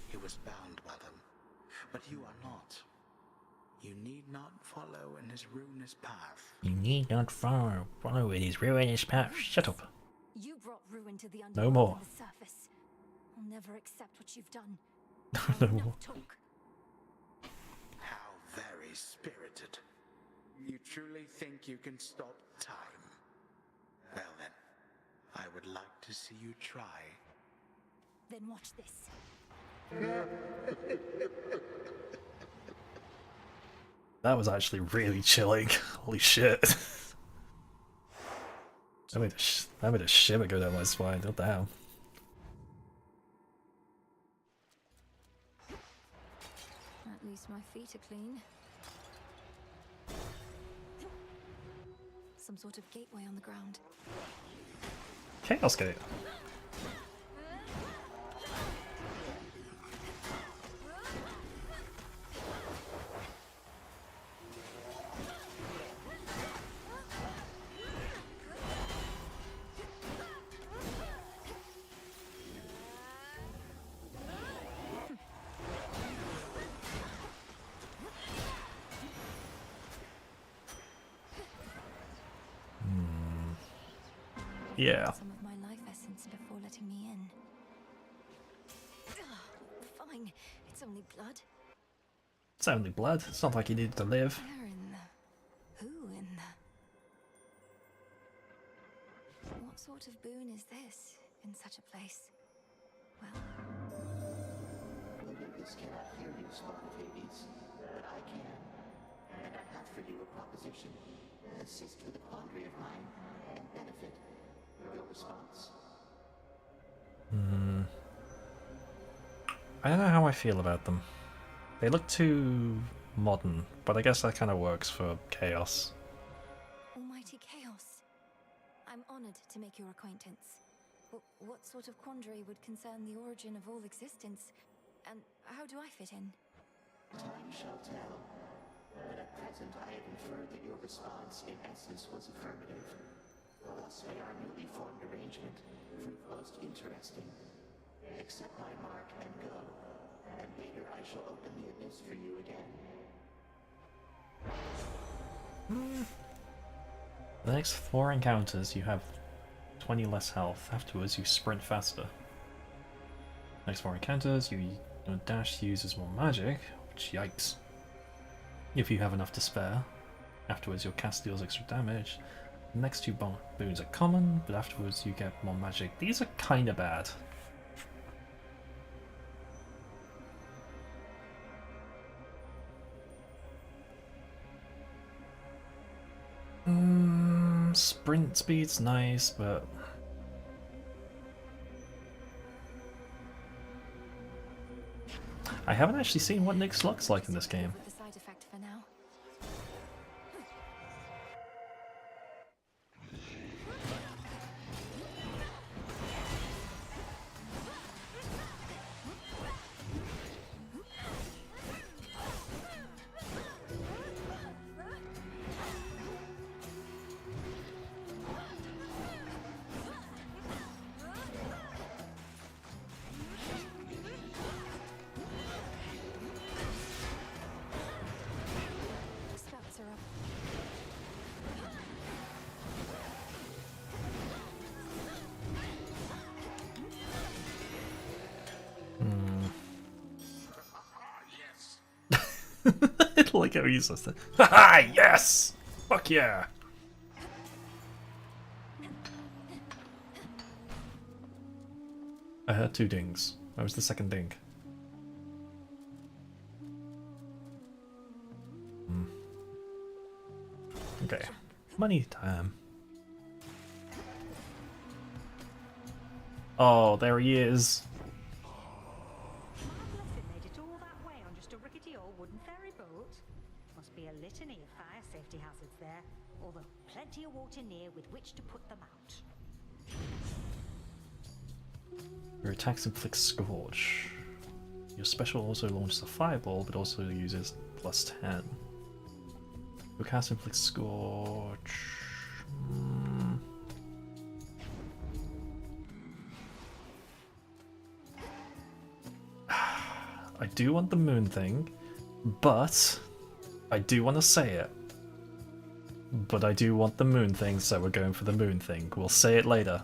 S21: He was bound by them. But you are not. You need not follow in his ruinous path.
S1: You need not follow in his ruinous path. Shut up.
S3: You brought ruin to the
S1: No
S3: underworld
S1: more.
S3: and the surface. I'll never accept what you've done.
S1: No more.
S3: Talk.
S21: How very spirited. You truly think you can stop time? Well then, I would like to see you try.
S3: Then watch this.
S1: That was actually really chilling. Holy shit. That made a shiver go down my spine. What the hell?
S3: At least my feet are clean. Some sort of gateway on the ground.
S1: Chaos Gate. Yeah.
S3: Some of my life essence before letting me in. Fine, it's only blood.
S1: It's only blood. It's not like he needed to live.
S3: Where in the... Who in the... What sort of boon is this in such a place? Well...
S22: Olympus cannot hear you, Spawn of Hades, but I can. And I have for you a proposition. Assist with a quandary of mine and benefit. Your response?
S1: I don't know how I feel about them. They look too modern, but I guess that kind of works for Chaos.
S3: Almighty Chaos. I'm honored to make your acquaintance. What sort of quandary would concern the origin of all existence? And how do I fit in?
S22: Time shall tell. But at present I have inferred that your response in essence was affirmative. Thus may our newly formed arrangement prove most interesting. Accept my mark and go, and later I shall open the abyss for you again.
S1: The next 4 encounters you have 20 less health. Afterwards you sprint faster. Next 4 encounters your dash uses more magic, which yikes. If you have enough to spare. Afterwards your cast deals extra damage. The next 2 boons are common, but afterwards you get more magic. These are kinda bad. Sprint speed's nice, but... I haven't actually seen what Nyx looks like in this game.
S3: The side effects
S1: like how he uses it. Haha, yes! Fuck yeah! I heard 2 dings. That was the second ding. Okay. Money time. Oh, there he is.
S10: Made it all that way on just a rickety old wooden ferry boat. Must be a litany of fire safety hazards there, although plenty of water near with which to put them out.
S1: Your attacks inflict Scorch. Your special also launches a fireball, but also uses +10. Your cast inflicts Scorch. I do want the moon thing, but I do want to say it. But I do want the moon thing, so we're going for the moon thing. We'll say it later.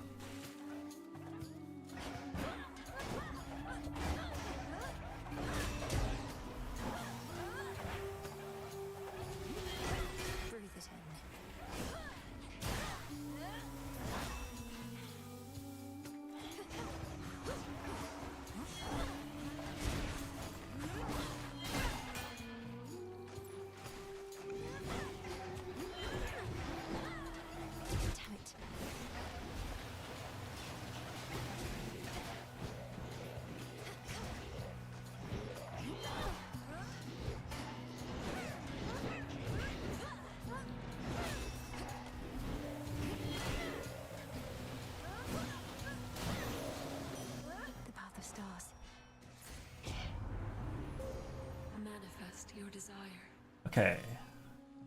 S1: Okay,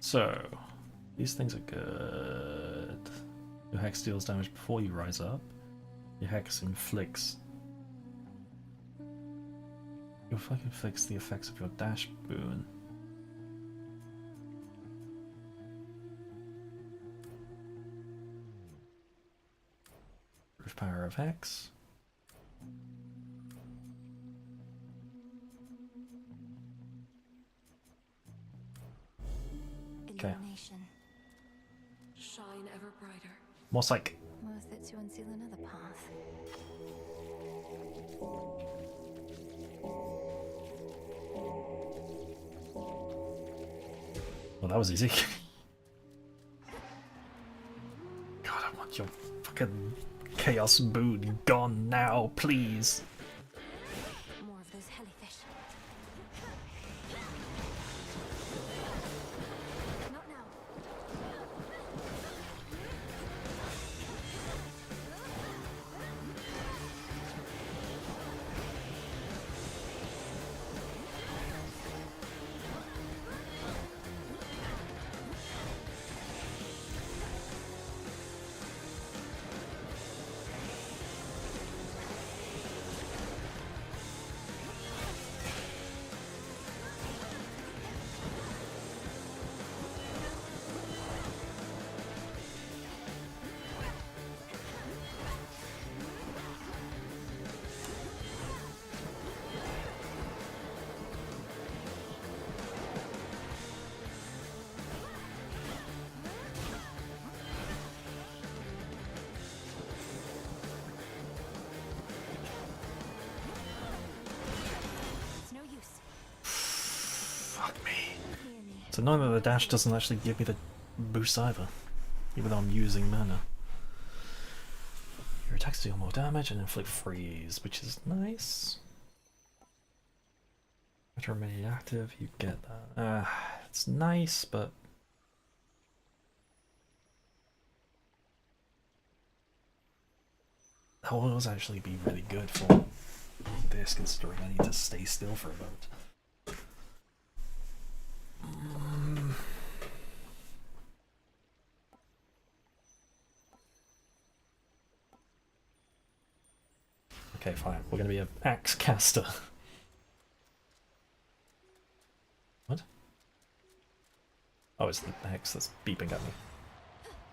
S1: so these things are good. Your hex deals damage before you rise up. Your hex inflicts. Your fucking inflicts the effects of your dash boon. Proof power of hex. Okay.
S15: Shine ever brighter.
S1: More psych.
S3: Worth it to unseal another path.
S1: Well, that was easy. God, I want your fucking chaos boon gone now, please.
S3: More of those hellyfish. Not now.
S1: It's annoying that the dash doesn't actually give me the boost either, even though I'm using mana. Your attacks deal more damage and inflict freeze, which is nice. After remaining active, you get that. It's nice, but that will actually be really good for this, considering I need to stay still for a moment. Okay, fine. We're gonna be an axe caster. What? Oh, it's the hex that's beeping at me.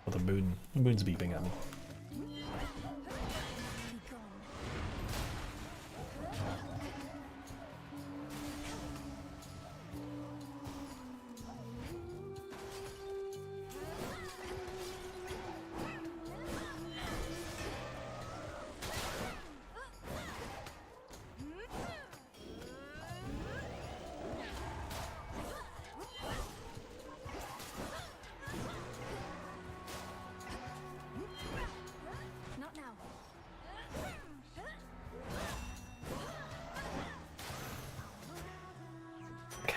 S1: Or the moon. The moon's beeping at me.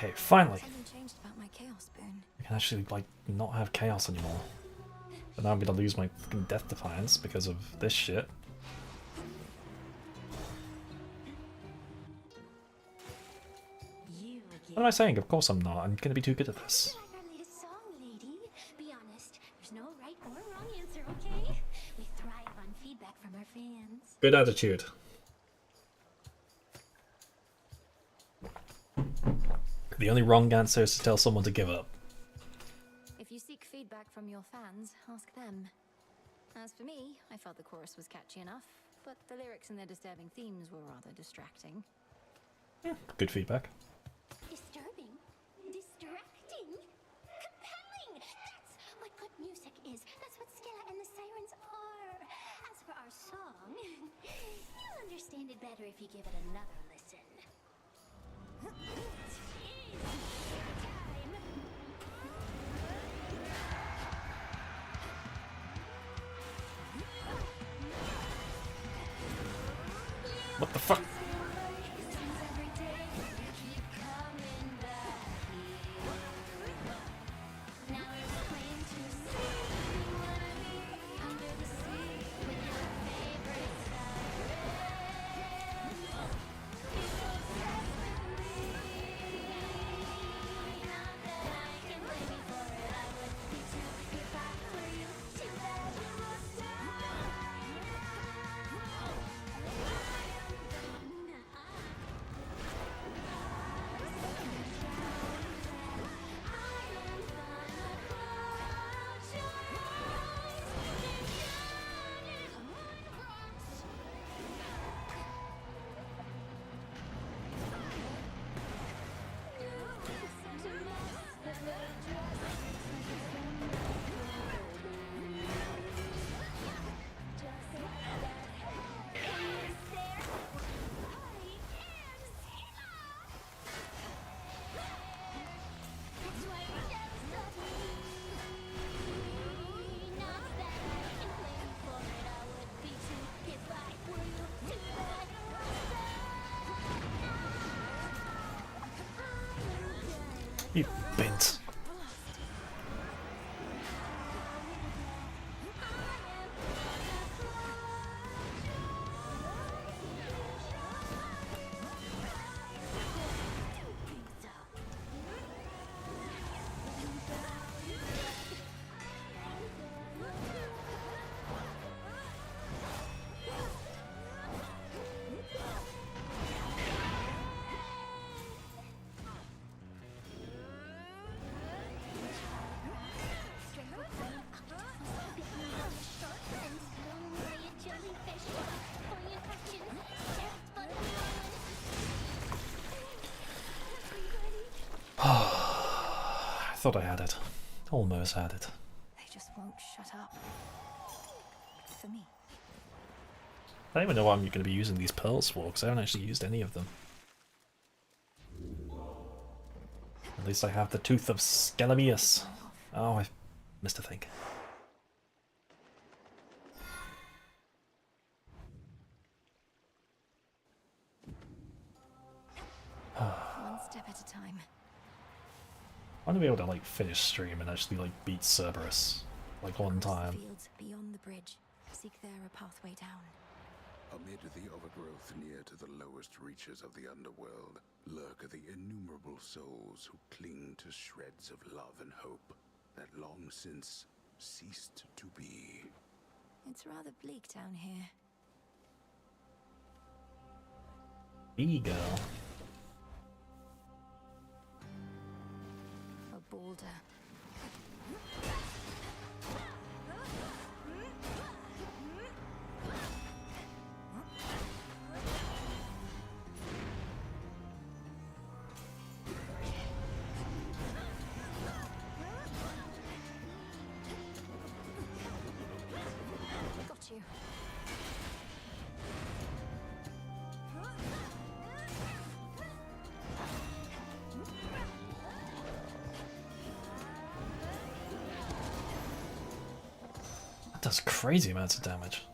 S1: Okay, finally.
S3: Something changed about my chaos boon.
S1: I can actually, like, not have chaos anymore. But now I'm gonna lose my fucking death defiance because of this shit. What am I saying? Of course I'm not. I'm gonna be too good at this.
S11: Our latest song, lady. Be honest, there's no right or wrong answer, okay? We thrive on feedback from our fans.
S1: Good attitude. The only wrong answer is to tell someone to give up.
S3: If you seek feedback from your fans, ask them. As for me, I felt the chorus was catchy enough, but the lyrics and their disturbing themes were rather distracting.
S1: Good feedback.
S11: Disturbing, distracting, compelling. That's what good music is. That's what Skilla and the Sirens are. As for our song, you'll understand it better if you give it another listen.
S1: What the fuck? You bent. I thought I had it. Almost had it.
S3: They just won't shut up. For me.
S1: I don't even know what I'm going to be using these pearls for, because I haven't actually used any of them. At least I have the Tooth of Scalameus. Oh, I missed a thing.
S3: One step at a time.
S1: I want to be able to like finish stream and actually like beat Cerberus like on time.
S3: Fields beyond the bridge. Seek there a pathway down.
S2: Amid the overgrowth near to the lowest reaches of the underworld, lurk the innumerable souls who cling to shreds of love and hope that long since ceased to be.
S3: It's rather bleak down here.
S1: Ego.
S3: A boulder. Got you.
S1: That does crazy amounts of damage.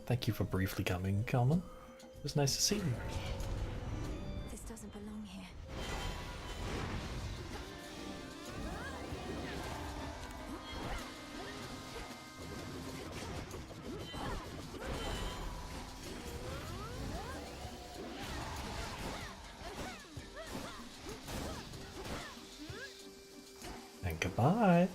S1: Thank you for briefly coming, Carmen. It was nice to see you. Goodbye.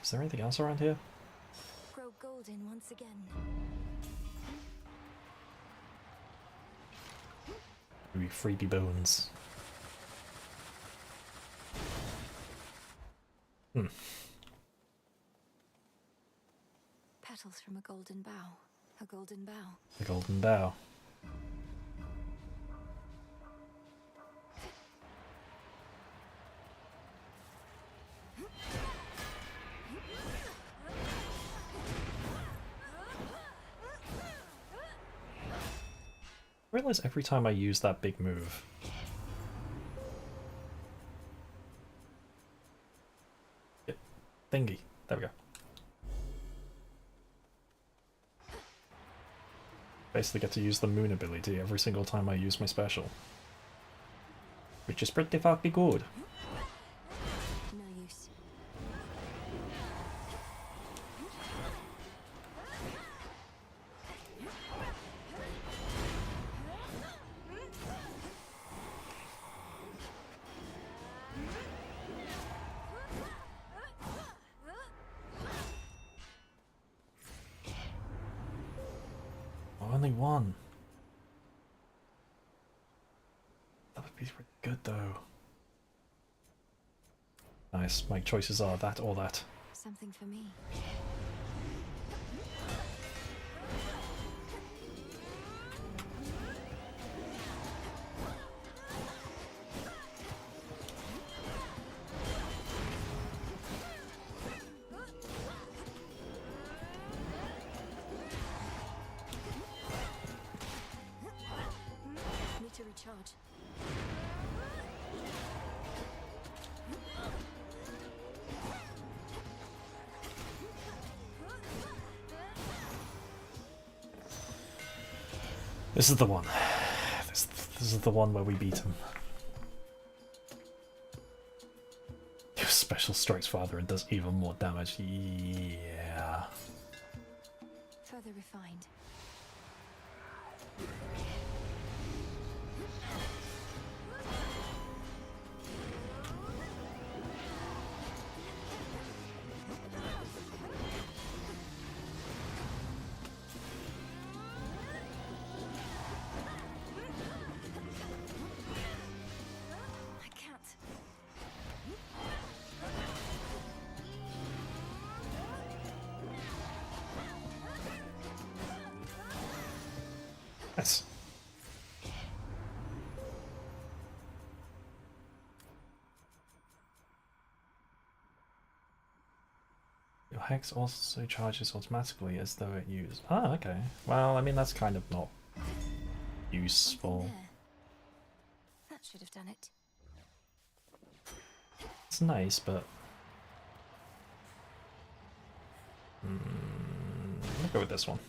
S1: Is there anything else around here?
S3: Grow golden once again.
S1: Ooh, freebie bones.
S3: Petals from a golden bough. A golden bough.
S1: The golden bough. I realize every time I use that big move, thingy. There we go. Basically get to use the moon ability every single time I use my special. Which is pretty fucking good.
S3: No use.
S1: Only one. That would be pretty good though. Nice, my choices are that or that.
S3: Something for me. Need to recharge.
S1: This is the one. This is the one where we beat him. Your special strikes farther and does even more damage. Yeah.
S3: Further refined. I can't.
S1: Yes. Your hex also charges automatically as though it used. Ah, okay. Well, I mean that's kind of not useful.
S3: That should have done it.
S1: It's nice, but I'll go with this one.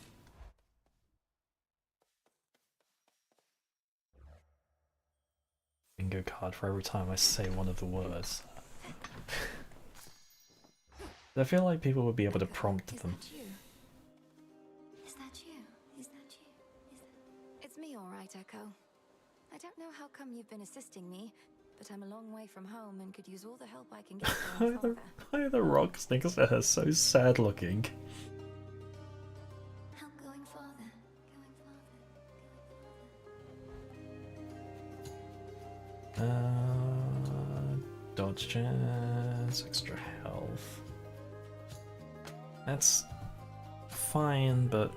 S1: Bingo card for every time I say one of the words. I feel like people would be able to prompt them.
S3: Is that you? Is that you? Is that... It's me, all right, Echo. I don't know how come you've been assisting me, but I'm a long way from home and could use all the help I can get from my father.
S1: Why are the rocks next to her so sad looking?
S3: Help going farther.
S1: Dodge chance, extra health. That's fine, but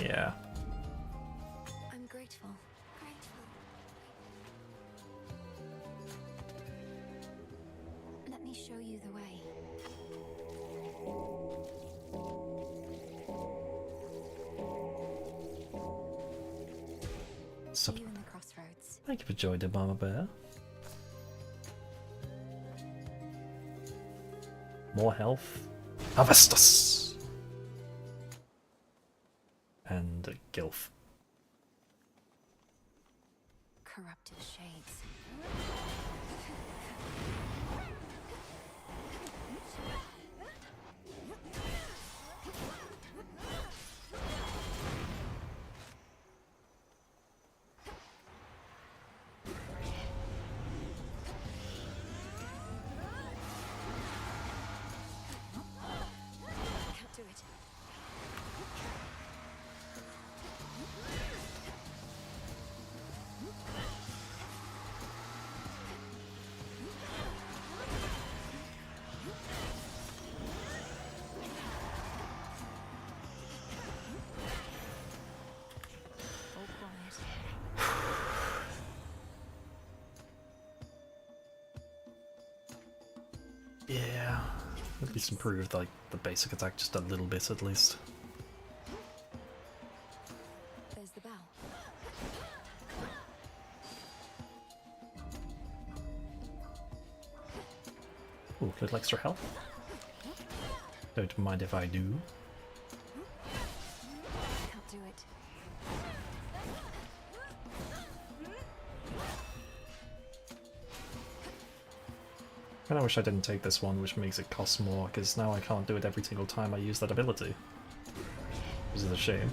S1: yeah.
S3: I'm grateful. Grateful. Let me show you the way. See you in the crossroads.
S1: Thank you for joining, Mama Bear. More health. Harvestus! And Gilf.
S3: Corrupted shades.
S1: Yeah, at least improve like the basic attack just a little bit at least.
S3: There's the bow.
S1: Ooh, little extra health. Don't mind if I do.
S3: Can't do it.
S1: And I wish I didn't take this one, which makes it cost more, because now I can't do it every single time I use that ability. Which is a shame.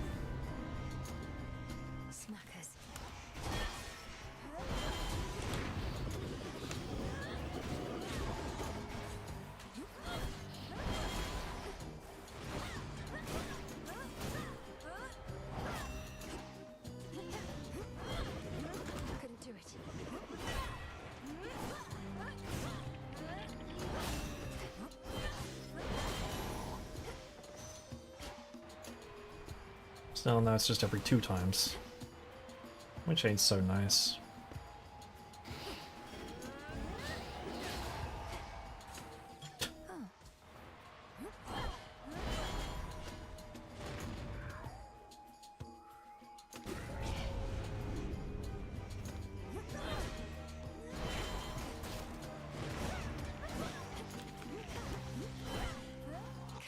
S3: Smackers. Couldn't do it.
S1: So now it's just every 2 times. Which ain't so nice.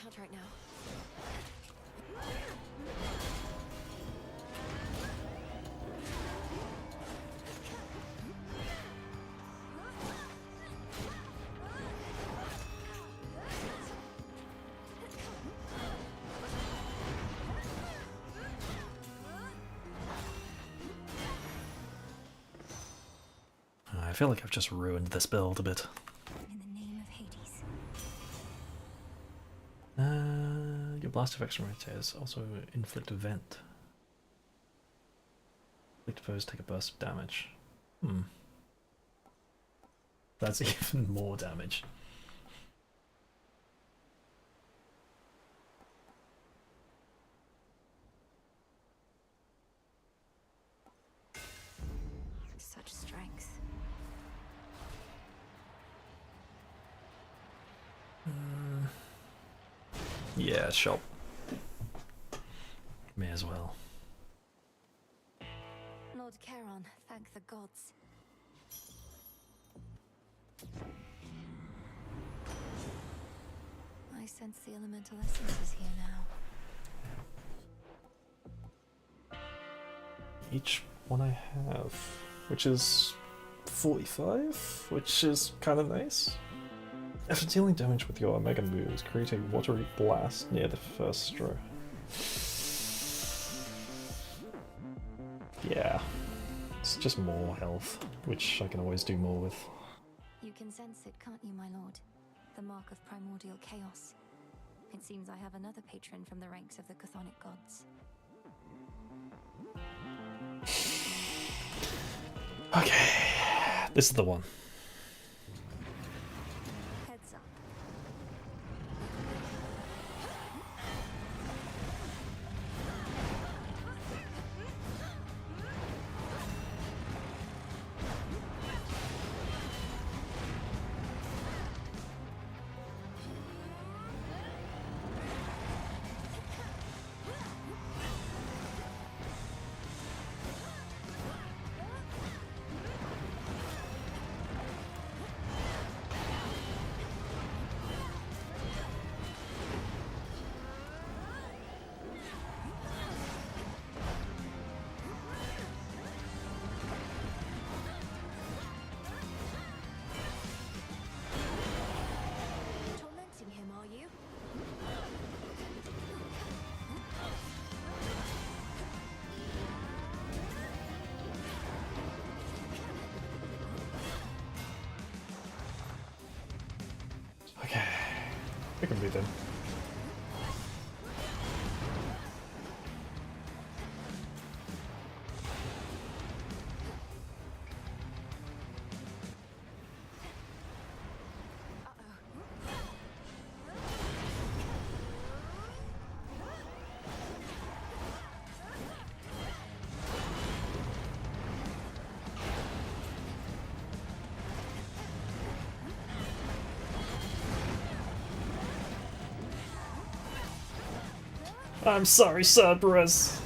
S3: Can't right now.
S1: I feel like I've just ruined this build a bit.
S3: In the name of Hades.
S1: Your blast of extremities also inflict a vent. Inflict foes take a burst of damage. That's even more damage.
S3: Such strength.
S1: Yeah, shop. May as well.
S3: Lord Charon, thank the gods. I sense the elemental essence is here now.
S1: Each one I have, which is 45, which is kind of nice. After dealing damage with your Omega moves, create a watery blast near the first stroke. Yeah, it's just more health, which I can always do more with.
S3: You can sense it, can't you, my lord? The mark of primordial chaos. It seems I have another patron from the ranks of the chthonic gods.
S1: Okay, this is the one.
S3: Heads up. Tormenting him, are you?
S1: Okay, we can beat him. I'm sorry, Cerberus.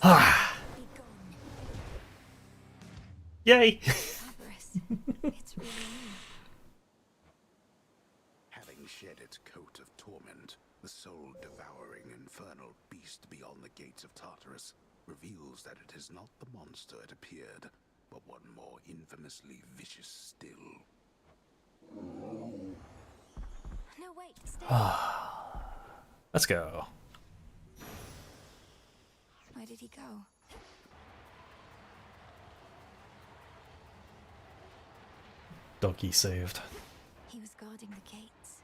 S1: Ah. Yay!
S3: It's really you.
S2: Having shed its coat of torment, the soul-devouring infernal beast beyond the gates of Tartarus reveals that it is not the monster it appeared, but one more infamously vicious still.
S3: No, wait, stay.
S1: Let's go.
S3: Where did he go?
S1: Doggy saved.
S3: He was guarding the gates.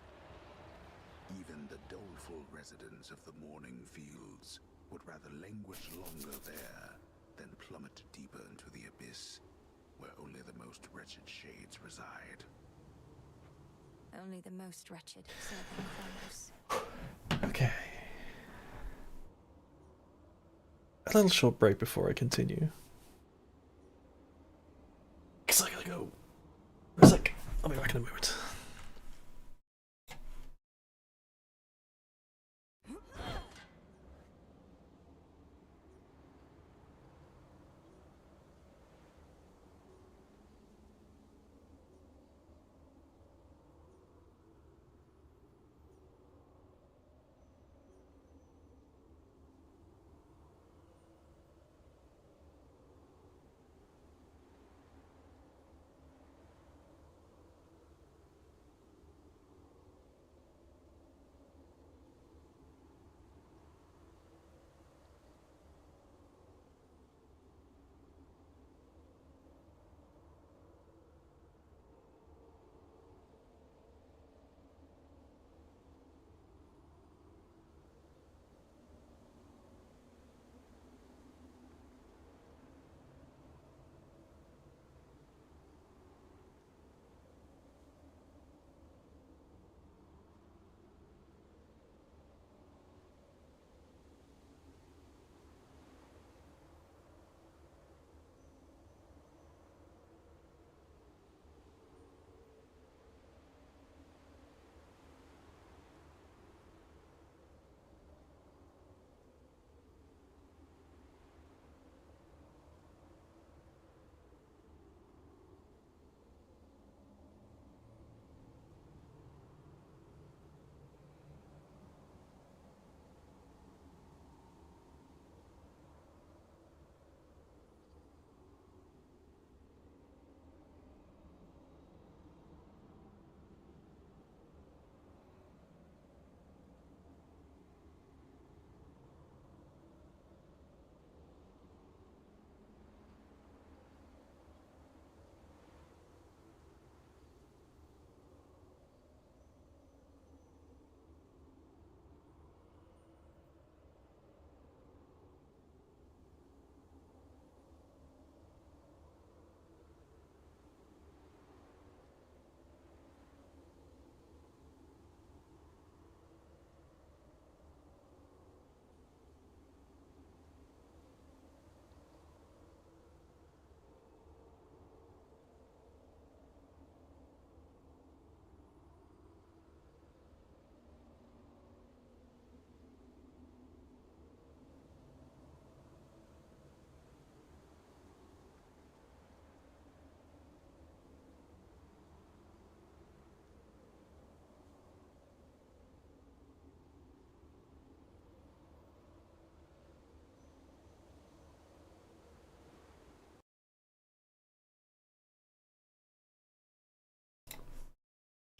S2: Even the doleful residents of the Morning Fields would rather languish longer there than plummet deeper into the abyss, where only the most wretched shades reside.
S3: Only the most wretched serving Kronos.
S1: Okay. A little short break before I continue. Because I gotta go. For a sec. I'll be back in a moment.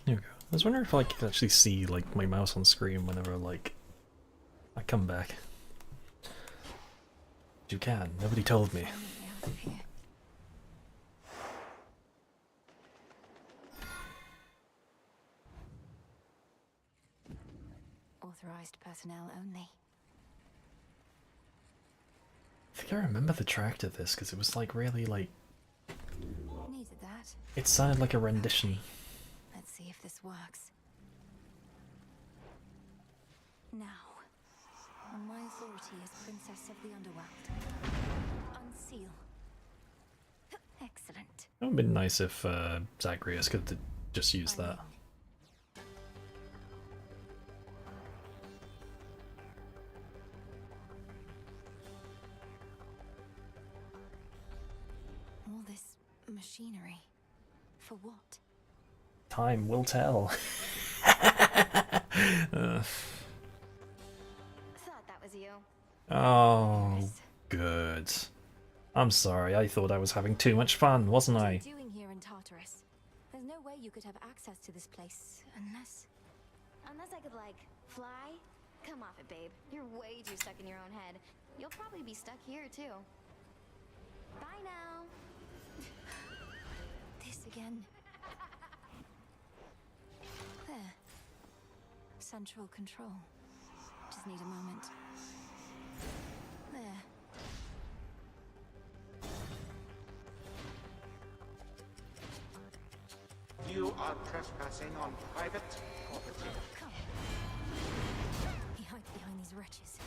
S1: There we go. I was wondering if I could actually see like my mouse on screen whenever like I come back. You can. Nobody told me.
S3: Authorized personnel only.
S1: I think I remember the track to this because it was like really like.
S3: Needed that.
S1: It sounded like a rendition.
S3: Let's see if this works. Now, on my authority as Princess of the Underworld, I seal. Excellent.
S1: It would have been nice if Zagreus could just use that.
S3: All this machinery. For what?
S1: Time will tell.
S11: Thought that was you.
S1: Oh, good. I'm sorry, I thought I was having too much fun, wasn't I?
S3: What are you doing here in Tartarus? There's no way you could have access to this place unless...
S11: Unless I could, like, fly? Come off it, babe. You're way too stuck in your own head. You'll probably be stuck here, too. Bye now.
S3: This again. There. Central control. Just need a moment. There.
S9: You are trespassing on private property.
S3: Come. He hides behind these wretches.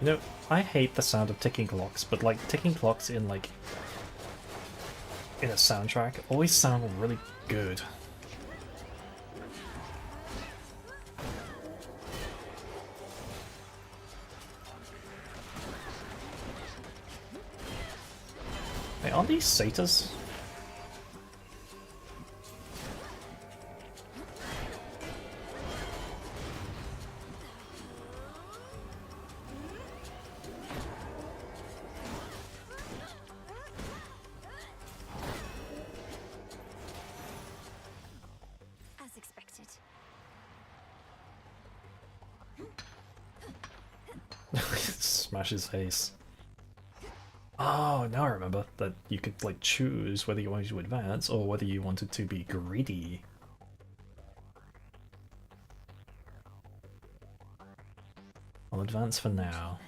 S1: You know, I hate the sound of ticking clocks, but like ticking clocks in a soundtrack always sound really good. Hey, aren't these satyrs?
S3: As expected.
S1: Smash his face. Oh, now I remember that you could like choose whether you wanted to advance or whether you wanted to be greedy. I'll advance for now.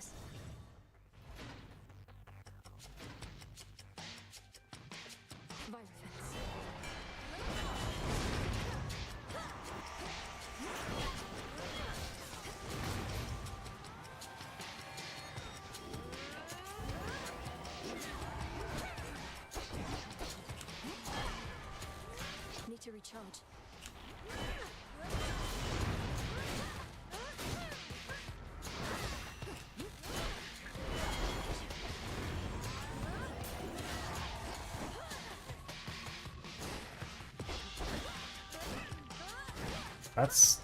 S3: Need to recharge.
S1: That's...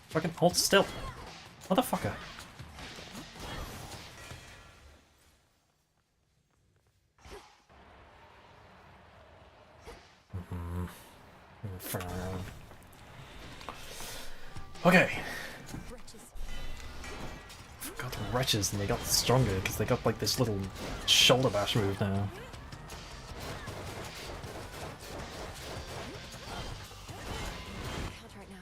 S1: Fucking hold still. Motherfucker. Okay. Got the wretches and they got stronger because they got like this little shoulder bash move now.
S3: Can't right now.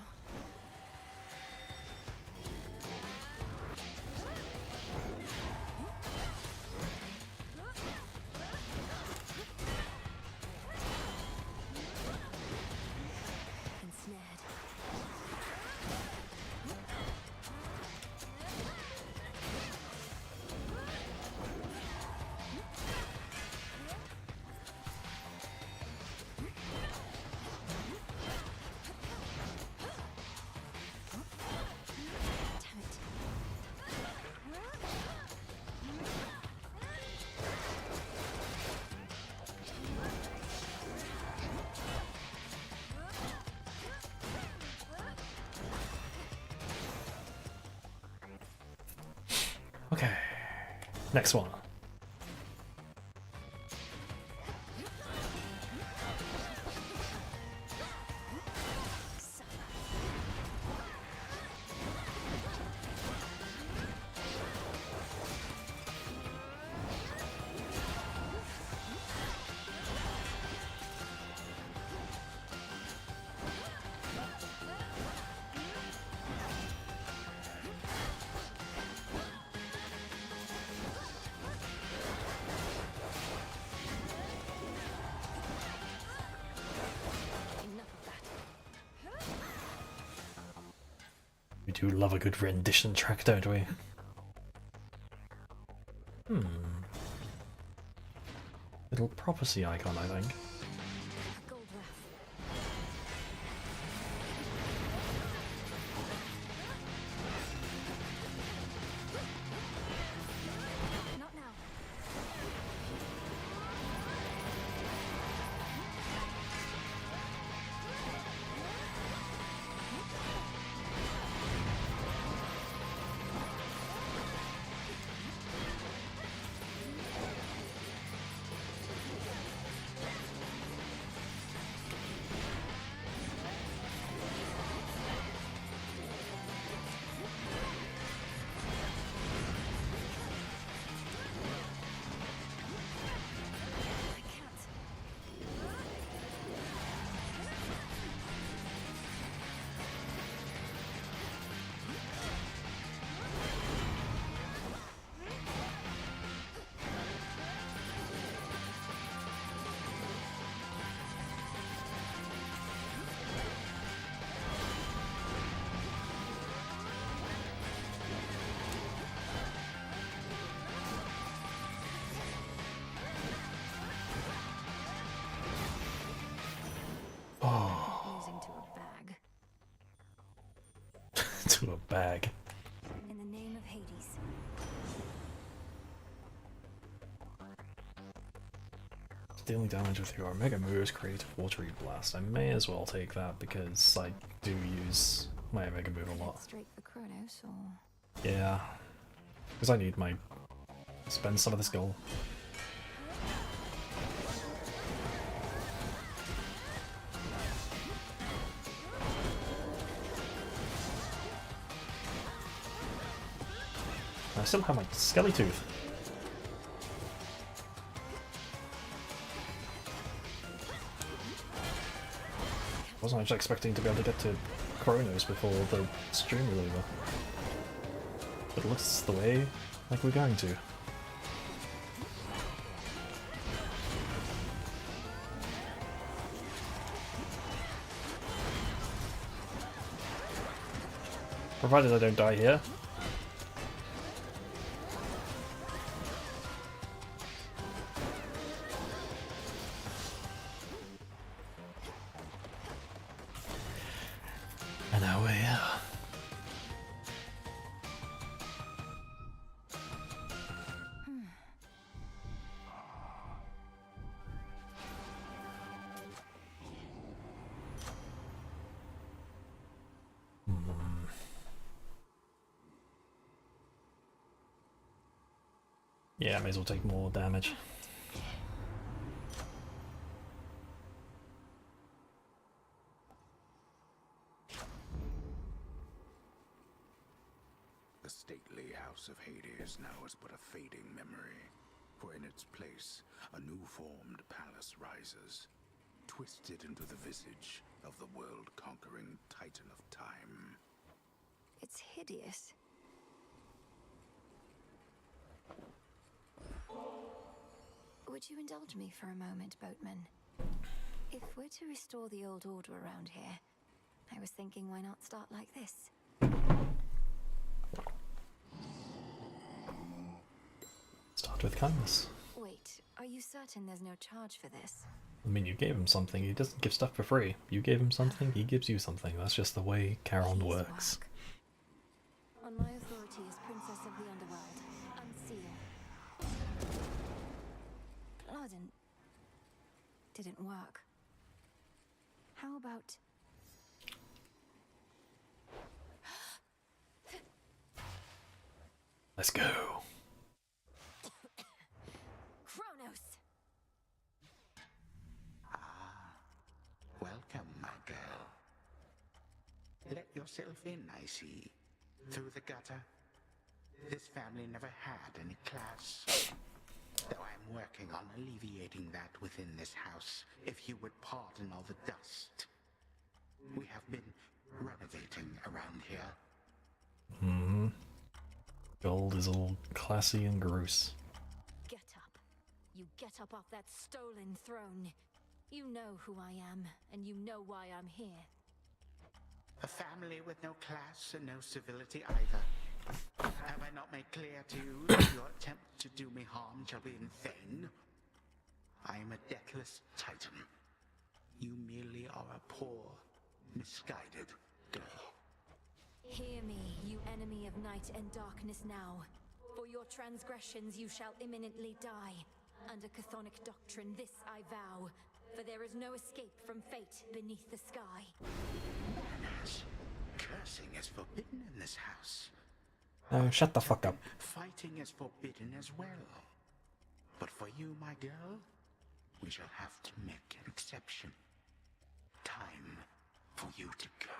S3: Ensnared.
S1: Okay. Next one. We do love a good rendition track, don't we? Little prophecy icon, I think. To a bag.
S3: In the name of Hades.
S1: Dealing damage with your Mega Moves, create a watery blast. I may as well take that because I do use my Mega Move a lot.
S3: Straight for Kronos, or
S1: Yeah, because I need my spend some of this gold. I still have my Skelly Tooth. Wasn't actually expecting to be able to get to Kronos before the stream was over. But it looks the way like we're going to. Provided I don't die here. And now we're here. Yeah, I may as well take more damage.
S2: The stately house of Hades now is but a fading memory, for in its place a new-formed palace rises, twisted into the visage of the world-conquering Titan of Time.
S3: it's hideous. Would you indulge me for a moment, boatman? If we're to restore the old order around here, I was thinking why not start like this?
S1: Start with kindness.
S3: Wait, are you certain there's no charge for this?
S1: I mean, you gave him something. He doesn't give stuff for free. You gave him something, he gives you something. That's just the way Charon works.
S3: On my authority as Princess of the Underworld, unseal. Blood and... didn't work. How about...
S1: Let's go.
S3: Kronos!
S21: Welcome, my girl. Let yourself in, I see. Through the gutter. This family never had any class. Though I'm working on alleviating that within this house, if you would pardon all the dust. We have been renovating around here.
S1: Mm-hmm. Gold is all classy and gross.
S3: Get up. You get up off that stolen throne. You know who I am, and you know why I'm here.
S21: A family with no class and no civility either. Have I not made clear to you that your attempt to do me harm shall be in vain? I am a deathless titan. You merely are a poor, misguided girl.
S3: Hear me, you enemy of night and darkness now. For your transgressions you shall imminently die. Under chthonic doctrine this I vow, for there is no escape from fate beneath the sky.
S21: Manners. Cursing is forbidden in this house.
S1: Oh, shut the fuck up.
S21: Fighting is forbidden as well. But for you, my girl, we shall have to make an exception. Time for you to go.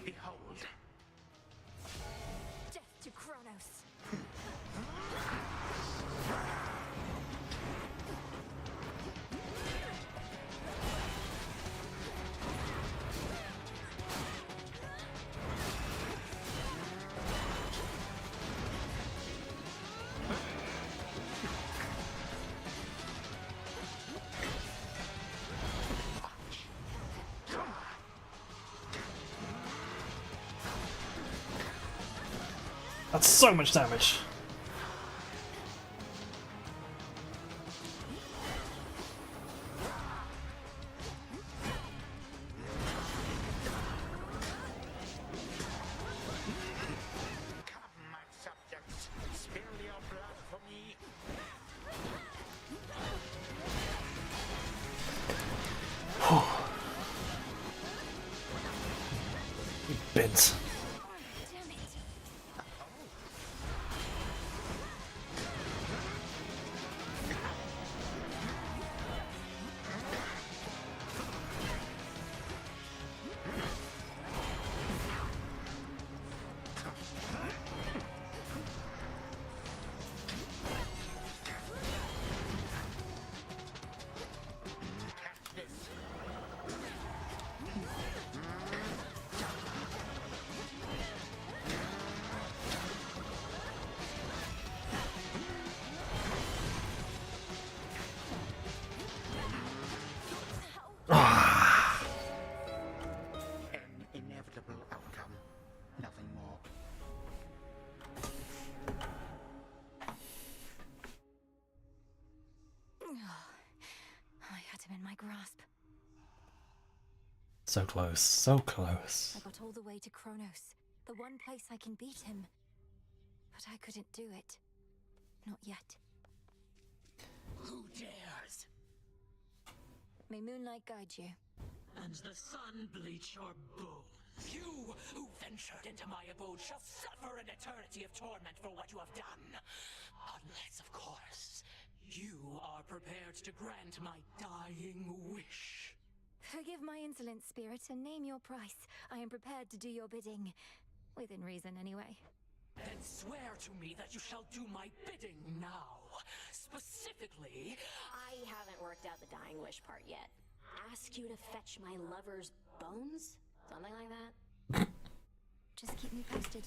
S21: Behold.
S3: Death to Kronos!
S1: That's so much damage. Bins.
S3: In my grasp.
S1: So close, so close.
S3: I got all the way to Kronos, the one place I can beat him. But I couldn't do it. Not yet.
S4: Who dares?
S3: May moonlight guide you.
S4: And the sun bleach your bones. You who ventured into my abode shall suffer an eternity of torment for what you have done. Unless, of course, you are prepared to grant my dying wish.
S3: Forgive my insolent spirit and name your price. I am prepared to do your bidding. Within reason, anyway.
S4: Then swear to me that you shall do my bidding now. Specifically...
S17: I haven't worked out the dying wish part yet. Ask you to fetch my lover's bones? Something like that?
S3: Just keep me posted.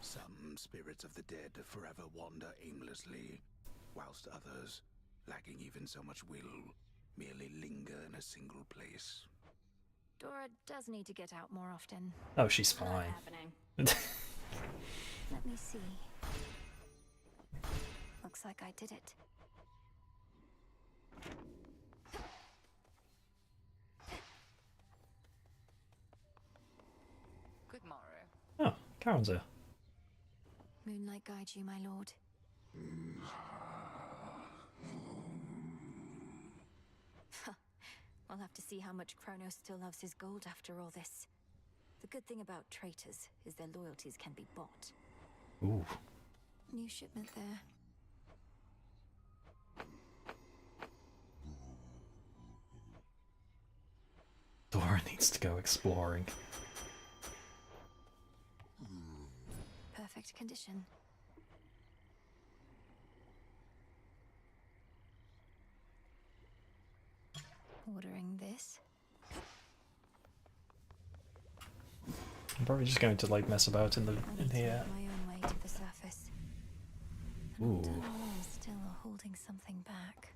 S2: Some spirits of the dead forever wander aimlessly, whilst others, lacking even so much will, merely linger in a single place.
S3: Dora does need to get out more often.
S1: Oh, she's fine.
S3: Let me see. Looks like I did it.
S13: Good morrow.
S1: Oh, Karen's here.
S3: Moonlight guide you, my lord. I'll have to see how much Kronos still loves his gold after all this. The good thing about traitors is their loyalties can be bought.
S1: Ooh.
S3: New shipment there.
S1: Dora needs to go exploring.
S3: Perfect condition. Ordering this.
S1: I'm probably just going to like mess about in here.
S3: My own way to the surface.
S1: Ooh.
S3: The walls still are holding something back.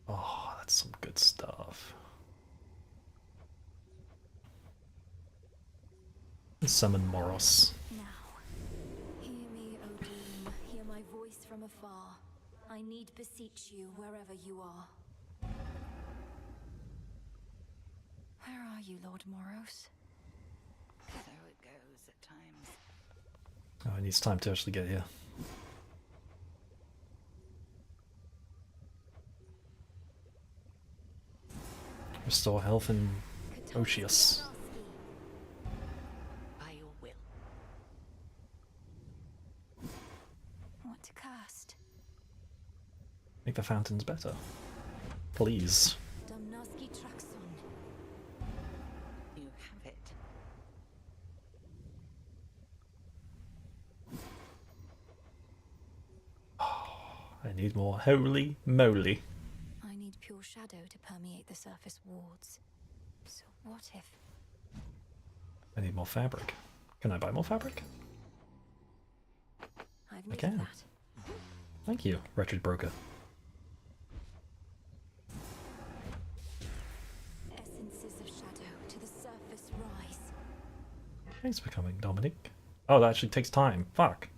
S1: Oh, that's some good stuff. Summon Moros.
S3: Now, hear me, O Doom. Hear my voice from afar. I need beseech you wherever you are. Where are you, Lord Moros?
S5: So it goes at times.
S1: Oh, it needs time to actually get here. Restore health in Oceus.
S5: By your will.
S3: What to cast?
S1: Make the fountains better. Please.
S3: Domnaski Traxon.
S5: You have it.
S1: I need more. Holy moly.
S3: I need pure shadow to permeate the surface wards. So what if...
S1: I need more fabric. Can I buy more fabric?
S3: I've
S1: I
S3: needed
S1: can.
S3: that.
S1: Thank you, wretched broker.
S3: Essences of shadow to the surface rise.
S1: Thanks for coming, Dominic. Oh, that actually takes time. Fuck.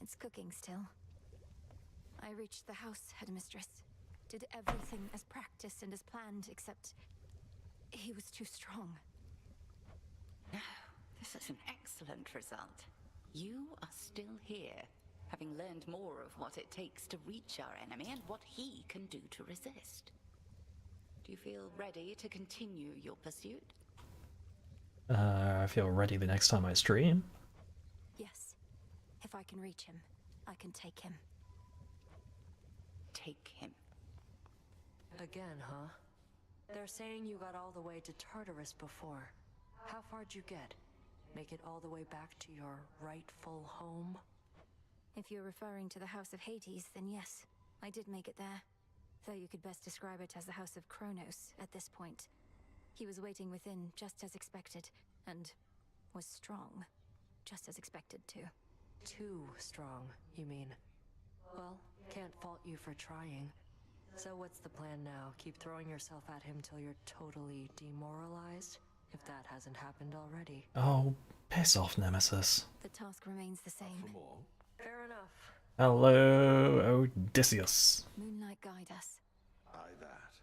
S3: It's cooking still. I reached the house, headmistress. Did everything as practiced and as planned, except he was too strong.
S5: No, this is an excellent result. You are still here, having learned more of what it takes to reach our enemy and what he can do to resist. Do you feel ready to continue your pursuit?
S1: I feel ready the next time I stream.
S3: Yes. If I can reach him, I can take him.
S5: Take him.
S7: Again, huh? They're saying you got all the way to Tartarus before. How far'd you get? Make it all the way back to your rightful home?
S3: If you're referring to the House of Hades, then yes, I did make it there. Though you could best describe it as the House of Kronos at this point. He was waiting within, just as expected, and was strong, just as expected too.
S7: Too strong, you mean? Well, can't fault you for trying. So what's the plan now? Keep throwing yourself at him till you're totally demoralized? If that hasn't happened already.
S1: Oh, piss off, Nemesis.
S3: The task remains the same.
S7: Fair enough.
S1: Hello, Odysseus.
S3: Moonlight guide us.
S8: Aye, that.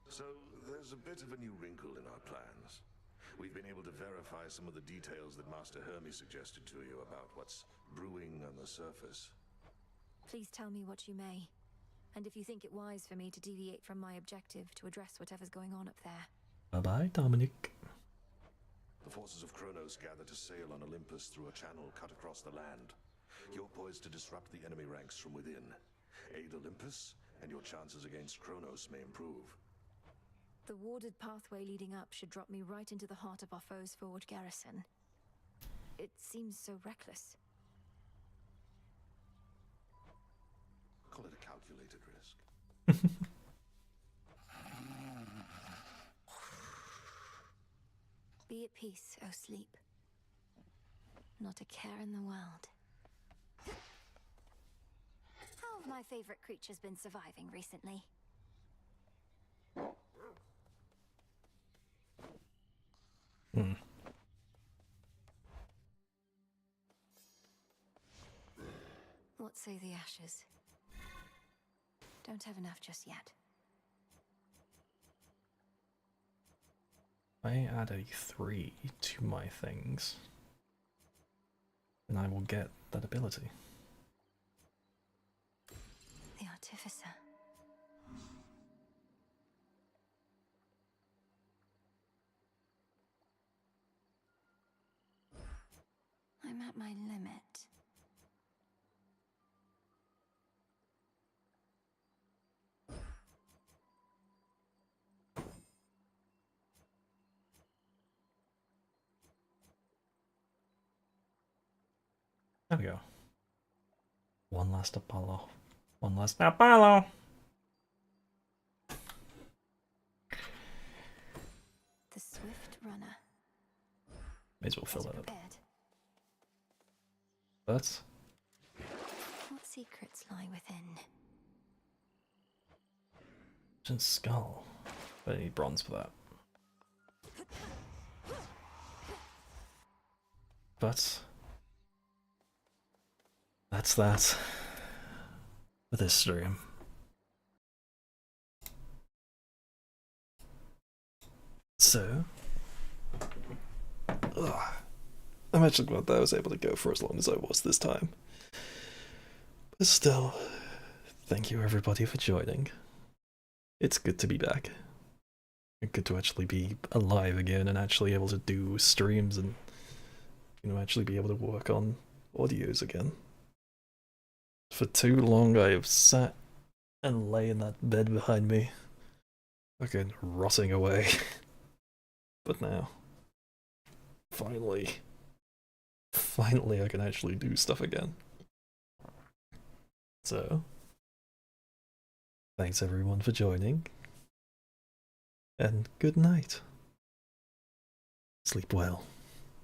S8: So, there's a bit of a new wrinkle in our plans. We've been able to verify some of the details that Master Hermes suggested to you about what's brewing on the surface.
S3: Please tell me what you may. And if you think it wise for me to deviate from my objective to address whatever's going on up there.
S1: Bye-bye, Dominic.
S8: The forces of Kronos gather to sail on Olympus through a channel cut across the land. You're poised to disrupt the enemy ranks from within. Aid Olympus, and your chances against Kronos may improve.
S3: The warded pathway leading up should drop me right into the heart of our foe's forward garrison. It seems so reckless.
S8: Call it a calculated risk.
S3: Be at peace, O sleep. Not a care in the world. How have my favorite creatures been surviving recently? What say the ashes? Don't have enough just yet.
S1: I add a 3 to my things, and I will get that ability.
S3: The Artificer. I'm at my limit.
S1: There we go. One last Apollo. One last Apollo!
S3: The Swift Runner.
S1: May as well fill that up.
S3: Prepared.
S1: But
S3: What secrets lie within?
S1: Just skull. But I need bronze for that. But that's that for this stream. So, I'm actually glad that I was able to go for as long as I was this time. But still, thank you everybody for joining. It's good to be back. It's good to actually be alive again and actually able to do streams and, you know, actually be able to work on audios again. For too long I have sat and lay in that bed behind me, fucking rotting away. But now, finally I can actually do stuff again. So, thanks everyone for joining, and good night. Sleep well.